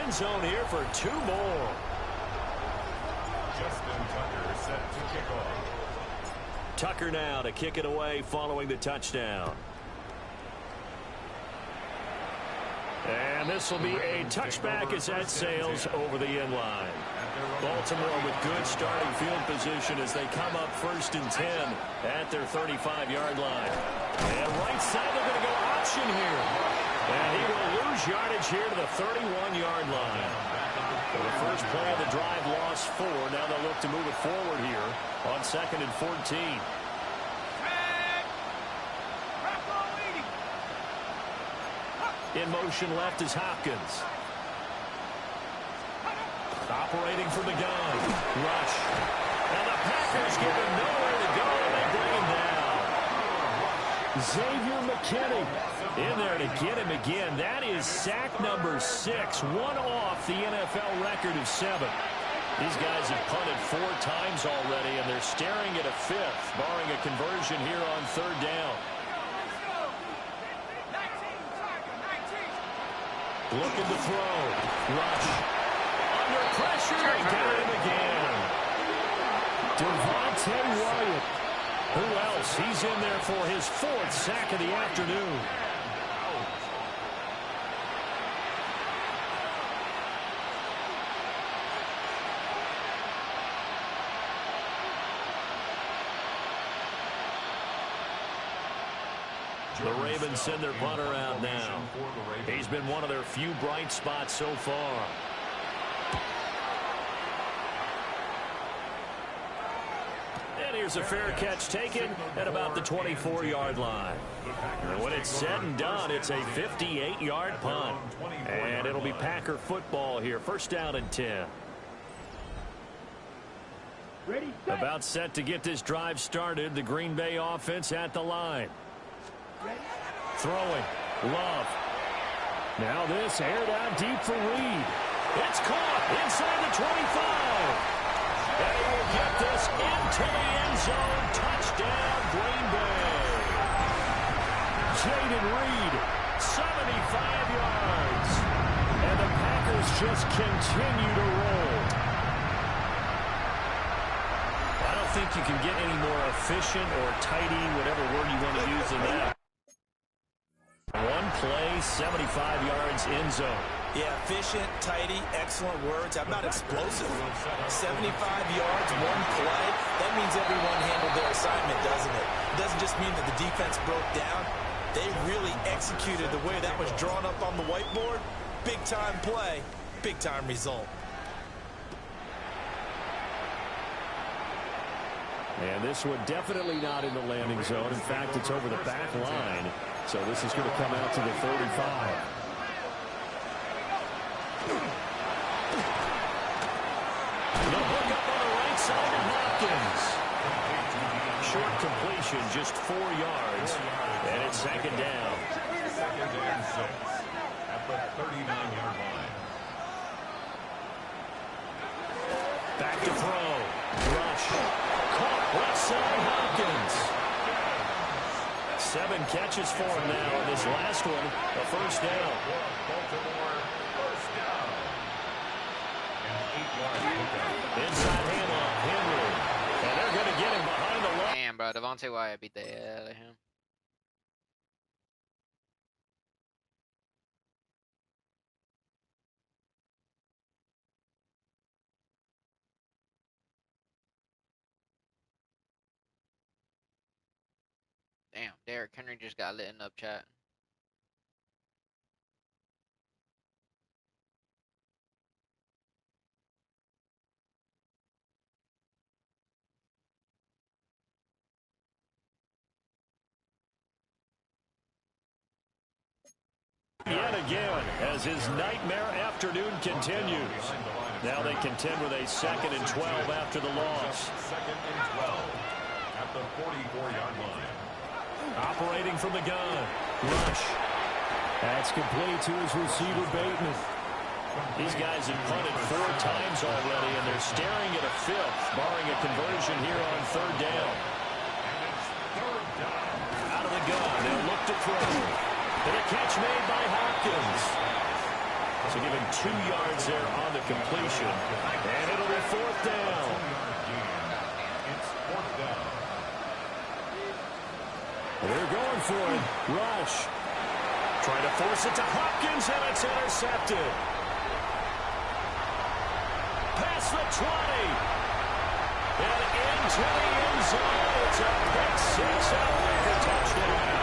end zone here for 2 more. Justin Tucker set to kick off. Tucker now to kick it away following the touchdown. And this will be a touchback as that sails over the end line. Baltimore with good starting field position as they come up 1st and 10 at their 35-yard line. And right side, they're going to go option here. And he will lose yardage here to the 31-yard line. For the first play of the drive, lost 4. Now they'll look to move it forward here on 2nd and 14. In motion left is Hopkins. Operating from the gun. Rush. And the Packers give him nowhere to go, and they bring him down. Xavier McKinney in there to get him again. That is sack number 6, one off the NFL record of 7. These guys have punted 4 times already, and they're staring at a 5th, barring a conversion here on 3rd down. Looking to throw. Rush. Under pressure. They got him again. Devontae Wyatt. Who else? He's in there for his 4th sack of the afternoon. The Ravens send their punter out now. He's been one of their few bright spots so far. And here's a fair catch taken at about the 24-yard line. And when it's said and done, it's a 58-yard punt. And it'll be Packer football here. 1st down and 10. About set to get this drive started. The Green Bay offense at the line. Throwing. Love. Now this aired out deep for Reed. It's caught inside the 25. And he will get this into the end zone. Touchdown, Green Bay. Jaden Reed, 75 yards. And the Packers just continue to roll. I don't think you can get any more efficient or tidy, whatever word you want to use in that. One play, 75 yards in zone. Yeah, efficient, tidy, excellent words. How about explosive? 75 yards, one play. That means everyone handled their assignment, doesn't it? It doesn't just mean that the defense broke down. They really executed the way that was drawn up on the whiteboard. Big-time play, big-time result. And this one definitely not in the landing zone. In fact, it's over the back line. So this is going to come out to the 35. The hook up on the right side of Hopkins. Short completion, just 4 yards. And it's 2nd down. 2nd and 6 at the 39-yard line. Back to throw. Rush. Caught left side Hopkins. 7 catches for him now, and this last one, a 1st down. Baltimore, 1st down. And 8-yard pickup. Inside handoff, Henry. And they're going to get him behind the line. Damn, bro. Devontae Wyatt beat the hell out of him. Damn, Derrick Henry just got lit up chat. Yet again, as his nightmare afternoon continues. Now they contend with a 2nd and 12 after the loss. 2nd and 12 at the 44-yard line. Operating from the gun. Rush. That's complete to his receiver, Bateman. These guys have punted 4 times already, and they're staring at a 5th, barring a conversion here on 3rd down. Out of the gun, they'll look to throw. And a catch made by Hopkins. So given 2 yards there on the completion. And it'll be 4th down. It's 4th down. They're going for it. Rush. Trying to force it to Hopkins, and it's intercepted. Past the 20. And into the end zone. It's a pick six and a touchdown.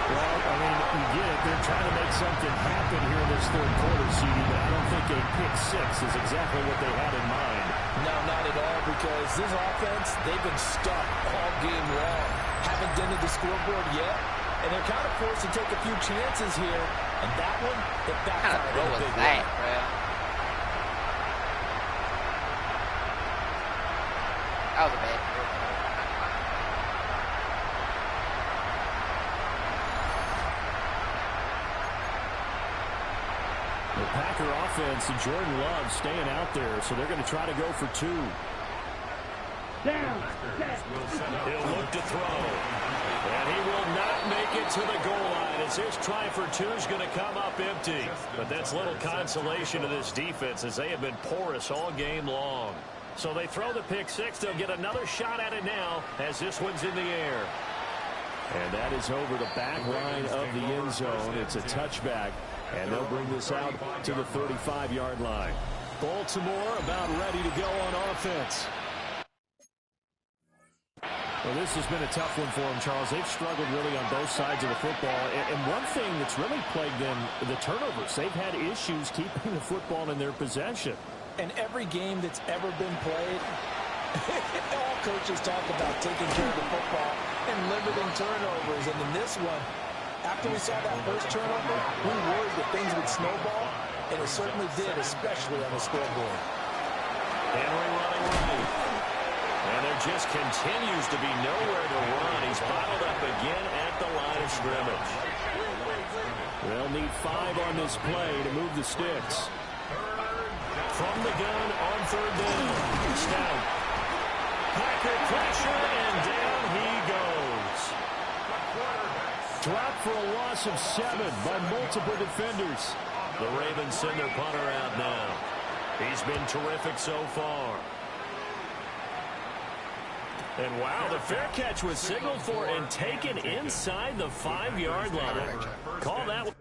Well, I mean, you get it. They're trying to make something happen here in this 3rd quarter, CD, but I don't think a pick six is exactly what they had in mind. No, not at all, because this offense, they've been stuck all game long. Haven't dented the scoreboard yet, and they're kind of forced to take a few chances here. And that one, it backfired in a big way. That was a bad throw. The Packer offense and Jordan Love staying out there, so they're going to try to go for 2. He'll look to throw. And he will not make it to the goal line as his try for 2 is going to come up empty. But that's little consolation to this defense as they have been porous all game long. So they throw the pick six. They'll get another shot at it now as this one's in the air. And that is over the back line of the end zone. It's a touchback, and they'll bring this out to the 35-yard line. Baltimore about ready to go on offense. Well, this has been a tough one for them, Charles. They've struggled really on both sides of the football. And one thing that's really plagued them, the turnovers. They've had issues keeping the football in their possession. And every game that's ever been played, all coaches talk about taking care of the football and limiting turnovers. And in this one, after we saw that first turnover, we worried that things would snowball, and it certainly did, especially on the scoreboard. Henry running right. And there just continues to be nowhere to run. He's bottled up again at the line of scrimmage. They'll need 5 on this play to move the sticks. From the gun on 3rd down. Snap. Packer pressure, and down he goes. Dropped for a loss of 7 by multiple defenders. The Ravens send their punter out now. He's been terrific so far. And wow, the fair catch was signaled for and taken inside the 5-yard line. Call that one.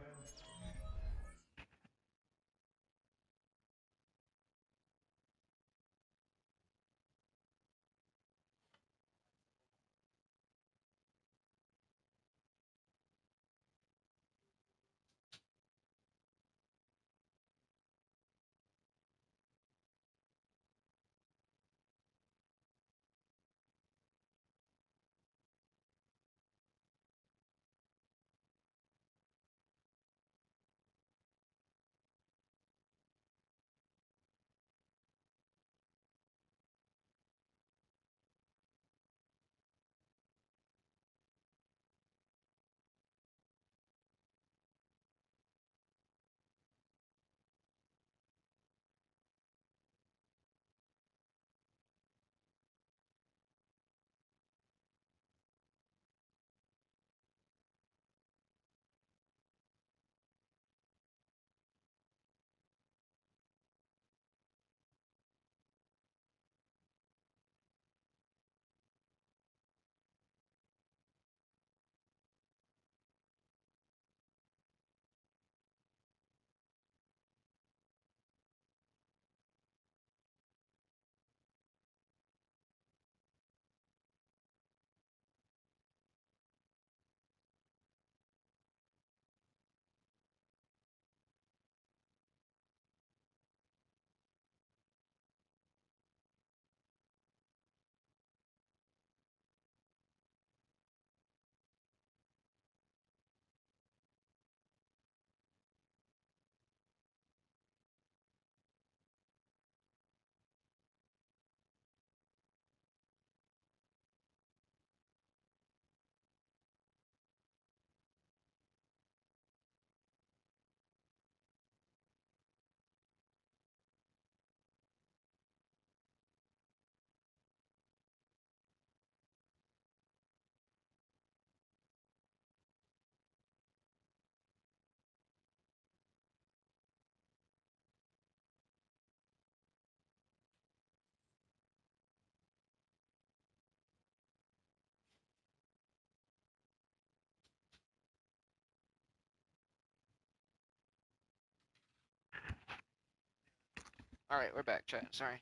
All right, we're back, chat. Sorry.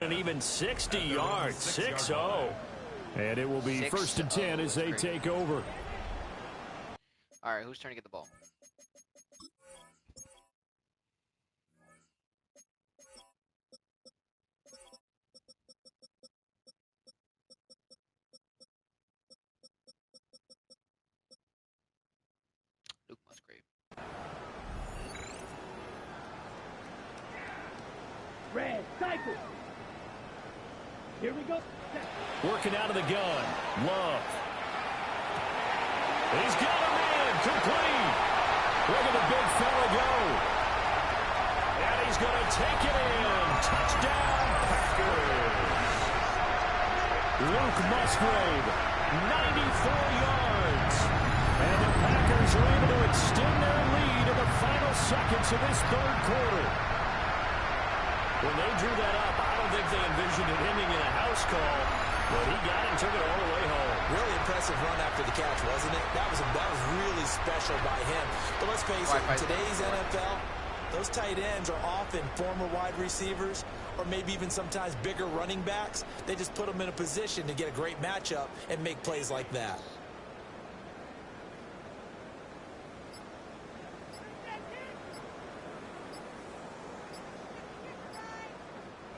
And even 60 yards, 6-0. And it will be 1st and 10 as they take over. All right, who's trying to get the ball? Luke Musgrave. Red, cycle. Here we go. Working out of the gun. Love. He's got him in. Complete. Look at the big fella go. And he's going to take it in. Touchdown, Packers. Luke Musgrave, 94 yards. And the Packers are able to extend their lead in the final seconds of this third quarter. When they drew that up, I don't think they envisioned it ending in a house call, but he got it and took it all the way home. Really impressive run after the catch, wasn't it? That was really special by him. But let's face it, in today's NFL, those tight ends are often former wide receivers or maybe even sometimes bigger running backs. They just put them in a position to get a great matchup and make plays like that.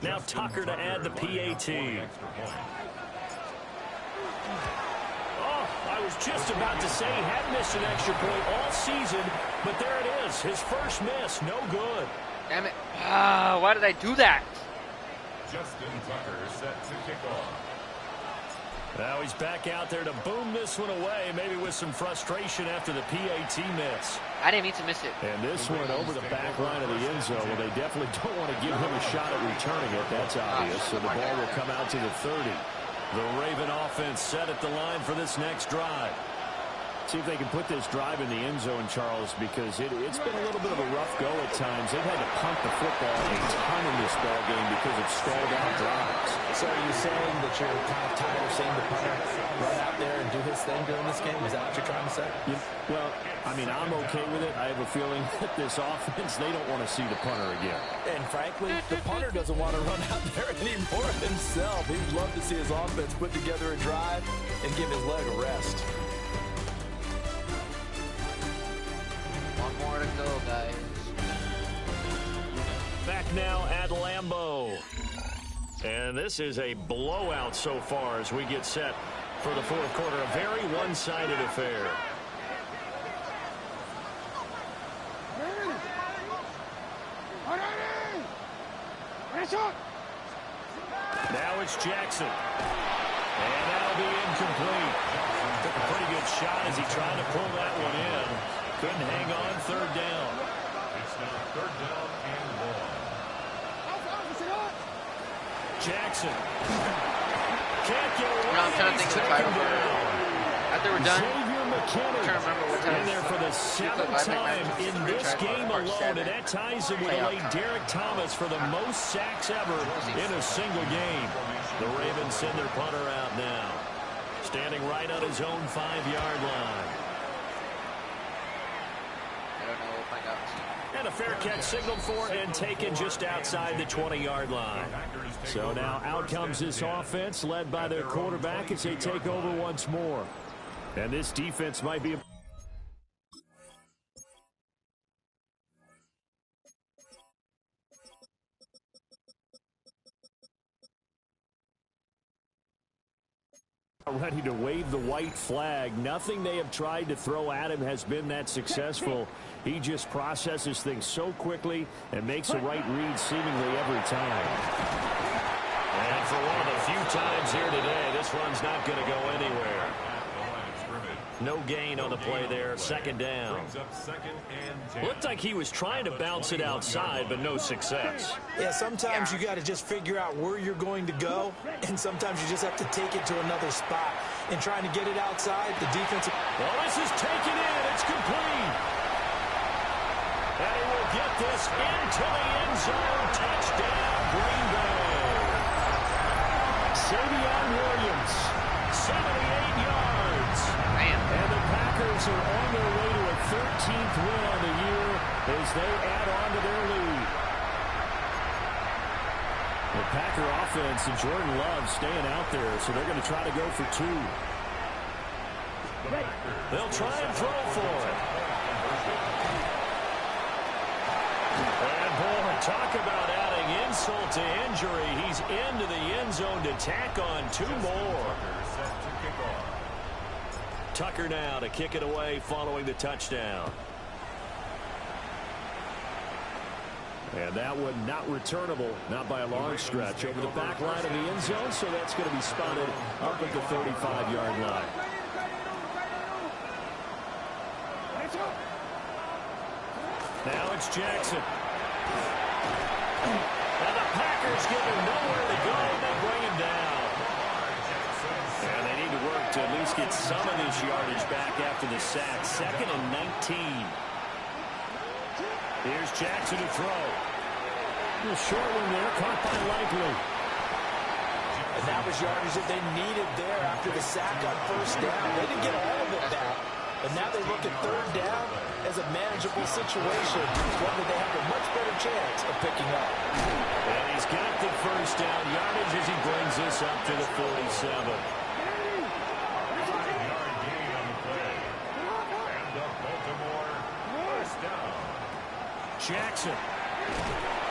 Now Tucker to add the PAT. Oh, I was just about to say he hadn't missed an extra point all season, but there it is. His first miss, no good. Damn it. Why did I do that? Justin Tucker set to kick off. Now he's back out there to boom this one away, maybe with some frustration after the PAT miss. I didn't mean to miss it. And this one over the back line of the end zone. Well, they definitely don't want to give him a shot at returning it. That's obvious. So the ball will come out to the 30. The Raven offense set at the line for this next drive. See if they can put this drive in the end zone, Charles, because it's been a little bit of a rough go at times. They've had to punt the football a ton in this ball game because of stalled out drives. So are you saying that you're kind of tired of seeing the punter run out there and do his thing during this game? Is that what you're trying to say? Well, I mean, I'm okay with it. I have a feeling that this offense, they don't want to see the punter again. And frankly, the punter doesn't want to run out there anymore himself. He'd love to see his offense put together a drive and give his leg a rest. One more to go, guys. Back now at Lambeau. And this is a blowout so far as we get set for the fourth quarter. A very one-sided affair. Now it's Jackson. And that'll be incomplete. Took a pretty good shot as he tried to pull that one in. Couldn't hang on. Third down. It's now third down and 1. Jackson. Can't get away. I'm trying to think of the title. After we're done, I'm trying to remember what time. In there for the seventh time in this game alone, and that ties him with a late Derek Thomas for the most sacks ever in a single game. The Ravens send their punter out now, standing right on his own 5-yard line. I don't know. We'll find out. And a fair catch signaled for and taken just outside the 20-yard line. So now out comes this offense led by their quarterback as they take over once more. And this defense might be ready to wave the white flag. Nothing they have tried to throw at him has been that successful. He just processes things so quickly and makes the right read seemingly every time. And for one of the few times here today, this one's not going to go anywhere. No gain on the play there. Second down. Looked like he was trying to bounce it outside, but no success. Yeah, sometimes you got to just figure out where you're going to go, and sometimes you just have to take it to another spot. And trying to get it outside, the defensive... Well, this is taken in. It's complete. And he will get this into the end zone. Touchdown, Green Bay. Savion Williams, 78 yards. And the Packers are on their way to a 13th win on the year as they add on to their lead. The Packer offense and Jordan Love staying out there, so they're going to try to go for 2. They'll try and throw for it. And boy, talk about adding insult to injury. He's into the end zone to tack on 2 more. Tucker now to kick it away following the touchdown. And that one not returnable, not by a long stretch, over the back line of the end zone, so that's going to be spotted up at the 35-yard line. Now it's Jackson. And the Packers give him nowhere to go. They bring him down. And they need to work to at least get some of this yardage back after the sack. 2nd and 19. Here's Jackson to throw. A short one there, caught by Likely. And that was yardage that they needed there after the sack on first down. They didn't get all of it back. And now they look at third down as a manageable situation, one that they have a much better chance of picking up. And he's got the first down yardage as he brings this up to the 47. Jackson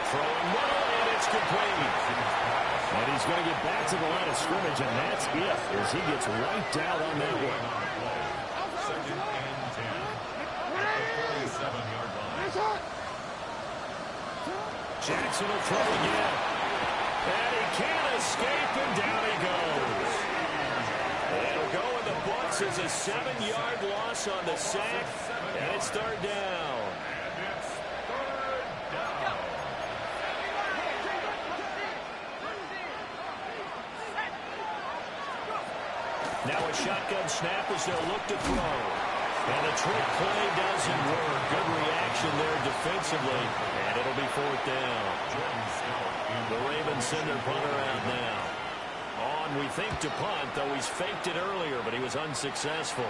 throwing middle, and it's complete. And he's going to get back to the line of scrimmage, and that's it, as he gets right down on that one. 2nd and 10 at the 47-yard line. Jackson will throw again. And he can't escape, and down he goes. It'll go in the books as a 7-yard loss on the sack, and it's third down. Now a shotgun snap as they'll look to throw. And the trick play doesn't work. Good reaction there defensively. And it'll be 4th down. The Ravens send their punter out now. On, we think, to punt, though he's faked it earlier, but he was unsuccessful.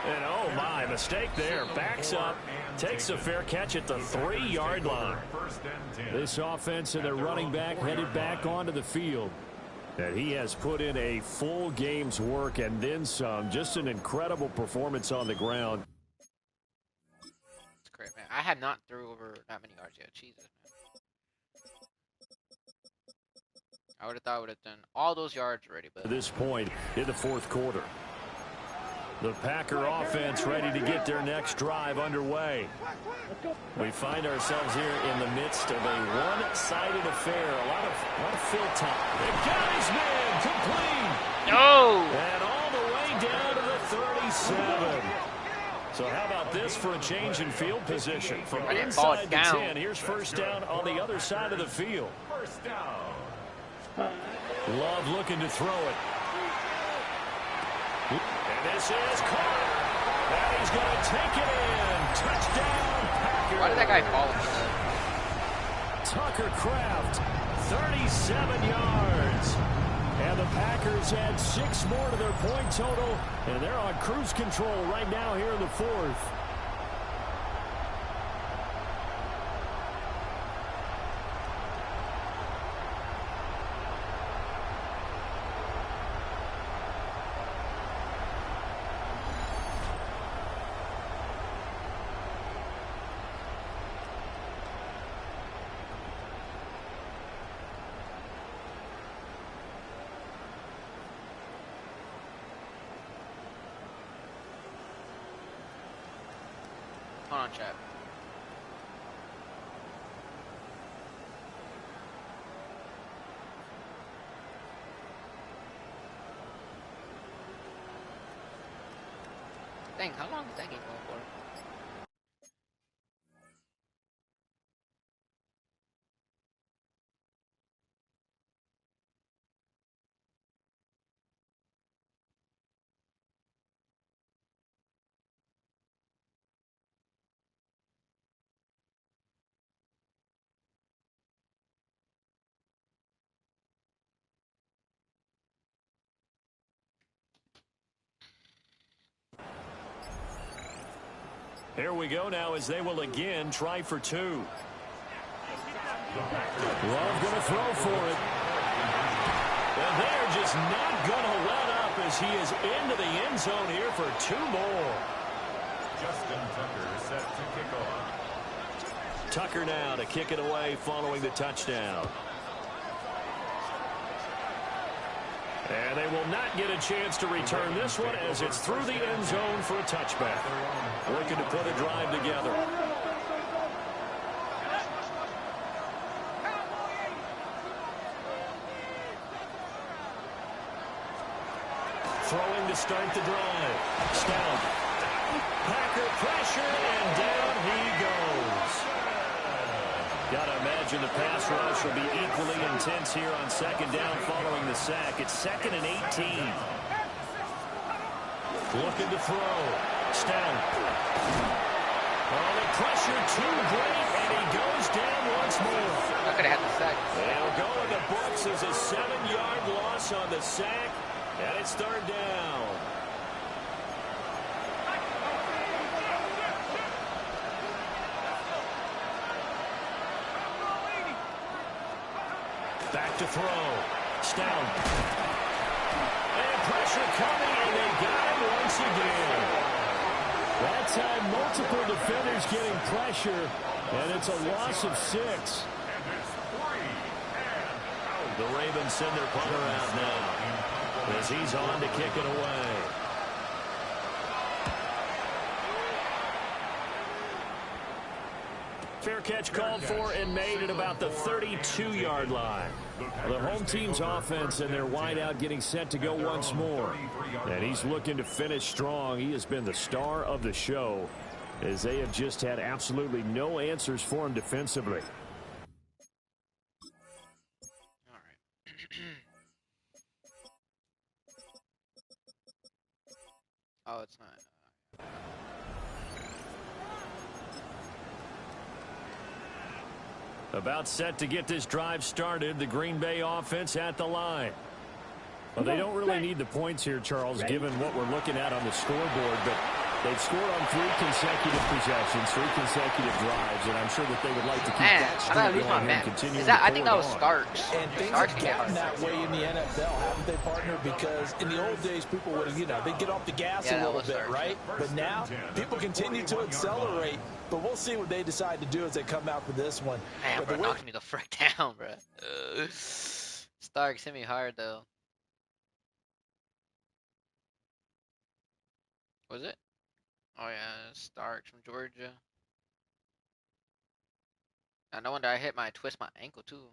And oh my, mistake there. Backs up, takes a fair catch at the 3-yard line. This offense and their running back headed back onto the field. And he has put in a full game's work and then some. Just an incredible performance on the ground. It's great, man. I had not threw over that many yards yet. Jesus, man. I would have thought I would have done all those yards already. But at this point in the 4th quarter, the Packer offense ready to get their next drive underway. We find ourselves here in the midst of a one-sided affair. A lot of fill time. They got his man complete. No! And all the way down to the 37. So how about this for a change in field position? From inside the 10, here's first down on the other side of the field. First down. Love looking to throw it. And this is Carter. And he's going to take it in. Touchdown, Packers. Why did that guy fall? Tucker Kraft, 37 yards. And the Packers add 6 more to their point total. And they're on cruise control right now here in the 4th. Hold on, chat. Dang, how long is that game going for? Here we go now as they will again try for 2. Love going to throw for it. And they're just not going to let up as he is into the end zone here for 2 more. Justin Tucker set to kick off. Tucker now to kick it away following the touchdown. And they will not get a chance to return this one as it's through the end zone for a touchback. Working to put a drive together. Throwing to start the drive. Stout. Packer pressure, and down he goes. Got to imagine the pass rush will be equally intense here on 2nd down following the sack. It's 2nd and 18. Looking to throw. Stout. Oh, the pressure too great, and he goes down once more. I could have had the sack. They'll go in the books as a 7-yard loss on the sack, and it's 3rd down. Back to throw. Stout. And pressure coming, and they got him once again. That time, multiple defenders getting pressure, and it's a loss of 6. The Ravens send their punter out now as he's on to kick it away. Fair catch called for and made at about the 32-yard line. The home team's offense and their wideout getting set to go once more. And he's looking to finish strong. He has been the star of the show as they have just had absolutely no answers for him defensively. All right. Oh, it's not. About set to get this drive started, the Green Bay offense at the line. Well, they don't really need the points here, Charles, given what we're looking at on the scoreboard, but they've scored on 3 consecutive possessions, 3 consecutive drives, and I'm sure that they would like to keep that streak going and continue to I think that was Starks. And things have gotten that way in the NFL, haven't they, partner? Because in the old days, people would, they'd get off the gas a little bit, right? But now, people continue to accelerate. But we'll see what they decide to do as they come out for this one. Man, bro, knocked me the frick down, bro. Starks hit me hard, though. Was it? Oh, yeah, Starks from Georgia. No wonder I twist my ankle, too.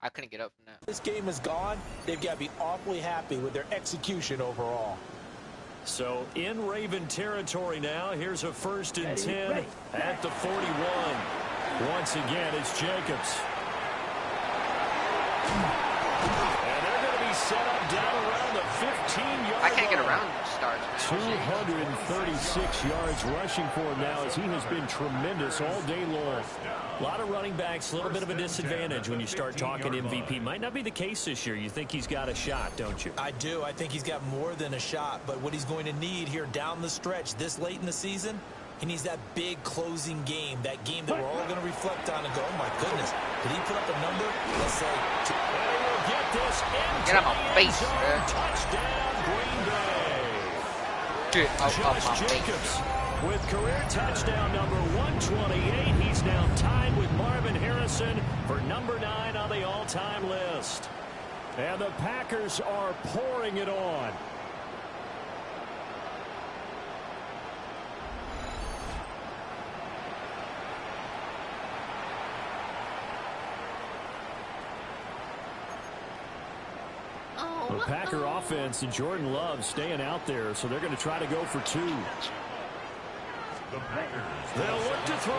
I couldn't get up from that. This game is gone. They've got to be awfully happy with their execution overall. So in Raven territory now, here's a 1st and 10 at the 41. Once again, it's Jacobs. And they're going to be set up down around the 15-yard line. I can't get around Starks. 236 yards rushing for him now as he has been tremendous all day long. A lot of running backs, a little bit of a disadvantage when you start talking MVP. Might not be the case this year. You think he's got a shot, don't you? I do. I think he's got more than a shot. But what he's going to need here down the stretch this late in the season, he needs that big closing game, that game that we're all going to reflect on and go, oh, my goodness, did he put up a number? Let's say. They will get this into get out of my face, man. Touchdown, Green Bay. Get out of my Jacobs face. with career touchdown number 128. He's now tied with Marvin Harrison for number 9 on the all-time list. And the Packers are pouring it on. The Packer offense and Jordan Love staying out there, so they're going to try to go for 2. They'll look to throw.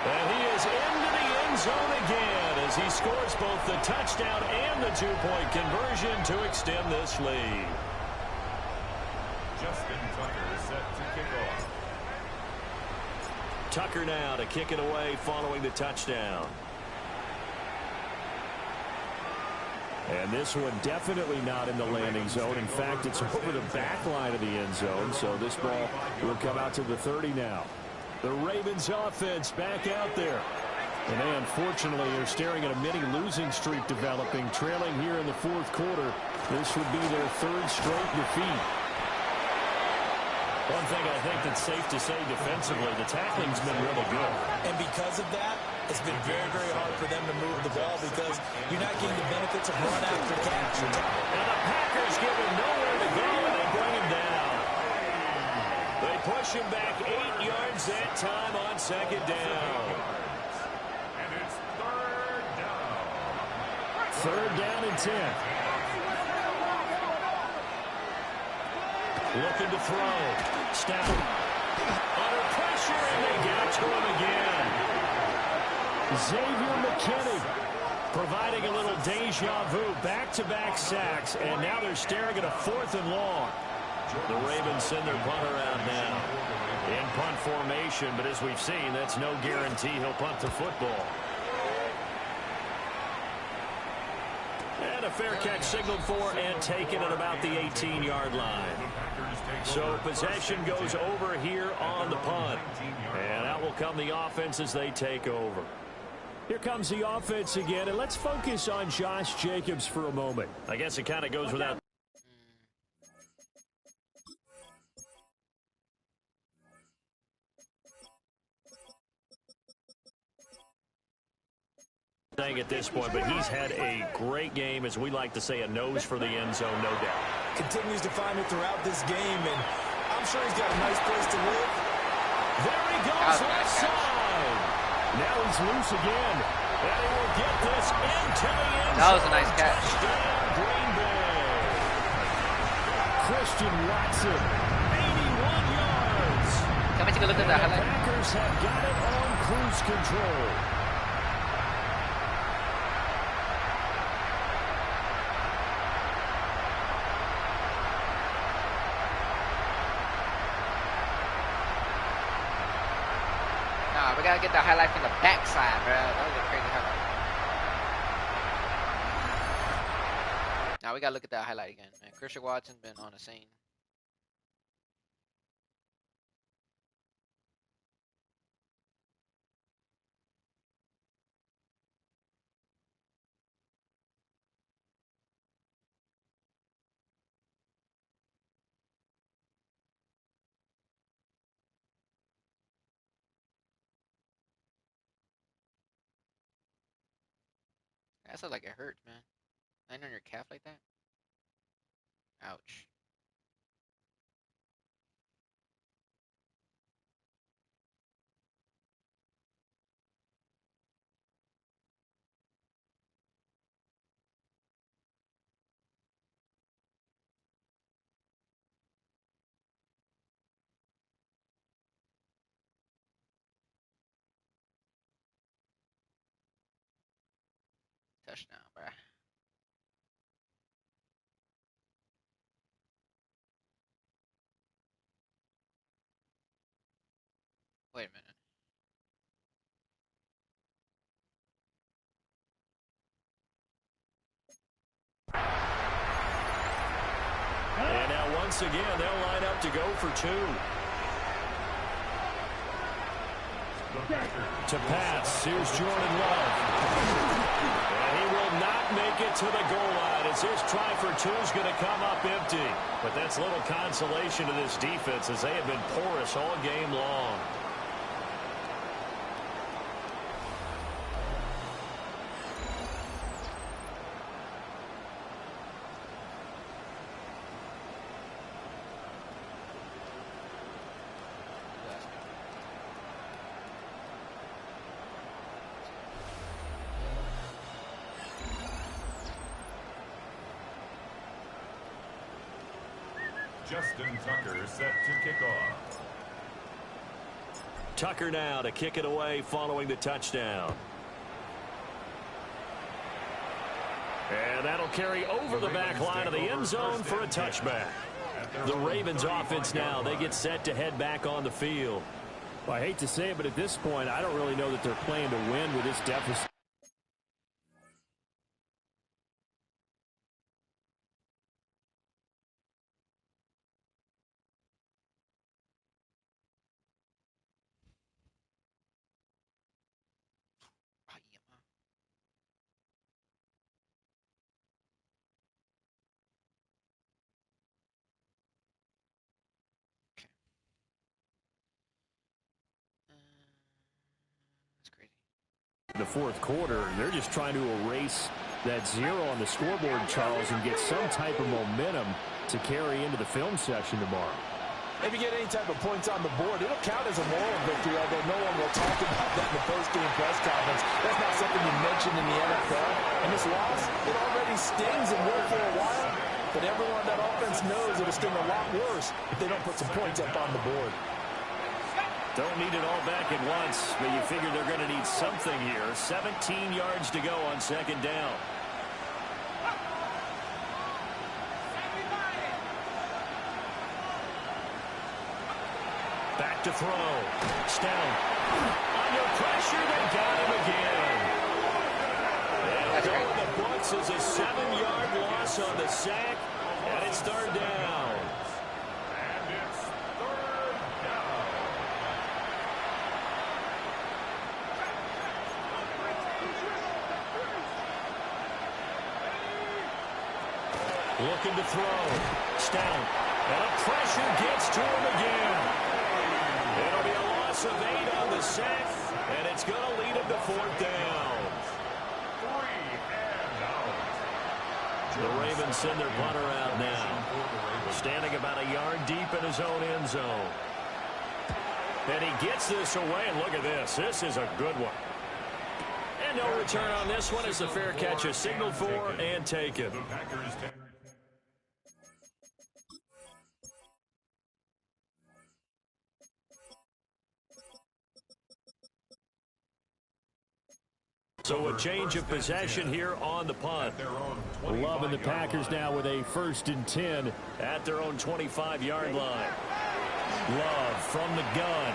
And he is into the end zone again as he scores both the touchdown and the 2-point conversion to extend this lead. kickoff. Tucker now to kick it away following the touchdown. And this one definitely not in the landing zone. In fact, it's over the back line of the end zone. So this ball will come out to the 30 now. The Ravens offense back out there. And they unfortunately are staring at a mini losing streak developing, trailing here in the fourth quarter. This would be their third straight defeat. One thing I think that's safe to say defensively, the tackling's been really good. And because of that, it's been very, very hard for them to move the ball because you're not getting the benefits of run after catch. And the Packers give him nowhere to go, and they bring him down. They push him back 8 yards that time on second down. And it's third down. Third down and 10. Looking to throw. Stout. Under pressure, and they get it to him again. Xavier McKinney providing a little deja vu. Back-to-back sacks, and now they're staring at a 4th and long. The Ravens send their punter out now. In punt formation, but as we've seen, that's no guarantee he'll punt the football. And a fair catch signaled for and taken at about the 18-yard line. So possession goes over here on the punt. And out will come the offense as they take over. Here comes the offense again, and let's focus on Josh Jacobs for a moment. I guess it kind of goes without saying at this point, but he's had a great game, as we like to say, a nose for the end zone, no doubt. Continues to find it throughout this game, and I'm sure he's got a nice place to live. There he goes, left side. Now he's loose again. And he will get this into the end zone. That was a nice catch. Green Bay. Christian Watson, 81 yards. Can we take a look at that highlight? The Packers have got it on cruise control. We gotta get the highlight from the backside, bro. That was a crazy highlight. Now we gotta look at that highlight again, man. Christian Watson's been on the scene. That sounds like it hurts, man. Laying on your calf like that? Ouch. Touchdown, bruh. Wait a minute. And now once again, they'll line up to go for 2. To pass, here's Jordan Love. And he will not make it to the goal line as his try for 2 is going to come up empty. But that's little consolation to this defense as they have been porous all game long. Justin Tucker set to kick off. Tucker now to kick it away following the touchdown. And that'll carry over the back line of the end zone for a touchback. The Ravens offense now, they get set to head back on the field. Well, I hate to say it, but at this point, I don't really know that they're playing to win with this deficit. The fourth quarter, they're just trying to erase that zero on the scoreboard, Charles, and get some type of momentum to carry into the film session tomorrow. If you get any type of points on the board, it'll count as a moral victory, although no one will talk about that in the post-game press conference. That's not something you mentioned in the NFL. And this loss, it already stings and will for a while, but everyone on that offense knows it'll sting a lot worse if they don't put some points up on the board. Don't need it all back at once, but you figure they're going to need something here. 17 yards to go on second down. Back to throw. Stout. Under pressure, they got him again. And going the books is a 7-yard loss on the sack, and it's third down. Looking to throw. Stout. And a pressure gets to him again. It'll be a loss of 8 on the sack, and it's going to lead him to fourth down. The Ravens send their punter out now. Standing about a yard deep in his own end zone. And he gets this away, and look at this. This is a good one. And no return on this one as the fair catch is signaled for and taken. So a change of possession here on the punt. Loving the Packers now with a 1st and 10 at their own 25-yard line. Love from the gun.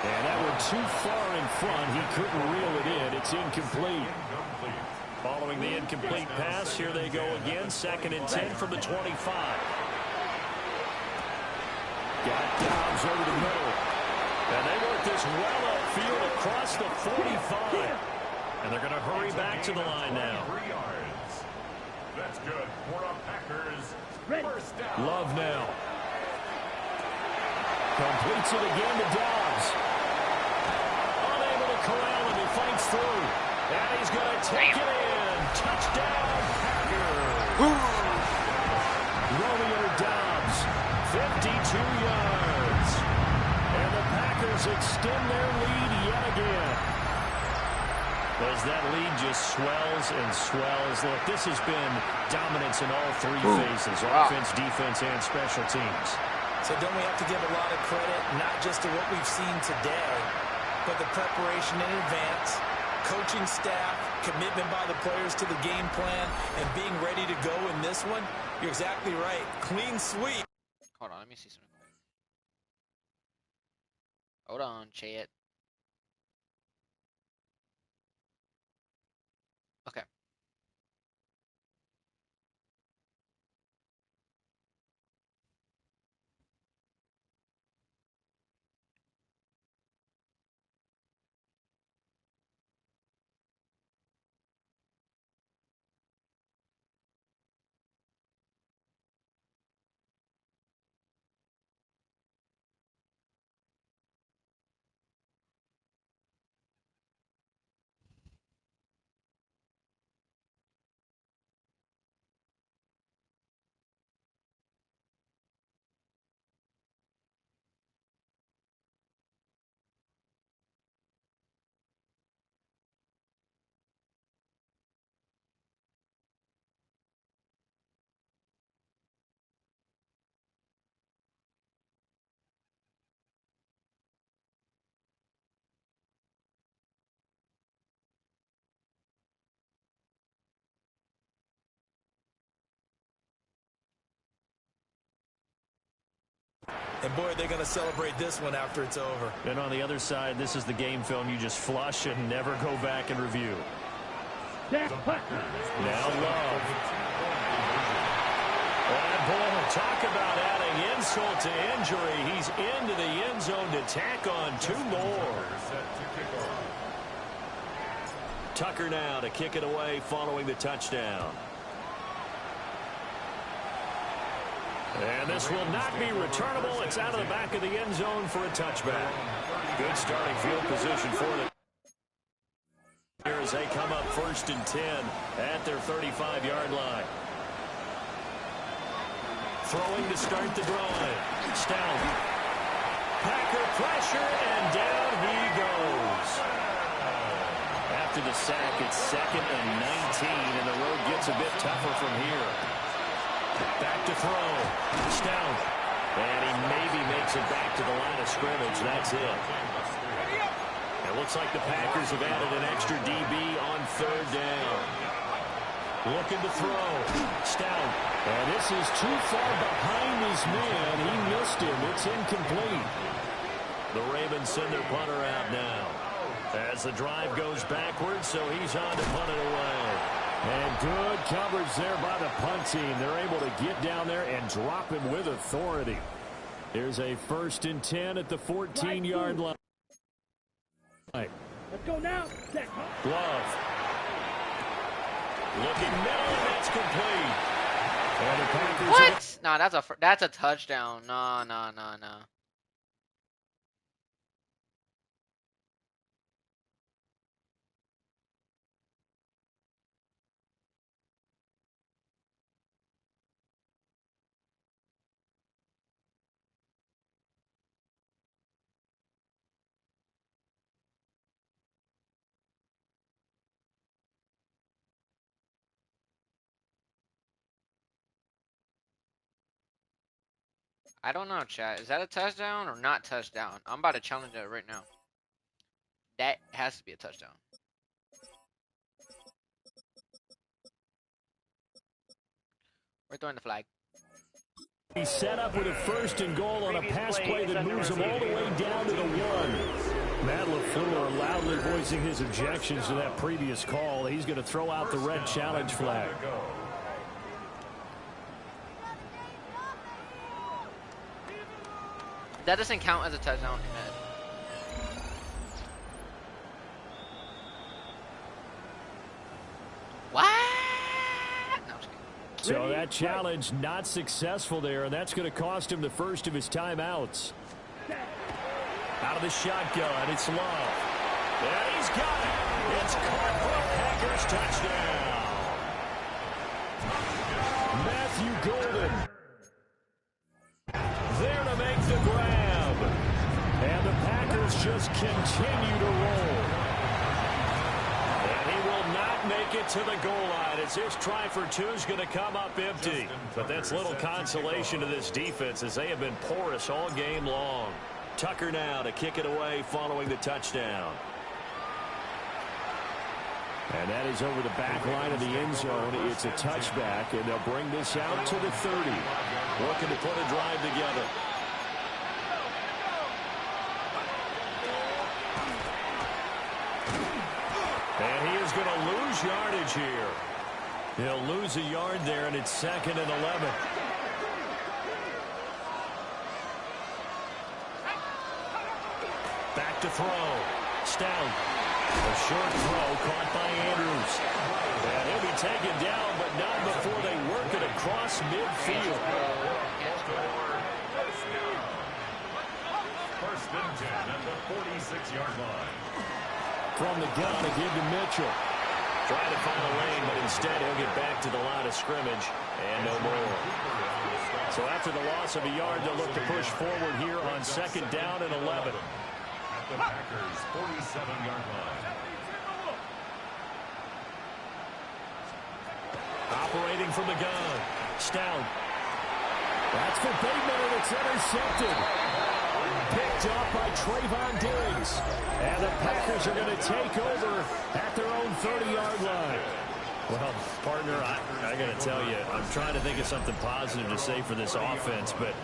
And that one too far in front. He couldn't reel it in. It's incomplete. Following the incomplete pass, here they go again. 2nd and 10 from the 25. Got Dobbs over the middle. And they work this well upfield across the 45. And they're going to hurry back to the line now. 3 yards. That's good for a Packers first down. Love now. Completes it again to Dobbs. Unable to corral him. He fights through. And he's going to take it in. Touchdown, Packers. Romeo Dobbs, 52 yards. And the Packers extend their lead yet again. As that lead just swells and swells. Look, this has been dominance in all 3 phases, offense, defense, and special teams. So don't we have to give a lot of credit, not just to what we've seen today, but the preparation in advance, coaching staff, commitment by the players to the game plan, and being ready to go in this one? You're exactly right. Clean sweep. Hold on, let me see something quick. Hold on, Chad. Okay. And, boy, they're going to celebrate this one after it's over. And on the other side, this is the game film you just flush and never go back and review. Now Love. And, boy, talk about adding insult to injury. He's into the end zone to tack on 2 more. Tucker now to kick it away following the touchdown. And this will not be returnable. It's out of the back of the end zone for a touchback. Good starting field position for them. Here as they come up 1st and 10 at their 35-yard line. Throwing to start the drive. Stout. Packer pressure, and down he goes. After the sack, it's 2nd and 19, and the road gets a bit tougher from here. Back to throw. Stout. And he maybe makes it back to the line of scrimmage. That's it. It looks like the Packers have added an extra DB on 3rd down. Looking to throw. Stout. And this is too far behind his man. He missed him. It's incomplete. The Ravens send their punter out now. As the drive goes backwards, so he's on to punt it away. And good coverage there by the punt team. They're able to get down there and drop him with authority. Here's a 1st and 10 at the 14-yard line. Let's go now. Glove. Looking middle, and that's complete. And the Packers. What? No, that's a touchdown. No. I don't know, chat. Is that a touchdown or not touchdown? I'm about to challenge that right now. That has to be a touchdown. We're throwing the flag. He's set up with a 1st and goal on a pass play that moves him all the way down to the 1. Matt LaFleur loudly voicing his objections to that previous call. He's going to throw out the red challenge flag. That doesn't count as a touchdown. What? No, I'm just kidding. So that challenge not successful there, and that's going to cost him the first of his timeouts. Out of the shotgun, it's Love. And he's got it. It's caught for a Packers touchdown. Matthew Golden. There to make the grab. And the Packers just continue to roll. And he will not make it to the goal line as his try for 2 is going to come up empty. But that's little consolation to this defense as they have been porous all game long. Tucker now to kick it away following the touchdown. And that is over the back line of the end zone. It's a touchback, and they'll bring this out to the 30. Looking to put a drive together. And he is going to lose yardage here. He'll lose a yard there, and it's 2nd and 11. Back to throw. Stout. A short throw caught by Andrews. And he'll be taken down, but not before they work it across midfield. 1st and 10 at the 46-yard line. From the gun to give to Mitchell. Trying to find a lane, but instead he'll get back to the line of scrimmage and no more. So after the loss of a yard, they'll look to push forward here on 2nd down and 11. The Packers' 47-yard line. Operating from the gun. Stout. That's for Bateman, and it's intercepted. Picked off by Trayvon Diggs. And the Packers are going to take over at their own 30-yard line. Well, partner, I got to tell you, I'm trying to think of something positive to say for this offense, but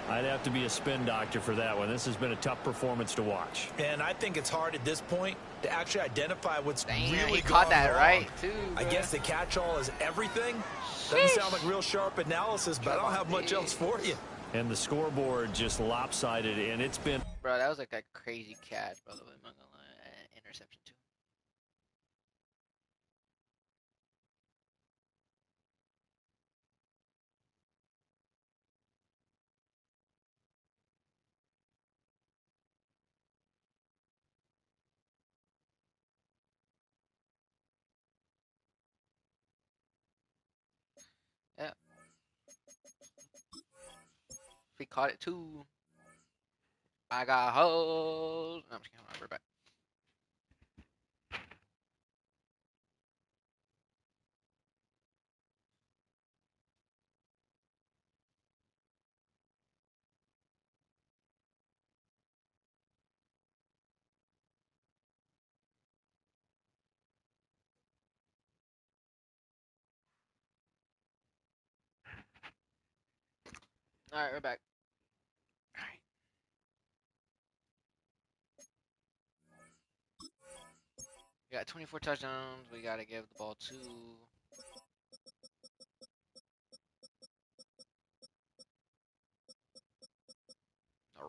I'd have to be a spin doctor for that one. This has been a tough performance to watch. And I think it's hard at this point to actually identify what's really he caught that wrong. right, too, I bro. guess the catch-all is everything. Doesn't sound like real sharp analysis, but I don't have much else for you. And the scoreboard just lopsided, and it's been... Bro, that was like a crazy catch, by the way. I'm not gonna lie. Interception, too. Yeah. He caught it, too. I got hoes. No, I'm just kidding. We're back. All right, we're back. All right. We got 24 touchdowns. We got to give the ball to...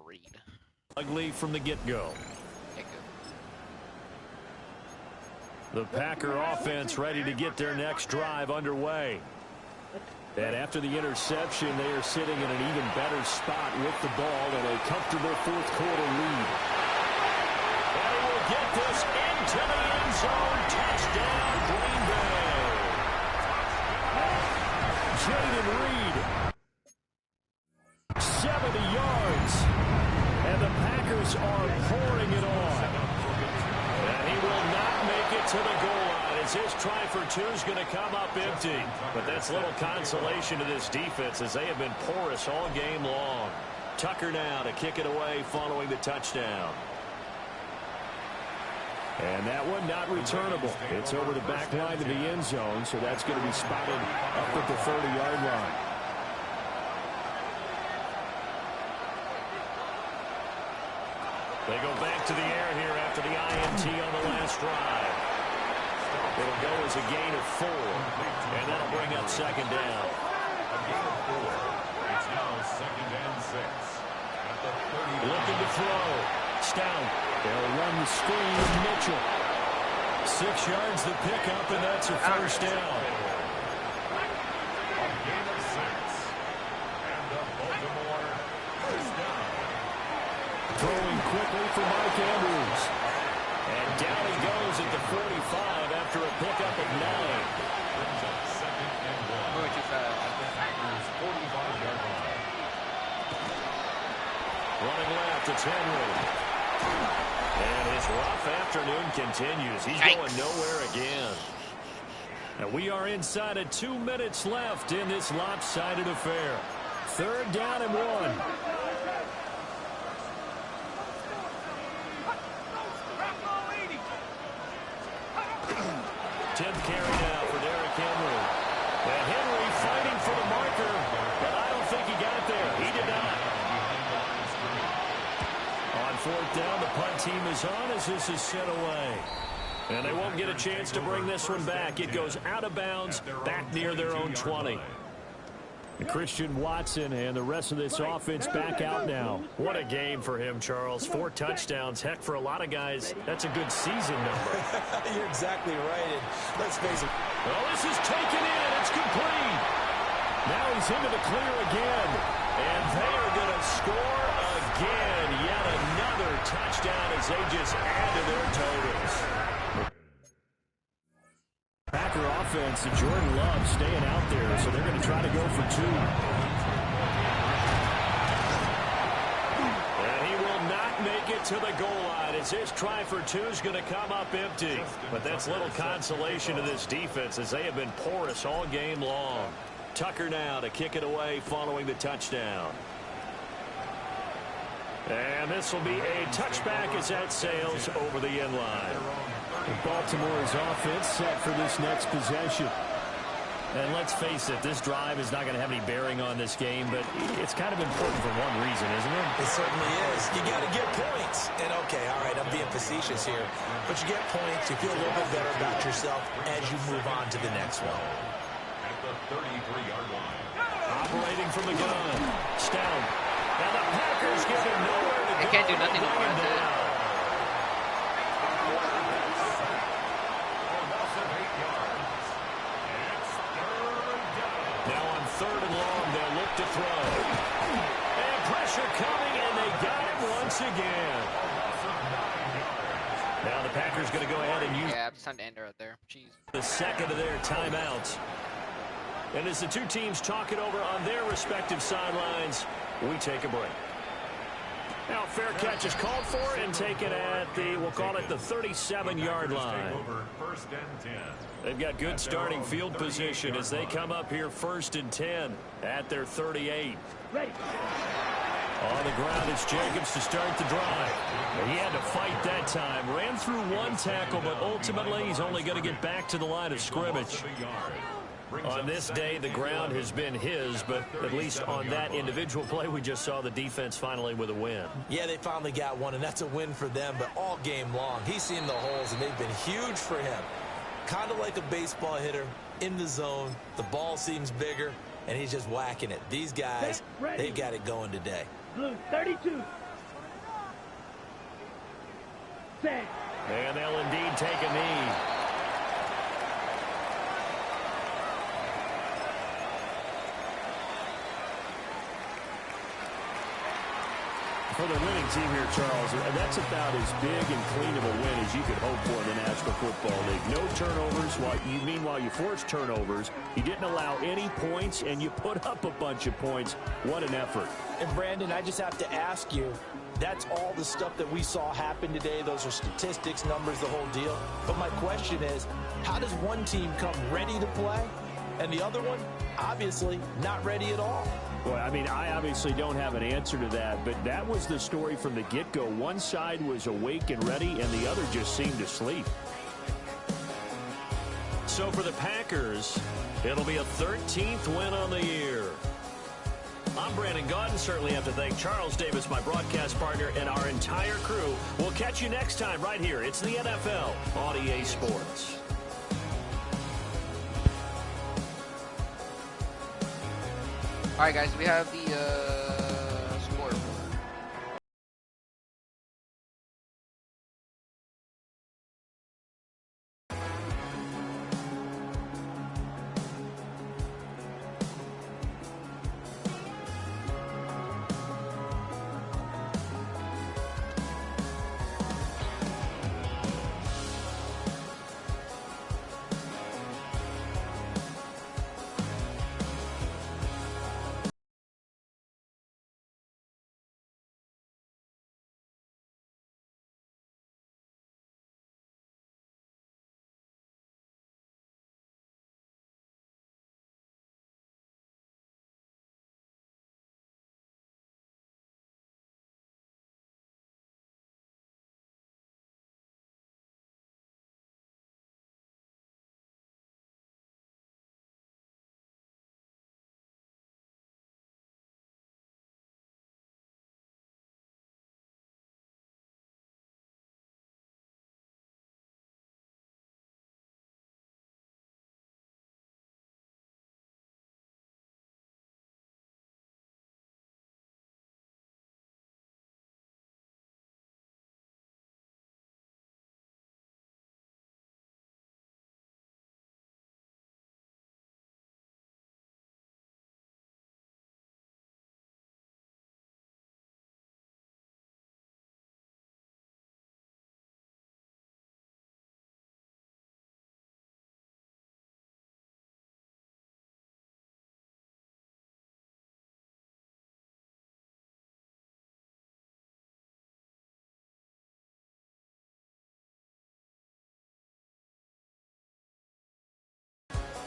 Reed. Ugly from the get-go. The Packer offense ready to get their next drive underway. And after the interception, they are sitting in an even better spot with the ball and a comfortable fourth-quarter lead. And he will get this into the end zone. Touchdown, Green Bay. Jaden Reed. 70 yards. And the Packers are pouring it on. And he will not make it to the goal line as his try for two is going to come up empty. But that's little consolation to this defense as they have been porous all game long. Tucker now to kick it away following the touchdown. And that one not returnable. It's over the back line to the end zone, so that's going to be spotted up at the 30-yard line. They go back to the air here after the INT on the last drive. It'll go as a gain of 4, and that'll bring up second down. A gain of 4. It's now 2nd and 6. At the 30. Looking to throw. Stout. They'll run the screen with Mitchell. 6 yards the pickup, and that's a first down. A gain of 6. And the Baltimore first down. Throwing quickly for Mark Andrews. And down he goes at the 45 after a pickup of 9. Brings up 2nd and 1. Moving too fast. At the Packers' 45-yard line. Running left, it's Henry. And his rough afternoon continues. He's going nowhere again. And we are inside of 2 minutes left in this lopsided affair. 3rd down and 1. 10th carry now for Derrick Henry. And Henry fighting for the marker, but I don't think he got there. He did not. On 4th down, the punt team is on as this is sent away. And they won't get a chance to bring this one back. It goes out of bounds, back near their own 20. Christian Watson and the rest of this offense back out now. What a game for him, Charles. 4 touchdowns. Heck, for a lot of guys, that's a good season number. You're exactly right. And let's face it. Well, this is taken in. It's complete. Now he's into the clear again. And they are going to score again. Yet another touchdown as they just add to their totals. Packer offense and Jordan Love staying out there, so they're going to try to go for 2. And he will not make it to the goal line as his try for 2 is going to come up empty. But that's little consolation to this defense as they have been porous all game long. Tucker now to kick it away following the touchdown. And this will be a touchback as that sails over the end line. Baltimore's offense set for this next possession. And let's face it, this drive is not going to have any bearing on this game, but it's kind of important for one reason, isn't it? It certainly is. You got to get points. And, okay, all right, I'm being facetious here. But you get points, you feel a little bit better about yourself as you move on to the next one. At the 33-yard line. Operating from the gun. Stout. And the Packers give him nowhere to go. They can't do nothing to run it. Now on 3rd and long, they'll look to throw. And pressure coming, and they got him once again. Now the Packers going to go ahead and use it's time to end right there. Jeez. the second of their timeouts. And as the two teams talk it over on their respective sidelines, we take a break. Now, fair catch is called for and taken at the, we'll call it the 37-yard line. They've got good starting field position as they come up here 1st and 10 at their 38. On the ground, it's Jacobs to start the drive. He had to fight that time. Ran through one tackle, but ultimately he's only going to get back to the line of scrimmage. On this day, the ground has been his, but at least on that individual play, we just saw the defense finally with a win. Yeah, they finally got one, and that's a win for them, but all game long, he's seen the holes, and they've been huge for him. Kind of like a baseball hitter in the zone. The ball seems bigger, and he's just whacking it. These guys, they've got it going today. Blue, 32. Set. And they'll indeed take a knee. For the winning team here, Charles, that's about as big and clean of a win as you could hope for in the National Football League. No turnovers. Meanwhile, you forced turnovers. You didn't allow any points, and you put up a bunch of points. What an effort. And, Brandon, I just have to ask you, that's all the stuff that we saw happen today. Those are statistics, numbers, the whole deal. But my question is, how does one team come ready to play, and the other one, obviously, not ready at all? Well, I mean, I obviously don't have an answer to that, but that was the story from the get-go. One side was awake and ready, and the other just seemed to sleep. So for the Packers, it'll be a 13th win on the year. I'm Brandon Gaudin. Certainly have to thank Charles Davis, my broadcast partner, and our entire crew. We'll catch you next time right here. It's the NFL on EA Sports. All right, guys, we have the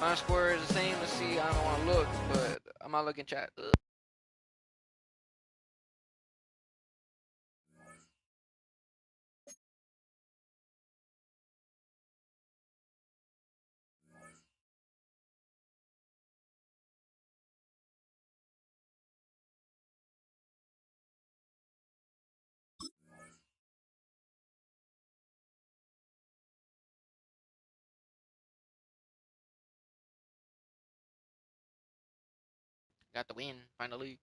final score is the same. Let's see. I don't want to look, but I'm not looking chat. Ugh. Got the win, finally.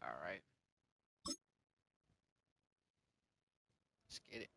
All right. Let's get it.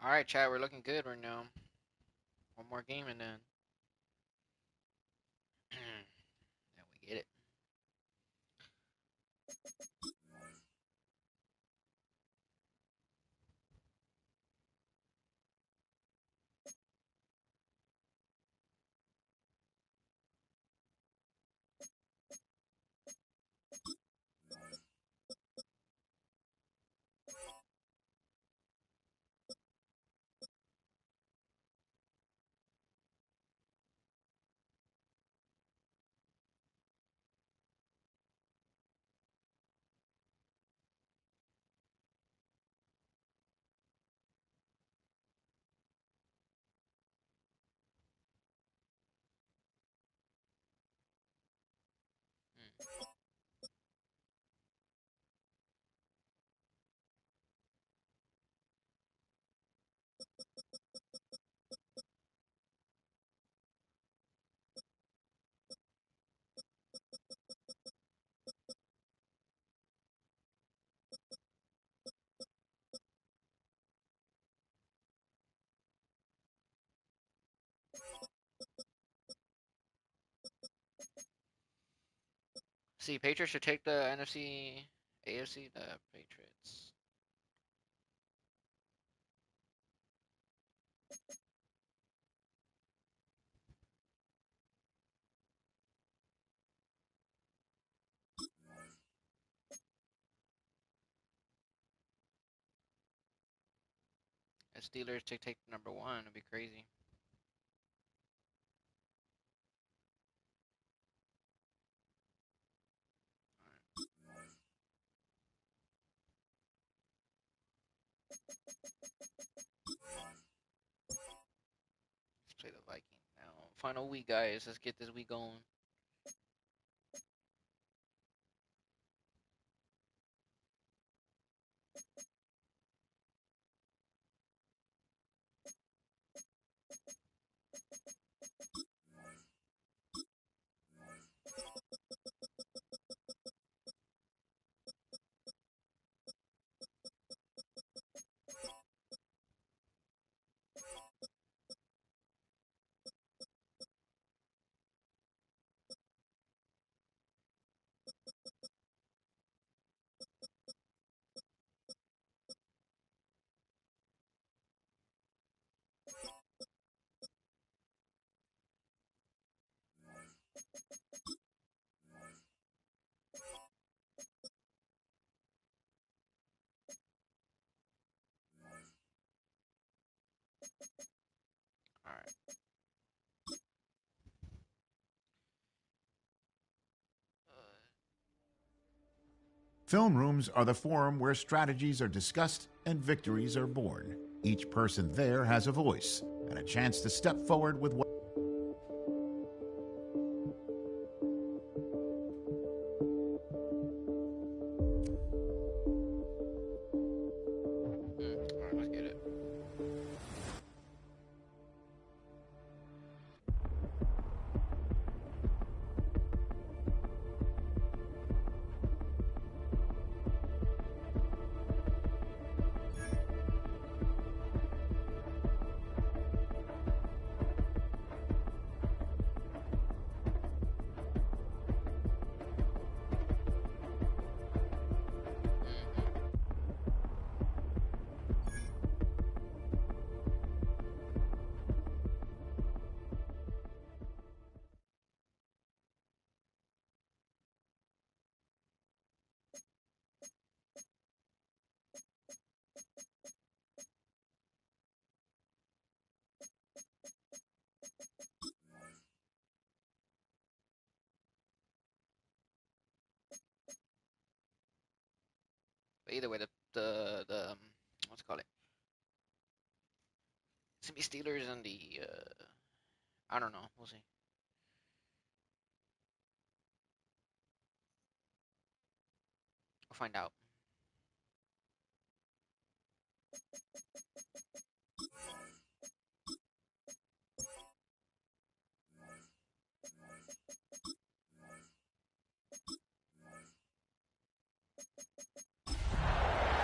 All right, chat. We're looking good right now. One more game and then then we get it. See, Patriots should take the NFC, AFC, the Patriots. And Steelers to take number one would be crazy. Let's play the Vikings now. Final week, guys. Let's get this week going. All right. Film rooms are the forum where strategies are discussed and victories are born. Each person there has a voice and a chance to step forward with what All right, let's get it. But either way, the what's it called? It's gonna be Steelers and the I don't know. We'll see. We'll find out.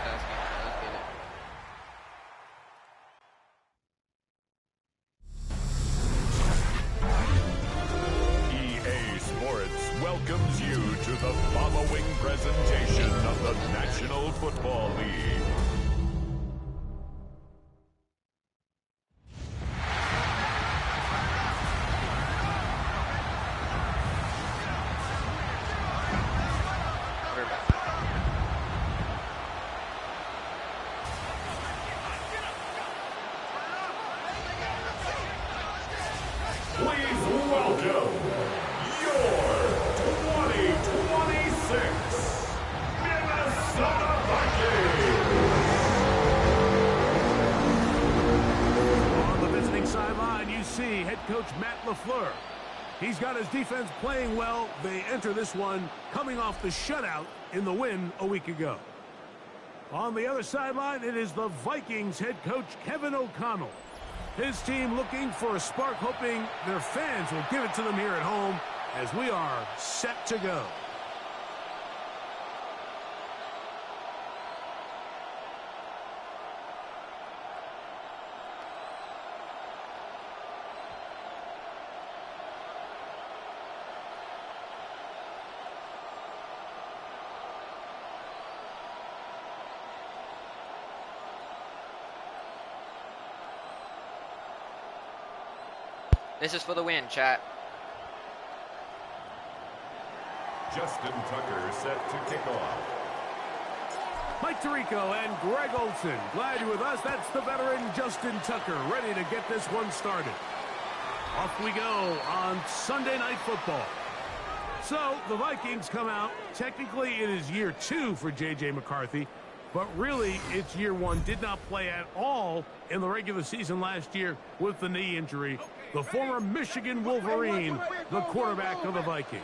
Let's get it. EA Sports welcomes you to the following presentation of the National Football League. We're back. Please welcome your 2026 Minnesota Vikings. On the visiting sideline, you see head coach Matt LaFleur. He's got his defense playing well. They enter this one coming off the shutout in the win a week ago. On the other sideline, it is the Vikings head coach Kevin O'Connell. His team looking for a spark, hoping their fans will give it to them here at home as we are set to go. This is for the win, chat. Justin Tucker set to kick off. Mike Tirico and Greg Olson. Glad you're with us. That's the veteran Justin Tucker, ready to get this one started. Off we go on Sunday Night Football. So the Vikings come out. Technically, it is year 2 for J.J. McCarthy, but really it's year 1. Did not play at all in the regular season last year with the knee injury. The former Michigan Wolverine, the quarterback of the Vikings.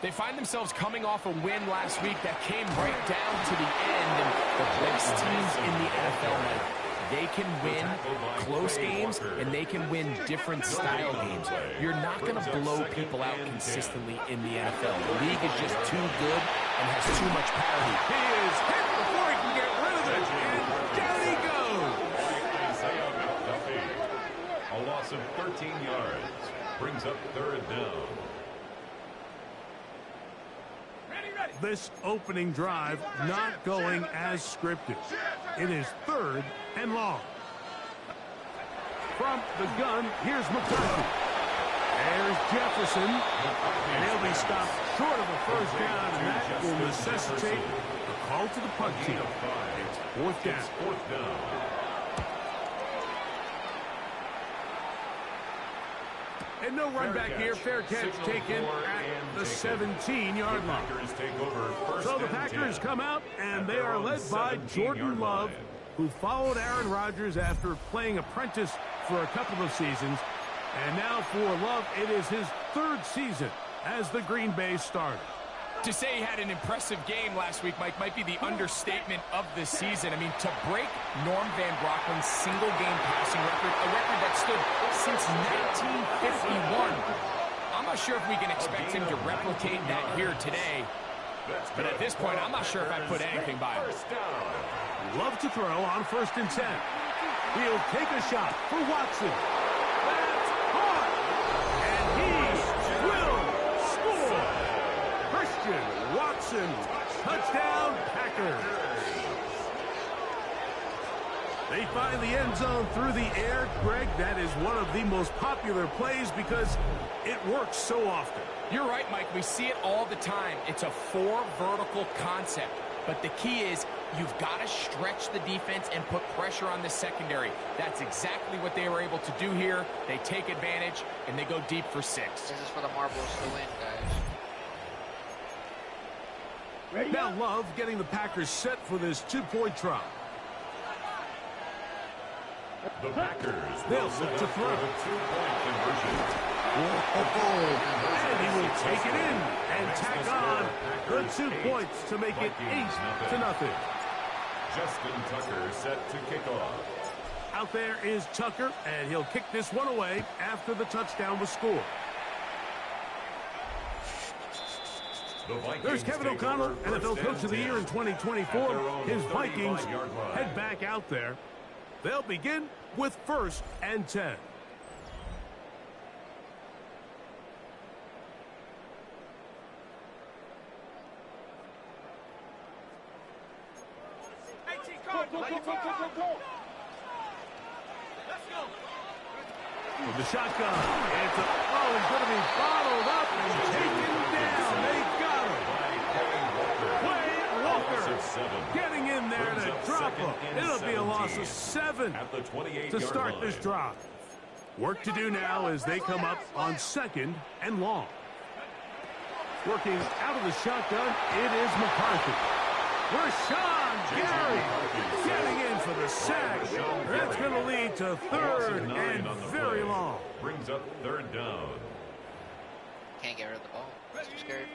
They find themselves coming off a win last week that came right down to the end. And the best teams in the NFL now, they can win close games and they can win different style games. You're not going to blow people out consistently in the NFL. The league is just too good and has too much parity. He is hit before he can get rid of it, and down he goes. A loss of 13 yards brings up third down. This opening drive not going as scripted. It is 3rd and long. From the gun, here's McCarthy. There's Jefferson, and he'll be stopped short of a first down, and that will necessitate a call to the punt team. It's fourth down. And no run back here. Fair catch taken at the 17-yard line. So the Packers come out, and they are led by Jordan Love, who followed Aaron Rodgers after playing apprentice for a couple of seasons. And now for Love, it is his third season as the Green Bay starter. To say he had an impressive game last week, Mike, might be the understatement of the season. I mean, to break Norm Van Brocklin's single-game passing record, a record that stood since 1951, I'm not sure if we can expect him to replicate that here today. But at this point, I'm not sure if I'd put anything by him. Love to throw on 1st and 10. He'll take a shot for Watson. That's hard. And he will score. Christian Watson, touchdown Packers. They find the end zone through the air. Greg, that is one of the most popular plays because it works so often. You're right, Mike. We see it all the time. It's a 4 vertical concept. But the key is you've got to stretch the defense and put pressure on the secondary. That's exactly what they were able to do here. They take advantage, and they go deep for 6. This is for the marbles to win, guys. Ready? Now Love getting the Packers set for this 2-point try. The Packers they'll look to throw. And he will take it in and tack on the 2 points to make it 8-0. Justin Tucker set to kick off. Out there is Tucker, and he'll kick this one away after the touchdown was scored. There's Kevin O'Connell, NFL Coach of the Year in 2024. His Vikings head back out there. They'll begin with 1st and 10. With the shotgun, it's he's going to be bottled up and taken down. They got him. Walker getting in there to drop him. It'll be a loss of 7 to start this drive. Work to do now as they come up on 2nd and long. Working out of the shotgun, it is McCarthy. Rashawn Gary getting in for the sack. That's going to lead to 3rd and very long. Brings up 3rd down. Can't get rid of the ball. I'm scared.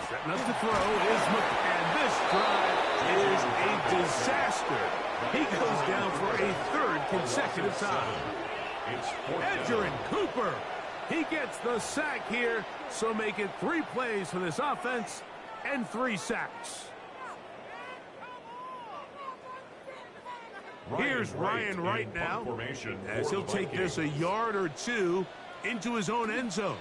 Setting up to throw is and this drive is a disaster. He goes down for a 3rd consecutive time. Edgerrin Cooper. He gets the sack here, so make it 3 plays for this offense and 3 sacks. Here's Ryan Wright now, as he'll take this a yard or 2 into his own end zone.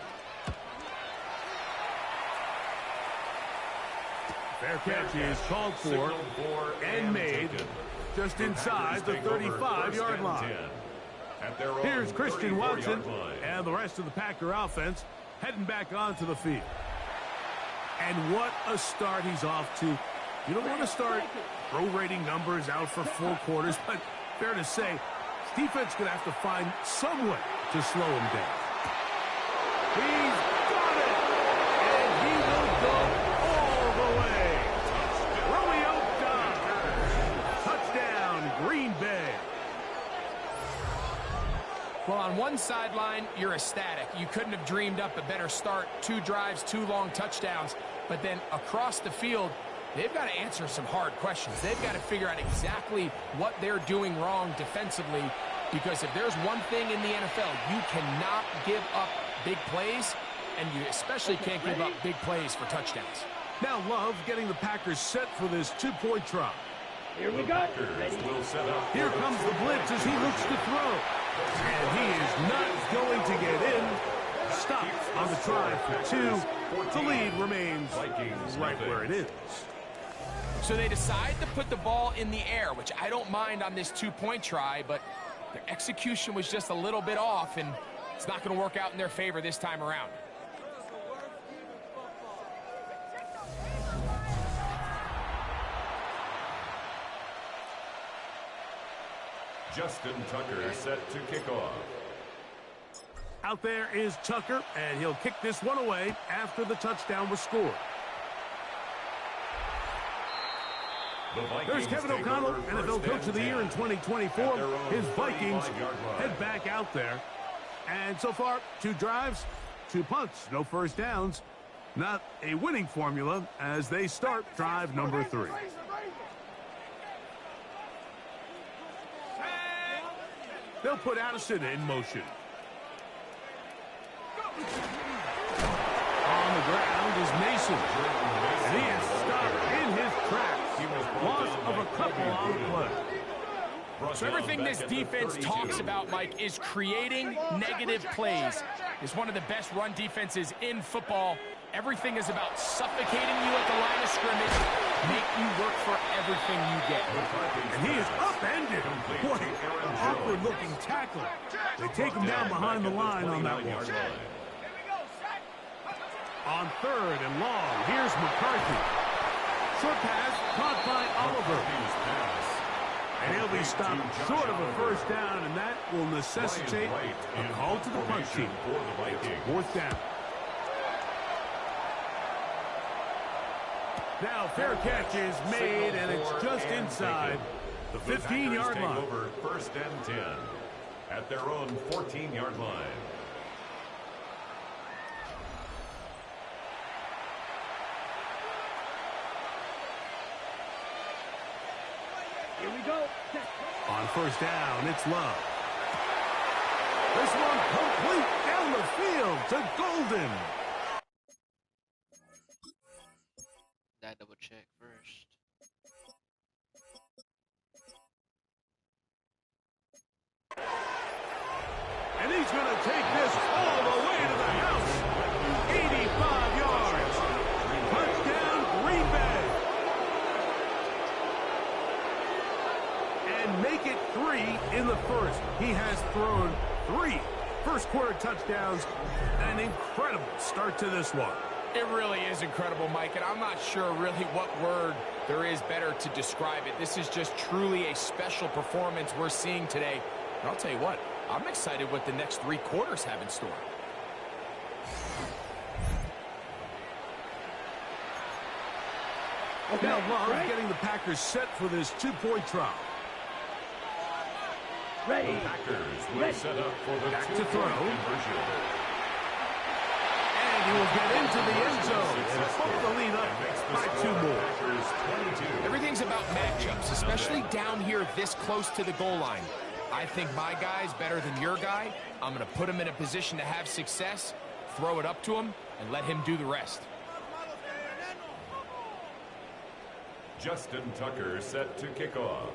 Fair catch is called for and made just inside the 35-yard line. Here's Christian Watson and the rest of the Packer offense heading back onto the field. And what a start he's off to. You don't want to start prorating numbers out for 4 quarters, but fair to say, this defense going to have to find some way to slow him down. He's got it! And he will go all the way. Romeo Dobbs. Touchdown, Green Bay. Well, on one sideline, you're ecstatic. You couldn't have dreamed up a better start. 2 drives, 2 long touchdowns. But then across the field, they've got to answer some hard questions. They've got to figure out exactly what they're doing wrong defensively, because if there's one thing in the NFL, you cannot give up big plays, and you especially can't give up big plays for touchdowns. Now Love getting the Packers set for this 2-point try. Here we go. Here comes the blitz as he looks to throw. And he is not going to get in. Stopped on the try for 2. The lead remains right where it is. So they decide to put the ball in the air, which I don't mind on this two-point try, but their execution was just a little bit off, and it's not going to work out in their favor this time around. Justin Tucker set to kick off. Out there is Tucker, and he'll kick this one away after the touchdown was scored. There's Kevin O'Connell, NFL Coach of the Year in 2024. His Vikings head back out there. And so far, 2 drives, 2 punts, no first downs. Not a winning formula as they start drive number 3. They'll put Addison in motion. On the ground is Mason. And he is stopped in his tracks. Loss of a couple on the play. So everything this defense talks about, Mike, is creating negative plays. It's one of the best run defenses in football. Everything is about suffocating you at the line of scrimmage, make you work for everything you get. And he is upended. What an awkward-looking tackle. They take him down behind the line on that one. On 3rd and long, here's McCarthy. Short pass caught by Oliver. And he'll be stopped short of a first down, and that will necessitate a call to the punt team. It's 4th down. Now fair catch is made, and it's just inside the 15-yard line. Over 1st and 10 at their own 14-yard line. Here we go. On 1st down, it's Love. This one complete down the field to Golden. That double check first. And he's going to take this all the way to the house. 85 yards. Touchdown, Green Bay. And make it 3 in the first. He has thrown 3 first-quarter touchdowns. An incredible start to this one. It really is incredible, Mike, and I'm not sure really what word there is better to describe it. This is just truly a special performance we're seeing today. And I'll tell you what, I'm excited what the next 3 quarters have in store. Okay, now Love getting the Packers set for this 2-point trial. Ready. The Packers will set up for the back to throw. Conversion. And he will get into the end zone and put the lead up by 2 more. Everything's about matchups, especially down here this close to the goal line. I think my guy's better than your guy. I'm going to put him in a position to have success, throw it up to him, and let him do the rest. Justin Tucker set to kick off.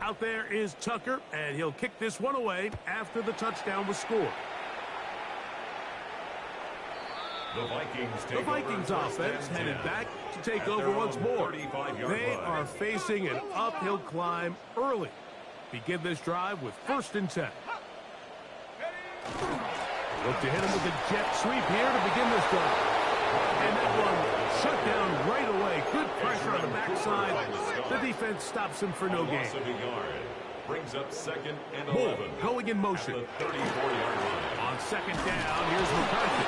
Out there is Tucker, and he'll kick this one away after the touchdown was scored. The Vikings offense headed back to take over once more. They are facing an uphill climb early. Begin this drive with 1st and 10. Look to hit him with a jet sweep here to begin this drive. And that one shut down right away. Good pressure on the backside. The defense stops him for no gain. Brings up 2nd and 11. Moore going in motion. The 34-yard line. On 2nd down, here's McCarthy.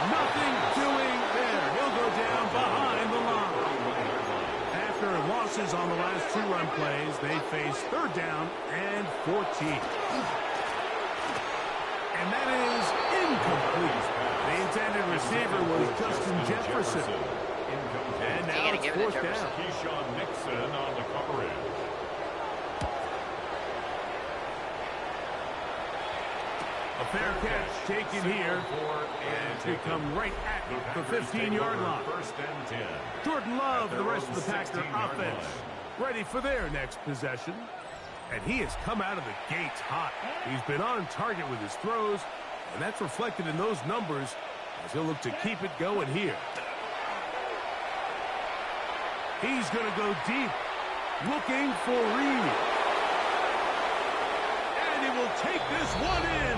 Nothing doing there. He'll go down behind the line. After losses on the last 2 run plays, they face 3rd down and 14. And that is incomplete. The intended receiver was Justin Jefferson. And now it's 4th down. Keyshawn Nixon on the coverage. A fair catch taken here, and to come right at the 15-yard line. 1st and 10. Jordan Love, the rest of the Packer offense, ready for their next possession. And he has come out of the gates hot. He's been on target with his throws, and that's reflected in those numbers as he'll look to keep it going here. He's going to go deep, looking for Reed. And he will take this one in.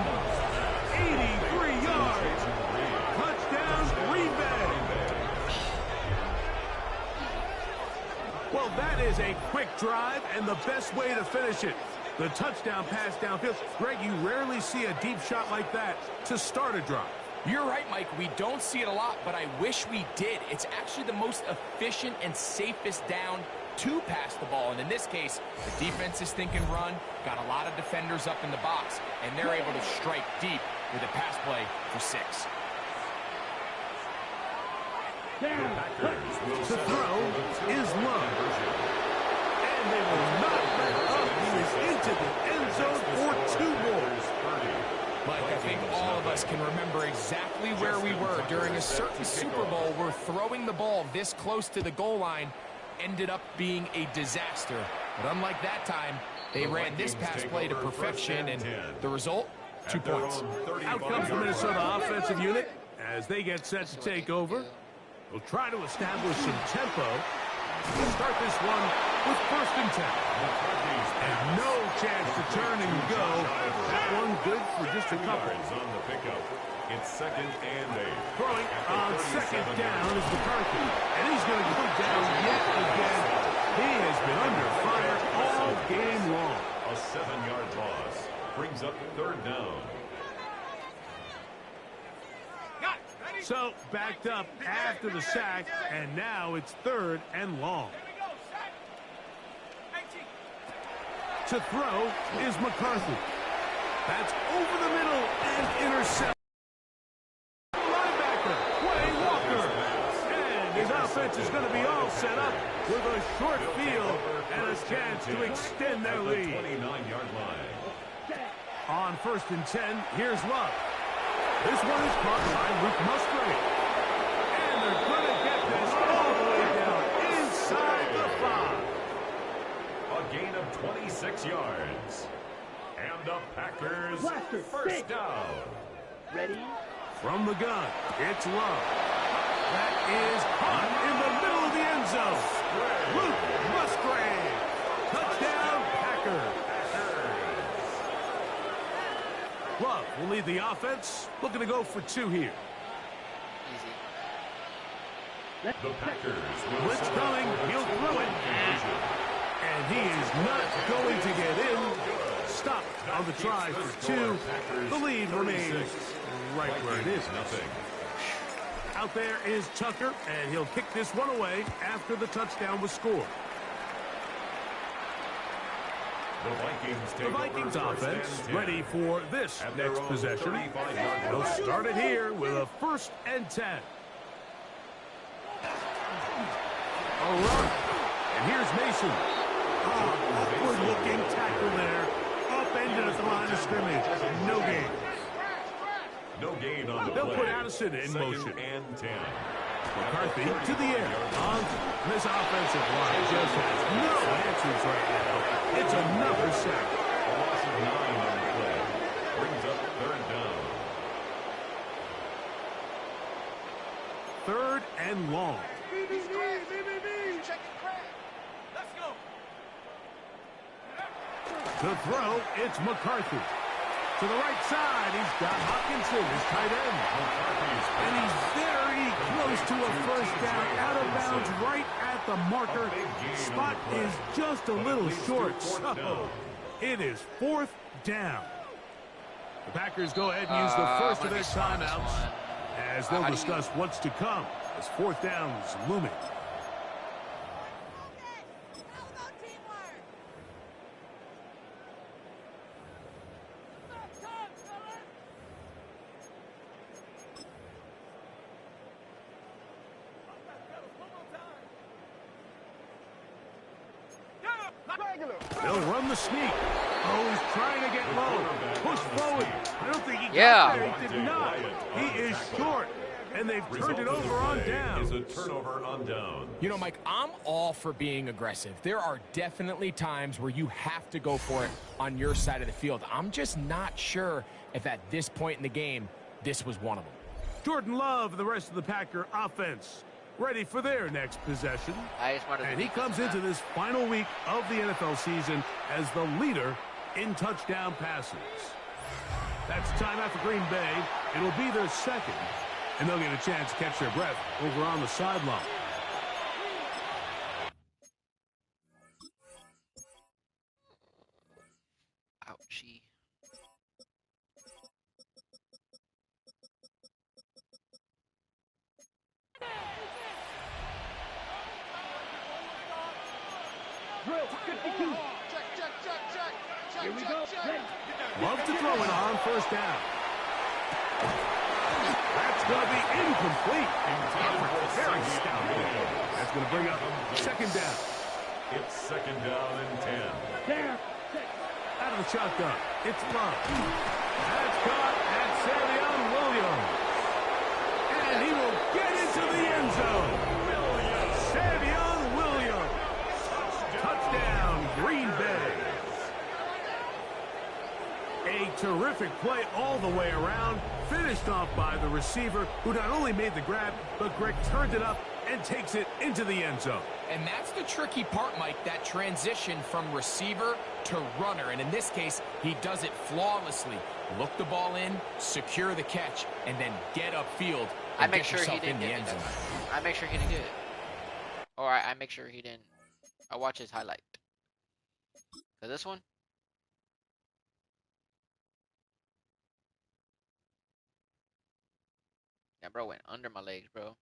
83 yards. Touchdown, Green Bay. Well, that is a quick drive and the best way to finish it. The touchdown pass downfield. Greg, you rarely see a deep shot like that to start a drive. You're right, Mike. We don't see it a lot, but I wish we did. It's actually the most efficient and safest down to pass the ball. And in this case, the defense is thinking run, got a lot of defenders up in the box, and they're able to strike deep with a pass play for 6. The throw is Love. And they will not let up. He is into the end zone for 2 more. Mike, I think all of us can remember exactly where we were during a certain Super Bowl where throwing the ball this close to the goal line ended up being a disaster. But unlike that time, they ran this pass play to perfection, and the result, 2 points. Out comes the Minnesota offensive unit as they get set to take over. We'll try to establish some tempo. We'll start this one with 1st and 10. And no chance to turn and go. That one good for just a couple. On the pickup. It's 2nd and 8. Throwing on 2nd down is McCarthy. And he's going to go down yet again. He has been under fire all game long. A 7-yard loss brings up 3rd down. So backed up after the sack, and now it's 3rd and long. To throw is McCarthy. That's over the middle and intercept. Linebacker, Quay Walker. And his offense is going to be all set up with a short field and a chance to extend their lead. 29-yard line. On 1st and 10, here's Love. This one is caught by Luke Musgrave. And they're going to get this all the way down inside the 5. A gain of 26 yards. And the Packers first down. Ready? From the gun, it's Love. That is caught in the middle of the end zone. Luke Musgrave. Touchdown, Packers. Love will lead the offense. Looking to go for 2 here. Easy. The Packers will Blitz coming. He'll throw it. And he is not going to get in. Stopped on the try for 2. The lead remains right where it is. Out there is Tucker, and he'll kick this one away after the touchdown was scored. The Vikings offense ready for this next possession. They'll start it here with a 1st and 10. A run. And here's Mason. Upward looking tackle there. Upended at the line of scrimmage. No gain. No gain on the play. They'll put Addison in motion. 2nd and 10. McCarthy to the air. This offensive line just has no answers right now. It's another sack. A loss of 9 on the play. Brings up 3rd down. 3rd and long. Let's go. To throw, it's McCarthy. To the right side, he's got Hopkinson, his tight end. And he's very close to a 1st down, out of bounds right at the marker. Spot is just a little short, so it is 4th down. The Packers go ahead and use the first of their timeouts as they'll discuss what's to come as 4th down is looming. They'll run the sneak. Oh, he's trying to get low. Push forward. I don't think he got there. He did not. He is short. And they've turned it over on down. Is a turnover on down. You know, Mike, I'm all for being aggressive. There are definitely times where you have to go for it on your side of the field. I'm just not sure if at this point in the game, this was one of them. Jordan Love and the rest of the Packer offense ready for their next possession. And he comes into this final week of the NFL season as the leader in touchdown passes. That's timeout for Green Bay. It'll be their second, and they'll get a chance to catch their breath over on the sideline. Ouchie. Drill 52. Here we go. Love to throw it on first down. That's going to be incomplete. Very stout. That's going to bring up second down. It's second down and 10. There. Out of the shotgun. It's Love. That's caught at Savion Williams. And he will get into the end zone. Savion Williams. Touchdown, Green Bay. A terrific play all the way around, finished off by the receiver, who not only made the grab, but Greg turned it up and takes it into the end zone. And that's the tricky part, Mike, that transition from receiver to runner. And in this case, he does it flawlessly. Look the ball in, secure the catch, and then get upfield. I make sure he didn't get it. I make sure he didn't get it. Or I make sure he didn't. I watch his highlight. So this one. Yeah, bro went under my legs, bro.